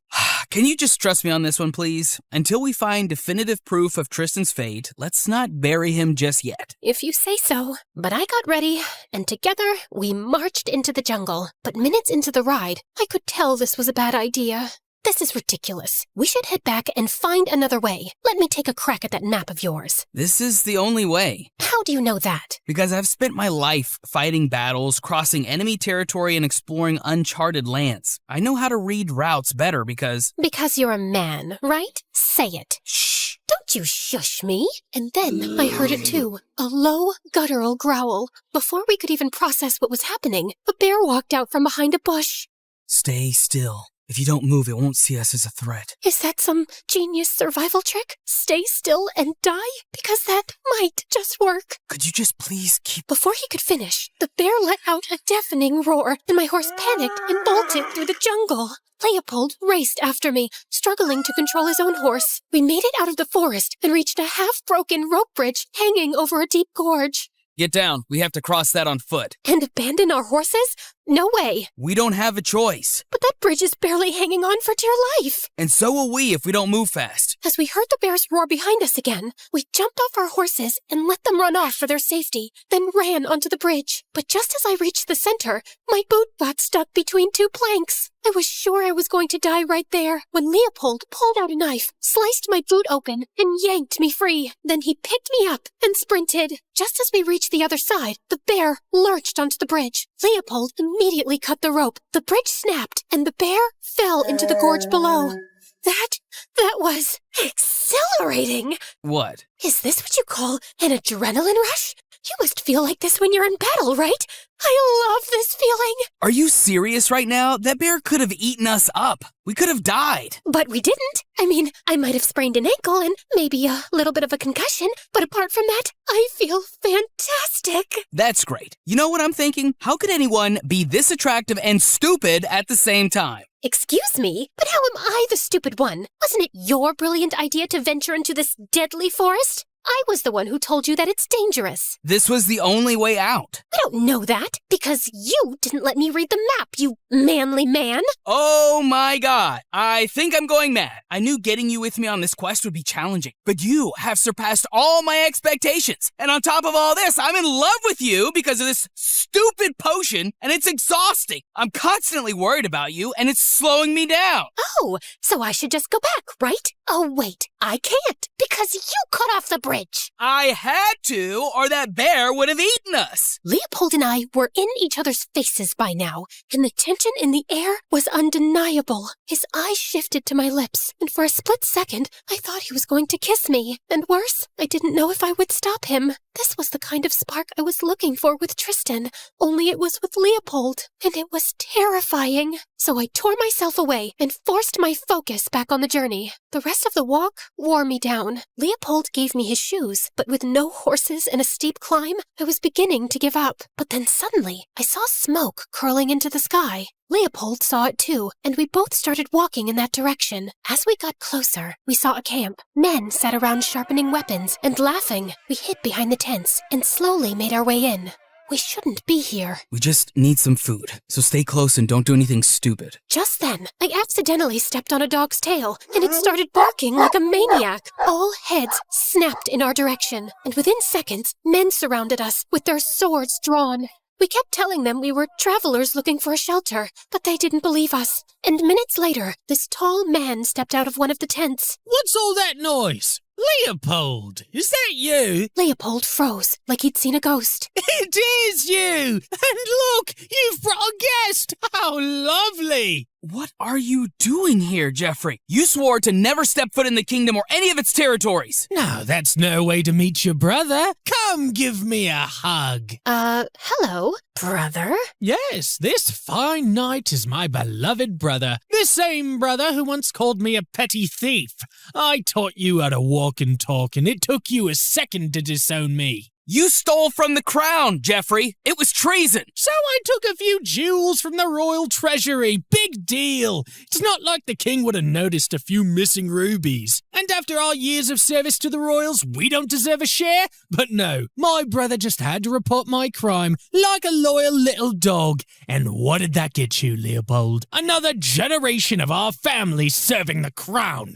Speaker 8: Can you just trust me on this one, please? Until we find definitive proof of Tristan's fate, let's not bury him just yet.
Speaker 14: If you say so. But I got ready, and together we marched into the jungle. But minutes into the ride, I could tell this was a bad idea. This is ridiculous. We should head back and find another way. Let me take a crack at that map of yours.
Speaker 8: This is the only way.
Speaker 14: How do you know that?
Speaker 8: Because I've spent my life fighting battles, crossing enemy territory, and exploring uncharted lands. I know how to read routes better because...
Speaker 14: Because you're a man, right? Say it.
Speaker 8: Shh.
Speaker 14: Don't you shush me. And then I heard it too. A low, guttural growl. Before we could even process what was happening, a bear walked out from behind a bush.
Speaker 8: Stay still. If you don't move, it won't see us as a threat.
Speaker 14: Is that some genius survival trick? Stay still and die? Because that might just work.
Speaker 8: Could you just please keep...
Speaker 14: Before he could finish, the bear let out a deafening roar, and my horse panicked and bolted through the jungle. Leopold raced after me, struggling to control his own horse. We made it out of the forest and reached a half-broken rope bridge hanging over a deep gorge.
Speaker 8: Get down. We have to cross that on foot.
Speaker 14: And abandon our horses? No way.
Speaker 8: We don't have a choice.
Speaker 14: But that bridge is barely hanging on for dear life.
Speaker 8: And so will we if we don't move fast.
Speaker 14: As we heard the bears roar behind us again, we jumped off our horses and let them run off for their safety, then ran onto the bridge. But just as I reached the center, my boot got stuck between two planks. I was sure I was going to die right there when Leopold pulled out a knife, sliced my boot open, and yanked me free. Then he picked me up and sprinted. Just as we reached the other side, the bear lurched onto the bridge. Leopold immediately cut the rope. The bridge snapped, and the bear fell into the gorge below. That was exhilarating.
Speaker 8: What?
Speaker 14: Is this what you call an adrenaline rush? You must feel like this when you're in battle, right? I love this feeling.
Speaker 8: Are you serious right now? That bear could have eaten us up. We could have died.
Speaker 14: But we didn't. I mean, I might have sprained an ankle and maybe a little bit of a concussion, but apart from that, I feel fantastic.
Speaker 8: That's great. You know what I'm thinking? How could anyone be this attractive and stupid at the same time?
Speaker 14: Excuse me, but how am I the stupid one? Wasn't it your brilliant idea to venture into this deadly forest? I was the one who told you that it's dangerous.
Speaker 8: This was the only way out.
Speaker 14: I don't know that, because you didn't let me read the map, you manly man.
Speaker 8: Oh my god, I think I'm going mad. I knew getting you with me on this quest would be challenging, but you have surpassed all my expectations. And on top of all this, I'm in love with you because of this stupid potion, and it's exhausting. I'm constantly worried about you, and it's slowing me down.
Speaker 14: Oh, so I should just go back, right? Oh, wait, I can't, because you cut off the bridge.
Speaker 8: I had to, or that bear would have eaten us.
Speaker 14: Leopold and I were in each other's faces by now, and the tension in the air was undeniable. His eyes shifted to my lips, and for a split second, I thought he was going to kiss me. And worse, I didn't know if I would stop him. This was the kind of spark I was looking for with Tristan, only it was with Leopold, and it was terrifying. So I tore myself away and forced my focus back on the journey. The rest of the walk wore me down. Leopold gave me his shoes, but with no horses and a steep climb, I was beginning to give up. But then suddenly, I saw smoke curling into the sky. Leopold saw it too, and we both started walking in that direction. As we got closer, we saw a camp. Men sat around sharpening weapons and laughing. We hid behind the tents and slowly made our way in. We shouldn't be here.
Speaker 8: We just need some food, so stay close and don't do anything stupid.
Speaker 14: Just then, I accidentally stepped on a dog's tail, and it started barking like a maniac. All heads snapped in our direction, and within seconds, men surrounded us with their swords drawn. We kept telling them we were travelers looking for a shelter, but they didn't believe us. And minutes later, this tall man stepped out of one of the tents.
Speaker 15: What's all that noise? Leopold, is that you?
Speaker 14: Leopold froze, like he'd seen a ghost.
Speaker 15: It is you! And look, you've brought a guest! How lovely!
Speaker 8: What are you doing here, Jeffrey? You swore to never step foot in the kingdom or any of its territories.
Speaker 15: No, that's no way to meet your brother. Come give me a hug.
Speaker 14: Hello, brother?
Speaker 15: Yes, this fine knight is my beloved brother. The same brother who once called me a petty thief. I taught you how to walk and talk, and it took you a second to disown me.
Speaker 8: You stole from the crown, Jeffrey. It was treason.
Speaker 15: So I took a few jewels from the royal treasury. Big deal. It's not like the king would have noticed a few missing rubies. And after our years of service to the royals, we don't deserve a share? But no, my brother just had to report my crime like a loyal little dog. And what did that get you, Leopold? Another generation of our family serving the crown.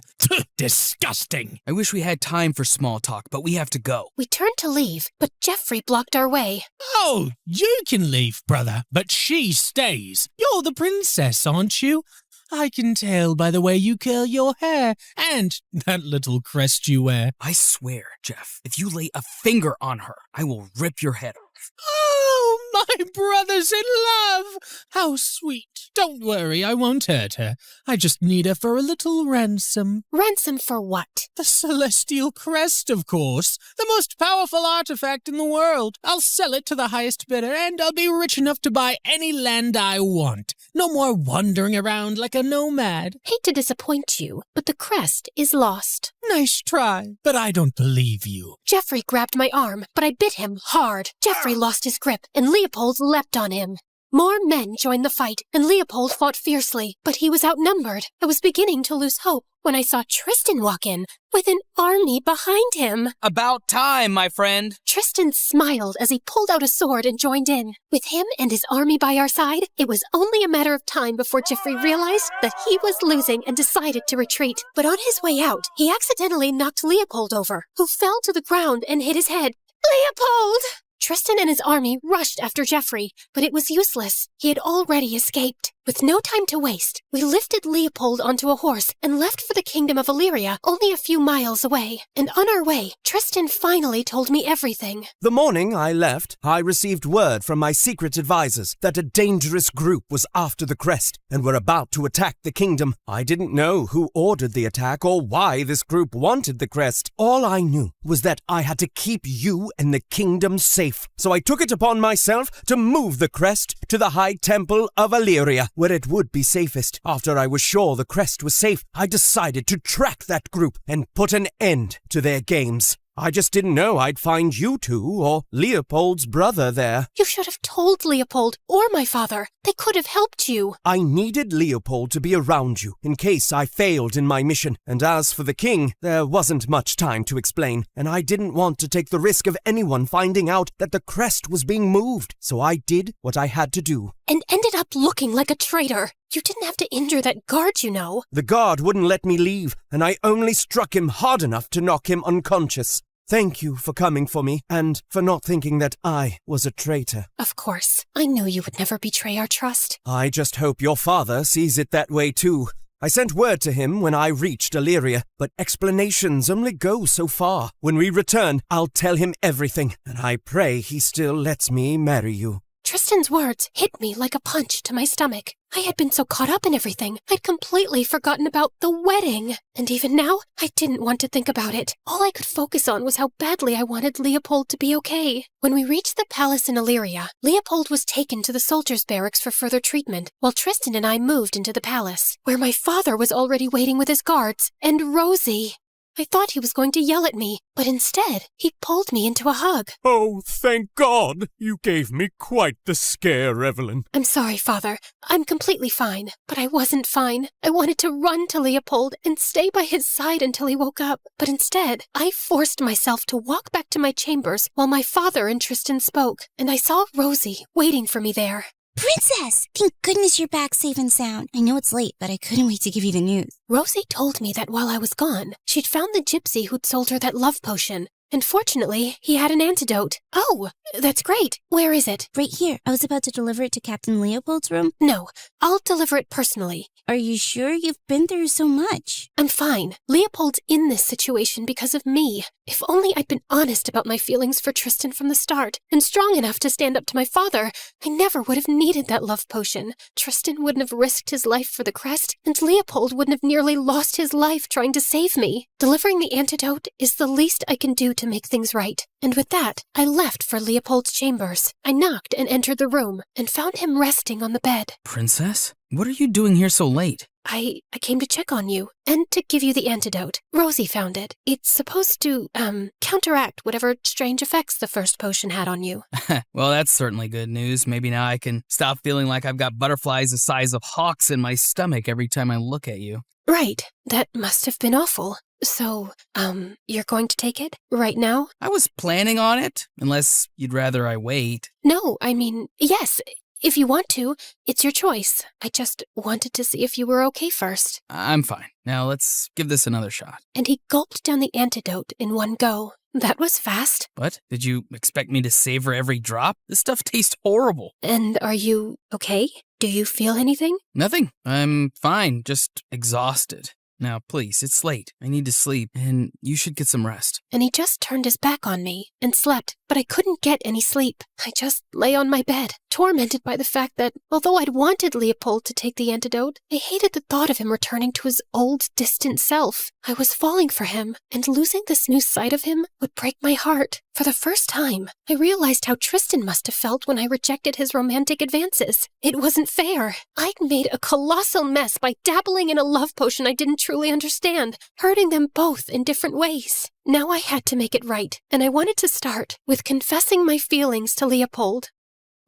Speaker 15: Disgusting.
Speaker 8: I wish we had time for small talk, but we have to go.
Speaker 14: We turned to leave, but Jeffrey blocked our way.
Speaker 15: Oh, you can leave, brother, but she stays. You're the princess, aren't you? I can tell by the way you curl your hair and that little crest you wear.
Speaker 8: I swear, Jeff, if you lay a finger on her, I will rip your head off.
Speaker 15: Oh, my brother's in love! How sweet. Don't worry, I won't hurt her. I just need her for a little ransom.
Speaker 14: Ransom for what?
Speaker 15: The celestial crest, of course. The most powerful artifact in the world. I'll sell it to the highest bidder, and I'll be rich enough to buy any land I want. No more wandering around like a nomad.
Speaker 14: Hate to disappoint you, but the crest is lost.
Speaker 15: Nice try, but I don't believe you.
Speaker 14: Jeffrey grabbed my arm, but I bit him hard. Jeffrey lost his grip, and Leopold leapt on him. More men joined the fight, and Leopold fought fiercely, but he was outnumbered. I was beginning to lose hope when I saw Tristan walk in, with an army behind him.
Speaker 8: About time, my friend.
Speaker 14: Tristan smiled as he pulled out a sword and joined in. With him and his army by our side, it was only a matter of time before Jeffrey realized that he was losing and decided to retreat. But on his way out, he accidentally knocked Leopold over, who fell to the ground and hit his head. Leopold! Tristan and his army rushed after Jeffrey, but it was useless. He had already escaped. With no time to waste, we lifted Leopold onto a horse and left for the kingdom of Illyria, only a few miles away. And on our way, Tristan finally told me everything.
Speaker 13: The morning I left, I received word from my secret advisors that a dangerous group was after the crest and were about to attack the kingdom. I didn't know who ordered the attack or why this group wanted the crest. All I knew was that I had to keep you and the kingdom safe. So I took it upon myself to move the crest to the High Temple of Illyria, where it would be safest. After I was sure the crest was safe, I decided to track that group and put an end to their games. I just didn't know I'd find you two or Leopold's brother there.
Speaker 14: You should have told Leopold or my father. They could have helped you.
Speaker 13: I needed Leopold to be around you in case I failed in my mission. And as for the king, there wasn't much time to explain, and I didn't want to take the risk of anyone finding out that the crest was being moved. So I did what I had to do.
Speaker 14: And ended up looking like a traitor. You didn't have to injure that guard, you know.
Speaker 13: The guard wouldn't let me leave, and I only struck him hard enough to knock him unconscious. Thank you for coming for me, and for not thinking that I was a traitor.
Speaker 14: Of course. I knew you would never betray our trust.
Speaker 13: I just hope your father sees it that way too. I sent word to him when I reached Illyria, but explanations only go so far. When we return, I'll tell him everything, and I pray he still lets me marry you.
Speaker 14: Tristan's words hit me like a punch to my stomach. I had been so caught up in everything, I'd completely forgotten about the wedding. And even now, I didn't want to think about it. All I could focus on was how badly I wanted Leopold to be okay. When we reached the palace in Illyria, Leopold was taken to the soldiers' barracks for further treatment, while Tristan and I moved into the palace, where my father was already waiting with his guards, and Rosie. I thought he was going to yell at me, but instead, he pulled me into a hug.
Speaker 18: Oh, thank God! You gave me quite the scare, Evelyn.
Speaker 14: I'm sorry, Father. I'm completely fine. But I wasn't fine. I wanted to run to Leopold and stay by his side until he woke up. But instead, I forced myself to walk back to my chambers while my father and Tristan spoke, and I saw Rosie waiting for me there.
Speaker 4: Princess! Thank goodness you're back safe and sound. I know it's late, but I couldn't wait to give you the news.
Speaker 14: Rosie told me that while I was gone, she'd found the gypsy who'd sold her that love potion. And fortunately, he had an antidote. Oh, that's great. Where is it?
Speaker 4: Right here. I was about to deliver it to Captain Leopold's room.
Speaker 14: No, I'll deliver it personally.
Speaker 4: Are you sure? You've been through so much.
Speaker 14: I'm fine. Leopold's in this situation because of me. If only I'd been honest about my feelings for Tristan from the start, and strong enough to stand up to my father, I never would have needed that love potion. Tristan wouldn't have risked his life for the crest, and Leopold wouldn't have nearly lost his life trying to save me. Delivering the antidote is the least I can do to make things right. And with that, I left for Leopold's chambers. I knocked and entered the room, and found him resting on the bed.
Speaker 8: Princess? What are you doing here so late?
Speaker 14: I came to check on you, and to give you the antidote. Rosie found it. It's supposed to, counteract whatever strange effects the first potion had on you.
Speaker 8: Well, that's certainly good news. Maybe now I can stop feeling like I've got butterflies the size of hawks in my stomach every time I look at you.
Speaker 14: Right. That must have been awful. So, you're going to take it? Right now?
Speaker 8: I was planning on it, unless you'd rather I wait.
Speaker 14: No, I mean, yes. If you want to, it's your choice. I just wanted to see if you were okay first.
Speaker 8: I'm fine. Now let's give this another shot.
Speaker 14: And he gulped down the antidote in one go. That was fast.
Speaker 8: What? Did you expect me to savor every drop? This stuff tastes horrible.
Speaker 14: And are you okay? Do you feel anything?
Speaker 8: Nothing. I'm fine, just exhausted. Now, please, it's late. I need to sleep, and you should get some rest.
Speaker 14: And he just turned his back on me and slept, but I couldn't get any sleep. I just lay on my bed, tormented by the fact that, although I'd wanted Leopold to take the antidote, I hated the thought of him returning to his old, distant self. I was falling for him, and losing this new sight of him would break my heart. For the first time, I realized how Tristan must have felt when I rejected his romantic advances. It wasn't fair. I'd made a colossal mess by dabbling in a love potion I didn't truly understand, hurting them both in different ways. Now I had to make it right, and I wanted to start with confessing my feelings to Leopold.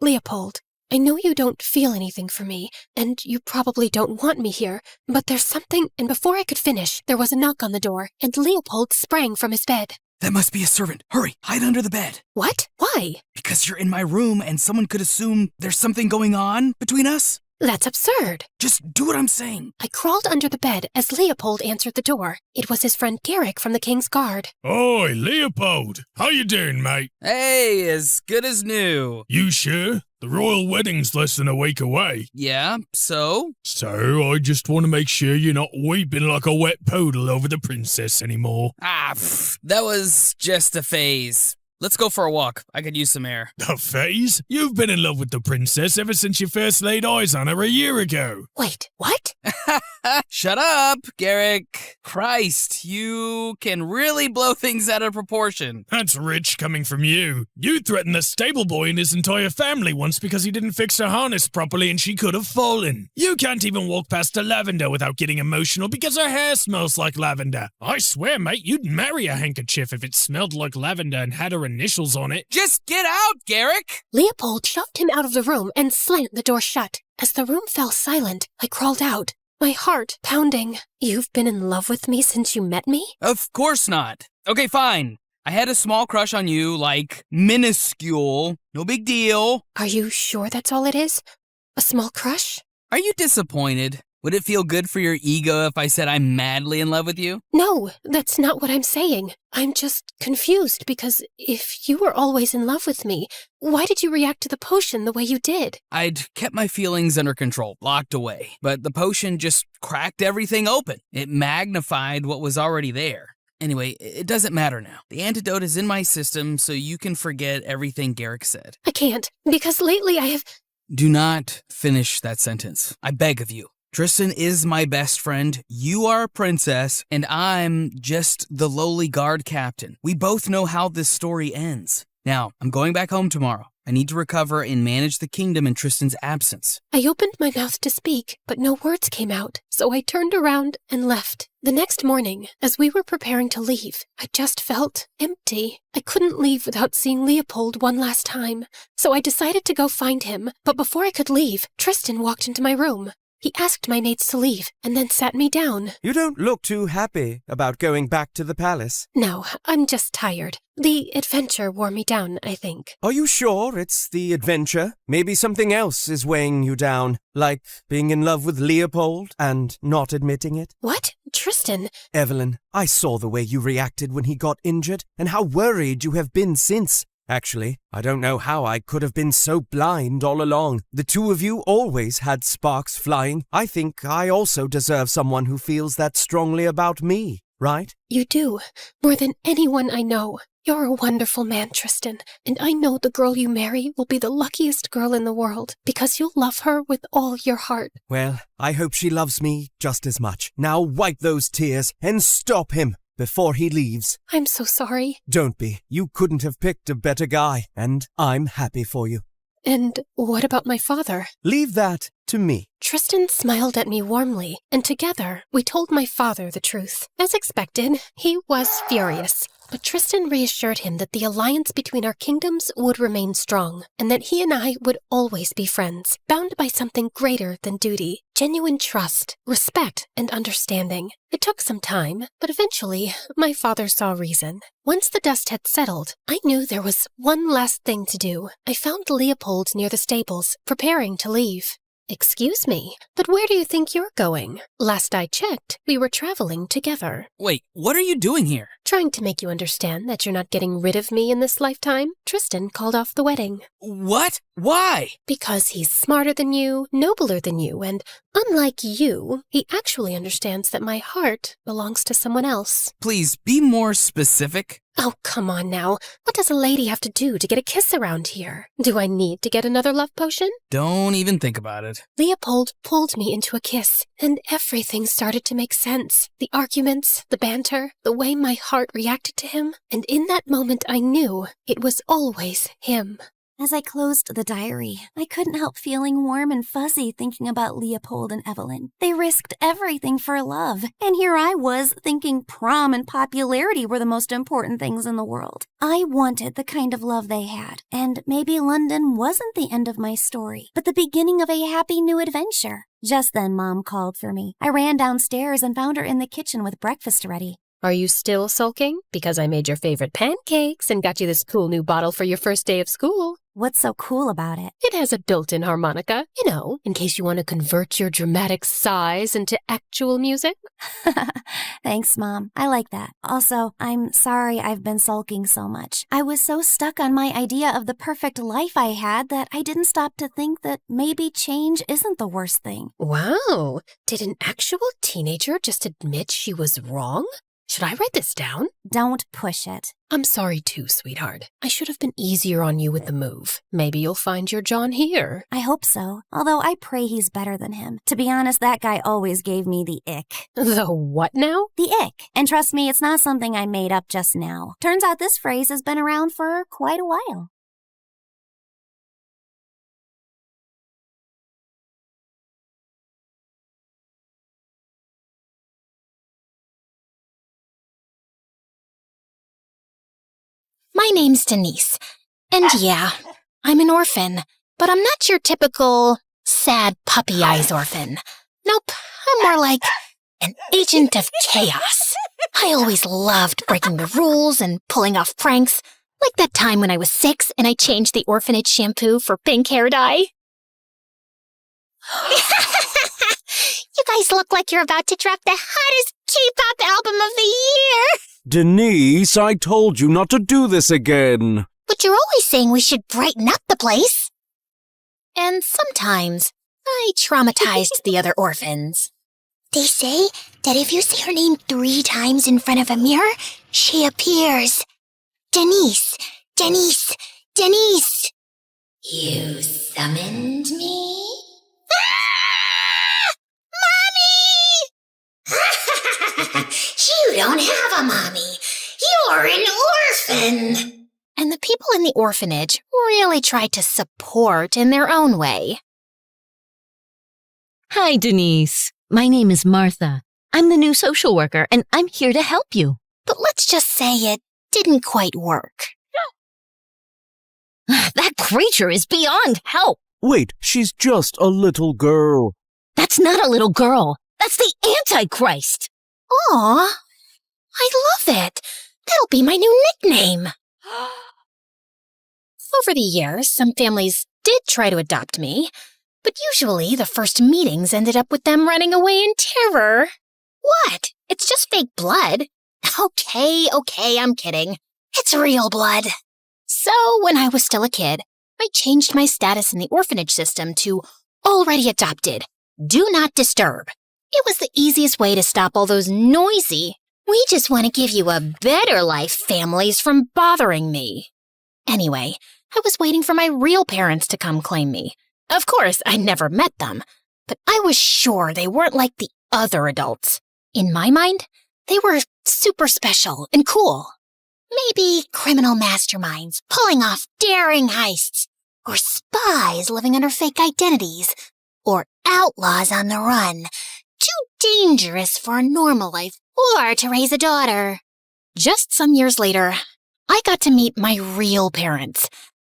Speaker 14: Leopold, I know you don't feel anything for me, and you probably don't want me here, but there's something, and before I could finish, there was a knock on the door, and Leopold sprang from his bed.
Speaker 8: That must be a servant. Hurry, hide under the bed.
Speaker 14: What? Why?
Speaker 8: Because you're in my room and someone could assume there's something going on between us.
Speaker 14: That's absurd.
Speaker 8: Just do what I'm saying.
Speaker 14: I crawled under the bed as Leopold answered the door. It was his friend Garrick from the King's Guard.
Speaker 5: Oi, Leopold. How you doing, mate?
Speaker 8: Hey, as good as new.
Speaker 5: You sure? The royal wedding's less than a week away.
Speaker 8: Yeah, so?
Speaker 5: So, I just want to make sure you're not weeping like a wet poodle over the princess anymore.
Speaker 8: That was just a phase. Let's go for a walk. I could use some air.
Speaker 5: A phase? You've been in love with the princess ever since you first laid eyes on her a year ago.
Speaker 14: Wait, what?
Speaker 8: Shut up, Garrick. Christ, you can really blow things out of proportion.
Speaker 5: That's rich coming from you. You threatened the stable boy and his entire family once because he didn't fix her harness properly and she could have fallen. You can't even walk past a lavender without getting emotional because her hair smells like lavender. I swear, mate, you'd marry a handkerchief if it smelled like lavender and had her initials on it.
Speaker 8: Just get out, Garrick!
Speaker 14: Leopold shoved him out of the room and slammed the door shut. As the room fell silent, I crawled out, my heart pounding. You've been in love with me since you met me?
Speaker 8: Of course not. Okay, fine. I had a small crush on you, like, minuscule. No big deal.
Speaker 14: Are you sure that's all it is? A small crush?
Speaker 8: Are you disappointed? Would it feel good for your ego if I said I'm madly in love with you?
Speaker 14: No, that's not what I'm saying. I'm just confused because if you were always in love with me, why did you react to the potion the way you did?
Speaker 8: I'd kept my feelings under control, locked away, but the potion just cracked everything open. It magnified what was already there. Anyway, it doesn't matter now. The antidote is in my system, so you can forget everything Garrick said.
Speaker 14: I can't, because lately I have...
Speaker 8: Do not finish that sentence. I beg of you. Tristan is my best friend, you are a princess, and I'm just the lowly guard captain. We both know how this story ends. Now, I'm going back home tomorrow. I need to recover and manage the kingdom in Tristan's absence.
Speaker 14: I opened my mouth to speak, but no words came out, so I turned around and left. The next morning, as we were preparing to leave, I just felt empty. I couldn't leave without seeing Leopold one last time, so I decided to go find him, but before I could leave, Tristan walked into my room. He asked my maids to leave, and then sat me down.
Speaker 13: You don't look too happy about going back to the palace.
Speaker 14: No, I'm just tired. The adventure wore me down, I think.
Speaker 13: Are you sure it's the adventure? Maybe something else is weighing you down, like being in love with Leopold and not admitting it?
Speaker 14: What? Tristan?
Speaker 13: Evelyn, I saw the way you reacted when he got injured, and how worried you have been since. Actually, I don't know how I could have been so blind all along. The two of you always had sparks flying. I think I also deserve someone who feels that strongly about me, right?
Speaker 14: You do, more than anyone I know. You're a wonderful man, Tristan, and I know the girl you marry will be the luckiest girl in the world, because you'll love her with all your heart.
Speaker 13: Well, I hope she loves me just as much. Now wipe those tears and stop him before he leaves.
Speaker 14: I'm so sorry.
Speaker 13: Don't be. You couldn't have picked a better guy, and I'm happy for you.
Speaker 14: And what about my father?
Speaker 13: Leave that to me.
Speaker 14: Tristan smiled at me warmly, and together we told my father the truth. As expected, he was furious. But Tristan reassured him that the alliance between our kingdoms would remain strong, and that he and I would always be friends, bound by something greater than duty, genuine trust, respect, and understanding. It took some time, but eventually my father saw reason. Once the dust had settled, I knew there was one last thing to do. I found Leopold near the stables, preparing to leave. Excuse me, but where do you think you're going? Last I checked, we were traveling together.
Speaker 8: Wait, what are you doing here?
Speaker 14: Trying to make you understand that you're not getting rid of me in this lifetime, Tristan called off the wedding.
Speaker 8: What? Why?
Speaker 14: Because he's smarter than you, nobler than you, and unlike you, he actually understands that my heart belongs to someone else.
Speaker 8: Please be more specific.
Speaker 14: Oh, come on now. What does a lady have to do to get a kiss around here? Do I need to get another love potion?
Speaker 8: Don't even think about it.
Speaker 14: Leopold pulled me into a kiss, and everything started to make sense. The arguments, the banter, the way my heart reacted to him. And in that moment, I knew it was always him.
Speaker 4: As I closed the diary, I couldn't help feeling warm and fuzzy thinking about Leopold and Evelyn. They risked everything for love, and here I was thinking prom and popularity were the most important things in the world. I wanted the kind of love they had, and maybe London wasn't the end of my story, but the beginning of a happy new adventure. Just then, Mom called for me. I ran downstairs and found her in the kitchen with breakfast ready.
Speaker 14: Are you still sulking? Because I made your favorite pancakes and got you this cool new bottle for your first day of school.
Speaker 4: What's so cool about it?
Speaker 14: It has a built-in harmonica, in case you want to convert your dramatic sighs into actual music.
Speaker 4: Thanks, Mom. I like that. Also, I'm sorry I've been sulking so much. I was so stuck on my idea of the perfect life I had that I didn't stop to think that maybe change isn't the worst thing.
Speaker 14: Wow. Did an actual teenager just admit she was wrong? Should I write this down?
Speaker 4: Don't push it.
Speaker 14: I'm sorry too, sweetheart. I should have been easier on you with the move. Maybe you'll find your John here.
Speaker 4: I hope so. Although I pray he's better than him. To be honest, that guy always gave me the ick.
Speaker 14: The what now?
Speaker 4: The ick. And trust me, it's not something I made up just now. Turns out this phrase has been around for quite a while.
Speaker 2: My name's Denise, and yeah, I'm an orphan, but I'm not your typical sad puppy eyes orphan. Nope, I'm more like an agent of chaos. I always loved breaking the rules and pulling off pranks, like that time when I was 6 and I changed the orphanage shampoo for pink hair dye.
Speaker 9: You guys look like you're about to drop the hottest K-pop album of the year.
Speaker 3: Denise, I told you not to do this again.
Speaker 9: But you're always saying we should brighten up the place.
Speaker 2: And sometimes I traumatized the other orphans.
Speaker 9: They say that if you say her name 3 times in front of a mirror, she appears. Denise, Denise, Denise.
Speaker 2: You summoned me? You don't have a mommy. You're an orphan. And the people in the orphanage really tried to support in their own way.
Speaker 11: Hi, Denise. My name is Martha. I'm the new social worker, and I'm here to help you.
Speaker 2: But let's just say it didn't quite work.
Speaker 11: That creature is beyond help.
Speaker 3: Wait, she's just a little girl.
Speaker 11: That's not a little girl. That's the Antichrist.
Speaker 2: Aw, I love it. That'll be my new nickname. Over the years, some families did try to adopt me, but usually the first meetings ended up with them running away in terror. What? It's just fake blood. Okay, I'm kidding. It's real blood. So, when I was still a kid, I changed my status in the orphanage system to already adopted. Do not disturb. It was the easiest way to stop all those noisy, we just want to give you a better life families from bothering me. Anyway, I was waiting for my real parents to come claim me. Of course, I never met them, but I was sure they weren't like the other adults. In my mind, they were super special and cool. Maybe criminal masterminds pulling off daring heists, or spies living under fake identities, or outlaws on the run, too dangerous for a normal life or to raise a daughter. Just some years later, I got to meet my real parents,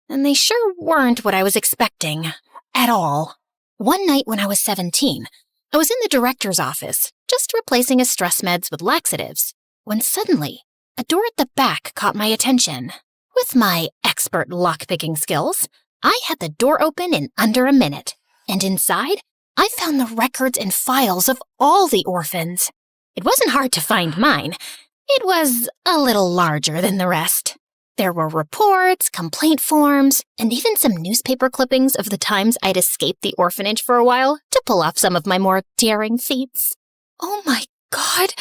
Speaker 2: and they sure weren't what I was expecting at all. One night when I was 17, I was in the director's office, just replacing his stress meds with laxatives, when suddenly, a door at the back caught my attention. With my expert lockpicking skills, I had the door open in under a minute, and inside, I found the records and files of all the orphans. It wasn't hard to find mine. It was a little larger than the rest. There were reports, complaint forms, and even some newspaper clippings of the times I'd escaped the orphanage for a while to pull off some of my more daring feats. Oh my God!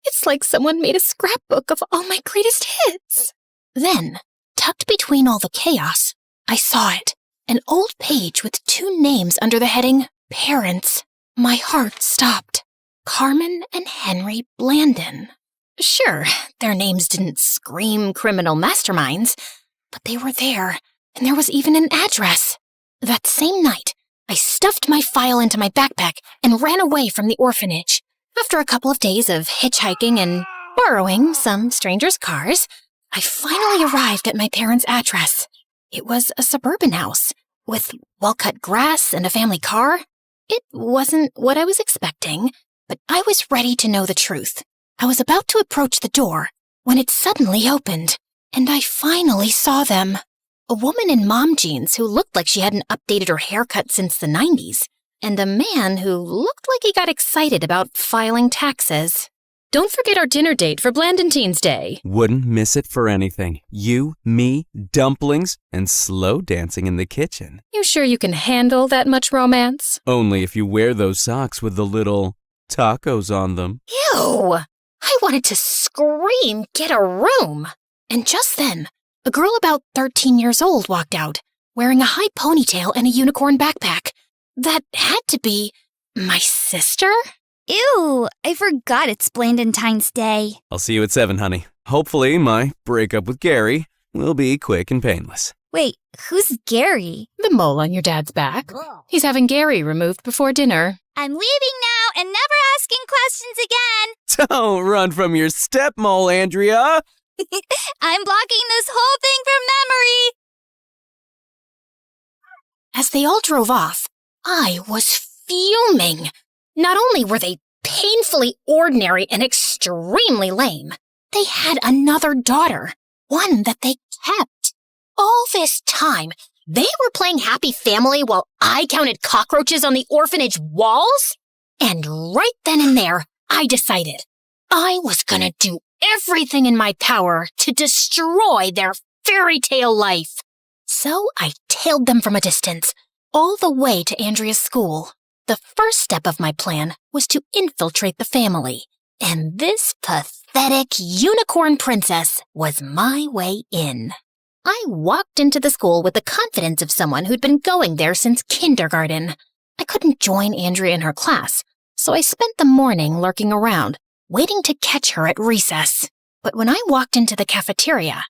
Speaker 2: It's like someone made a scrapbook of all my greatest hits. Then, tucked between all the chaos, I saw it. An old page with 2 names under the heading Parents. My heart stopped. Carmen and Henry Blandon. Sure, their names didn't scream criminal masterminds, but they were there, and there was even an address. That same night, I stuffed my file into my backpack and ran away from the orphanage. After a couple of days of hitchhiking and borrowing some strangers' cars, I finally arrived at my parents' address. It was a suburban house with well-cut grass and a family car. It wasn't what I was expecting, but I was ready to know the truth. I was about to approach the door when it suddenly opened, and I finally saw them. A woman in mom jeans who looked like she hadn't updated her haircut since the 90s, and a man who looked like he got excited about filing taxes. Don't forget our dinner date for Blandontine's Day.
Speaker 3: Wouldn't miss it for anything. You, me, dumplings, and slow dancing in the kitchen.
Speaker 2: You sure you can handle that much romance?
Speaker 3: Only if you wear those socks with the little tacos on them.
Speaker 2: Ew! I wanted to scream, get a room! And just then, a girl about 13 years old walked out, wearing a high ponytail and a unicorn backpack. That had to be my sister?
Speaker 19: Ew, I forgot it's Blandontine's Day.
Speaker 3: I'll see you at 7, honey. Hopefully my breakup with Gary will be quick and painless.
Speaker 19: Wait, who's Gary?
Speaker 2: The mole on your dad's back. He's having Gary removed before dinner.
Speaker 19: I'm leaving now and never asking questions again.
Speaker 3: Don't run from your stepmole, Andrea.
Speaker 19: I'm blocking this whole thing from memory.
Speaker 2: As they all drove off, I was fuming. Not only were they painfully ordinary and extremely lame, they had another daughter, one that they kept. All this time, they were playing happy family while I counted cockroaches on the orphanage walls? And right then and there, I decided I was gonna do everything in my power to destroy their fairy tale life. So I tailed them from a distance, all the way to Andrea's school. The first step of my plan was to infiltrate the family, and this pathetic unicorn princess was my way in. I walked into the school with the confidence of someone who'd been going there since kindergarten. I couldn't join Andrea in her class, so I spent the morning lurking around, waiting to catch her at recess. But when I walked into the cafeteria,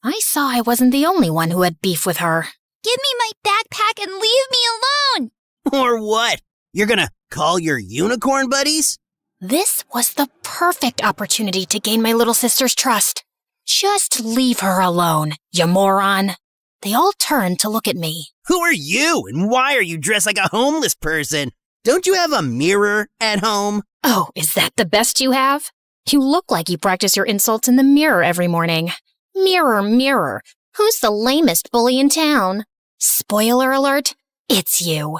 Speaker 2: I saw I wasn't the only one who had beef with her.
Speaker 19: Give me my backpack and leave me alone!
Speaker 16: Or what? You're gonna call your unicorn buddies?
Speaker 2: This was the perfect opportunity to gain my little sister's trust. Just leave her alone, you moron. They all turned to look at me.
Speaker 16: Who are you, and why are you dressed like a homeless person? Don't you have a mirror at home?
Speaker 2: Oh, is that the best you have? You look like you practice your insults in the mirror every morning. Mirror, mirror, who's the lamest bully in town? Spoiler alert, it's you.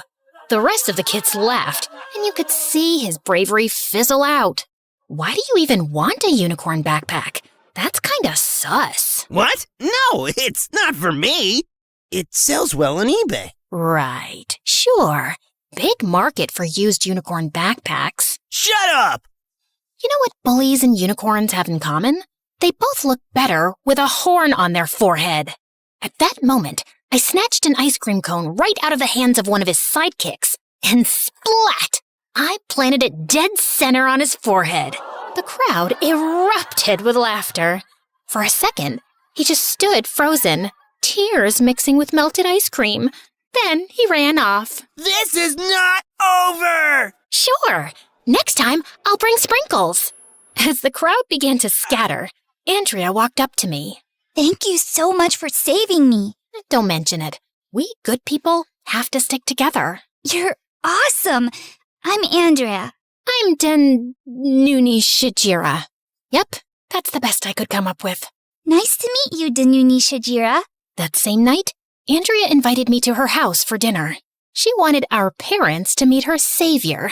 Speaker 2: The rest of the kids laughed, and you could see his bravery fizzle out. Why do you even want a unicorn backpack? That's kinda sus.
Speaker 16: What? No, it's not for me. It sells well on eBay.
Speaker 2: Right, sure. Big market for used unicorn backpacks.
Speaker 16: Shut up!
Speaker 2: You know what bullies and unicorns have in common? They both look better with a horn on their forehead. At that moment, I snatched an ice cream cone right out of the hands of one of his sidekicks, and splat! I planted it dead center on his forehead. The crowd erupted with laughter. For a second, he just stood frozen, tears mixing with melted ice cream. Then he ran off.
Speaker 16: This is not over!
Speaker 2: Sure. Next time, I'll bring sprinkles. As the crowd began to scatter, Andrea walked up to me.
Speaker 19: Thank you so much for saving me.
Speaker 2: Don't mention it. We good people have to stick together.
Speaker 19: You're awesome. I'm Andrea.
Speaker 2: I'm Denuni Shijira. Yep, that's the best I could come up with.
Speaker 19: Nice to meet you, Denuni Shijira.
Speaker 2: That same night, Andrea invited me to her house for dinner. She wanted our parents to meet her savior.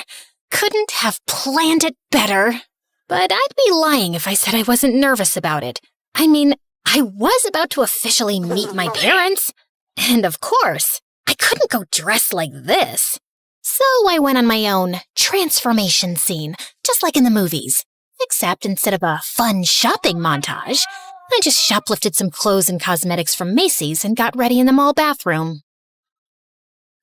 Speaker 2: Couldn't have planned it better.
Speaker 14: But I'd be lying if I said I wasn't nervous about it. I mean, I was about to officially meet my parents. And of course, I couldn't go dressed like this. So I went on my own transformation scene, just like in the movies. Except instead of a fun shopping montage, I just shoplifted some clothes and cosmetics from Macy's and got ready in the mall bathroom.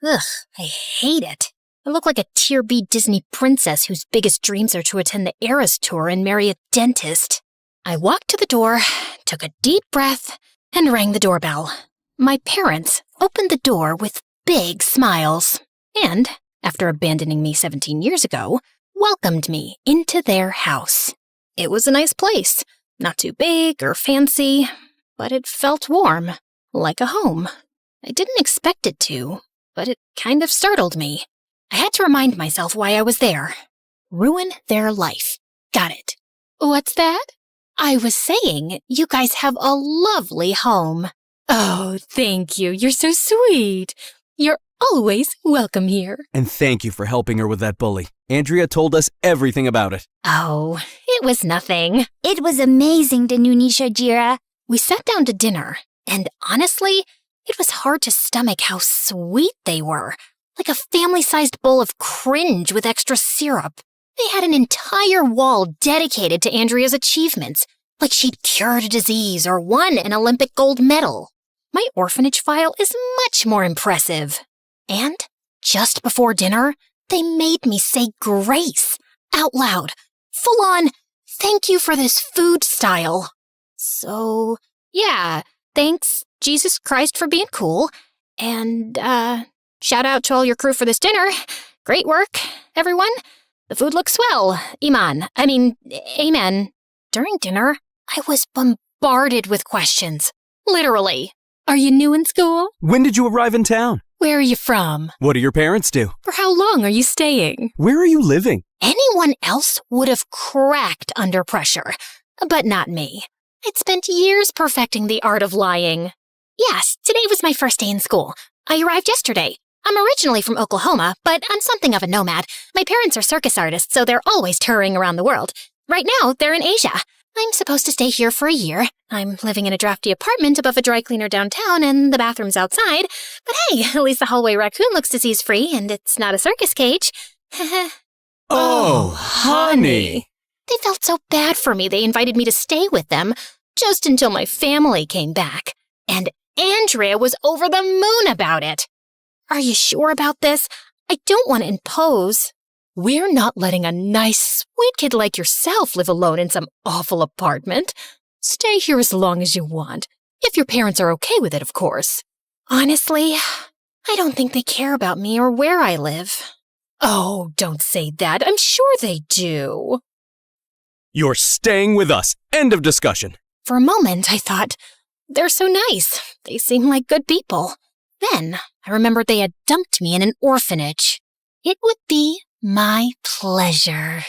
Speaker 14: Ugh, I hate it. I look like a Tier B Disney princess whose biggest dreams are to attend the Eras Tour and marry a dentist. I walked to the door, took a deep breath, and rang the doorbell. My parents opened the door with big smiles and, after abandoning me 17 years ago, welcomed me into their house. It was a nice place, not too big or fancy, but it felt warm, like a home. I didn't expect it to, but it kind of startled me. I had to remind myself why I was there. Ruin their life. Got it. What's that? I was saying you guys have a lovely home. Oh, thank you. You're so sweet. You're always welcome here.
Speaker 3: And thank you for helping her with that bully. Andrea told us everything about it.
Speaker 14: Oh, it was nothing.
Speaker 19: It was amazing, Danunisha Jira.
Speaker 14: We sat down to dinner, and honestly, it was hard to stomach how sweet they were. Like a family-sized bowl of cringe with extra syrup. They had an entire wall dedicated to Andrea's achievements, like she'd cured a disease or won an Olympic gold medal. My orphanage file is much more impressive. And just before dinner, they made me say grace, out loud, full on, thank you for this food style. So, yeah, thanks, Jesus Christ, for being cool. And, shout out to all your crew for this dinner. Great work, everyone. The food looks swell. Amen. During dinner, I was bombarded with questions. Literally. Are you new in school?
Speaker 3: When did you arrive in town?
Speaker 14: Where are you from?
Speaker 3: What do your parents do?
Speaker 14: For how long are you staying?
Speaker 3: Where are you living?
Speaker 14: Anyone else would have cracked under pressure, but not me. I'd spent years perfecting the art of lying. Yes, today was my first day in school. I arrived yesterday. I'm originally from Oklahoma, but I'm something of a nomad. My parents are circus artists, so they're always touring around the world. Right now, they're in Asia. I'm supposed to stay here for a year. I'm living in a drafty apartment above a dry cleaner downtown, and the bathroom's outside. But hey, at least the hallway raccoon looks disease-free, and it's not a circus cage.
Speaker 3: Oh, honey.
Speaker 14: They felt so bad for me, they invited me to stay with them, just until my family came back. And Andrea was over the moon about it. Are you sure about this? I don't want to impose. We're not letting a nice, sweet kid like yourself live alone in some awful apartment. Stay here as long as you want, if your parents are okay with it, of course. Honestly, I don't think they care about me or where I live. Oh, don't say that. I'm sure they do.
Speaker 3: You're staying with us. End of discussion.
Speaker 14: For a moment, I thought, they're so nice. They seem like good people. Then, I remembered they had dumped me in an orphanage. It would be my pleasure.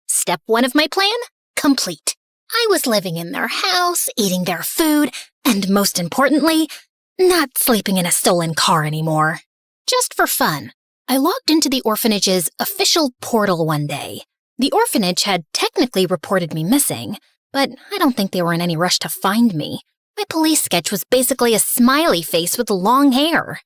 Speaker 14: Step 1 of my plan, complete. I was living in their house, eating their food, and most importantly, not sleeping in a stolen car anymore. Just for fun, I logged into the orphanage's official portal one day. The orphanage had technically reported me missing, but I don't think they were in any rush to find me. My police sketch was basically a smiley face with long hair.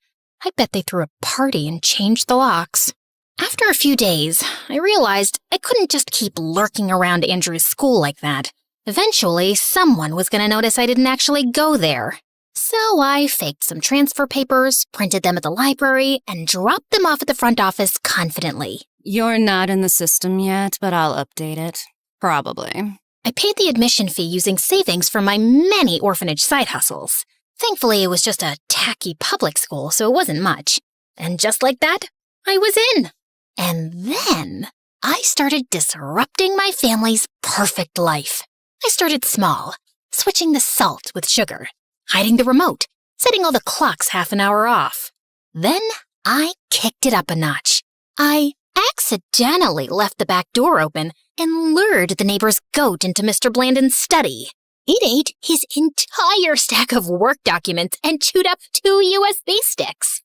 Speaker 14: I bet they threw a party and changed the locks. After a few days, I realized I couldn't just keep lurking around Andrew's school like that. Eventually, someone was going to notice I didn't actually go there. So I faked some transfer papers, printed them at the library, and dropped them off at the front office confidently.
Speaker 7: You're not in the system yet, but I'll update it. Probably.
Speaker 14: I paid the admission fee using savings from my many orphanage side hustles. Thankfully, it was just a tacky public school, so it wasn't much. And just like that, I was in. And then I started disrupting my family's perfect life. I started small, switching the salt with sugar, hiding the remote, setting all the clocks half an hour off. Then I kicked it up a notch. I accidentally left the back door open and lured the neighbor's goat into Mr. Blandon's study. It ate his entire stack of work documents and chewed up 2 USB sticks.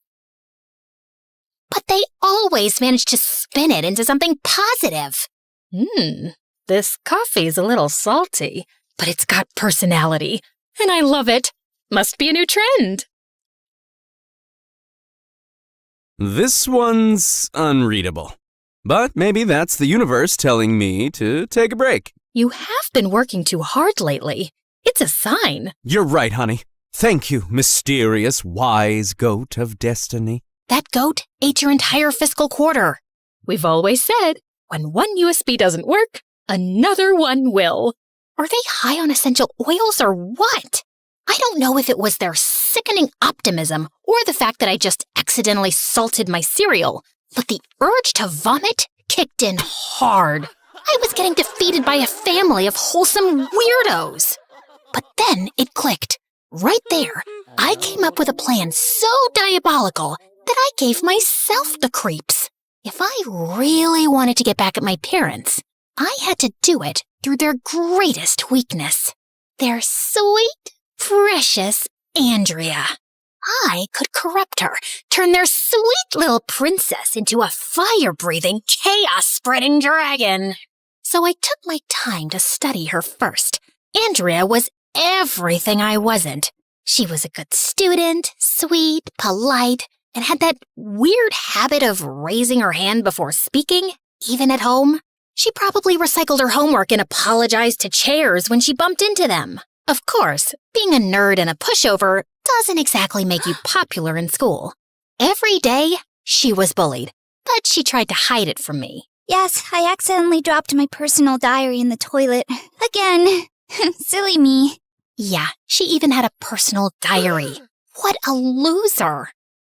Speaker 14: But they always managed to spin it into something positive.
Speaker 2: This coffee's a little salty, but it's got personality, and I love it. Must be a new trend.
Speaker 3: This one's unreadable. But maybe that's the universe telling me to take a break.
Speaker 2: You have been working too hard lately. It's a sign.
Speaker 3: You're right, honey. Thank you, mysterious, wise goat of destiny.
Speaker 2: That goat ate your entire fiscal quarter. We've always said, when one USB doesn't work, another one will. Are they high on essential oils or what? I don't know if it was their sickening optimism or the fact that I just accidentally salted my cereal, but the urge to vomit kicked in hard. I was getting defeated by a family of wholesome weirdos. But then it clicked. Right there, I came up with a plan so diabolical that I gave myself the creeps. If I really wanted to get back at my parents, I had to do it through their greatest weakness. Their sweet, precious Andrea. I could corrupt her, turn their sweet little princess into a fire-breathing, chaos-spreading dragon. So I took my time to study her first. Andrea was everything I wasn't. She was a good student, sweet, polite, and had that weird habit of raising her hand before speaking, even at home. She probably recycled her homework and apologized to chairs when she bumped into them. Of course, being a nerd and a pushover doesn't exactly make you popular in school. Every day, she was bullied, but she tried to hide it from me.
Speaker 19: Yes, I accidentally dropped my personal diary in the toilet. Again. Silly me.
Speaker 1: Yeah, she even had a personal diary. What a loser.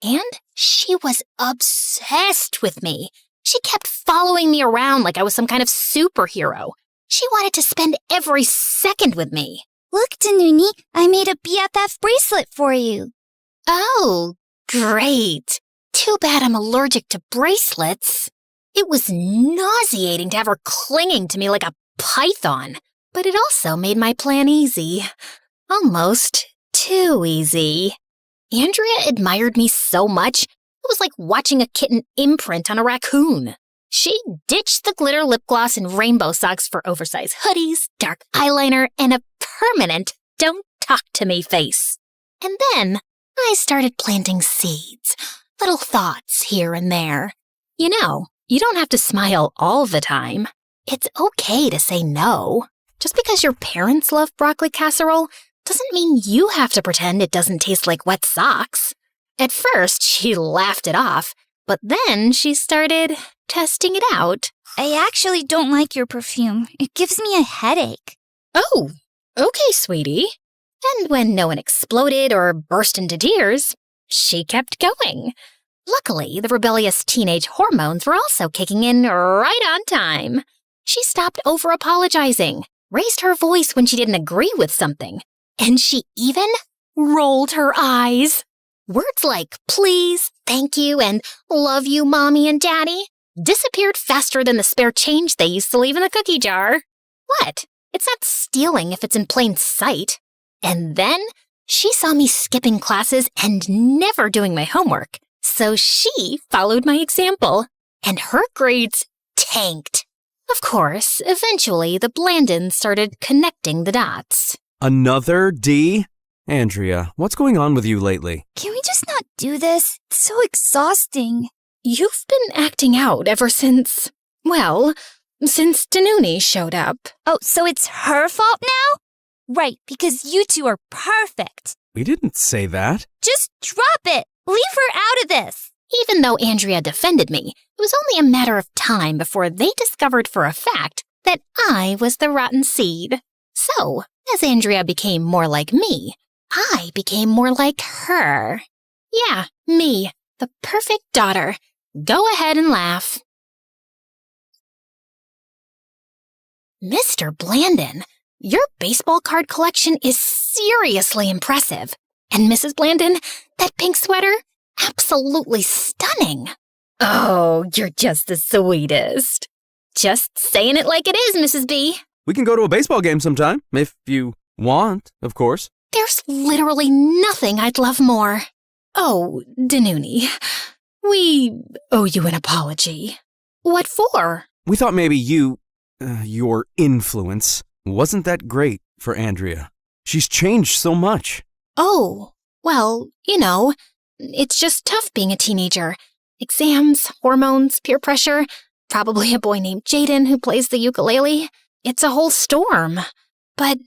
Speaker 1: And she was obsessed with me. She kept following me around like I was some kind of superhero. She wanted to spend every second with me.
Speaker 19: Look, Danuni, I made a BFF bracelet for you.
Speaker 1: Oh, great. Too bad I'm allergic to bracelets. It was nauseating to have her clinging to me like a python, but it also made my plan easy. Almost too easy. Andrea admired me so much, it was like watching a kitten imprint on a raccoon. She ditched the glitter lip gloss and rainbow socks for oversized hoodies, dark eyeliner, and a permanent don't talk to me face. And then I started planting seeds, little thoughts here and there. You know, you don't have to smile all the time. It's okay to say no. Just because your parents love broccoli casserole doesn't mean you have to pretend it doesn't taste like wet socks. At first, she laughed it off, but then she started testing it out.
Speaker 19: I actually don't like your perfume. It gives me a headache.
Speaker 1: Oh, okay, sweetie. And when no one exploded or burst into tears, she kept going. Luckily, the rebellious teenage hormones were also kicking in right on time. She stopped over-apologizing, raised her voice when she didn't agree with something, and she even rolled her eyes. Words like please, thank you, and love you, mommy and daddy disappeared faster than the spare change they used to leave in the cookie jar. What? It's not stealing if it's in plain sight. And then she saw me skipping classes and never doing my homework, so she followed my example, and her grades tanked. Of course, eventually the Blandons started connecting the dots.
Speaker 3: Another D? Andrea, what's going on with you lately?
Speaker 19: Can we just not do this? It's so exhausting.
Speaker 2: You've been acting out ever since, well, since Danuni showed up.
Speaker 19: Oh, so it's her fault now? Right, because you two are perfect.
Speaker 3: We didn't say that.
Speaker 19: Just drop it. Leave her out of this.
Speaker 1: Even though Andrea defended me, it was only a matter of time before they discovered for a fact that I was the rotten seed. So, as Andrea became more like me, I became more like her. Yeah, me, the perfect daughter. Go ahead and laugh. Mr. Blandon, your baseball card collection is seriously impressive. And Mrs. Blandon, that pink sweater, absolutely stunning. Oh, you're just the sweetest. Just saying it like it is, Mrs. B.
Speaker 3: We can go to a baseball game sometime, if you want, of course.
Speaker 1: There's literally nothing I'd love more. Oh, Danuni, we owe you an apology. What for?
Speaker 3: We thought maybe you... your influence wasn't that great for Andrea. She's changed so much.
Speaker 2: Oh, well, it's just tough being a teenager. Exams, hormones, peer pressure, probably a boy named Jaden who plays the ukulele. It's a whole storm. But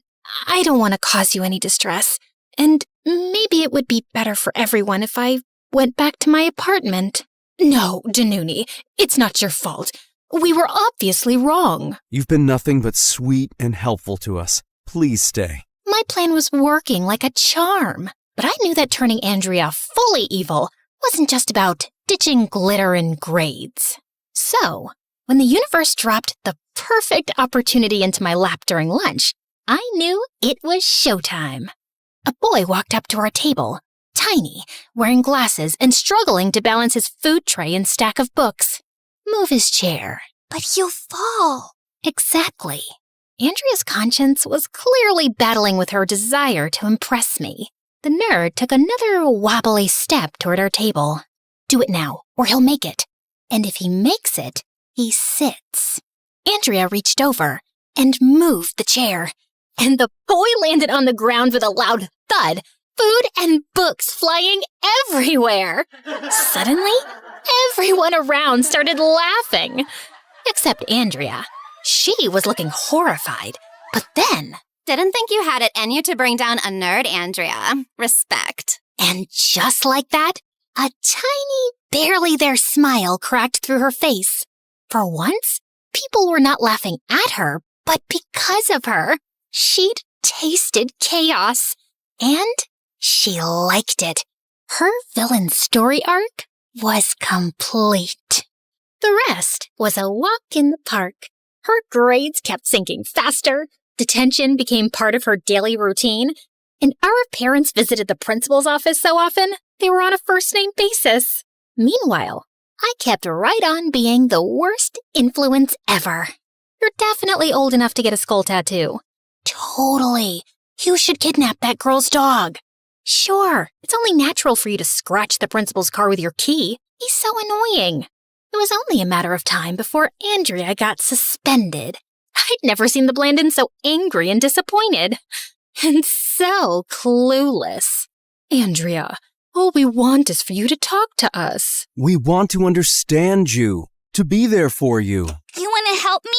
Speaker 2: I don't want to cause you any distress, and maybe it would be better for everyone if I went back to my apartment. No, Danuni, it's not your fault. We were obviously wrong.
Speaker 3: You've been nothing but sweet and helpful to us. Please stay.
Speaker 2: My plan was working like a charm, but I knew that turning Andrea fully evil wasn't just about ditching glitter and grades. So, when the universe dropped the perfect opportunity into my lap during lunch, I knew it was showtime. A boy walked up to our table, tiny, wearing glasses and struggling to balance his food tray and stack of books. Move his chair.
Speaker 19: But you'll fall.
Speaker 2: Exactly. Andrea's conscience was clearly battling with her desire to impress me. The nerd took another wobbly step toward our table. Do it now, or he'll make it. And if he makes it, he sits. Andrea reached over and moved the chair, and the boy landed on the ground with a loud thud, food and books flying everywhere. Suddenly, everyone around started laughing, except Andrea. She was looking horrified, but then...
Speaker 12: Didn't think you had it in you to bring down a nerd, Andrea. Respect.
Speaker 2: And just like that, a tiny, barely there smile cracked through her face. For once, people were not laughing at her, but because of her. She'd tasted chaos, and she liked it. Her villain story arc was complete. The rest was a walk in the park. Her grades kept sinking faster, detention became part of her daily routine, and our parents visited the principal's office so often they were on a first-name basis. Meanwhile, I kept right on being the worst influence ever. You're definitely old enough to get a skull tattoo. Totally. You should kidnap that girl's dog. Sure, it's only natural for you to scratch the principal's car with your key. He's so annoying. It was only a matter of time before Andrea got suspended. I'd never seen the Blandons so angry and disappointed. And so clueless. Andrea, all we want is for you to talk to us.
Speaker 3: We want to understand you, to be there for you.
Speaker 19: You want to help me?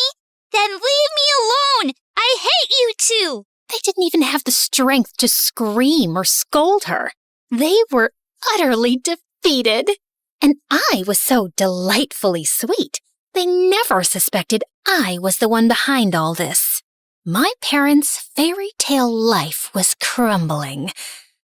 Speaker 19: Then leave me alone! I hate you two!
Speaker 2: They didn't even have the strength to scream or scold her. They were utterly defeated. And I was so delightfully sweet. They never suspected I was the one behind all this. My parents' fairy tale life was crumbling,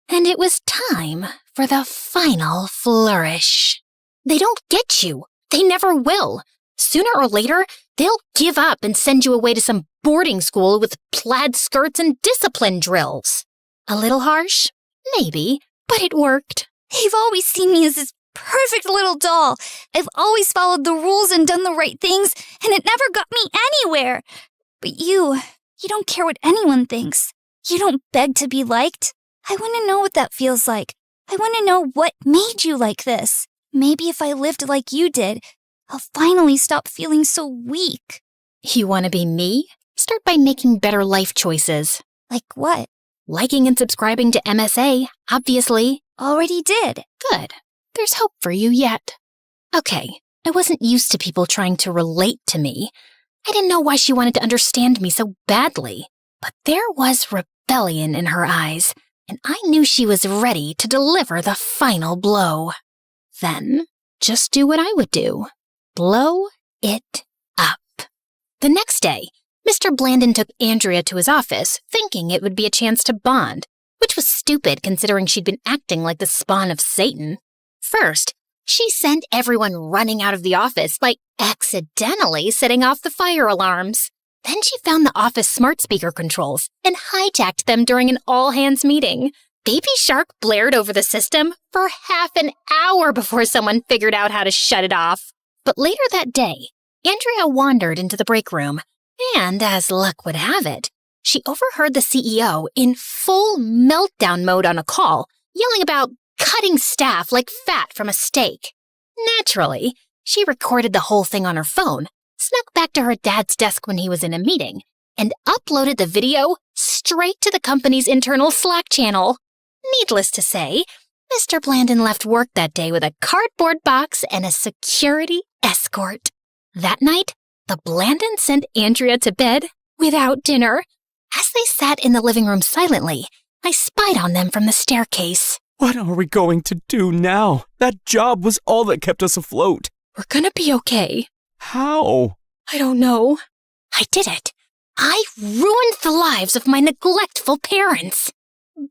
Speaker 2: and it was time for the final flourish. They don't get you. They never will. Sooner or later, they'll give up and send you away to some boarding school with plaid skirts and discipline drills. A little harsh? Maybe, but it worked.
Speaker 19: They've always seen me as this perfect little doll. I've always followed the rules and done the right things, and it never got me anywhere. But you don't care what anyone thinks. You don't beg to be liked. I want to know what that feels like. I want to know what made you like this. Maybe if I lived like you did, I'll finally stop feeling so weak.
Speaker 2: You want to be me? Start by making better life choices.
Speaker 19: Like what?
Speaker 2: Liking and subscribing to MSA, obviously.
Speaker 19: Already did.
Speaker 2: Good. There's hope for you yet. Okay, I wasn't used to people trying to relate to me. I didn't know why she wanted to understand me so badly. But there was rebellion in her eyes, and I knew she was ready to deliver the final blow. Then, just do what I would do. Blow it up. The next day, Mr. Blandon took Andrea to his office, thinking it would be a chance to bond, which was stupid considering she'd been acting like the spawn of Satan. First, she sent everyone running out of the office by accidentally setting off the fire alarms. Then she found the office smart speaker controls and hijacked them during an all-hands meeting. Baby Shark blared over the system for half an hour before someone figured out how to shut it off. But later that day, Andrea wandered into the break room, and as luck would have it, she overheard the CEO in full meltdown mode on a call, yelling about cutting staff like fat from a steak. Naturally, she recorded the whole thing on her phone, snuck back back to her dad's desk when he was in a meeting and uploaded the video straight to the company's internal Slack channel. Needless to say, Mr. Blandon left work that day with a cardboard box and a security escort. That night, the Blandons sent Andrea to bed without dinner. As they sat in the living room silently, I spied on them from the staircase.
Speaker 3: What are we going to do now? That job was all that kept us afloat.
Speaker 14: We're gonna be okay.
Speaker 3: How?
Speaker 14: I don't know.
Speaker 2: I did it. I ruined the lives of my neglectful parents.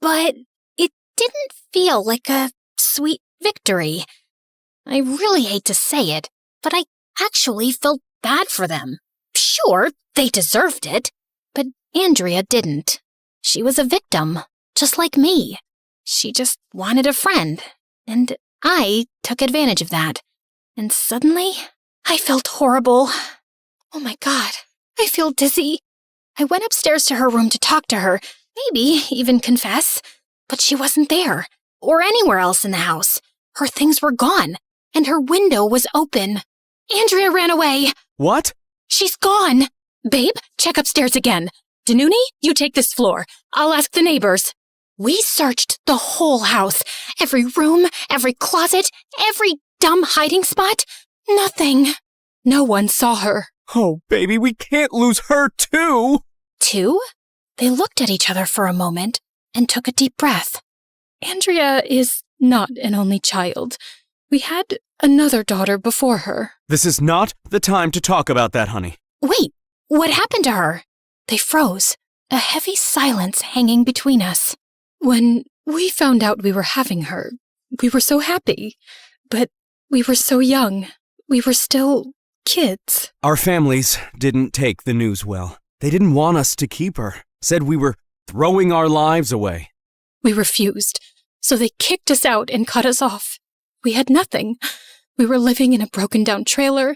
Speaker 2: But it didn't feel like a sweet victory. I really hate to say it, but I actually felt bad for them. Sure, they deserved it, but Andrea didn't. She was a victim, just like me. She just wanted a friend, and I took advantage of that. And suddenly, I felt horrible. Oh my God, I feel dizzy. I went upstairs to her room to talk to her, maybe even confess, but she wasn't there, or anywhere else in the house. Her things were gone, and her window was open. Andrea ran away.
Speaker 3: What?
Speaker 14: She's gone. Babe, check upstairs again. Danuni, you take this floor. I'll ask the neighbors. We searched the whole house. Every room, every closet, every dumb hiding spot. Nothing. No one saw her.
Speaker 3: Oh, baby, we can't lose her too.
Speaker 14: Two? They looked at each other for a moment and took a deep breath. Andrea is not an only child. We had another daughter before her.
Speaker 3: This is not the time to talk about that, honey.
Speaker 2: Wait, what happened to her?
Speaker 14: They froze, a heavy silence hanging between us. When we found out we were having her, we were so happy. But we were so young. We were still kids.
Speaker 3: Our families didn't take the news well. They didn't want us to keep her. Said we were throwing our lives away.
Speaker 14: We refused, so they kicked us out and cut us off. We had nothing. We were living in a broken-down trailer,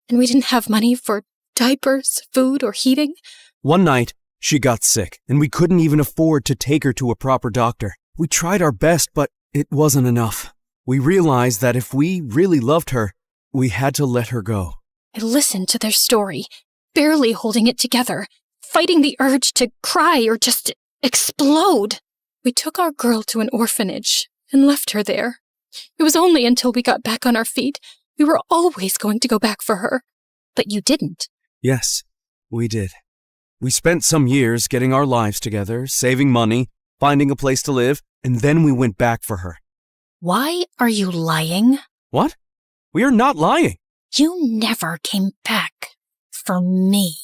Speaker 14: and we didn't have money for diapers, food, or heating.
Speaker 3: One night, she got sick, and we couldn't even afford to take her to a proper doctor. We tried our best, but it wasn't enough. We realized that if we really loved her, we had to let her go.
Speaker 14: I listened to their story, barely holding it together, fighting the urge to cry or just explode. We took our girl to an orphanage and left her there. It was only until we got back on our feet. We were always going to go back for her. But you didn't.
Speaker 3: Yes, we did. We spent some years getting our lives together, saving money, finding a place to live, and then we went back for her.
Speaker 2: Why are you lying?
Speaker 3: What? We are not lying.
Speaker 2: You never came back for me.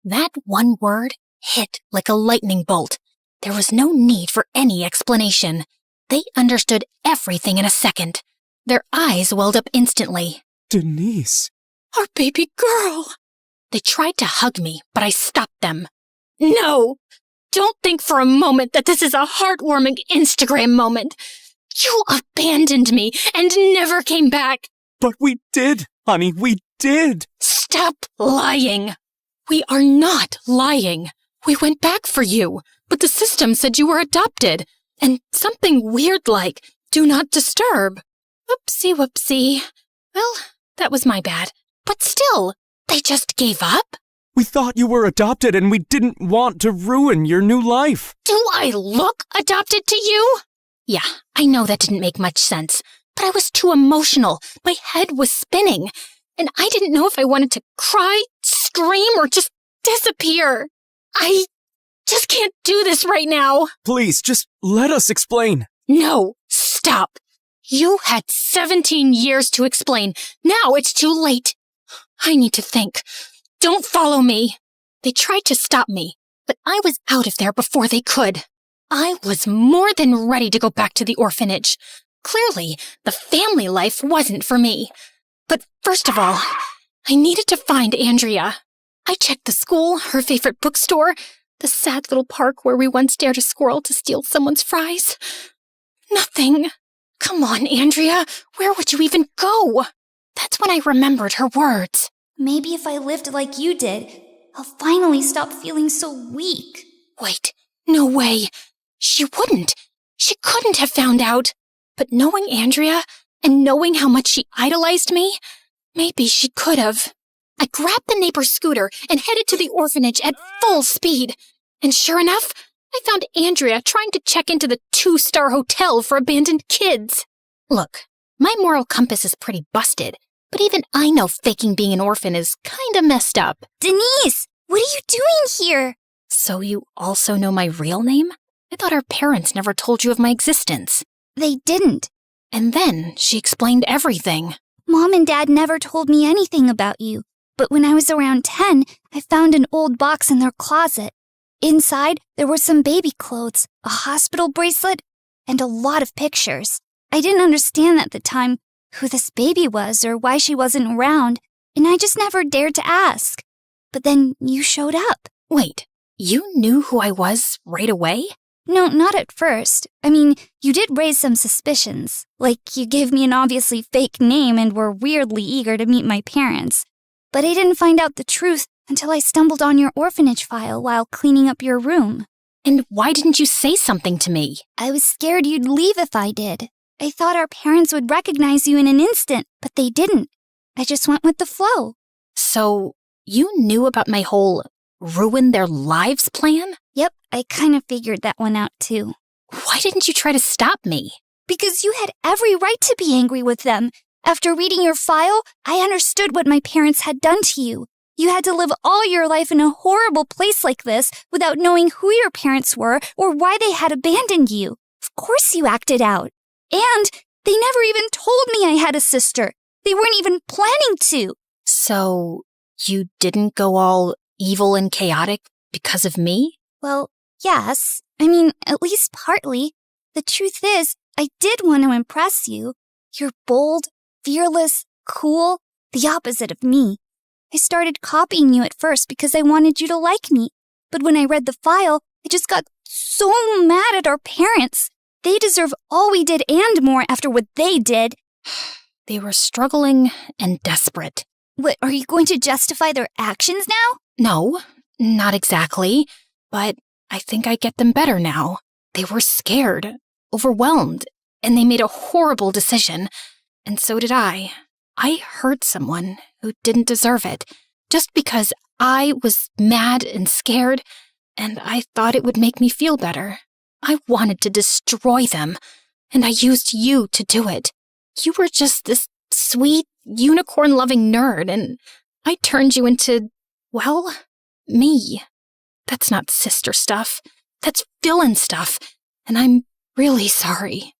Speaker 2: That one word hit like a lightning bolt. There was no need for any explanation. They understood everything in a second. Their eyes welled up instantly.
Speaker 3: Denise.
Speaker 14: Our baby girl.
Speaker 2: They tried to hug me, but I stopped them.
Speaker 14: No! Don't think for a moment that this is a heartwarming Instagram moment. You abandoned me and never came back.
Speaker 3: But we did, honey, we did.
Speaker 14: Stop lying. We are not lying. We went back for you, but the system said you were adopted. And something weird like, do not disturb. Oopsie whoopsie. Well, that was my bad. But still, they just gave up?
Speaker 3: We thought you were adopted and we didn't want to ruin your new life.
Speaker 14: Do I look adopted to you?
Speaker 2: Yeah, I know that didn't make much sense, but I was too emotional. My head was spinning,
Speaker 14: and I didn't know if I wanted to cry, scream, or just disappear. I just can't do this right now.
Speaker 3: Please, just let us explain.
Speaker 14: No, stop. You had 17 years to explain. Now it's too late. I need to think. Don't follow me. They tried to stop me, but I was out of there before they could. I was more than ready to go back to the orphanage. Clearly, the family life wasn't for me. But first of all, I needed to find Andrea. I checked the school, her favorite bookstore, the sad little park where we once dared a squirrel to steal someone's fries. Nothing. Come on, Andrea. Where would you even go? That's when I remembered her words.
Speaker 19: Maybe if I lived like you did, I'll finally stop feeling so weak.
Speaker 14: Wait, no way. She wouldn't. She couldn't have found out. But knowing Andrea and knowing how much she idolized me, maybe she could have. I grabbed the neighbor's scooter and headed to the orphanage at full speed. And sure enough, I found Andrea trying to check into the 2-star hotel for abandoned kids. Look, my moral compass is pretty busted, but even I know faking being an orphan is kinda messed up.
Speaker 19: Denise, what are you doing here?
Speaker 14: So you also know my real name? I thought our parents never told you of my existence.
Speaker 19: They didn't.
Speaker 14: And then she explained everything.
Speaker 19: Mom and Dad never told me anything about you, but when I was around 10, I found an old box in their closet. Inside, there were some baby clothes, a hospital bracelet, and a lot of pictures. I didn't understand at the time who this baby was or why she wasn't around, and I just never dared to ask. But then you showed up.
Speaker 14: Wait, you knew who I was right away?
Speaker 19: No, not at first. I mean, you did raise some suspicions. Like, you gave me an obviously fake name and were weirdly eager to meet my parents. But I didn't find out the truth until I stumbled on your orphanage file while cleaning up your room.
Speaker 14: And why didn't you say something to me?
Speaker 19: I was scared you'd leave if I did. I thought our parents would recognize you in an instant, but they didn't. I just went with the flow.
Speaker 14: So, you knew about my whole ruin their lives plan?
Speaker 19: Yep, I kind of figured that one out too.
Speaker 14: Why didn't you try to stop me?
Speaker 19: Because you had every right to be angry with them. After reading your file, I understood what my parents had done to you. You had to live all your life in a horrible place like this without knowing who your parents were or why they had abandoned you. Of course you acted out. And they never even told me I had a sister. They weren't even planning to.
Speaker 14: So, you didn't go all evil and chaotic because of me?
Speaker 19: Well, yes. I mean, at least partly. The truth is, I did want to impress you. You're bold, fearless, cool, the opposite of me. I started copying you at first because I wanted you to like me. But when I read the file, I just got so mad at our parents. They deserve all we did and more after what they did.
Speaker 14: They were struggling and desperate.
Speaker 19: What, are you going to justify their actions now?
Speaker 14: No, not exactly. But I think I get them better now. They were scared, overwhelmed, and they made a horrible decision. And so did I. I hurt someone who didn't deserve it, just because I was mad and scared, and I thought it would make me feel better. I wanted to destroy them, and I used you to do it. You were just this sweet, unicorn-loving nerd, and I turned you into, well, me. That's not sister stuff. That's villain stuff, and I'm really sorry.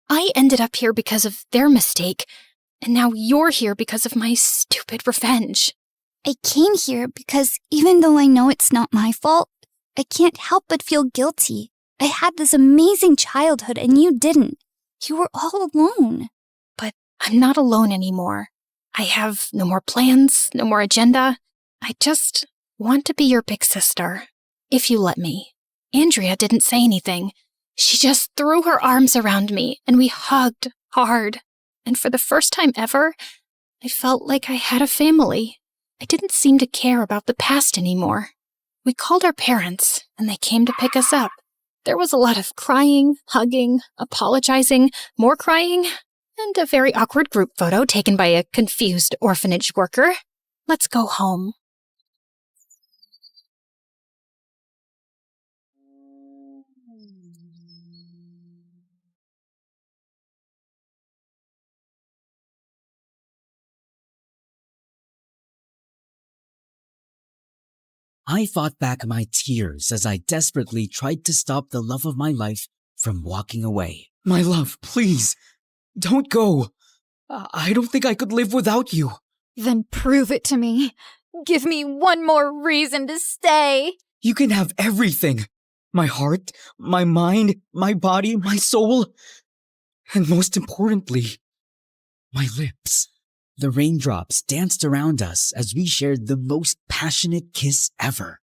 Speaker 14: I ended up here because of their mistake, and now you're here because of my stupid revenge.
Speaker 19: I came here because even though I know it's not my fault, I can't help but feel guilty. I had this amazing childhood and you didn't. You were all alone.
Speaker 14: But I'm not alone anymore. I have no more plans, no more agenda. I just want to be your big sister, if you let me. Andrea didn't say anything. She just threw her arms around me and we hugged hard. And for the first time ever, I felt like I had a family. I didn't seem to care about the past anymore. We called our parents and they came to pick us up. There was a lot of crying, hugging, apologizing, more crying, and a very awkward group photo taken by a confused orphanage worker. Let's go home.
Speaker 17: I fought back my tears as I desperately tried to stop the love of my life from walking away. My love, please, don't go. I don't think I could live without you.
Speaker 10: Then prove it to me. Give me one more reason to stay.
Speaker 17: You can have everything. My heart, my mind, my body, my soul. And most importantly, my lips. The raindrops danced around us as we shared the most passionate kiss ever.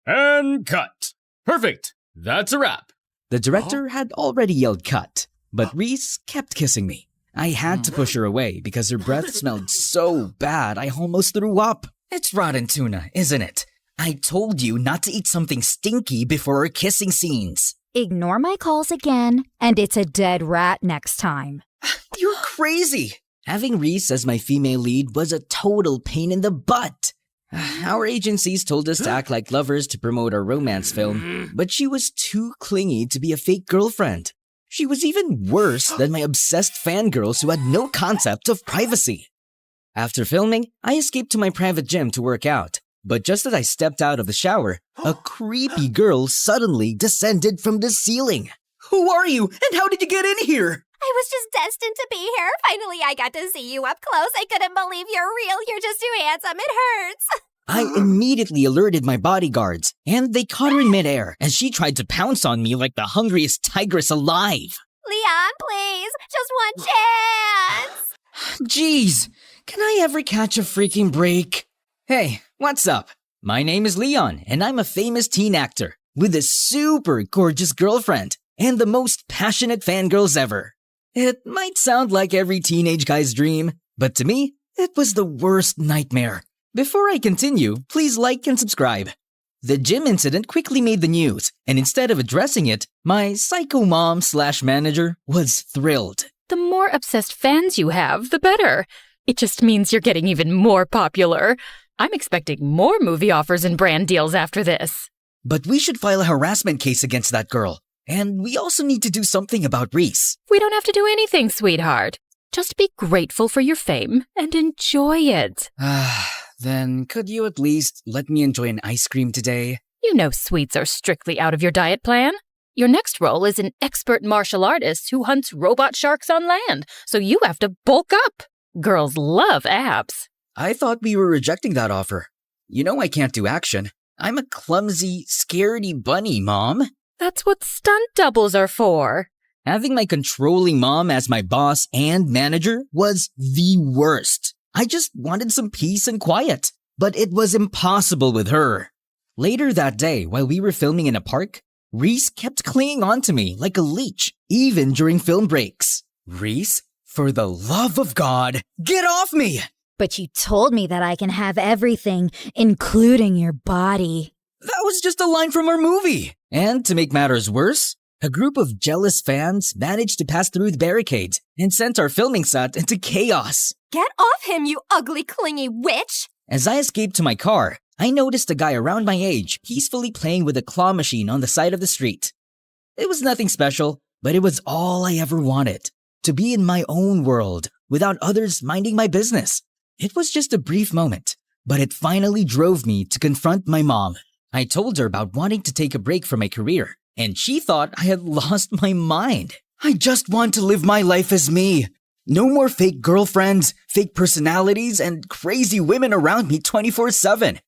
Speaker 22: And cut. Perfect. That's a wrap.
Speaker 17: The director had already yelled cut, but Reese kept kissing me. I had to push her away because her breath smelled so bad I almost threw up. It's rotten tuna, isn't it? I told you not to eat something stinky before our kissing scenes.
Speaker 10: Ignore my calls again, and it's a dead rat next time.
Speaker 17: You're crazy. Having Reese as my female lead was a total pain in the butt. Our agencies told us to act like lovers to promote our romance film, but she was too clingy to be a fake girlfriend. She was even worse than my obsessed fangirls who had no concept of privacy. After filming, I escaped to my private gym to work out, but just as I stepped out of the shower, a creepy girl suddenly descended from the ceiling. Who are you, and how did you get in here?
Speaker 12: I was just destined to be here. Finally, I got to see you up close. I couldn't believe you're real. You're just too handsome. It hurts.
Speaker 17: I immediately alerted my bodyguards, and they caught her in midair as she tried to pounce on me like the hungriest tigress alive.
Speaker 12: Leon, please. Just one chance.
Speaker 17: Jeez, can I ever catch a freaking break? Hey, what's up? My name is Leon, and I'm a famous teen actor with a super gorgeous girlfriend and the most passionate fangirls ever. It might sound like every teenage guy's dream, but to me, it was the worst nightmare. Before I continue, please like and subscribe. The gym incident quickly made the news, and instead of addressing it, my psycho mom/manager was thrilled.
Speaker 2: The more obsessed fans you have, the better. It just means you're getting even more popular. I'm expecting more movie offers and brand deals after this.
Speaker 17: But we should file a harassment case against that girl. And we also need to do something about Reese.
Speaker 2: We don't have to do anything, sweetheart. Just be grateful for your fame and enjoy it.
Speaker 17: Then could you at least let me enjoy an ice cream today?
Speaker 2: You know sweets are strictly out of your diet plan. Your next role is an expert martial artist who hunts robot sharks on land, so you have to bulk up. Girls love abs.
Speaker 17: I thought we were rejecting that offer. You know I can't do action. I'm a clumsy, scaredy bunny, Mom.
Speaker 2: That's what stunt doubles are for.
Speaker 17: Having my controlling mom as my boss and manager was the worst. I just wanted some peace and quiet, but it was impossible with her. Later that day, while we were filming in a park, Reese kept clinging on to me like a leech, even during film breaks. Reese, for the love of God, get off me!
Speaker 10: But you told me that I can have everything, including your body.
Speaker 17: That was just a line from our movie. And to make matters worse, a group of jealous fans managed to pass through the barricades and sent our filming set into chaos.
Speaker 12: Get off him, you ugly, clingy witch!
Speaker 17: As I escaped to my car, I noticed a guy around my age peacefully playing with a claw machine on the side of the street. It was nothing special, but it was all I ever wanted. To be in my own world, without others minding my business. It was just a brief moment, but it finally drove me to confront my mom. I told her about wanting to take a break from my career, and she thought I had lost my mind. I just want to live my life as me. No more fake girlfriends, fake personalities, and crazy women around me 24/7.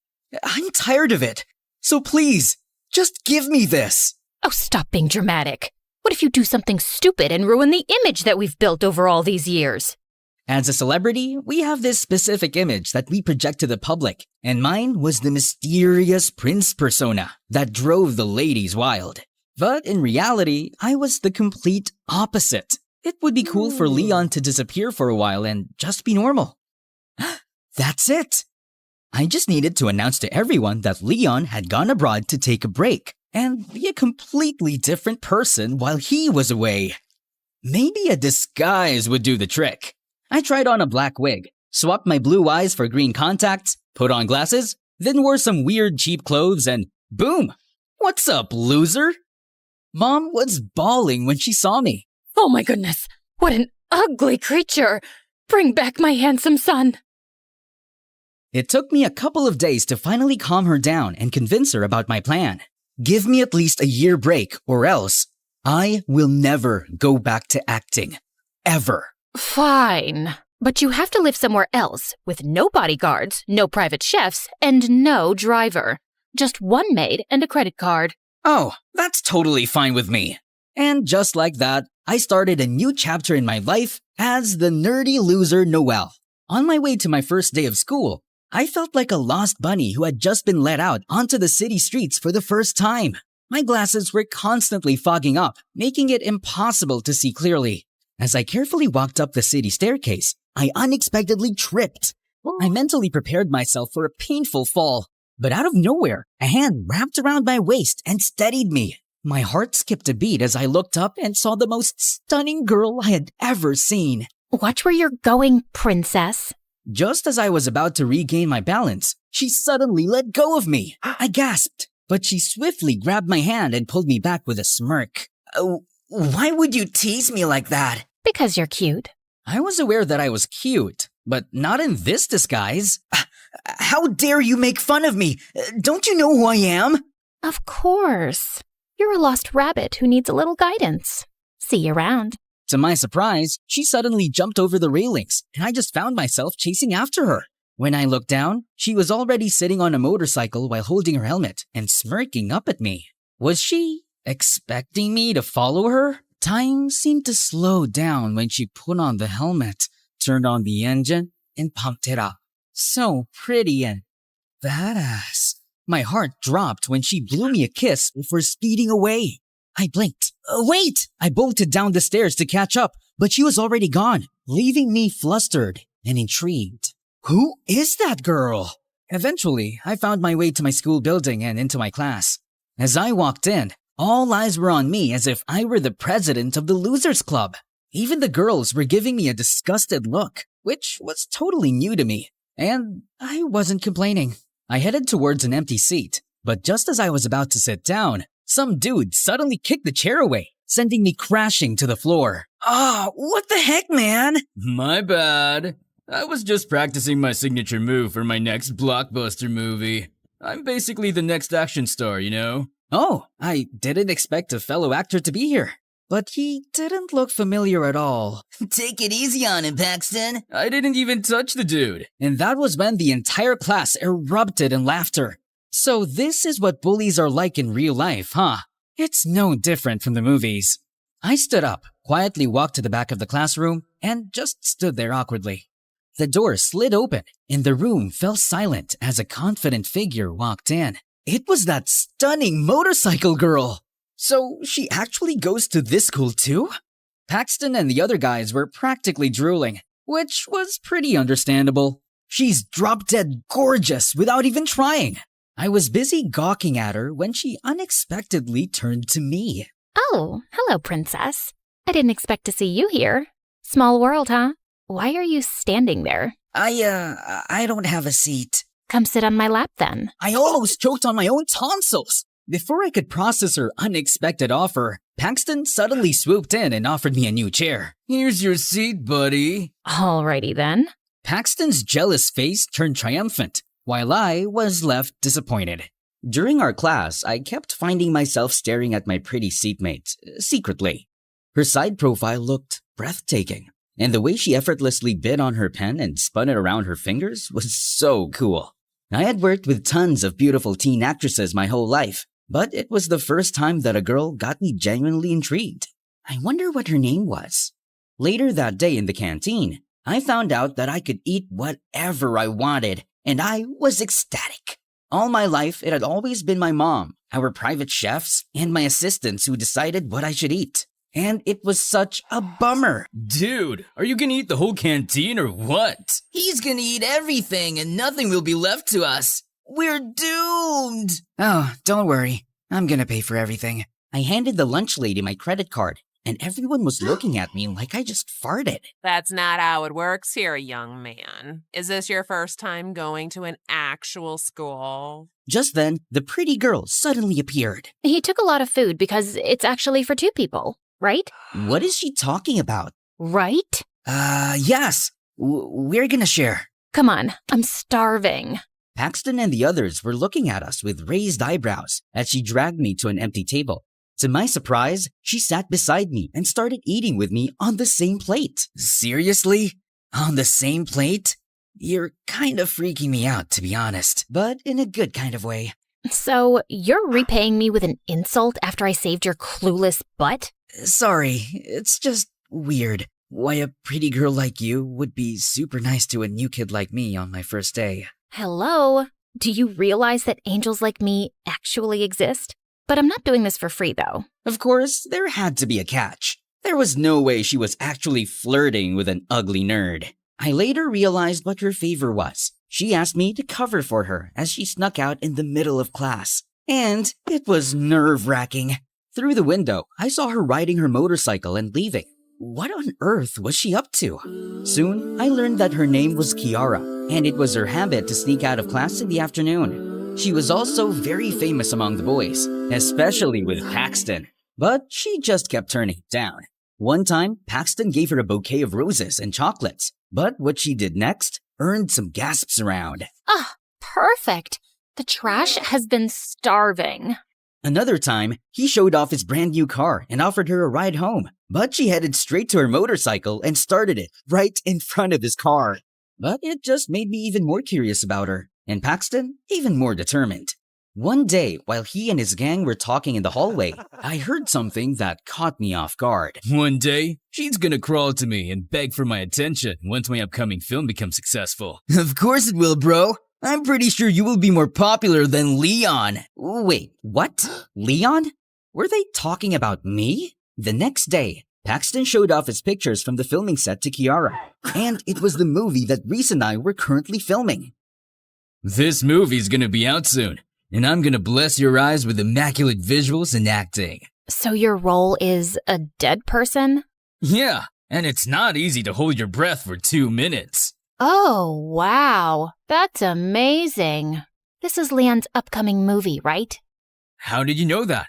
Speaker 17: I'm tired of it. So please, just give me this.
Speaker 2: Oh, stop being dramatic. What if you do something stupid and ruin the image that we've built over all these years?
Speaker 17: As a celebrity, we have this specific image that we project to the public, and mine was the mysterious prince persona that drove the ladies wild. But in reality, I was the complete opposite. It would be cool for Leon to disappear for a while and just be normal. That's it. I just needed to announce to everyone that Leon had gone abroad to take a break and be a completely different person while he was away. Maybe a disguise would do the trick. I tried on a black wig, swapped my blue eyes for green contacts, put on glasses, then wore some weird cheap clothes and boom! What's up, loser? Mom was bawling when she saw me.
Speaker 2: Oh my goodness, what an ugly creature! Bring back my handsome son!
Speaker 17: It took me a couple of days to finally calm her down and convince her about my plan. Give me at least a year break or else I will never go back to acting. Ever.
Speaker 2: Fine, but you have to live somewhere else with no bodyguards, no private chefs, and no driver. Just one maid and a credit card.
Speaker 17: Oh, that's totally fine with me. And just like that, I started a new chapter in my life as the nerdy loser Noelle. On my way to my first day of school, I felt like a lost bunny who had just been let out onto the city streets for the first time. My glasses were constantly fogging up, making it impossible to see clearly. As I carefully walked up the city staircase, I unexpectedly tripped. I mentally prepared myself for a painful fall, but out of nowhere, a hand wrapped around my waist and steadied me. My heart skipped a beat as I looked up and saw the most stunning girl I had ever seen.
Speaker 2: Watch where you're going, princess.
Speaker 17: Just as I was about to regain my balance, she suddenly let go of me. I gasped, but she swiftly grabbed my hand and pulled me back with a smirk. Why would you tease me like that?
Speaker 2: Because you're cute.
Speaker 17: I was aware that I was cute, but not in this disguise. How dare you make fun of me? Don't you know who I am?
Speaker 2: Of course. You're a lost rabbit who needs a little guidance. See you around.
Speaker 17: To my surprise, she suddenly jumped over the railings, and I just found myself chasing after her. When I looked down, she was already sitting on a motorcycle while holding her helmet and smirking up at me. Was she expecting me to follow her? Time seemed to slow down when she put on the helmet, turned on the engine, and pumped it up. So pretty and badass. My heart dropped when she blew me a kiss before speeding away. I blinked. Wait! I bolted down the stairs to catch up, but she was already gone, leaving me flustered and intrigued. Who is that girl? Eventually, I found my way to my school building and into my class. As I walked in, all eyes were on me as if I were the president of the Losers Club. Even the girls were giving me a disgusted look, which was totally new to me, and I wasn't complaining. I headed towards an empty seat, but just as I was about to sit down, some dude suddenly kicked the chair away, sending me crashing to the floor. Oh, what the heck, man?
Speaker 22: My bad. I was just practicing my signature move for my next blockbuster movie. I'm basically the next action star, you know?
Speaker 17: Oh, I didn't expect a fellow actor to be here. But he didn't look familiar at all.
Speaker 16: Take it easy on him, Paxton.
Speaker 22: I didn't even touch the dude.
Speaker 17: And that was when the entire class erupted in laughter. So this is what bullies are like in real life, huh? It's no different from the movies. I stood up, quietly walked to the back of the classroom, and just stood there awkwardly. The door slid open, and the room fell silent as a confident figure walked in. It was that stunning motorcycle girl! So she actually goes to this school too? Paxton and the other guys were practically drooling, which was pretty understandable. She's drop-dead gorgeous without even trying. I was busy gawking at her when she unexpectedly turned to me.
Speaker 2: Oh, hello, princess. I didn't expect to see you here. Small world, huh? Why are you standing there?
Speaker 17: I don't have a seat.
Speaker 2: Come sit on my lap then.
Speaker 17: I almost choked on my own tonsils. Before I could process her unexpected offer, Paxton suddenly swooped in and offered me a new chair.
Speaker 22: Here's your seat, buddy.
Speaker 2: Alrighty then.
Speaker 17: Paxton's jealous face turned triumphant, while I was left disappointed. During our class, I kept finding myself staring at my pretty seatmate, secretly. Her side profile looked breathtaking, and the way she effortlessly bit on her pen and spun it around her fingers was so cool. I had worked with tons of beautiful teen actresses my whole life, but it was the first time that a girl got me genuinely intrigued. I wonder what her name was. Later that day in the canteen, I found out that I could eat whatever I wanted, and I was ecstatic. All my life, it had always been my mom, our private chefs, and my assistants who decided what I should eat. And it was such a bummer.
Speaker 22: Dude, are you gonna eat the whole canteen or what?
Speaker 16: He's gonna eat everything and nothing will be left to us. We're doomed!
Speaker 17: Oh, don't worry. I'm gonna pay for everything. I handed the lunch lady my credit card, and everyone was looking at me like I just farted.
Speaker 6: That's not how it works here, young man. Is this your first time going to an actual school?
Speaker 17: Just then, the pretty girl suddenly appeared.
Speaker 2: He took a lot of food because it's actually for 2 people, right?
Speaker 17: What is she talking about?
Speaker 2: Right?
Speaker 17: Yes. We're gonna share.
Speaker 2: Come on, I'm starving.
Speaker 17: Paxton and the others were looking at us with raised eyebrows as she dragged me to an empty table. To my surprise, she sat beside me and started eating with me on the same plate. Seriously? On the same plate? You're kind of freaking me out, to be honest, but in a good kind of way.
Speaker 2: So, you're repaying me with an insult after I saved your clueless butt?
Speaker 17: Sorry, it's just weird. Why a pretty girl like you would be super nice to a new kid like me on my first day.
Speaker 2: Hello? Do you realize that angels like me actually exist? But I'm not doing this for free, though.
Speaker 17: Of course, there had to be a catch. There was no way she was actually flirting with an ugly nerd. I later realized what her favor was. She asked me to cover for her as she snuck out in the middle of class. And it was nerve-wracking. Through the window, I saw her riding her motorcycle and leaving. what on earth was she up to? Soon, I learned that her name was Kiara, and it was her habit to sneak out of class in the afternoon. She was also very famous among the boys, especially with Paxton. But she just kept turning it down. One time, Paxton gave her a bouquet of roses and chocolates, but what she did next earned some gasps around.
Speaker 2: Ah, perfect. The trash has been starving.
Speaker 17: Another time, he showed off his brand new car and offered her a ride home, but she headed straight to her motorcycle and started it right in front of his car. But it just made me even more curious about her, and Paxton even more determined. One day, while he and his gang were talking in the hallway, I heard something that caught me off guard.
Speaker 22: One day, she's gonna crawl to me and beg for my attention once my upcoming film becomes successful.
Speaker 17: Of course it will, bro. I'm pretty sure you will be more popular than Leon. Wait, what? Leon? Were they talking about me? The next day, Paxton showed off his pictures from the filming set to Kiara, and it was the movie that Reese and I were currently filming.
Speaker 22: This movie's gonna be out soon, and I'm gonna bless your eyes with immaculate visuals and acting.
Speaker 2: So your role is a dead person?
Speaker 22: Yeah, and it's not easy to hold your breath for 2 minutes.
Speaker 2: Oh, wow. That's amazing. This is Leon's upcoming movie, right?
Speaker 22: How did you know that?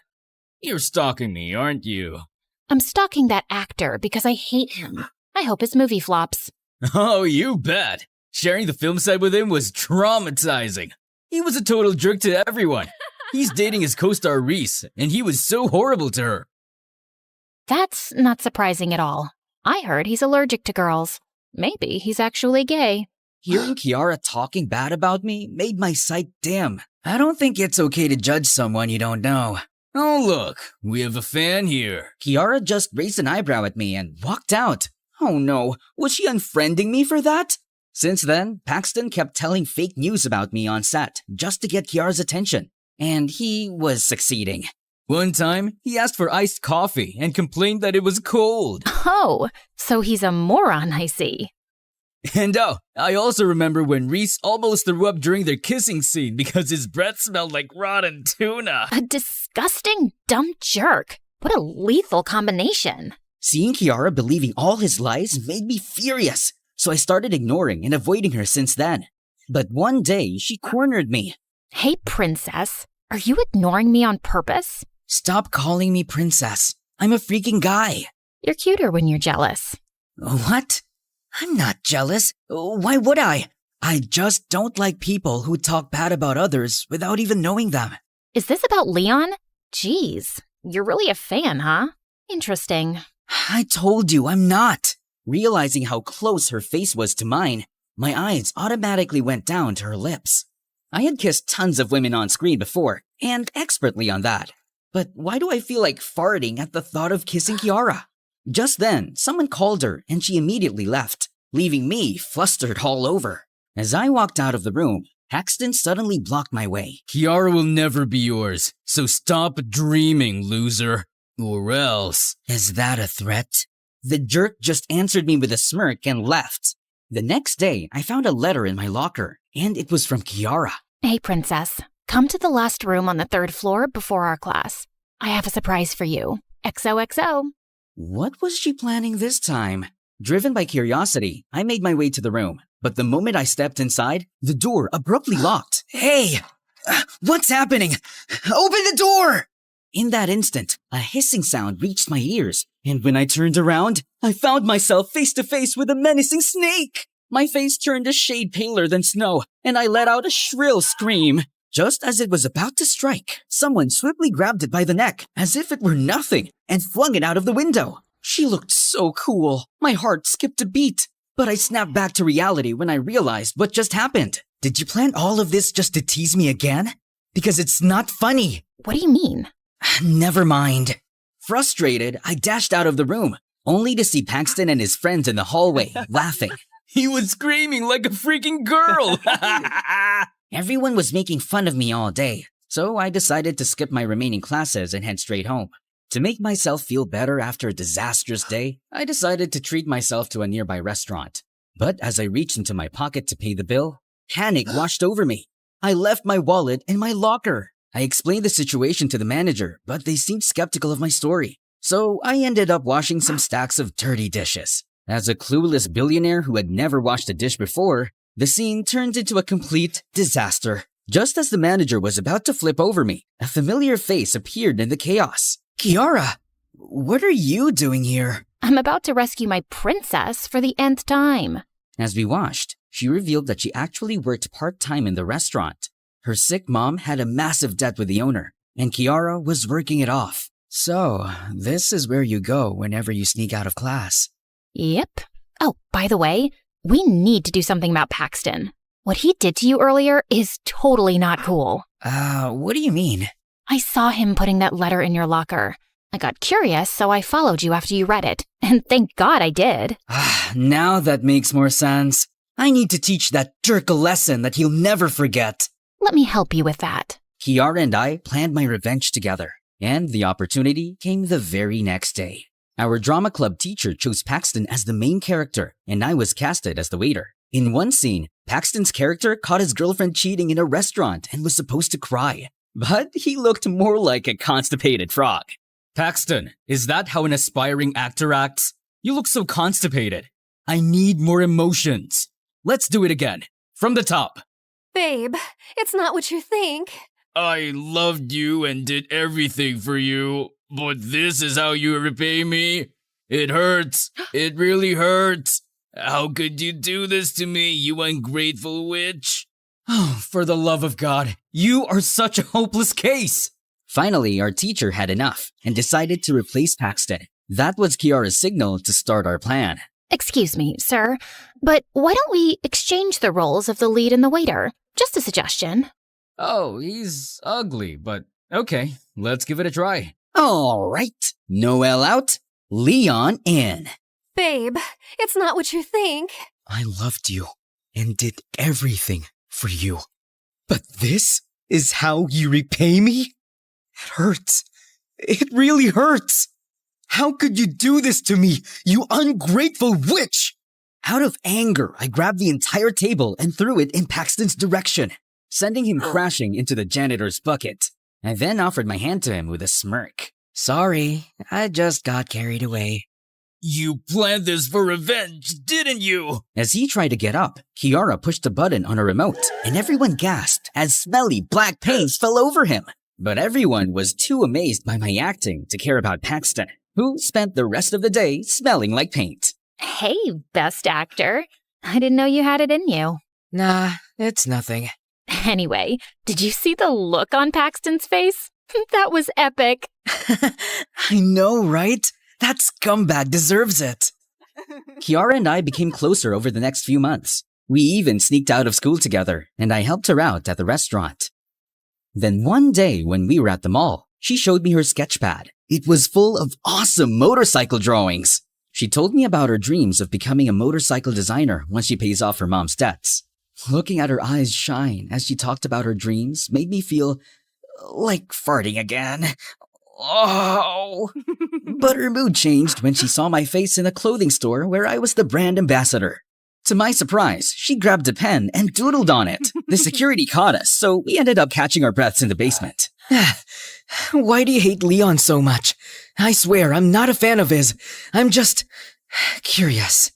Speaker 22: You're stalking me, aren't you?
Speaker 2: I'm stalking that actor because I hate him. I hope his movie flops.
Speaker 22: Oh, you bet. Sharing the film set with him was traumatizing. He was a total jerk to everyone. He's dating his co-star Reese, and he was so horrible to her.
Speaker 2: That's not surprising at all. I heard he's allergic to girls. Maybe he's actually gay.
Speaker 17: Hearing Kiara talking bad about me made my sight dim. I don't think it's okay to judge someone you don't know.
Speaker 22: Oh, look, we have a fan here.
Speaker 17: Kiara just raised an eyebrow at me and walked out. Oh no, was she unfriending me for that? Since then, Paxton kept telling fake news about me on set just to get Kiara's attention. And he was succeeding.
Speaker 22: One time, he asked for iced coffee and complained that it was cold.
Speaker 2: Oh, so he's a moron, I see.
Speaker 22: And I also remember when Reese almost threw up during their kissing scene because his breath smelled like rotten tuna.
Speaker 2: A disgusting, dumb jerk. What a lethal combination.
Speaker 17: Seeing Kiara believing all his lies made me furious, so I started ignoring and avoiding her since then. But one day, she cornered me.
Speaker 2: Hey, princess, are you ignoring me on purpose?
Speaker 17: Stop calling me princess. I'm a freaking guy.
Speaker 2: You're cuter when you're jealous.
Speaker 17: What? I'm not jealous. Why would I? I just don't like people who talk bad about others without even knowing them.
Speaker 2: Is this about Leon? Jeez, you're really a fan, huh? Interesting.
Speaker 17: I told you I'm not. Realizing how close her face was to mine, my eyes automatically went down to her lips. I had kissed tons of women on screen before, and expertly on that. But why do I feel like farting at the thought of kissing Kiara? Just then, someone called her and she immediately left, leaving me flustered all over. As I walked out of the room, Paxton suddenly blocked my way.
Speaker 22: Kiara will never be yours, so stop dreaming, loser. Or else.
Speaker 17: Is that a threat? The jerk just answered me with a smirk and left. The next day, I found a letter in my locker, and it was from Kiara.
Speaker 2: Hey, princess. Come to the last room on the 3rd floor before our class. I have a surprise for you. XOXO.
Speaker 17: What was she planning this time? Driven by curiosity, I made my way to the room. But the moment I stepped inside, the door abruptly locked. Hey! What's happening? Open the door! In that instant, a hissing sound reached my ears. And when I turned around, I found myself face to face with a menacing snake. My face turned a shade paler than snow, and I let out a shrill scream. Just as it was about to strike, someone swiftly grabbed it by the neck, as if it were nothing, and flung it out of the window. She looked so cool. My heart skipped a beat. But I snapped back to reality when I realized what just happened. Did you plan all of this just to tease me again? Because it's not funny.
Speaker 2: What do you mean?
Speaker 17: Never mind. Frustrated, I dashed out of the room, only to see Paxton and his friends in the hallway, laughing.
Speaker 22: He was screaming like a freaking girl!
Speaker 17: Everyone was making fun of me all day, so I decided to skip my remaining classes and head straight home. To make myself feel better after a disastrous day, I decided to treat myself to a nearby restaurant. But as I reached into my pocket to pay the bill, panic washed over me. I left my wallet in my locker. I explained the situation to the manager, but they seemed skeptical of my story. So I ended up washing some stacks of dirty dishes. As a clueless billionaire who had never washed a dish before, the scene turned into a complete disaster. Just as the manager was about to flip over me, a familiar face appeared in the chaos. Kiara, what are you doing here?
Speaker 2: I'm about to rescue my princess for the nth time.
Speaker 17: As we watched, she revealed that she actually worked part-time in the restaurant. Her sick mom had a massive debt with the owner, and Kiara was working it off. So, this is where you go whenever you sneak out of class.
Speaker 2: Yep. Oh, by the way, we need to do something about Paxton. What he did to you earlier is totally not cool.
Speaker 17: What do you mean?
Speaker 2: I saw him putting that letter in your locker. I got curious, so I followed you after you read it. And thank God I did.
Speaker 17: Now that makes more sense. I need to teach that jerk a lesson that he'll never forget.
Speaker 2: Let me help you with that.
Speaker 17: Kiara and I planned my revenge together, and the opportunity came the very next day. Our drama club teacher chose Paxton as the main character, and I was casted as the waiter. In one scene, Paxton's character caught his girlfriend cheating in a restaurant and was supposed to cry. But he looked more like a constipated frog.
Speaker 22: Paxton, is that how an aspiring actor acts? You look so constipated. I need more emotions. Let's do it again. From the top.
Speaker 20: Babe, it's not what you think.
Speaker 22: I loved you and did everything for you, but this is how you repay me? It hurts. It really hurts. How could you do this to me, you ungrateful witch? Oh, for the love of God, you are such a hopeless case.
Speaker 17: Finally, our teacher had enough and decided to replace Paxton. That was Kiara's signal to start our plan.
Speaker 2: Excuse me, sir, but why don't we exchange the roles of the lead and the waiter? Just a suggestion.
Speaker 22: Oh, he's ugly, but okay, let's give it a try.
Speaker 17: All right, Noelle out, Leon in.
Speaker 20: Babe, it's not what you think.
Speaker 3: I loved you and did everything for you. But this is how you repay me? It hurts. It really hurts. How could you do this to me, you ungrateful witch?
Speaker 17: Out of anger, I grabbed the entire table and threw it in Paxton's direction, sending him crashing into the janitor's bucket. I then offered my hand to him with a smirk. Sorry, I just got carried away.
Speaker 22: You planned this for revenge, didn't you?
Speaker 17: As he tried to get up, Kiara pushed a button on a remote, and everyone gasped as smelly black paint fell over him. But everyone was too amazed by my acting to care about Paxton, who spent the rest of the day smelling like paint.
Speaker 2: Hey, best actor. I didn't know you had it in you.
Speaker 17: Nah, it's nothing.
Speaker 2: Anyway, did you see the look on Paxton's face? That was epic.
Speaker 17: I know, right? That scumbag deserves it. Kiara and I became closer over the next few months. We even sneaked out of school together, and I helped her out at the restaurant. Then one day when we were at the mall, she showed me her sketchpad. It was full of awesome motorcycle drawings. She told me about her dreams of becoming a motorcycle designer once she pays off her mom's debts. Looking at her eyes shine as she talked about her dreams made me feel like farting again. Oh! But her mood changed when she saw my face in a clothing store where I was the brand ambassador. To my surprise, she grabbed a pen and doodled on it. The security caught us, so we ended up catching our breaths in the basement.
Speaker 3: Why do you hate Leon so much? I swear, I'm not a fan of his. I'm just curious.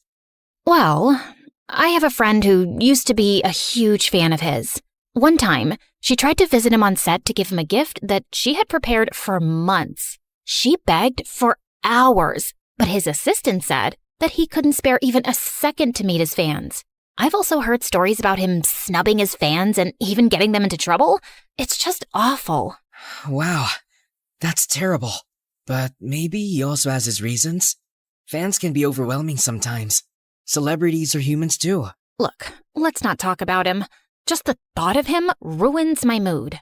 Speaker 2: Well, I have a friend who used to be a huge fan of his. One time, she tried to visit him on set to give him a gift that she had prepared for months. She begged for hours, but his assistant said that he couldn't spare even a second to meet his fans. I've also heard stories about him snubbing his fans and even getting them into trouble. It's just awful.
Speaker 3: Wow, that's terrible. But maybe he also has his reasons. Fans can be overwhelming sometimes. Celebrities are humans too.
Speaker 2: Look, let's not talk about him. Just the thought of him ruins my mood.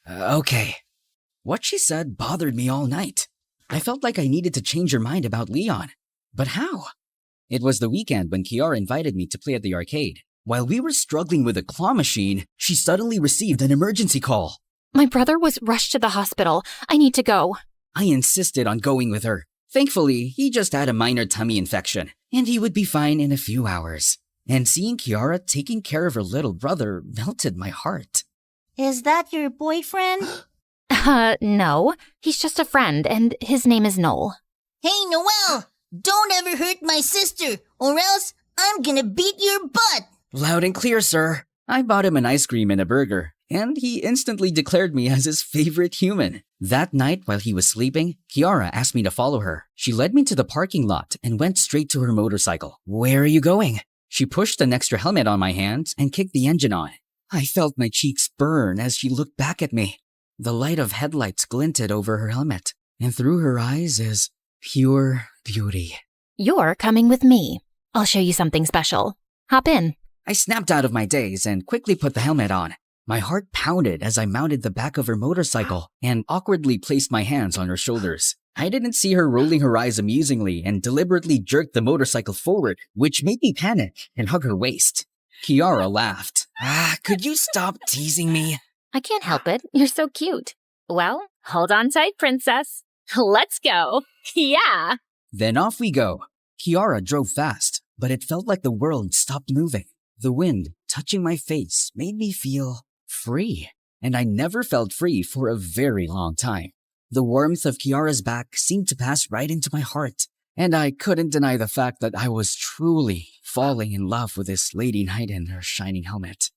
Speaker 3: Okay.
Speaker 17: What she said bothered me all night. I felt like I needed to change her mind about Leon. But how? It was the weekend when Kiara invited me to play at the arcade. While we were struggling with a claw machine, she suddenly received an emergency call.
Speaker 2: My brother was rushed to the hospital. I need to go.
Speaker 17: I insisted on going with her. Thankfully, he just had a minor tummy infection, and he would be fine in a few hours. And seeing Kiara taking care of her little brother melted my heart.
Speaker 21: Is that your boyfriend?
Speaker 2: No. He's just a friend, and his name is Noel.
Speaker 15: Hey, Noelle! Don't ever hurt my sister, or else I'm gonna beat your butt!
Speaker 17: Loud and clear, sir. I bought him an ice cream and a burger, and he instantly declared me as his favorite human. That night, while he was sleeping, Kiara asked me to follow her. She led me to the parking lot and went straight to her motorcycle. Where are you going? She pushed an extra helmet on my hands and kicked the engine on. I felt my cheeks burn as she looked back at me. The light of headlights glinted over her helmet, and through her eyes is pure beauty.
Speaker 1: You're coming with me. I'll show you something special. Hop in.
Speaker 17: I snapped out of my daze and quickly put the helmet on. My heart pounded as I mounted the back of her motorcycle and awkwardly placed my hands on her shoulders. I didn't see her rolling her eyes amusingly and deliberately jerked the motorcycle forward, which made me panic and hug her waist. Kiara laughed. Could you stop teasing me?
Speaker 1: I can't help it. You're so cute. Well, hold on tight, princess. Let's go. Yeah.
Speaker 17: Then off we go. Kiara drove fast, but it felt like the world stopped moving. The wind touching my face made me feel free, and I never felt free for a very long time. The warmth of Kiara's back seemed to pass right into my heart, and I couldn't deny the fact that I was truly falling in love with this lady knight in her shining helmet.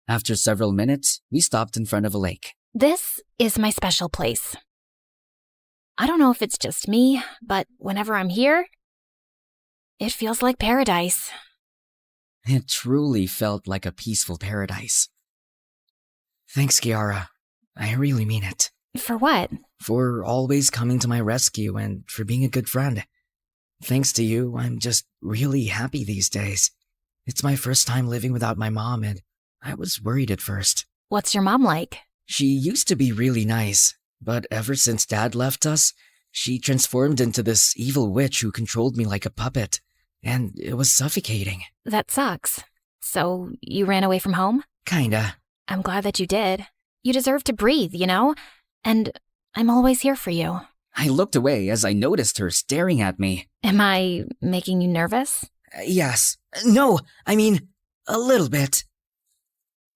Speaker 17: After several minutes, we stopped in front of a lake.
Speaker 1: This is my special place. I don't know if it's just me, but whenever I'm here, it feels like paradise.
Speaker 17: It truly felt like a peaceful paradise. Thanks, Kiara. I really mean it.
Speaker 1: For what?
Speaker 17: For always coming to my rescue and for being a good friend. Thanks to you, I'm just really happy these days. It's my first time living without my mom, and I was worried at first.
Speaker 1: What's your mom like?
Speaker 17: She used to be really nice, but ever since Dad left us, she transformed into this evil witch who controlled me like a puppet, and it was suffocating.
Speaker 1: That sucks. So, you ran away from home?
Speaker 17: Kinda.
Speaker 1: I'm glad that you did. You deserve to breathe, you know? And I'm always here for you.
Speaker 17: I looked away as I noticed her staring at me.
Speaker 1: Am I making you nervous?
Speaker 17: Yes. No, I mean, a little bit.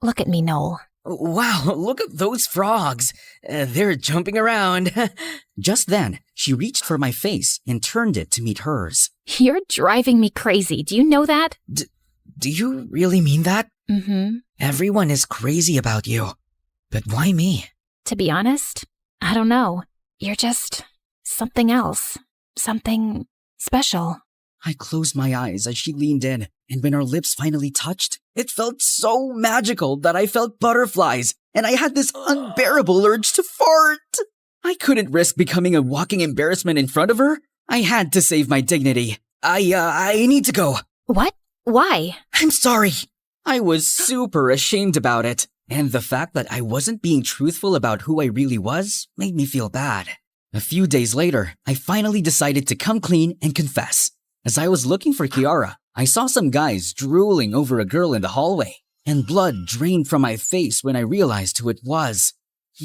Speaker 1: Look at me, Noel.
Speaker 17: Wow, look at those frogs. They're jumping around. Just then, she reached for my face and turned it to meet hers.
Speaker 1: You're driving me crazy. Do you know that?
Speaker 17: Do you really mean that?
Speaker 1: Mm-hmm.
Speaker 17: Everyone is crazy about you. But why me?
Speaker 1: To be honest, I don't know. You're just something else. Something special.
Speaker 17: I closed my eyes as she leaned in, and when our lips finally touched, it felt so magical that I felt butterflies, and I had this unbearable urge to fart. I couldn't risk becoming a walking embarrassment in front of her. I had to save my dignity. I need to go.
Speaker 1: What? Why?
Speaker 17: I'm sorry. I was super ashamed about it, and the fact that I wasn't being truthful about who I really was made me feel bad. A few days later, I finally decided to come clean and confess. As I was looking for Kiara, I saw some guys drooling over a girl in the hallway, and blood drained from my face when I realized who it was.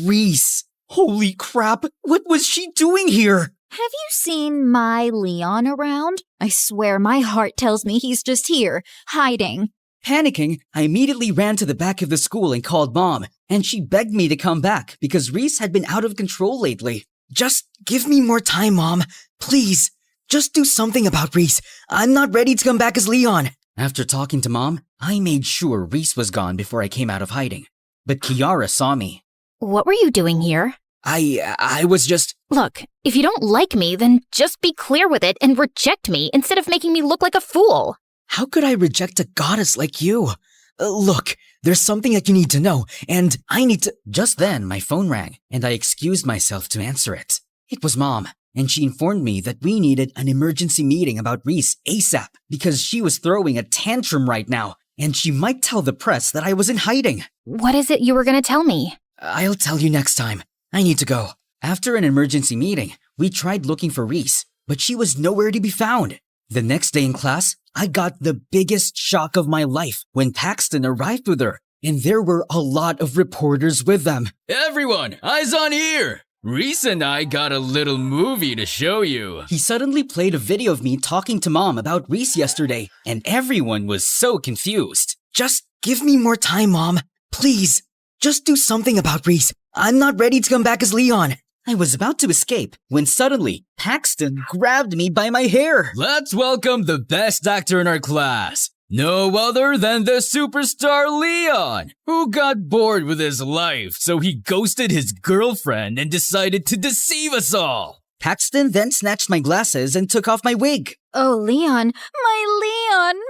Speaker 17: Reese! Holy crap! What was she doing here?
Speaker 10: Have you seen my Leon around? I swear my heart tells me he's just here, hiding.
Speaker 17: Panicking, I immediately ran to the back of the school and called Mom, and she begged me to come back because Reese had been out of control lately. Just give me more time, Mom. Please. Just do something about Reese. I'm not ready to come back as Leon. After talking to Mom, I made sure Reese was gone before I came out of hiding. But Kiara saw me.
Speaker 1: What were you doing here?
Speaker 17: I was just...
Speaker 1: Look, if you don't like me, then just be clear with it and reject me instead of making me look like a fool.
Speaker 17: How could I reject a goddess like you? Look, there's something that you need to know, and I need to... Just then, my phone rang, and I excused myself to answer it. It was Mom, and she informed me that we needed an emergency meeting about Reese ASAP because she was throwing a tantrum right now, and she might tell the press that I was in hiding.
Speaker 1: What is it you were going to tell me?
Speaker 17: I'll tell you next time. I need to go. After an emergency meeting, we tried looking for Reese, but she was nowhere to be found. The next day in class, I got the biggest shock of my life when Paxton arrived with her, and there were a lot of reporters with them.
Speaker 22: Everyone, eyes on ear! Reese and I got a little movie to show you.
Speaker 17: He suddenly played a video of me talking to Mom about Reese yesterday, and everyone was so confused. Just give me more time, Mom. Please. Just do something about Reese. I'm not ready to come back as Leon.
Speaker 18: I was about to escape when suddenly Paxton grabbed me by my hair.
Speaker 22: Let's welcome the best actor in our class. No other than the superstar Leon, who got bored with his life, so he ghosted his girlfriend and decided to deceive us all.
Speaker 18: Paxton then snatched my glasses and took off my wig.
Speaker 10: Oh, Leon,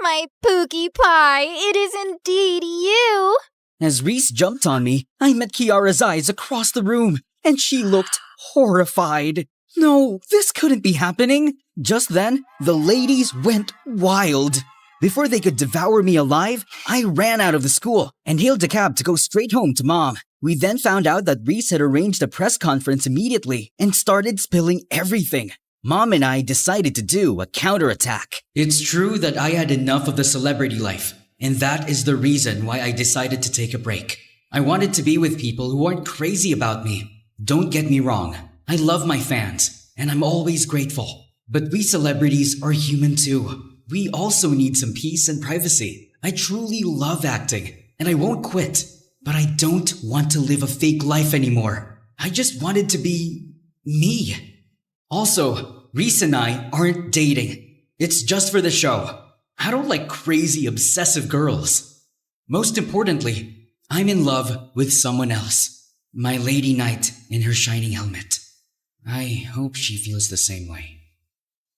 Speaker 10: my Pookie Pie, it is indeed you.
Speaker 18: As Reese jumped on me, I met Kiara's eyes across the room, and she looked horrified. No, this couldn't be happening. Just then, the ladies went wild. Before they could devour me alive, I ran out of the school and hailed a cab to go straight home to Mom. We then found out that Reese had arranged a press conference immediately and started spilling everything. Mom and I decided to do a counterattack.
Speaker 17: It's true that I had enough of the celebrity life, and that is the reason why I decided to take a break. I wanted to be with people who aren't crazy about me. Don't get me wrong, I love my fans, and I'm always grateful. But we celebrities are human too. We also need some peace and privacy. I truly love acting, and I won't quit. But I don't want to live a fake life anymore. I just wanted to be me. Also, Reese and I aren't dating. It's just for the show. I don't like crazy, obsessive girls. Most importantly, I'm in love with someone else. My lady knight in her shining helmet. I hope she feels the same way.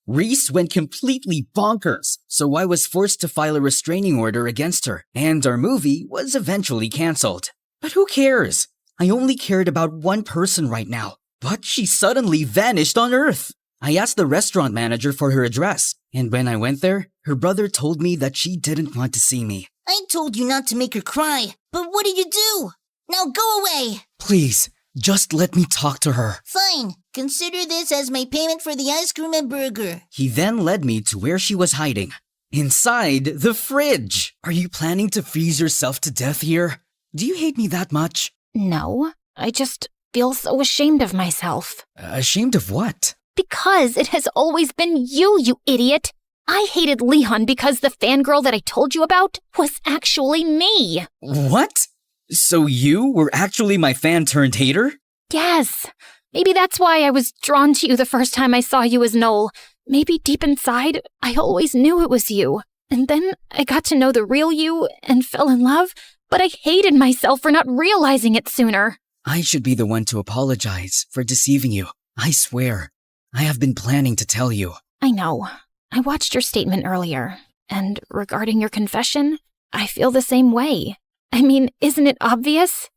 Speaker 18: Reese went completely bonkers, so I was forced to file a restraining order against her, and our movie was eventually cancelled. But who cares? I only cared about one person right now, but she suddenly vanished on Earth. I asked the restaurant manager for her address, and when I went there, her brother told me that she didn't want to see me.
Speaker 15: I told you not to make her cry, but what did you do? Now go away!
Speaker 18: Please, just let me talk to her.
Speaker 15: Fine. Consider this as my payment for the ice cream and burger.
Speaker 18: He then led me to where she was hiding. Inside the fridge. Are you planning to freeze yourself to death here? Do you hate me that much?
Speaker 2: No, I just feel so ashamed of myself.
Speaker 18: Ashamed of what?
Speaker 2: Because it has always been you, you idiot. I hated Leon because the fangirl that I told you about was actually me.
Speaker 18: What? So you were actually my fan turned hater?
Speaker 2: Yes. Maybe that's why I was drawn to you the first time I saw you as Noel. Maybe deep inside, I always knew it was you. And then I got to know the real you and fell in love, but I hated myself for not realizing it sooner.
Speaker 18: I should be the one to apologize for deceiving you. I swear. I have been planning to tell you.
Speaker 2: I know. I watched your statement earlier. And regarding your confession, I feel the same way. I mean, isn't it obvious?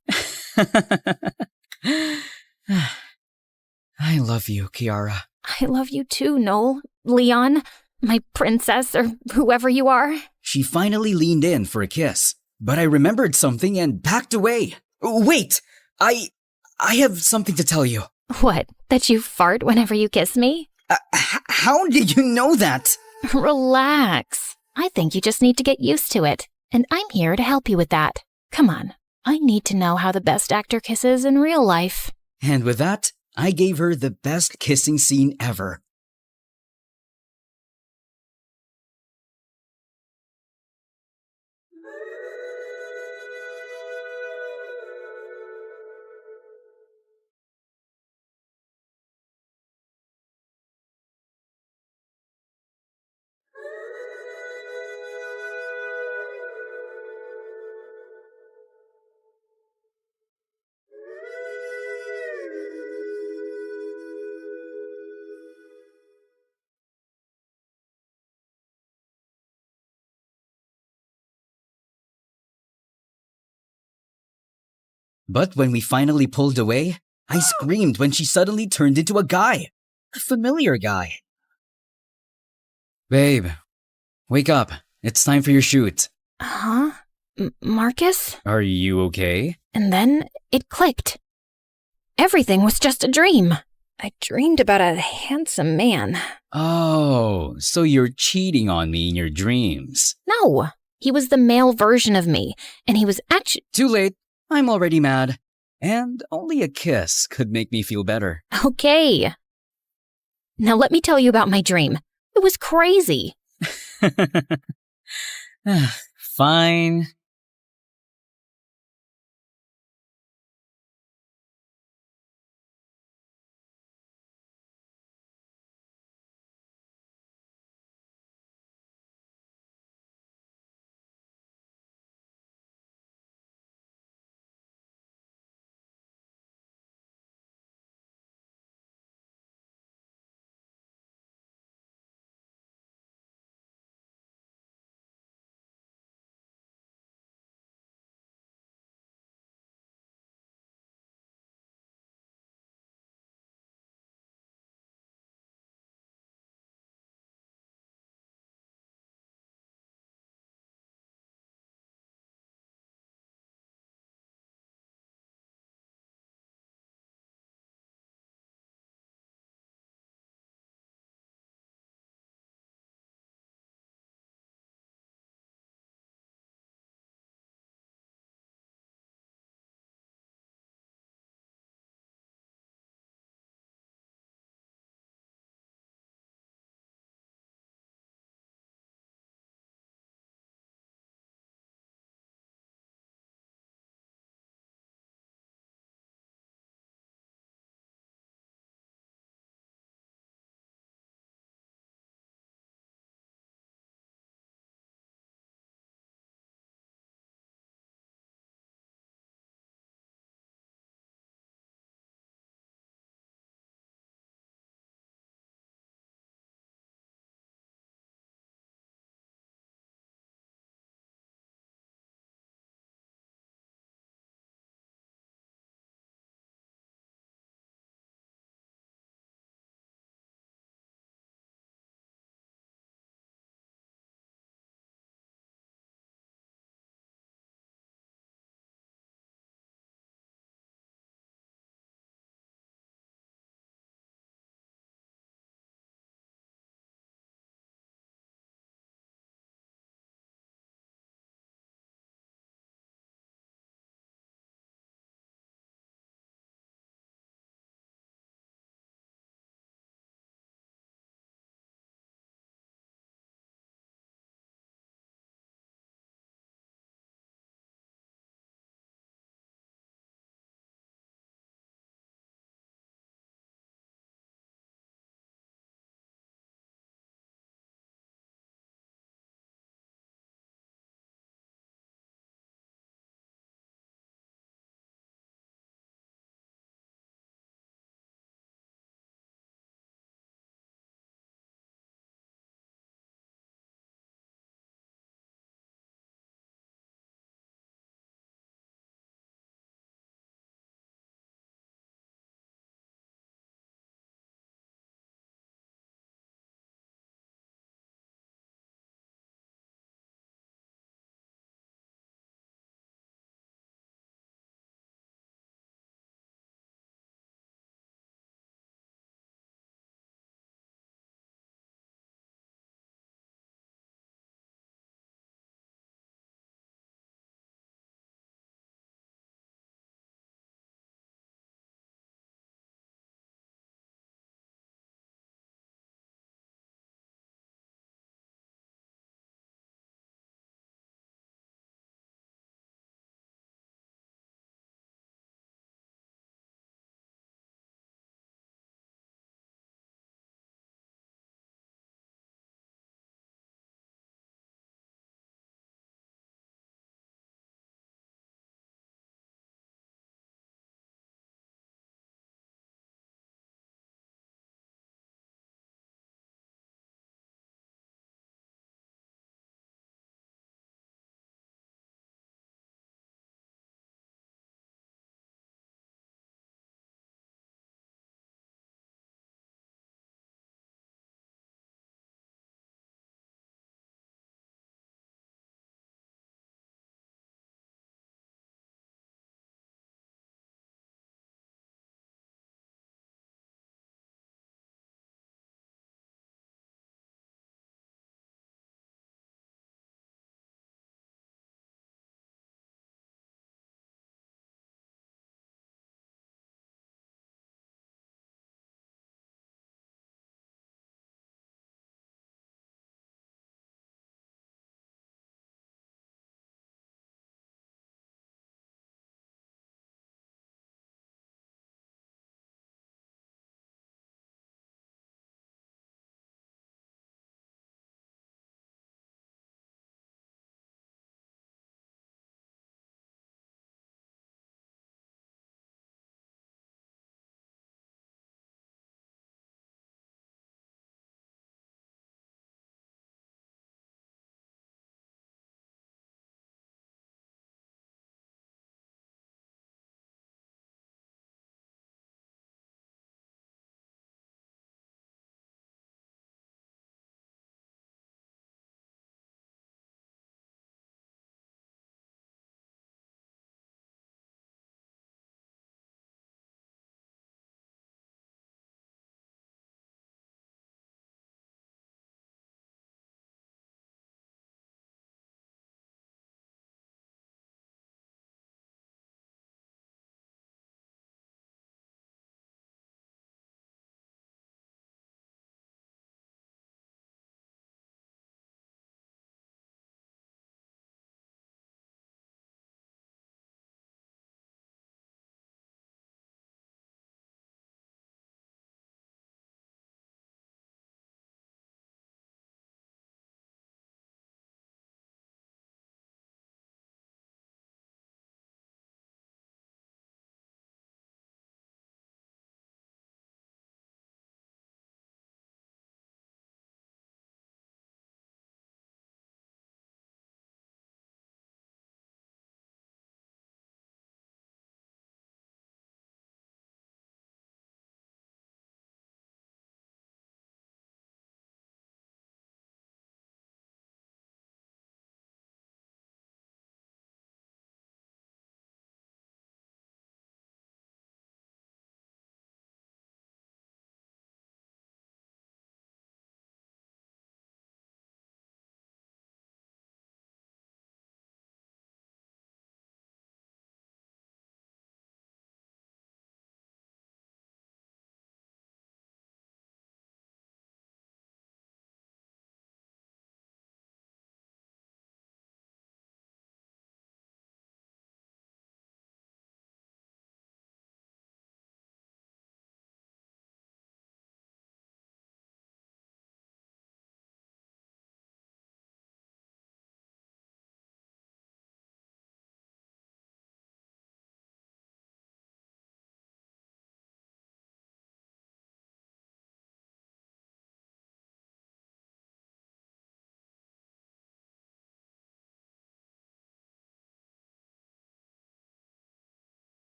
Speaker 18: I love you, Kiara.
Speaker 2: I love you too, Noel. Leon, my princess, or whoever you are.
Speaker 18: She finally leaned in for a kiss, but I remembered something and backed away. Wait! I have something to tell you.
Speaker 2: What, that you fart whenever you kiss me?
Speaker 18: How did you know that?
Speaker 2: Relax. I think you just need to get used to it, and I'm here to help you with that. Come on, I need to know how the best actor kisses in real life.
Speaker 18: And with that, I gave her the best kissing scene ever. But when we finally pulled away, I screamed when she suddenly turned into a guy. A familiar guy. Babe, wake up. It's time for your shoot.
Speaker 2: Huh? Marcus?
Speaker 22: Are you okay?
Speaker 2: And then it clicked. Everything was just a dream. I dreamed about a handsome man.
Speaker 22: Oh, so you're cheating on me in your dreams.
Speaker 2: No, he was the male version of me, and he was actually—
Speaker 18: Too late. I'm already mad. And only a kiss could make me feel better.
Speaker 2: Okay. Now let me tell you about my dream. It was crazy.
Speaker 22: Fine.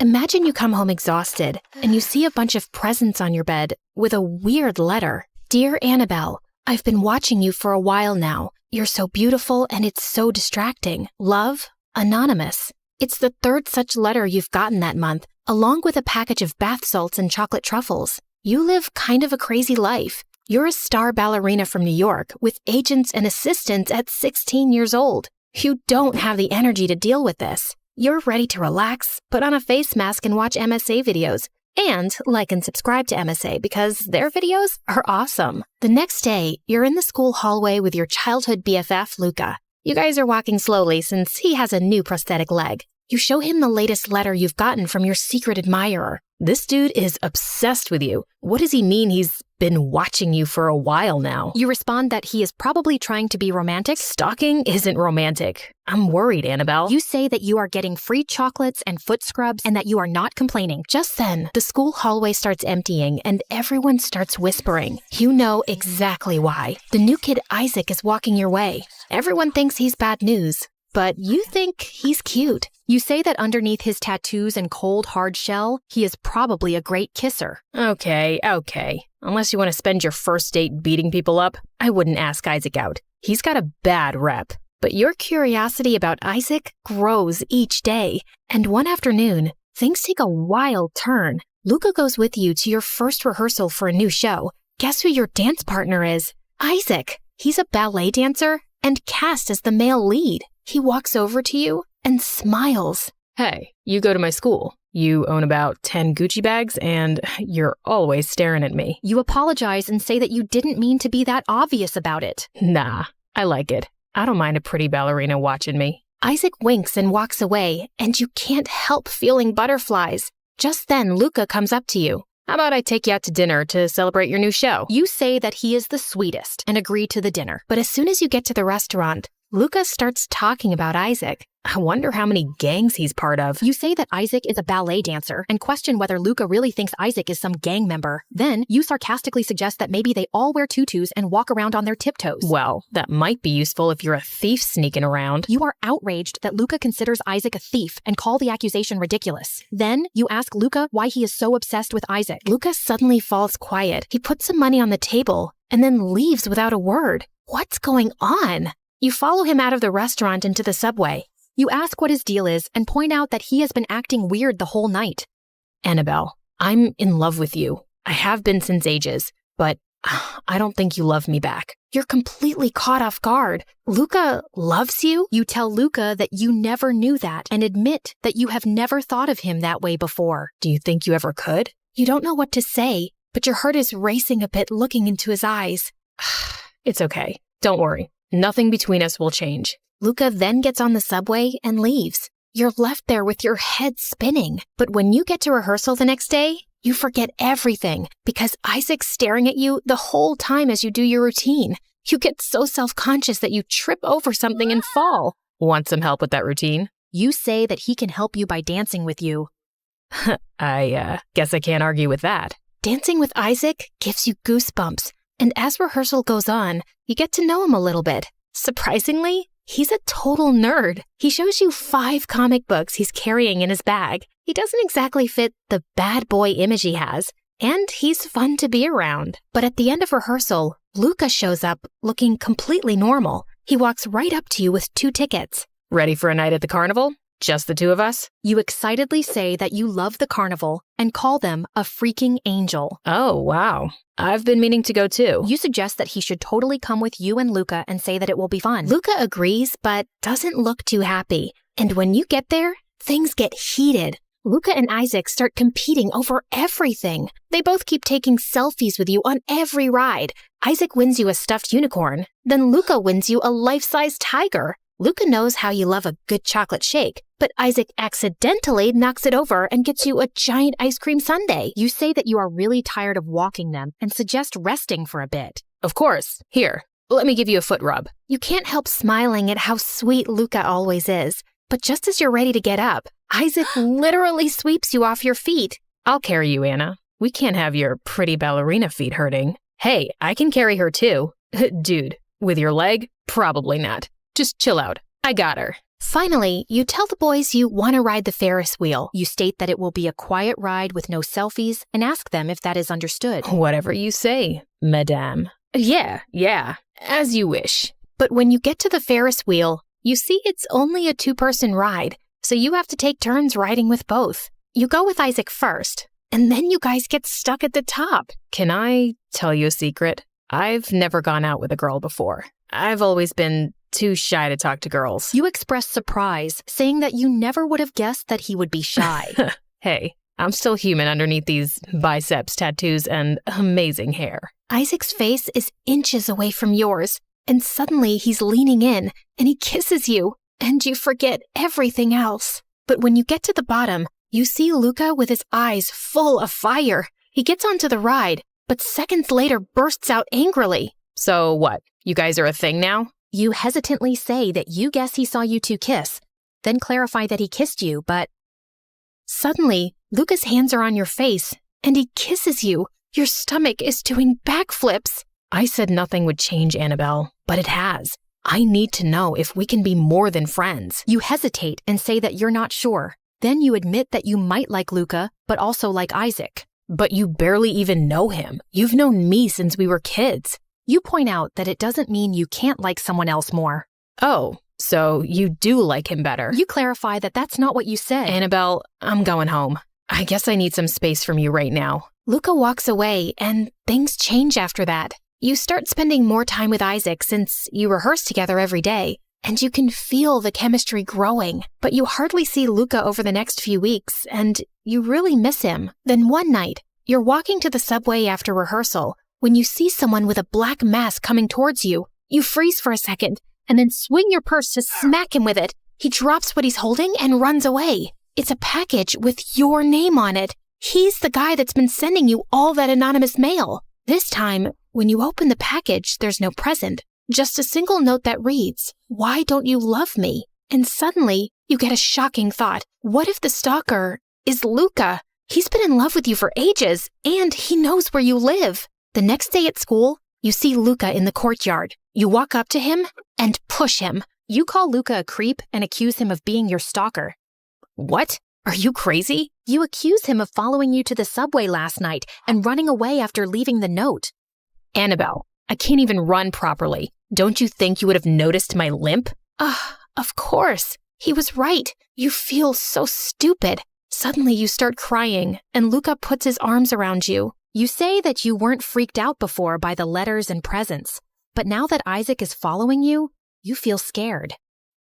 Speaker 2: Imagine you come home exhausted and you see a bunch of presents on your bed with a weird letter. Dear Annabelle, I've been watching you for a while now. You're so beautiful and it's so distracting. Love, Anonymous. It's the third such letter you've gotten that month, along with a package of bath salts and chocolate truffles. You live kind of a crazy life. You're a star ballerina from New York with agents and assistants at 16 years old. You don't have the energy to deal with this. You're ready to relax, put on a face mask and watch MSA videos. And like and subscribe to MSA because their videos are awesome. The next day, you're in the school hallway with your childhood BFF, Luca. You guys are walking slowly since he has a new prosthetic leg. You show him the latest letter you've gotten from your secret admirer. This dude is obsessed with you. What does he mean he's been watching you for a while now? You respond that he is probably trying to be romantic. Stalking isn't romantic. I'm worried, Annabelle. You say that you are getting free chocolates and foot scrubs and that you are not complaining. Just then, the school hallway starts emptying and everyone starts whispering. You know exactly why. The new kid Isaac is walking your way. Everyone thinks he's bad news, but you think he's cute. You say that underneath his tattoos and cold, hard shell, he is probably a great kisser. Okay. Unless you want to spend your first date beating people up, I wouldn't ask Isaac out. He's got a bad rep. But your curiosity about Isaac grows each day. And one afternoon, things take a wild turn. Luca goes with you to your first rehearsal for a new show. Guess who your dance partner is? Isaac. He's a ballet dancer and cast as the male lead. He walks over to you and smiles. Hey, you go to my school. You own about 10 Gucci bags and you're always staring at me. You apologize and say that you didn't mean to be that obvious about it. Nah, I like it. I don't mind a pretty ballerina watching me. Isaac winks and walks away, and you can't help feeling butterflies. Just then, Luca comes up to you. How about I take you out to dinner to celebrate your new show? You say that he is the sweetest and agree to the dinner. But as soon as you get to the restaurant, Luca starts talking about Isaac. I wonder how many gangs he's part of. You say that Isaac is a ballet dancer and question whether Luca really thinks Isaac is some gang member. Then, you sarcastically suggest that maybe they all wear tutus and walk around on their tiptoes. Well, that might be useful if you're a thief sneaking around. You are outraged that Luca considers Isaac a thief and call the accusation ridiculous. Then, you ask Luca why he is so obsessed with Isaac. Luca suddenly falls quiet. He puts some money on the table and then leaves without a word. What's going on? You follow him out of the restaurant into the subway. You ask what his deal is and point out that he has been acting weird the whole night. Annabelle, I'm in love with you. I have been since ages, but I don't think you love me back. You're completely caught off guard. Luca loves you? You tell Luca that you never knew that and admit that you have never thought of him that way before. Do you think you ever could? You don't know what to say, but your heart is racing a bit looking into his eyes. It's okay. Don't worry. Nothing between us will change. Luca then gets on the subway and leaves. You're left there with your head spinning. But when you get to rehearsal the next day, you forget everything because Isaac's staring at you the whole time as you do your routine. You get so self-conscious that you trip over something and fall. Want some help with that routine? You say that he can help you by dancing with you. I guess I can't argue with that. Dancing with Isaac gives you goosebumps. And as rehearsal goes on, you get to know him a little bit. Surprisingly, he's a total nerd. He shows you 5 comic books he's carrying in his bag. He doesn't exactly fit the bad boy image he has, and he's fun to be around. But at the end of rehearsal, Luca shows up looking completely normal. He walks right up to you with 2 tickets. Ready for a night at the carnival? Just the 2 of us? You excitedly say that you love the carnival and call them a freaking angel. Oh, wow. I've been meaning to go too. You suggest that he should totally come with you and Luca and say that it will be fun. Luca agrees, but doesn't look too happy. And when you get there, things get heated. Luca and Isaac start competing over everything. They both keep taking selfies with you on every ride. Isaac wins you a stuffed unicorn. Then Luca wins you a life-size tiger. Luca knows how you love a good chocolate shake, but Isaac accidentally knocks it over and gets you a giant ice cream sundae. You say that you are really tired of walking them and suggest resting for a bit. Of course. Here, let me give you a foot rub. You can't help smiling at how sweet Luca always is, but just as you're ready to get up, Isaac literally sweeps you off your feet. I'll carry you, Anna. We can't have your pretty ballerina feet hurting. Hey, I can carry her too. Dude, with your leg? Probably not. Just chill out. I got her. Finally, you tell the boys you want to ride the Ferris wheel. You state that it will be a quiet ride with no selfies and ask them if that is understood. Whatever you say, madame. Yeah, as you wish. But when you get to the Ferris wheel, you see it's only a 2-person ride, so you have to take turns riding with both. You go with Isaac first, and then you guys get stuck at the top. Can I tell you a secret? I've never gone out with a girl before. I've always been too shy to talk to girls. You express surprise, saying that you never would have guessed that he would be shy. Hey, I'm still human underneath these biceps, tattoos, and amazing hair. Isaac's face is inches away from yours, and suddenly he's leaning in, and he kisses you, and you forget everything else. But when you get to the bottom, you see Luca with his eyes full of fire. He gets onto the ride, but seconds later bursts out angrily. So what, you guys are a thing now? You hesitantly say that you guess he saw you two kiss, then clarify that he kissed you, but suddenly, Luca's hands are on your face, and he kisses you. Your stomach is doing backflips. I said nothing would change, Annabelle, but it has. I need to know if we can be more than friends. You hesitate and say that you're not sure. Then you admit that you might like Luca, but also like Isaac. But you barely even know him. You've known me since we were kids. You point out that it doesn't mean you can't like someone else more. Oh, so you do like him better. You clarify that that's not what you said. Annabelle, I'm going home. I guess I need some space from you right now. Luca walks away, and things change after that. You start spending more time with Isaac since you rehearse together every day, and you can feel the chemistry growing. But you hardly see Luca over the next few weeks, and you really miss him. Then one night, you're walking to the subway after rehearsal when you see someone with a black mask coming towards you. You freeze for a second, and then swing your purse to smack him with it. He drops what he's holding and runs away. It's a package with your name on it. He's the guy that's been sending you all that anonymous mail. This time, when you open the package, there's no present. Just a single note that reads, "Why don't you love me?" And suddenly, you get a shocking thought. What if the stalker is Luca? He's been in love with you for ages, and he knows where you live. The next day at school, you see Luca in the courtyard. You walk up to him and push him. You call Luca a creep and accuse him of being your stalker. What? Are you crazy? You accuse him of following you to the subway last night and running away after leaving the note. Annabelle, I can't even run properly. Don't you think you would have noticed my limp? Of course. He was right. You feel so stupid. Suddenly you start crying, and Luca puts his arms around you. You say that you weren't freaked out before by the letters and presents, but now that Isaac is following you, you feel scared.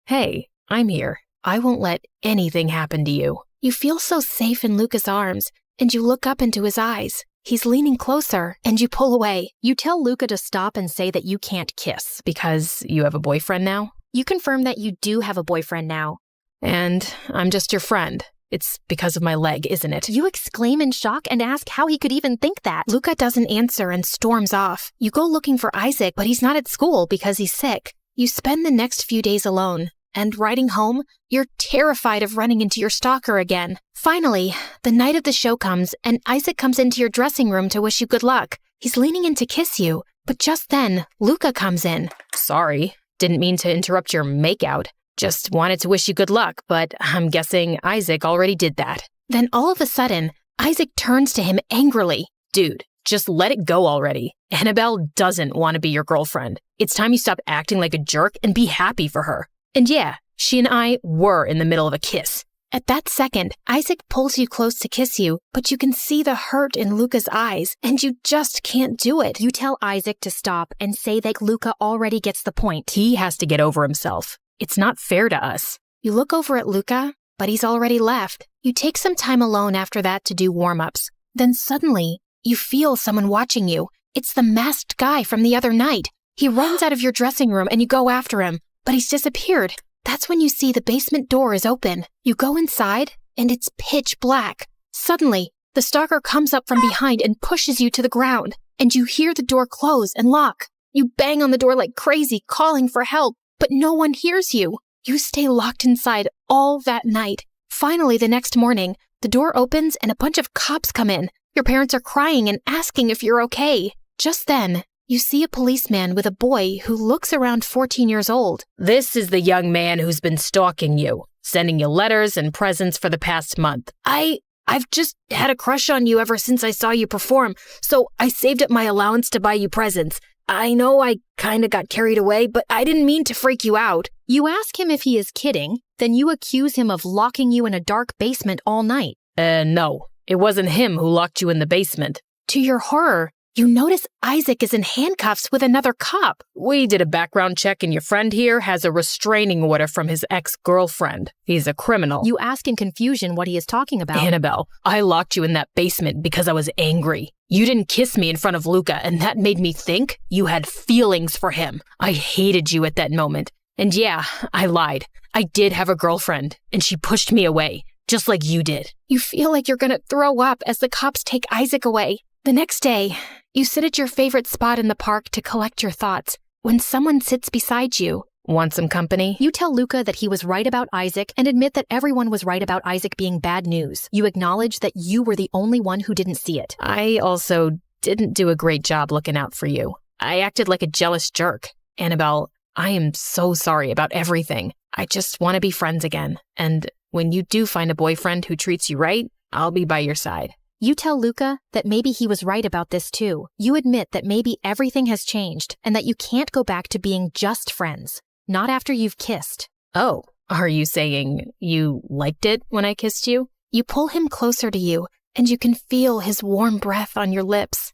Speaker 2: Hey, I'm here. I won't let anything happen to you. You feel so safe in Luca's arms, and you look up into his eyes. He's leaning closer, and you pull away. You tell Luca to stop and say that you can't kiss because you have a boyfriend now. You confirm that you do have a boyfriend now. And I'm just your friend. It's because of my leg, isn't it? You exclaim in shock and ask how he could even think that. Luca doesn't answer and storms off. You go looking for Isaac, but he's not at school because he's sick. You spend the next few days alone, and riding home, you're terrified of running into your stalker again. Finally, the night of the show comes, and Isaac comes into your dressing room to wish you good luck. He's leaning in to kiss you, but just then, Luca comes in. Sorry, didn't mean to interrupt your makeout. Just wanted to wish you good luck, but I'm guessing Isaac already did that. Then all of a sudden, Isaac turns to him angrily. Dude, just let it go already. Annabelle doesn't want to be your girlfriend. It's time you stop acting like a jerk and be happy for her. And yeah, she and I were in the middle of a kiss. At that second, Isaac pulls you close to kiss you, but you can see the hurt in Luca's eyes, and you just can't do it. You tell Isaac to stop and say that Luca already gets the point. He has to get over himself. It's not fair to us. You look over at Luca, but he's already left. You take some time alone after that to do warm-ups. Then suddenly, you feel someone watching you. It's the masked guy from the other night. He runs out of your dressing room and you go after him, but he's disappeared. That's when you see the basement door is open. You go inside, and it's pitch black. Suddenly, the stalker comes up from behind and pushes you to the ground, and you hear the door close and lock. You bang on the door like crazy, calling for help, but no one hears you. You stay locked inside all that night. Finally, the next morning, the door opens and a bunch of cops come in. Your parents are crying and asking if you're okay. Just then, You see a policeman with a boy who looks around 14 years old.
Speaker 5: This is the young man who's been stalking you, sending you letters and presents for the past month. I've just had a crush on you ever since I saw you perform, so I saved up my allowance to buy you presents. I know I kinda got carried away, but I didn't mean to freak you out.
Speaker 2: You ask him if he is kidding, then you accuse him of locking you in a dark basement all night.
Speaker 5: No, it wasn't him who locked you in the basement.
Speaker 2: To your horror, you notice Isaac is in handcuffs with another cop.
Speaker 5: We did a background check and your friend here has a restraining order from his ex-girlfriend. He's a criminal.
Speaker 2: You ask in confusion what he is talking about.
Speaker 5: Annabelle, I locked you in that basement because I was angry. You didn't kiss me in front of Luca, and that made me think you had feelings for him. I hated you at that moment. And yeah, I lied. I did have a girlfriend, and she pushed me away, just like you did.
Speaker 2: You feel like you're gonna throw up as the cops take Isaac away. The next day, you sit at your favorite spot in the park to collect your thoughts. When someone sits beside you,
Speaker 5: want some company?
Speaker 2: You tell Luca that he was right about Isaac and admit that everyone was right about Isaac being bad news. You acknowledge that you were the only one who didn't see it.
Speaker 5: I also didn't do a great job looking out for you. I acted like a jealous jerk. Annabelle, I am so sorry about everything. I just want to be friends again. And when you do find a boyfriend who treats you right, I'll be by your side.
Speaker 2: You tell Luca that maybe he was right about this too. You admit that maybe everything has changed and that you can't go back to being just friends. Not after you've kissed.
Speaker 5: Oh, are you saying you liked it when I kissed you?
Speaker 2: You pull him closer to you and you can feel his warm breath on your lips.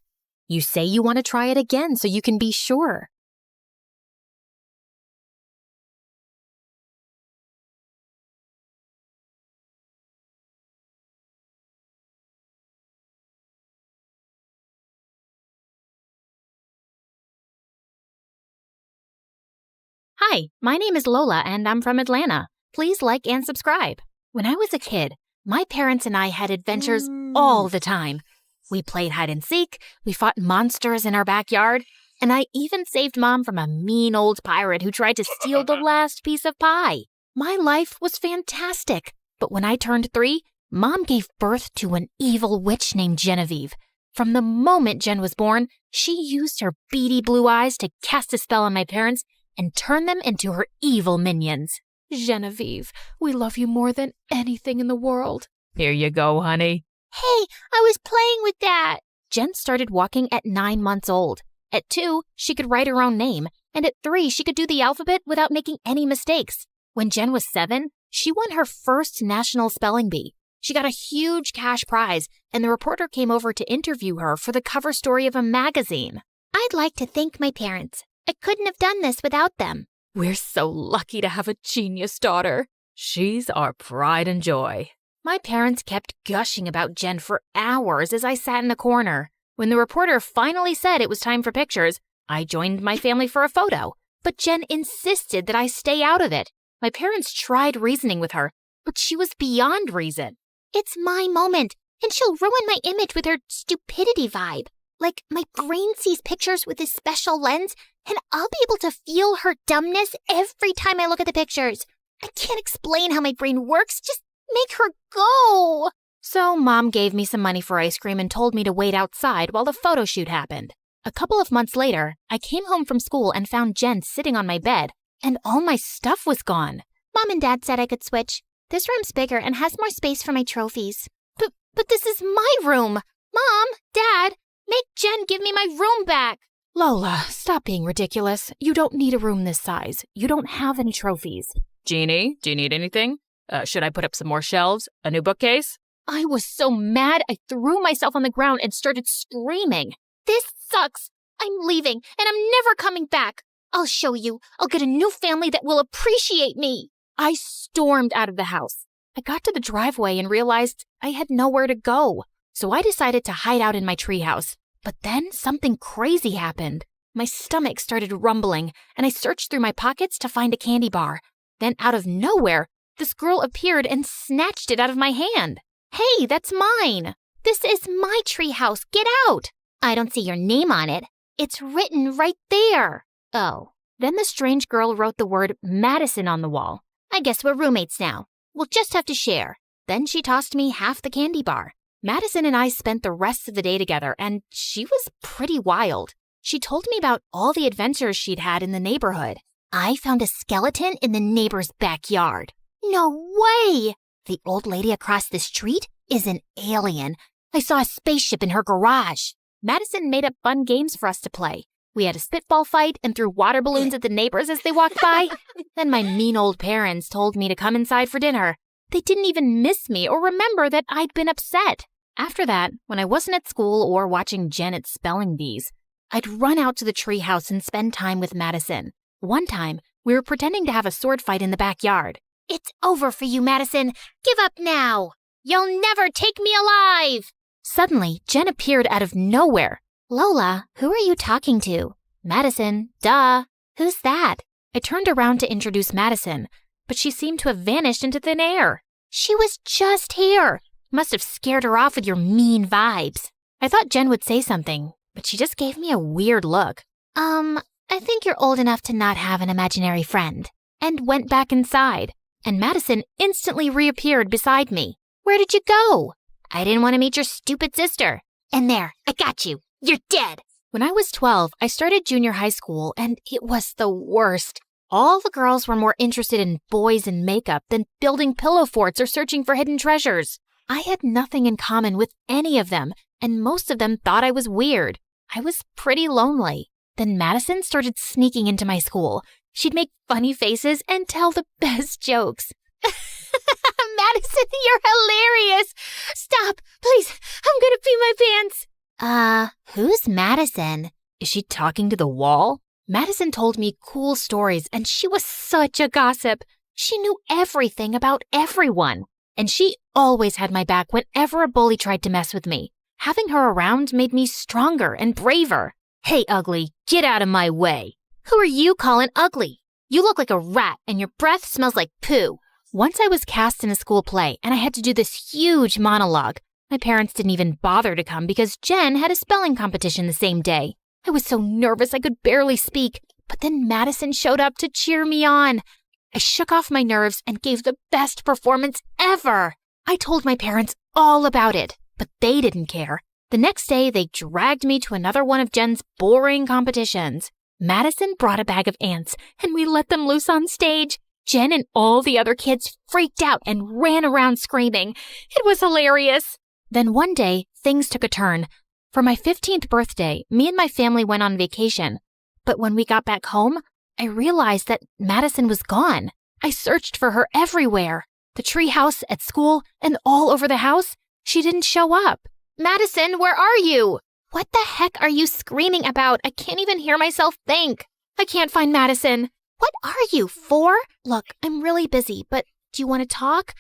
Speaker 2: You say you want to try it again so you can be sure. Hi, my name is Lola and I'm from Atlanta. Please like and subscribe. When I was a kid, my parents and I had adventures all the time. We played hide and seek, we fought monsters in our backyard, and I even saved Mom from a mean old pirate who tried to steal the last piece of pie. My life was fantastic, but when I turned 3, Mom gave birth to an evil witch named Genevieve. From the moment Jen was born, she used her beady blue eyes to cast a spell on my parents and turn them into her evil minions. Genevieve, we love you more than anything in the world.
Speaker 5: Here you go, honey.
Speaker 9: Hey, I was playing with that.
Speaker 2: Jen started walking at 9 months old. At 2, she could write her own name, and at 3, she could do the alphabet without making any mistakes. When Jen was 7, she won her first national spelling bee. She got a huge cash prize, and the reporter came over to interview her for the cover story of a magazine.
Speaker 9: I'd like to thank my parents. I couldn't have done this without them.
Speaker 2: We're so lucky to have a genius daughter.
Speaker 5: She's our pride and joy.
Speaker 2: My parents kept gushing about Jen for hours as I sat in the corner. When the reporter finally said it was time for pictures, I joined my family for a photo. But Jen insisted that I stay out of it. My parents tried reasoning with her, but she was beyond reason.
Speaker 9: It's my moment, and she'll ruin my image with her stupidity vibe. Like, my brain sees pictures with this special lens, and I'll be able to feel her dumbness every time I look at the pictures. I can't explain how my brain works. Just make her go.
Speaker 2: So Mom gave me some money for ice cream and told me to wait outside while the photo shoot happened. A couple of months later, I came home from school and found Jen sitting on my bed, and all my stuff was gone.
Speaker 9: Mom and Dad said I could switch. This room's bigger and has more space for my trophies.
Speaker 2: But this is my room.
Speaker 9: Mom, Dad, make Jen give me my room back.
Speaker 2: Lola, stop being ridiculous. You don't need a room this size. You don't have any trophies.
Speaker 5: Jeannie, do you need anything? Should I put up some more shelves? A new bookcase?
Speaker 2: I was so mad I threw myself on the ground and started screaming.
Speaker 9: This sucks. I'm leaving, and I'm never coming back. I'll show you. I'll get a new family that will appreciate me.
Speaker 2: I stormed out of the house. I got to the driveway and realized I had nowhere to go. So I decided to hide out in my treehouse. But then something crazy happened. My stomach started rumbling, and I searched through my pockets to find a candy bar. Then out of nowhere, this girl appeared and snatched it out of my hand. Hey, that's mine.
Speaker 9: This is my treehouse. Get out. I don't see your name on it. It's written right there.
Speaker 2: Oh. Then the strange girl wrote the word Madison on the wall.
Speaker 9: I guess we're roommates now. We'll just have to share.
Speaker 2: Then she tossed me half the candy bar. Madison and I spent the rest of the day together, and she was pretty wild.
Speaker 1: She told me about all the adventures she'd had in the neighborhood. I found a skeleton in the neighbor's backyard. No way! The old lady across the street is an alien. I saw a spaceship in her garage. Madison made up fun games for us to play. We had a spitball fight and threw water balloons at the neighbors as they walked by. Then my mean old parents told me to come inside for dinner. They didn't even miss me or remember that I'd been upset. After that, when I wasn't at school or watching Janet's spelling bees, I'd run out to the treehouse and spend time with Madison. One time, we were pretending to have a sword fight in the backyard. It's over for you, Madison. Give up now. You'll never take me alive. Suddenly, Jen appeared out of nowhere. Lola, who are you talking to? Madison, duh. Who's that? I turned around to introduce Madison, but she seemed to have vanished into thin air. She was just here. Must have scared her off with your mean vibes. I thought Jen would say something, but she just gave me a weird look. I think you're old enough to not have an imaginary friend. And went back inside, and Madison instantly reappeared beside me. Where did you go? I didn't want to meet your stupid sister. And there, I got you. You're dead. When I was 12, I started junior high school, and it was the worst. All the girls were more interested in boys and makeup than building pillow forts or searching for hidden treasures. I had nothing in common with any of them, and most of them thought I was weird. I was pretty lonely. Then Madison started sneaking into my school. She'd make funny faces and tell the best jokes. Madison, you're hilarious. Stop, please. I'm gonna pee my pants. Who's Madison? Is she talking to the wall? Madison told me cool stories, and she was such a gossip. She knew everything about everyone, and she always had my back whenever a bully tried to mess with me. Having her around made me stronger and braver. Hey, ugly, get out of my way. Who are you calling ugly? You look like a rat, and your breath smells like poo. Once I was cast in a school play, and I had to do this huge monologue. My parents didn't even bother to come because Jen had a spelling competition the same day. I was so nervous I could barely speak, but then Madison showed up to cheer me on. I shook off my nerves and gave the best performance ever. I told my parents all about it, but they didn't care. The next day, they dragged me to another one of Jen's boring competitions. Madison brought a bag of ants, and we let them loose on stage. Jen and all the other kids freaked out and ran around screaming. It was hilarious. Then one day, things took a turn. For my 15th birthday, me and my family went on vacation. But when we got back home, I realized that Madison was gone. I searched for her everywhere. The treehouse, at school, and all over the house. She didn't show up. Madison, where are you? What the heck are you screaming about? I can't even hear myself think. I can't find Madison. What are you, 4? Look, I'm really busy, but do you want to talk?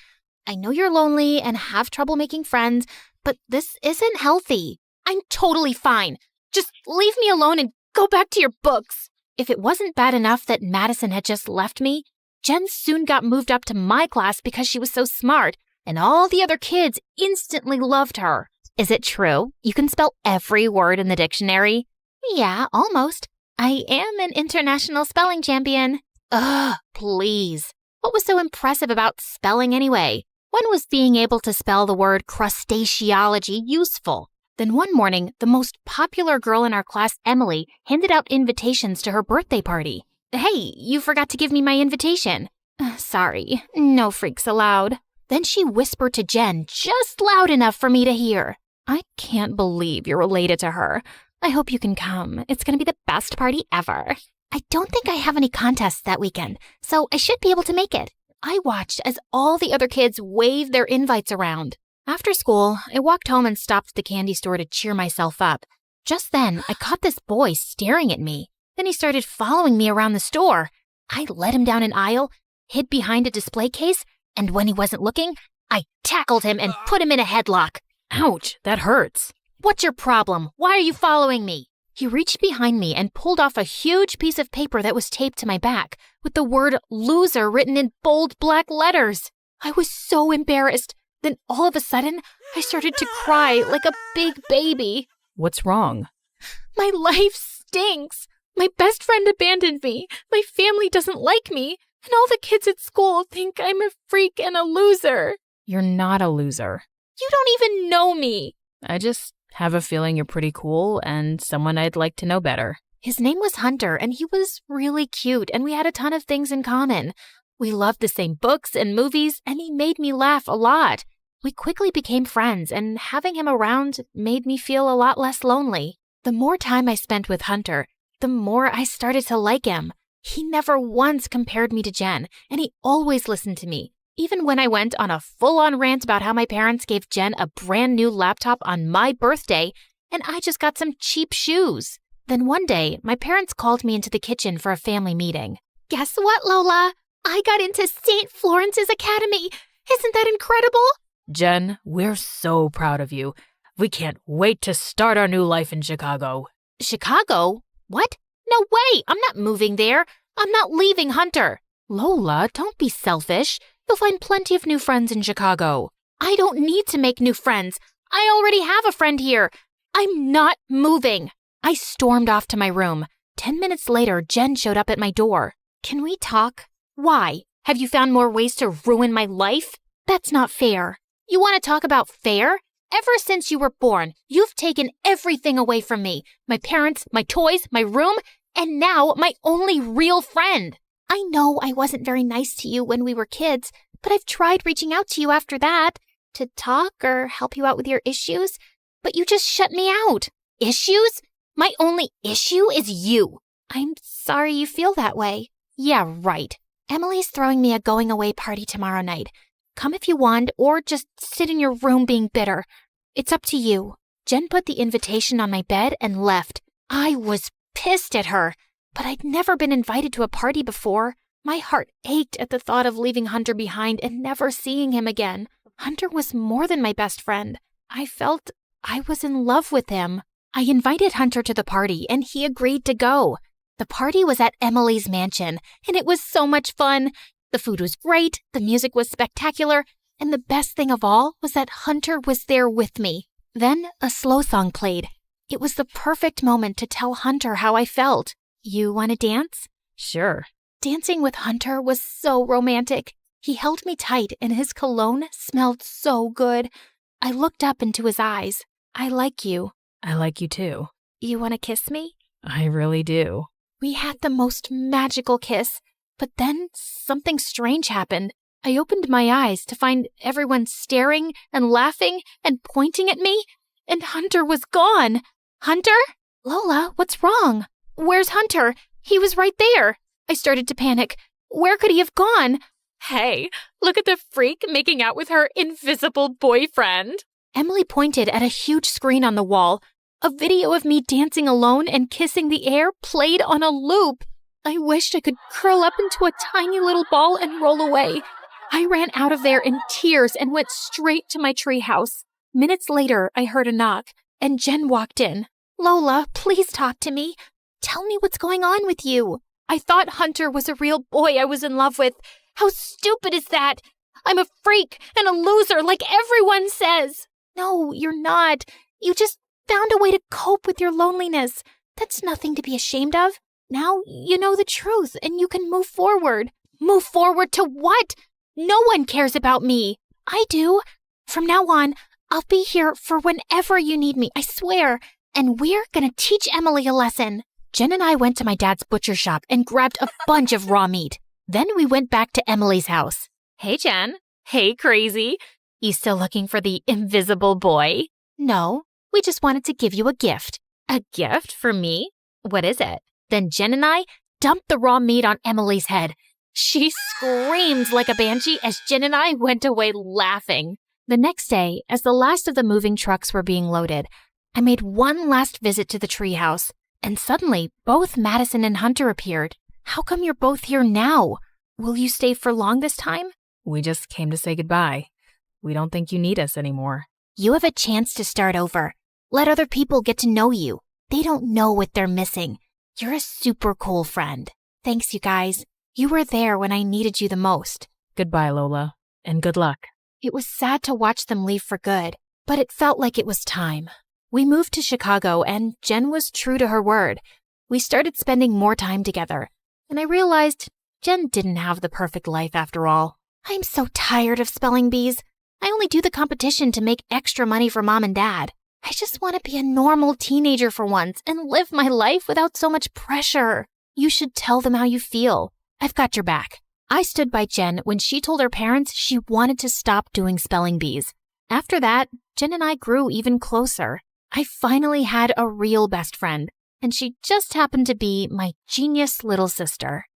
Speaker 1: I know you're lonely and have trouble making friends, but this isn't healthy. I'm totally fine. Just leave me alone and go back to your books. If it wasn't bad enough that Madison had just left me, Jen soon got moved up to my class because she was so smart, and all the other kids instantly loved her. Is it true? You can spell every word in the dictionary? Yeah, almost. I am an international spelling champion. Ugh, please. What was so impressive about spelling anyway? When was being able to spell the word crustaceology useful? Then one morning, the most popular girl in our class, Emily, handed out invitations to her birthday party. Hey, you forgot to give me my invitation. Sorry, no freaks allowed. Then she whispered to Jen just loud enough for me to hear. I can't believe you're related to her. I hope you can come. It's going to be the best party ever. I don't think I have any contests that weekend, so I should be able to make it. I watched as all the other kids waved their invites around. After school, I walked home and stopped at the candy store to cheer myself up. Just then, I caught this boy staring at me. Then he started following me around the store. I led him down an aisle, hid behind a display case, and when he wasn't looking, I tackled him and put him in a headlock.
Speaker 5: Ouch, that hurts.
Speaker 1: What's your problem? Why are you following me? He reached behind me and pulled off a huge piece of paper that was taped to my back with the word loser written in bold black letters. I was so embarrassed. Then all of a sudden, I started to cry like a big baby.
Speaker 5: What's wrong?
Speaker 1: My life stinks. My best friend abandoned me. My family doesn't like me. And all the kids at school think I'm a freak and a loser.
Speaker 5: You're not a loser.
Speaker 1: You don't even know me.
Speaker 5: I just have a feeling you're pretty cool and someone I'd like to know better. His name was Hunter, and he was really cute, and we had a ton of things in common. We loved the same books and movies, and he made me laugh a lot. We quickly became friends, and having him around made me feel a lot less lonely. The more time I spent with Hunter, the more I started to like him. He never once compared me to Jen, and he always listened to me. Even when I went on a full-on rant about how my parents gave Jen a brand new laptop on my birthday, and I just got some cheap shoes. Then one day, my parents called me into the kitchen for a family meeting.
Speaker 9: Guess what, Lola? I got into St. Florence's Academy. Isn't that incredible?
Speaker 5: Jen, we're so proud of you. We can't wait to start our new life in Chicago.
Speaker 2: Chicago? What? No way! I'm not moving there. I'm not leaving Hunter.
Speaker 5: Lola, don't be selfish. You'll find plenty of new friends in Chicago.
Speaker 2: I don't need to make new friends. I already have a friend here. I'm not moving.
Speaker 5: I stormed off to my room. 10 minutes later, Jen showed up at my door.
Speaker 2: Can we talk? Why? Have you found more ways to ruin my life? That's not fair. You want to talk about fair? Ever since you were born, you've taken everything away from me. My parents, my toys, my room, and now my only real friend. I know I wasn't very nice to you when we were kids, but I've tried reaching out to you after that to talk or help you out with your issues, but you just shut me out. Issues? My only issue is you. I'm sorry you feel that way. Yeah, right. Emily's throwing me a going-away party tomorrow night. Come if you want, or just sit in your room being bitter. It's up to you. Jen put the invitation on my bed and left. I was pissed at her, but I'd never been invited to a party before. My heart ached at the thought of leaving Hunter behind and never seeing him again. Hunter was more than my best friend. I felt I was in love with him. I invited Hunter to the party, and he agreed to go. The party was at Emily's mansion, and it was so much fun. The food was great, the music was spectacular, and the best thing of all was that Hunter was there with me. Then a slow song played. It was the perfect moment to tell Hunter how I felt. You want to dance?
Speaker 5: Sure.
Speaker 2: Dancing with Hunter was so romantic. He held me tight, and his cologne smelled so good. I looked up into his eyes. I like you.
Speaker 5: I like you too.
Speaker 2: You want to kiss me?
Speaker 5: I really do.
Speaker 2: We had the most magical kiss. But then something strange happened. I opened my eyes to find everyone staring and laughing and pointing at me, and Hunter was gone. Hunter? Lola, what's wrong? Where's Hunter? He was right there. I started to panic. Where could he have gone?
Speaker 5: Hey, look at the freak making out with her invisible boyfriend.
Speaker 2: Emily pointed at a huge screen on the wall. A video of me dancing alone and kissing the air played on a loop. I wished I could curl up into a tiny little ball and roll away. I ran out of there in tears and went straight to my treehouse. Minutes later, I heard a knock, and Jen walked in. Lola, please talk to me. Tell me what's going on with you. I thought Hunter was a real boy I was in love with. How stupid is that? I'm a freak and a loser like everyone says. No, you're not. You just found a way to cope with your loneliness. That's nothing to be ashamed of. Now you know the truth and you can move forward. Move forward to what? No one cares about me. I do. From now on, I'll be here for whenever you need me, I swear. And we're gonna teach Emily a lesson. Jen and I went to my dad's butcher shop and grabbed a bunch of raw meat. Then we went back to Emily's house. Hey, Jen. Hey, crazy. You still looking for the invisible boy? No, we just wanted to give you a gift. A gift for me? What is it? Then Jen and I dumped the raw meat on Emily's head. She screamed like a banshee as Jen and I went away laughing. The next day, as the last of the moving trucks were being loaded, I made one last visit to the treehouse, and suddenly both Madison and Hunter appeared. How come you're both here now? Will you stay for long this time?
Speaker 5: We just came to say goodbye. We don't think you need us anymore.
Speaker 2: You have a chance to start over. Let other people get to know you. They don't know what they're missing. You're a super cool friend. Thanks, you guys. You were there when I needed you the most.
Speaker 5: Goodbye, Lola, and good luck.
Speaker 2: It was sad to watch them leave for good, but it felt like it was time. We moved to Chicago, and Jen was true to her word. We started spending more time together, and I realized Jen didn't have the perfect life after all. I'm so tired of spelling bees. I only do the competition to make extra money for Mom and Dad.
Speaker 1: I just want to be a normal teenager for once and live my life without so much pressure. You should tell them how you feel. I've got your back. I stood by Jen when she told her parents she wanted to stop doing spelling bees. After that, Jen and I grew even closer. I finally had a real best friend, and she just happened to be my genius little sister.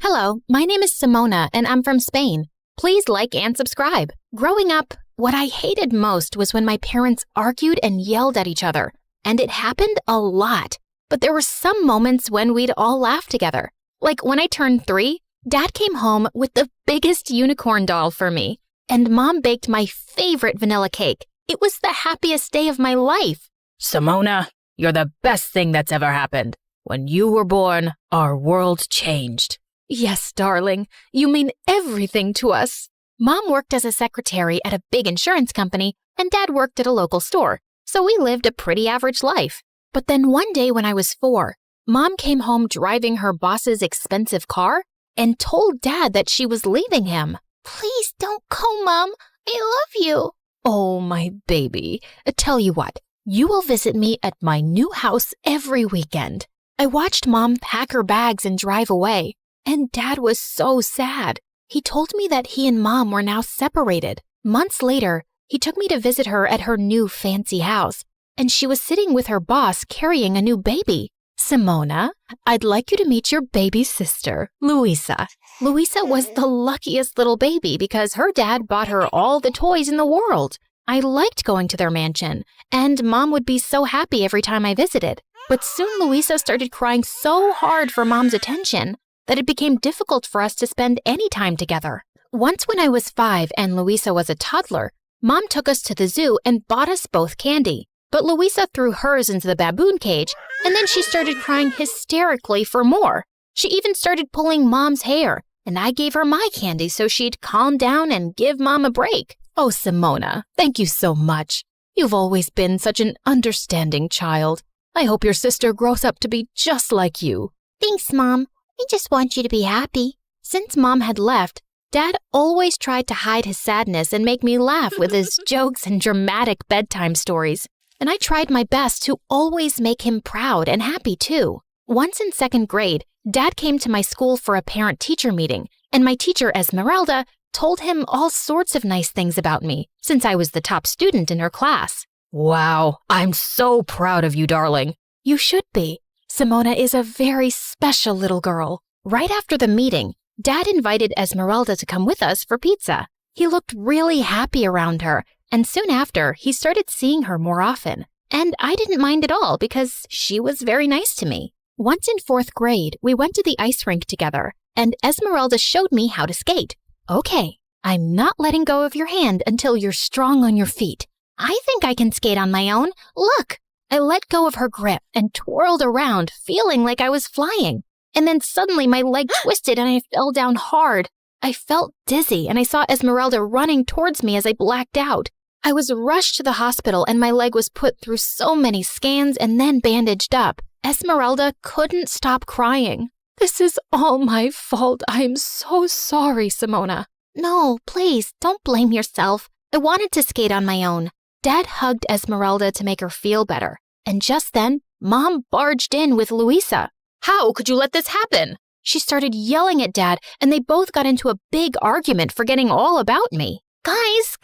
Speaker 1: Hello, my name is Simona, and I'm from Spain. Please like and subscribe. Growing up, what I hated most was when my parents argued and yelled at each other, and it happened a lot. But there were some moments when we'd all laugh together. Like when I turned 3, Dad came home with the biggest unicorn doll for me, and Mom baked my favorite vanilla cake. It was the happiest day of my life.
Speaker 5: Simona, you're the best thing that's ever happened. When you were born, our world changed.
Speaker 1: Yes, darling, you mean everything to us. Mom worked as a secretary at a big insurance company, and Dad worked at a local store, so we lived a pretty average life. But then one day when I was 4, Mom came home driving her boss's expensive car and told Dad that she was leaving him.
Speaker 9: Please don't go, Mom. I love you.
Speaker 1: Oh, my baby. Tell you what, you will visit me at my new house every weekend. I watched Mom pack her bags and drive away. And Dad was so sad. He told me that he and Mom were now separated. Months later, he took me to visit her at her new fancy house, and she was sitting with her boss carrying a new baby. Simona, I'd like you to meet your baby sister, Luisa. Luisa was the luckiest little baby because her dad bought her all the toys in the world. I liked going to their mansion, and Mom would be so happy every time I visited. But soon Luisa started crying so hard for Mom's attention that it became difficult for us to spend any time together. Once when I was 5 and Luisa was a toddler, Mom took us to the zoo and bought us both candy. But Luisa threw hers into the baboon cage, and then she started crying hysterically for more. She even started pulling Mom's hair, and I gave her my candy so she'd calm down and give Mom a break. Oh, Simona, thank you so much. You've always been such an understanding child. I hope your sister grows up to be just like you.
Speaker 9: Thanks, Mom. I just want you to be happy.
Speaker 1: Since Mom had left, Dad always tried to hide his sadness and make me laugh with his jokes and dramatic bedtime stories. And I tried my best to always make him proud and happy too. Once in 2nd grade, Dad came to my school for a parent-teacher meeting, and my teacher, Esmeralda, told him all sorts of nice things about me, since I was the top student in her class.
Speaker 5: Wow, I'm so proud of you, darling.
Speaker 1: You should be. Simona is a very special little girl. Right after the meeting, Dad invited Esmeralda to come with us for pizza. He looked really happy around her, and soon after, he started seeing her more often. And I didn't mind at all because she was very nice to me. Once in 4th grade, we went to the ice rink together, and Esmeralda showed me how to skate. Okay, I'm not letting go of your hand until you're strong on your feet. I think I can skate on my own. Look! I let go of her grip and twirled around, feeling like I was flying. And then suddenly my leg twisted and I fell down hard. I felt dizzy and I saw Esmeralda running towards me as I blacked out. I was rushed to the hospital and my leg was put through so many scans and then bandaged up. Esmeralda couldn't stop crying. This is all my fault. I am so sorry, Simona.
Speaker 9: No, please, don't blame yourself.
Speaker 1: I wanted to skate on my own. Dad hugged Esmeralda to make her feel better. And just then, Mom barged in with Luisa.
Speaker 5: How could you let this happen?
Speaker 1: She started yelling at Dad, and they both got into a big argument, forgetting all about me. Guys,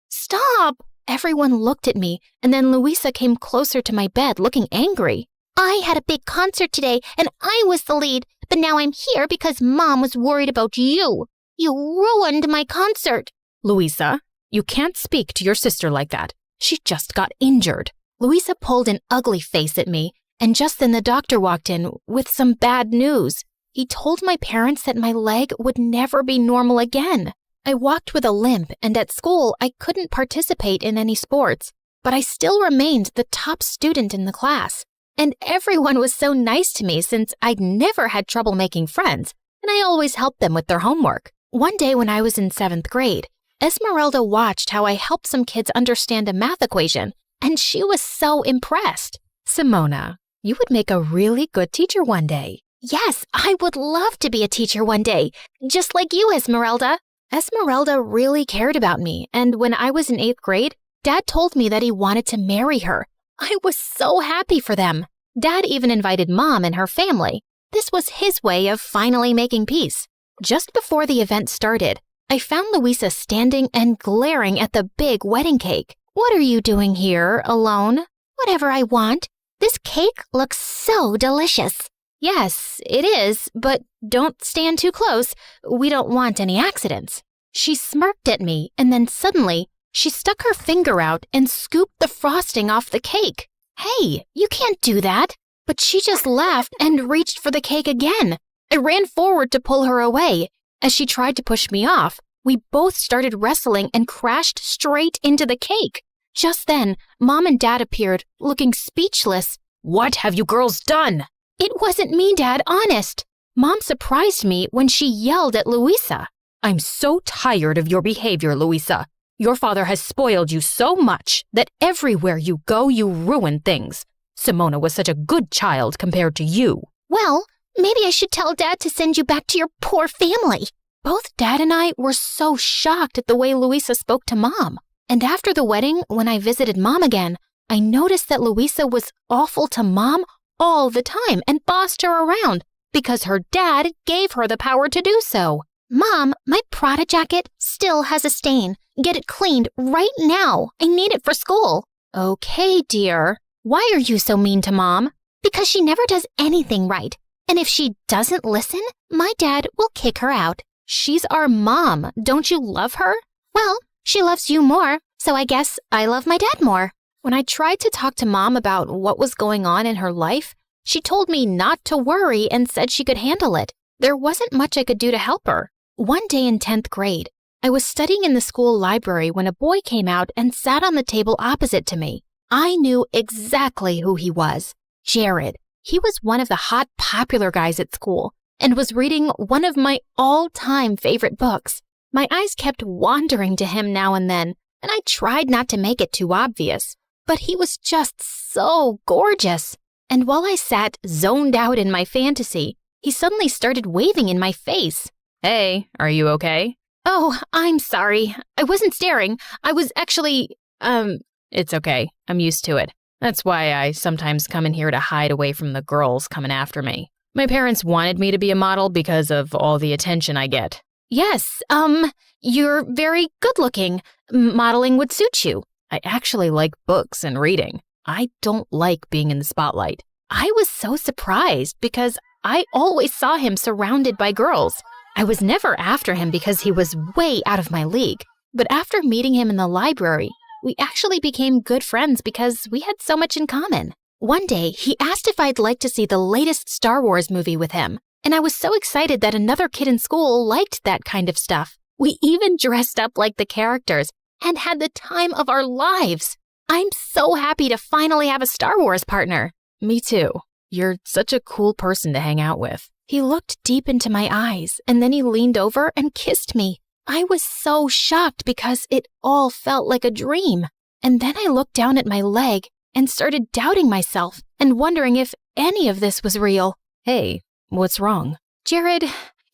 Speaker 1: stop! Everyone looked at me, and then Luisa came closer to my bed, looking angry.
Speaker 9: I had a big concert today, and I was the lead, but now I'm here because Mom was worried about you. You ruined my concert.
Speaker 1: Luisa, you can't speak to your sister like that. She just got injured. Luisa pulled an ugly face at me, and just then the doctor walked in with some bad news. He told my parents that my leg would never be normal again. I walked with a limp, and at school I couldn't participate in any sports, but I still remained the top student in the class. And everyone was so nice to me since I'd never had trouble making friends, and I always helped them with their homework. One day when I was in 7th grade, Esmeralda watched how I helped some kids understand a math equation, and she was so impressed. Simona,
Speaker 2: You would make a really good teacher one day.
Speaker 1: Yes, I would love to be a teacher one day, just like you, Esmeralda.
Speaker 2: Esmeralda really cared about me, and when I was in 8th grade, Dad told me that he wanted to marry her. I was so happy for them. Dad even invited Mom and her family. This was his way of finally making peace. Just before the event started, I found Louisa standing and glaring at the big wedding cake.
Speaker 1: What are you doing here, alone? Whatever I want. This cake looks so delicious.
Speaker 2: Yes, it is, but don't stand too close. We don't want any accidents. She smirked at me, and then suddenly, she stuck her finger out and scooped the frosting off the cake.
Speaker 1: Hey, you can't do that.
Speaker 2: But she just laughed and reached for the cake again. I ran forward to pull her away. As she tried to push me off, we both started wrestling and crashed straight into the cake. Just then, Mom and Dad appeared, looking speechless.
Speaker 5: What have you girls done?
Speaker 2: It wasn't me, Dad, honest. Mom surprised me when she yelled at Louisa.
Speaker 5: I'm so tired of your behavior, Louisa. Your father has spoiled you so much that everywhere you go, you ruin things. Simona was such a good child compared to you.
Speaker 1: Well, maybe I should tell Dad to send you back to your poor family.
Speaker 2: Both Dad and I were so shocked at the way Louisa spoke to Mom. And after the wedding, when I visited Mom again, I noticed that Louisa was awful to Mom all the time and bossed her around because her dad gave her the power to do so.
Speaker 1: Mom, my Prada jacket still has a stain. Get it cleaned right now. I need it for school.
Speaker 2: Okay, dear. Why are you so mean to Mom?
Speaker 1: Because she never does anything right. And if she doesn't listen, my dad will kick her out.
Speaker 2: She's our mom. Don't you love her?
Speaker 1: Well, she loves you more, so I guess I love my dad more.
Speaker 2: When I tried to talk to Mom about what was going on in her life, she told me not to worry and said she could handle it. There wasn't much I could do to help her. One day in 10th grade, I was studying in the school library when a boy came out and sat on the table opposite to me. I knew exactly who he was. Jared. He was one of the hot, popular guys at school and was reading one of my all-time favorite books. My eyes kept wandering to him now and then, and I tried not to make it too obvious. But he was just so gorgeous. And while I sat zoned out in my fantasy, he suddenly started waving in my face.
Speaker 5: Hey, are you okay?
Speaker 2: Oh, I'm sorry. I wasn't staring. I was actually,
Speaker 5: It's okay. I'm used to it. That's why I sometimes come in here to hide away from the girls coming after me. My parents wanted me to be a model because of all the attention I get.
Speaker 2: Yes, you're very good looking. Modeling would suit you.
Speaker 5: I actually like books and reading. I don't like being in the spotlight.
Speaker 2: I was so surprised because I always saw him surrounded by girls. I was never after him because he was way out of my league. But after meeting him in the library, we actually became good friends because we had so much in common. One day, he asked if I'd like to see the latest Star Wars movie with him, and I was so excited that another kid in school liked that kind of stuff. We even dressed up like the characters and had the time of our lives. I'm so happy to finally have a Star Wars partner.
Speaker 5: Me too. You're such a cool person to hang out with.
Speaker 2: He looked deep into my eyes, and then he leaned over and kissed me. I was so shocked because it all felt like a dream. And then I looked down at my leg and started doubting myself and wondering if any of this was real.
Speaker 5: Hey, what's wrong?
Speaker 2: Jared,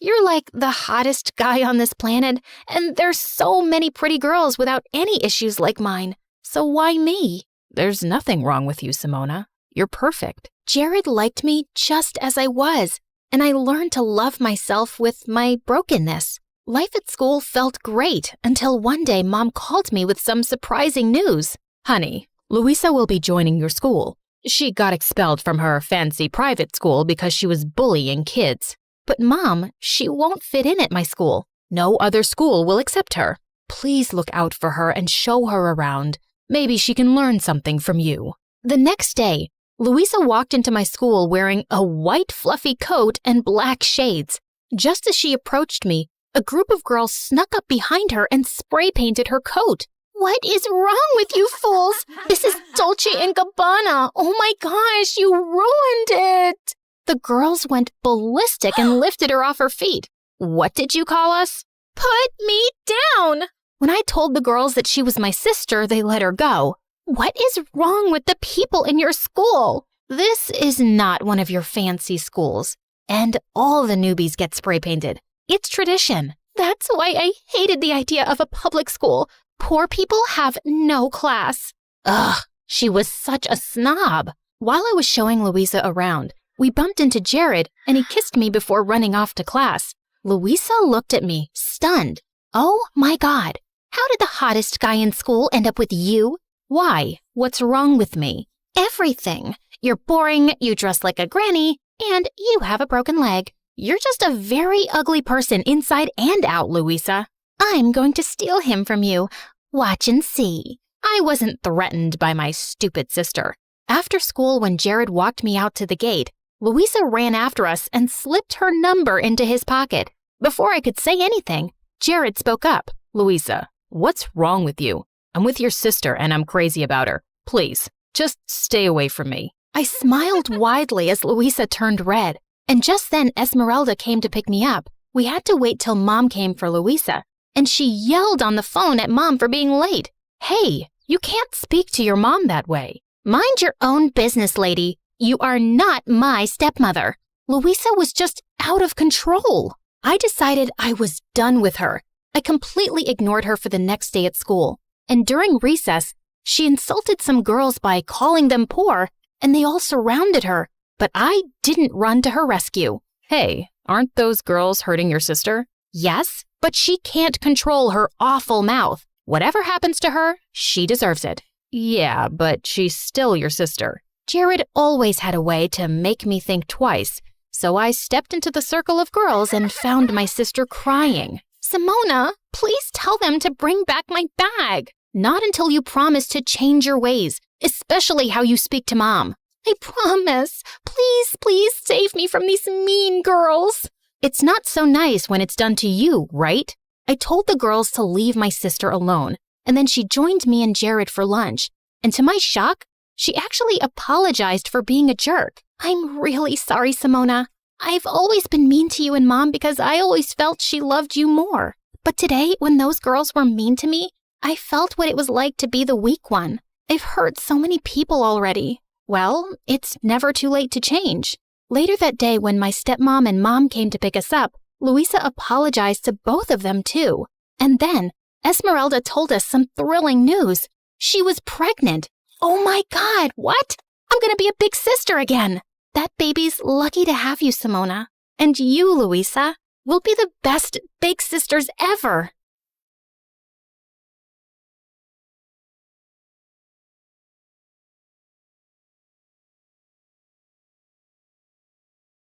Speaker 2: you're like the hottest guy on this planet, and there's so many pretty girls without any issues like mine. So why me?
Speaker 5: There's nothing wrong with you, Simona. You're perfect.
Speaker 2: Jared liked me just as I was, and I learned to love myself with my brokenness. Life at school felt great until one day Mom called me with some surprising news.
Speaker 5: Honey, Louisa will be joining your school. She got expelled from her fancy private school because she was bullying kids.
Speaker 2: But Mom, she won't fit in at my school.
Speaker 5: No other school will accept her. Please look out for her and show her around. Maybe she can learn something from you.
Speaker 2: The next day, Louisa walked into my school wearing a white fluffy coat and black shades. Just as she approached me, a group of girls snuck up behind her and spray painted her coat. What is wrong with you fools? This is Dolce & Gabbana. Oh my gosh, you ruined it. The girls went ballistic and lifted her off her feet.
Speaker 5: What did you call us?
Speaker 2: Put me down. When I told the girls that she was my sister, they let her go. What is wrong with the people in your school? This is not one of your fancy schools, and all the newbies get spray painted. It's tradition.
Speaker 9: That's why I hated the idea of a public school. Poor people have no class.
Speaker 2: Ugh, she was such a snob. While I was showing Louisa around, we bumped into Jared, and he kissed me before running off to class. Louisa looked at me, stunned. Oh my God, how did the hottest guy in school end up with you? Why? What's wrong with me?
Speaker 9: Everything. You're boring, you dress like a granny, and you have a broken leg.
Speaker 2: You're just a very ugly person inside and out, Louisa.
Speaker 9: I'm going to steal him from you. Watch and see.
Speaker 2: I wasn't threatened by my stupid sister. After school, when Jared walked me out to the gate, Louisa ran after us and slipped her number into his pocket. Before I could say anything, Jared spoke up. Louisa, what's wrong with you? I'm with your sister and I'm crazy about her. Please, just stay away from me. I smiled widely as Louisa turned red. And just then Esmeralda came to pick me up. We had to wait till Mom came for Louisa. And she yelled on the phone at Mom for being late. Hey, you can't speak to your mom that way.
Speaker 9: Mind your own business, lady. You are not my stepmother.
Speaker 2: Louisa was just out of control. I decided I was done with her. I completely ignored her for the next day at school. And during recess, she insulted some girls by calling them poor, and they all surrounded her. But I didn't run to her rescue. Hey, aren't those girls hurting your sister? Yes, but she can't control her awful mouth. Whatever happens to her, she deserves it. Yeah, but she's still your sister. Jared always had a way to make me think twice, so I stepped into the circle of girls and found my sister crying.
Speaker 9: Simona, please tell them to bring back my bag.
Speaker 2: Not until you promise to change your ways, especially how you speak to Mom.
Speaker 9: I promise. Please, please save me from these mean girls.
Speaker 2: It's not so nice when it's done to you, right? I told the girls to leave my sister alone, and then she joined me and Jared for lunch. And to my shock, she actually apologized for being a jerk.
Speaker 9: I'm really sorry, Simona. I've always been mean to you and Mom because I always felt she loved you more. But today, when those girls were mean to me, I felt what it was like to be the weak one. I've hurt so many people already.
Speaker 2: Well, it's never too late to change. Later that day, when my stepmom and Mom came to pick us up, Louisa apologized to both of them too. And then Esmeralda told us some thrilling news. She was pregnant.
Speaker 9: Oh my God, what? I'm gonna be a big sister again.
Speaker 2: That baby's lucky to have you, Simona. And you, Louisa, will be the best big sisters ever.